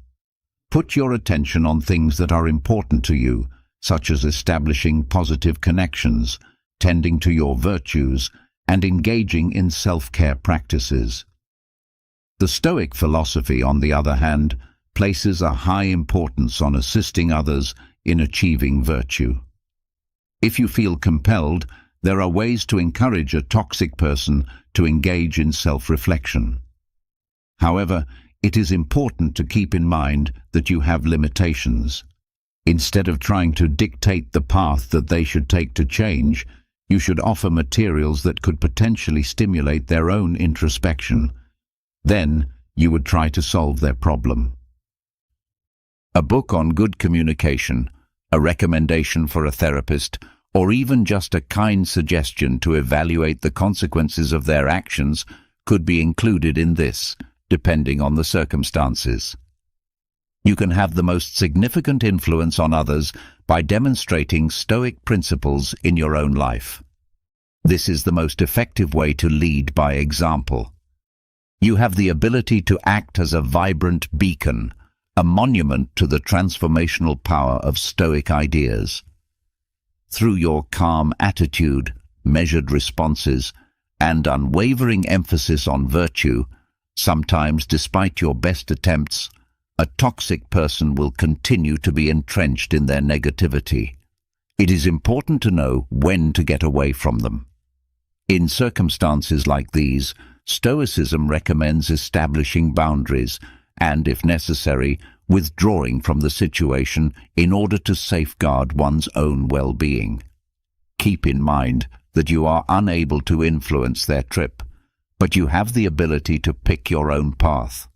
Put your attention on things that are important to you, such as establishing positive connections, tending to your virtues, and engaging in self-care practices. The Stoic philosophy, on the other hand, places a high importance on assisting others in achieving virtue. If you feel compelled, there are ways to encourage a toxic person to engage in self-reflection. However, it is important to keep in mind that you have limitations. Instead of trying to dictate the path that they should take to change, you should offer materials that could potentially stimulate their own introspection. Then, you would try to solve their problem. A book on good communication, a recommendation for a therapist, or even just a kind suggestion to evaluate the consequences of their actions could be included in this, depending on the circumstances. You can have the most significant influence on others by demonstrating Stoic principles in your own life. This is the most effective way to lead by example. You have the ability to act as a vibrant beacon, a monument to the transformational power of Stoic ideas. Through your calm attitude, measured responses, and unwavering emphasis on virtue, sometimes despite your best attempts, a toxic person will continue to be entrenched in their negativity. It is important to know when to get away from them. In circumstances like these, Stoicism recommends establishing boundaries and, if necessary, withdrawing from the situation in order to safeguard one's own well-being. Keep in mind that you are unable to influence their trip, but you have the ability to pick your own path.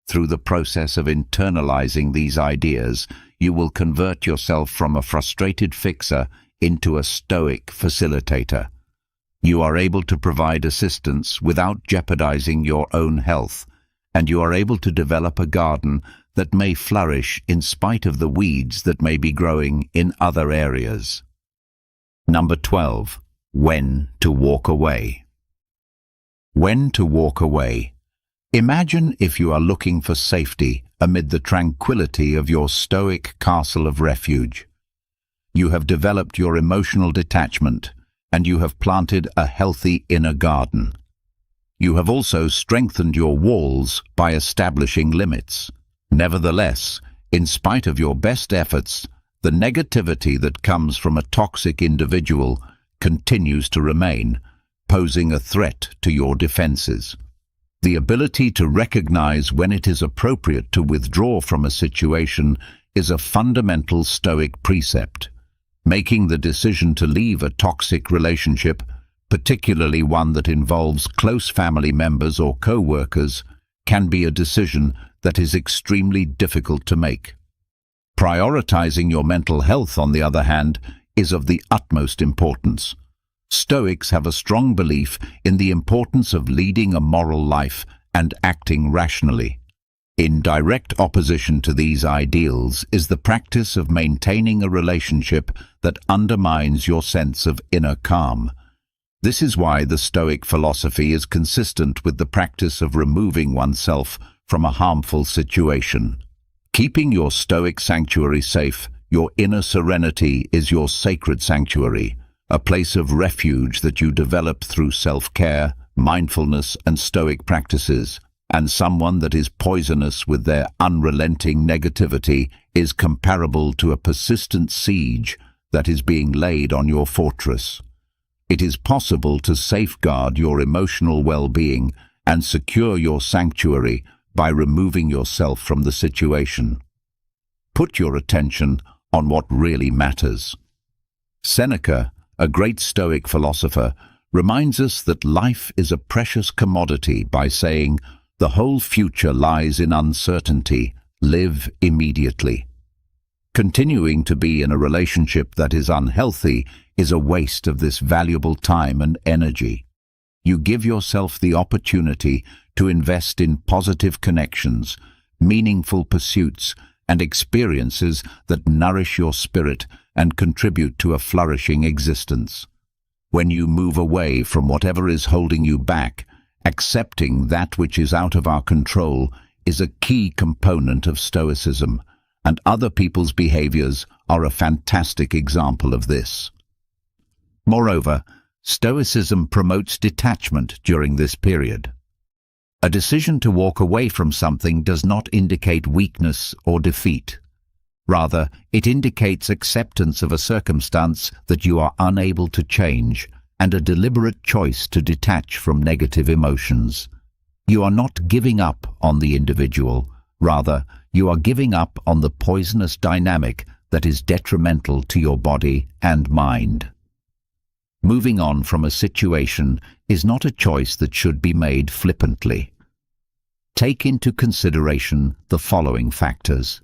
Through the process of internalizing these ideas, you will convert yourself from a frustrated fixer into a Stoic facilitator. You are able to provide assistance without jeopardizing your own health, and you are able to develop a garden that may flourish in spite of the weeds that may be growing in other areas. Number 12. When to walk away. When to walk away. Imagine if you are looking for safety amid the tranquility of your Stoic castle of refuge. You have developed your emotional detachment, and you have planted a healthy inner garden. You have also strengthened your walls by establishing limits. Nevertheless, in spite of your best efforts, the negativity that comes from a toxic individual continues to remain, posing a threat to your defenses. The ability to recognize when it is appropriate to withdraw from a situation is a fundamental Stoic precept. Making the decision to leave a toxic relationship, particularly one that involves close family members or co-workers, can be a decision that is extremely difficult to make. Prioritizing your mental health, on the other hand, is of the utmost importance. Stoics have a strong belief in the importance of leading a moral life and acting rationally. In direct opposition to these ideals is the practice of maintaining a relationship that undermines your sense of inner calm. This is why the Stoic philosophy is consistent with the practice of removing oneself from a harmful situation. Keeping your Stoic sanctuary safe, your inner serenity is your sacred sanctuary, a place of refuge that you develop through self-care, mindfulness, and Stoic practices. And someone that is poisonous with their unrelenting negativity is comparable to a persistent siege that is being laid on your fortress. It is possible to safeguard your emotional well-being and secure your sanctuary by removing yourself from the situation. Put your attention on what really matters. Seneca, a great Stoic philosopher, reminds us that life is a precious commodity by saying, "The whole future lies in uncertainty. Live immediately." Continuing to be in a relationship that is unhealthy is a waste of this valuable time and energy. You give yourself the opportunity to invest in positive connections, meaningful pursuits, and experiences that nourish your spirit and contribute to a flourishing existence. When you move away from whatever is holding you back, accepting that which is out of our control is a key component of Stoicism, and other people's behaviors are a fantastic example of this. Moreover, Stoicism promotes detachment during this period. A decision to walk away from something does not indicate weakness or defeat. Rather, it indicates acceptance of a circumstance that you are unable to change and a deliberate choice to detach from negative emotions. You are not giving up on the individual, rather, you are giving up on the poisonous dynamic that is detrimental to your body and mind. Moving on from a situation is not a choice that should be made flippantly. Take into consideration the following factors.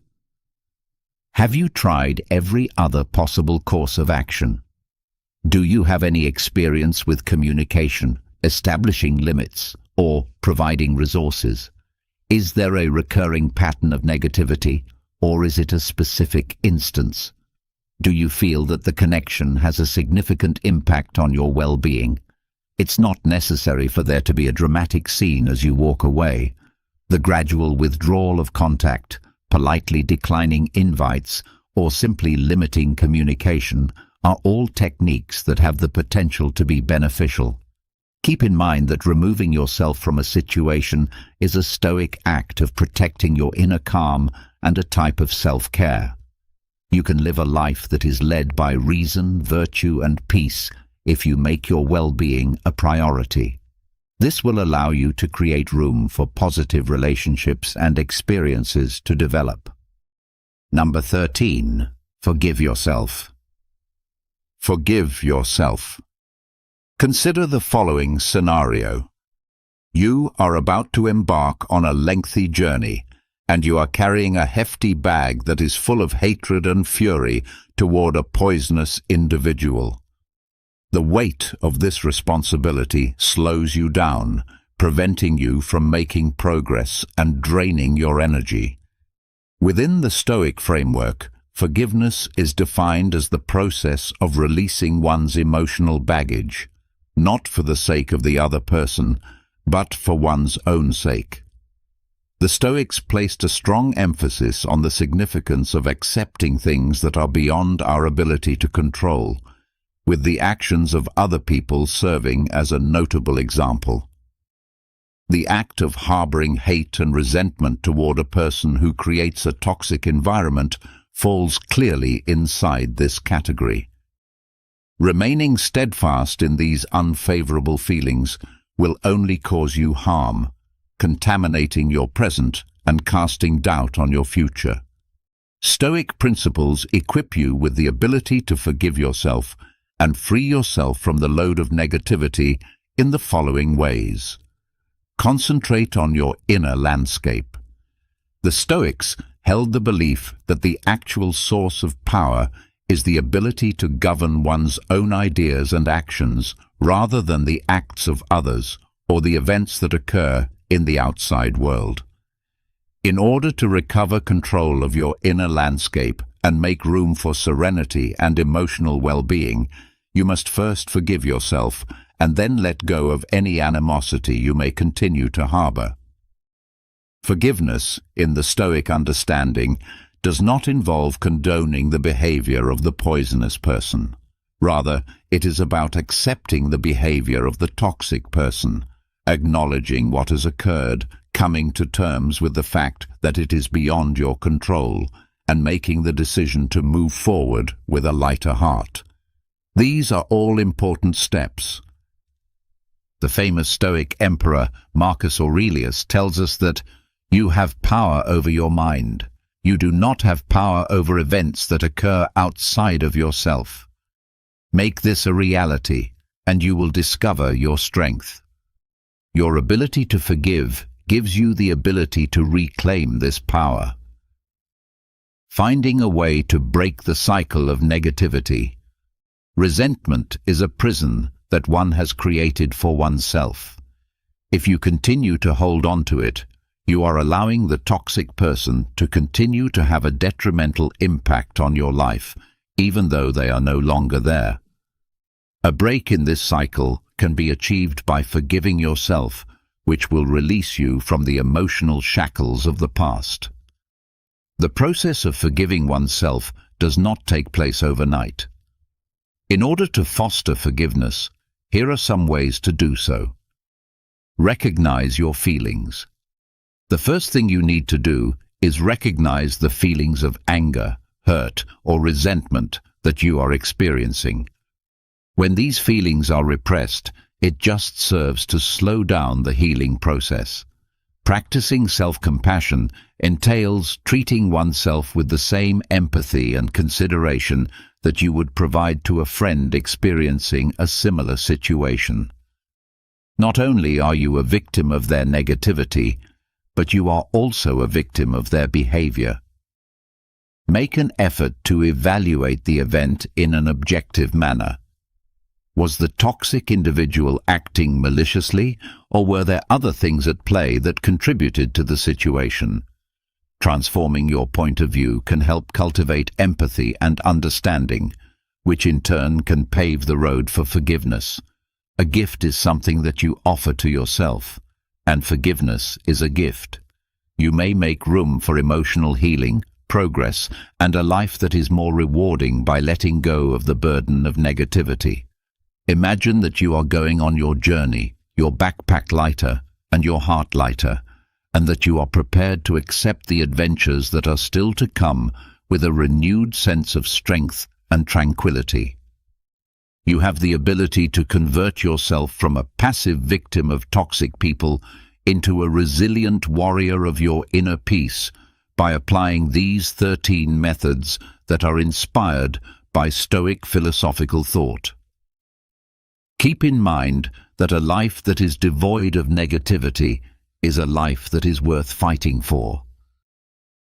Have you tried every other possible course of action? Do you have any experience with communication, establishing limits, or providing resources? Is there a recurring pattern of negativity, or is it a specific instance? Do you feel that the connection has a significant impact on your well-being? It's not necessary for there to be a dramatic scene as you walk away. The gradual withdrawal of contact, politely declining invites, or simply limiting communication are all techniques that have the potential to be beneficial. Keep in mind that removing yourself from a situation is a Stoic act of protecting your inner calm and a type of self-care. You can live a life that is led by reason, virtue, and peace if you make your well-being a priority. This will allow you to create room for positive relationships and experiences to develop. Number 13. Forgive yourself. Forgive yourself. Consider the following scenario. You are about to embark on a lengthy journey, and you are carrying a hefty bag that is full of hatred and fury toward a poisonous individual. The weight of this responsibility slows you down, preventing you from making progress and draining your energy. Within the Stoic framework, forgiveness is defined as the process of releasing one's emotional baggage, not for the sake of the other person, but for one's own sake. The Stoics placed a strong emphasis on the significance of accepting things that are beyond our ability to control, with the actions of other people serving as a notable example. The act of harboring hate and resentment toward a person who creates a toxic environment falls clearly inside this category. Remaining steadfast in these unfavorable feelings will only cause you harm, contaminating your present and casting doubt on your future. Stoic principles equip you with the ability to forgive yourself and free yourself from the load of negativity in the following ways. Concentrate on your inner landscape. The Stoics held the belief that the actual source of power is the ability to govern one's own ideas and actions rather than the acts of others or the events that occur in the outside world. In order to recover control of your inner landscape and make room for serenity and emotional well-being, you must first forgive yourself and then let go of any animosity you may continue to harbor. Forgiveness, in the Stoic understanding, does not involve condoning the behavior of the poisonous person. Rather, it is about accepting the behavior of the toxic person, acknowledging what has occurred, coming to terms with the fact that it is beyond your control, and making the decision to move forward with a lighter heart. These are all important steps. The famous Stoic emperor Marcus Aurelius tells us that you have power over your mind. You do not have power over events that occur outside of yourself. Make this a reality, and you will discover your strength. Your ability to forgive gives you the ability to reclaim this power. Finding a way to break the cycle of negativity. Resentment is a prison that one has created for oneself. If you continue to hold on to it, you are allowing the toxic person to continue to have a detrimental impact on your life, even though they are no longer there. A break in this cycle can be achieved by forgiving yourself, which will release you from the emotional shackles of the past. The process of forgiving oneself does not take place overnight. In order to foster forgiveness, here are some ways to do so. Recognize your feelings. The first thing you need to do is recognize the feelings of anger, hurt, or resentment that you are experiencing. When these feelings are repressed, it just serves to slow down the healing process. Practicing self-compassion entails treating oneself with the same empathy and consideration that you would provide to a friend experiencing a similar situation. Not only are you a victim of their negativity, but you are also a victim of their behavior. Make an effort to evaluate the event in an objective manner. Was the toxic individual acting maliciously, or were there other things at play that contributed to the situation? Transforming your point of view can help cultivate empathy and understanding, which in turn can pave the road for forgiveness. A gift is something that you offer to yourself, and forgiveness is a gift. You may make room for emotional healing, progress, and a life that is more rewarding by letting go of the burden of negativity. Imagine that you are going on your journey, your backpack lighter and your heart lighter, and that you are prepared to accept the adventures that are still to come with a renewed sense of strength and tranquility. You have the ability to convert yourself from a passive victim of toxic people into a resilient warrior of your inner peace by applying these 13 methods that are inspired by Stoic philosophical thought. Keep in mind that a life that is devoid of negativity is a life that is worth fighting for.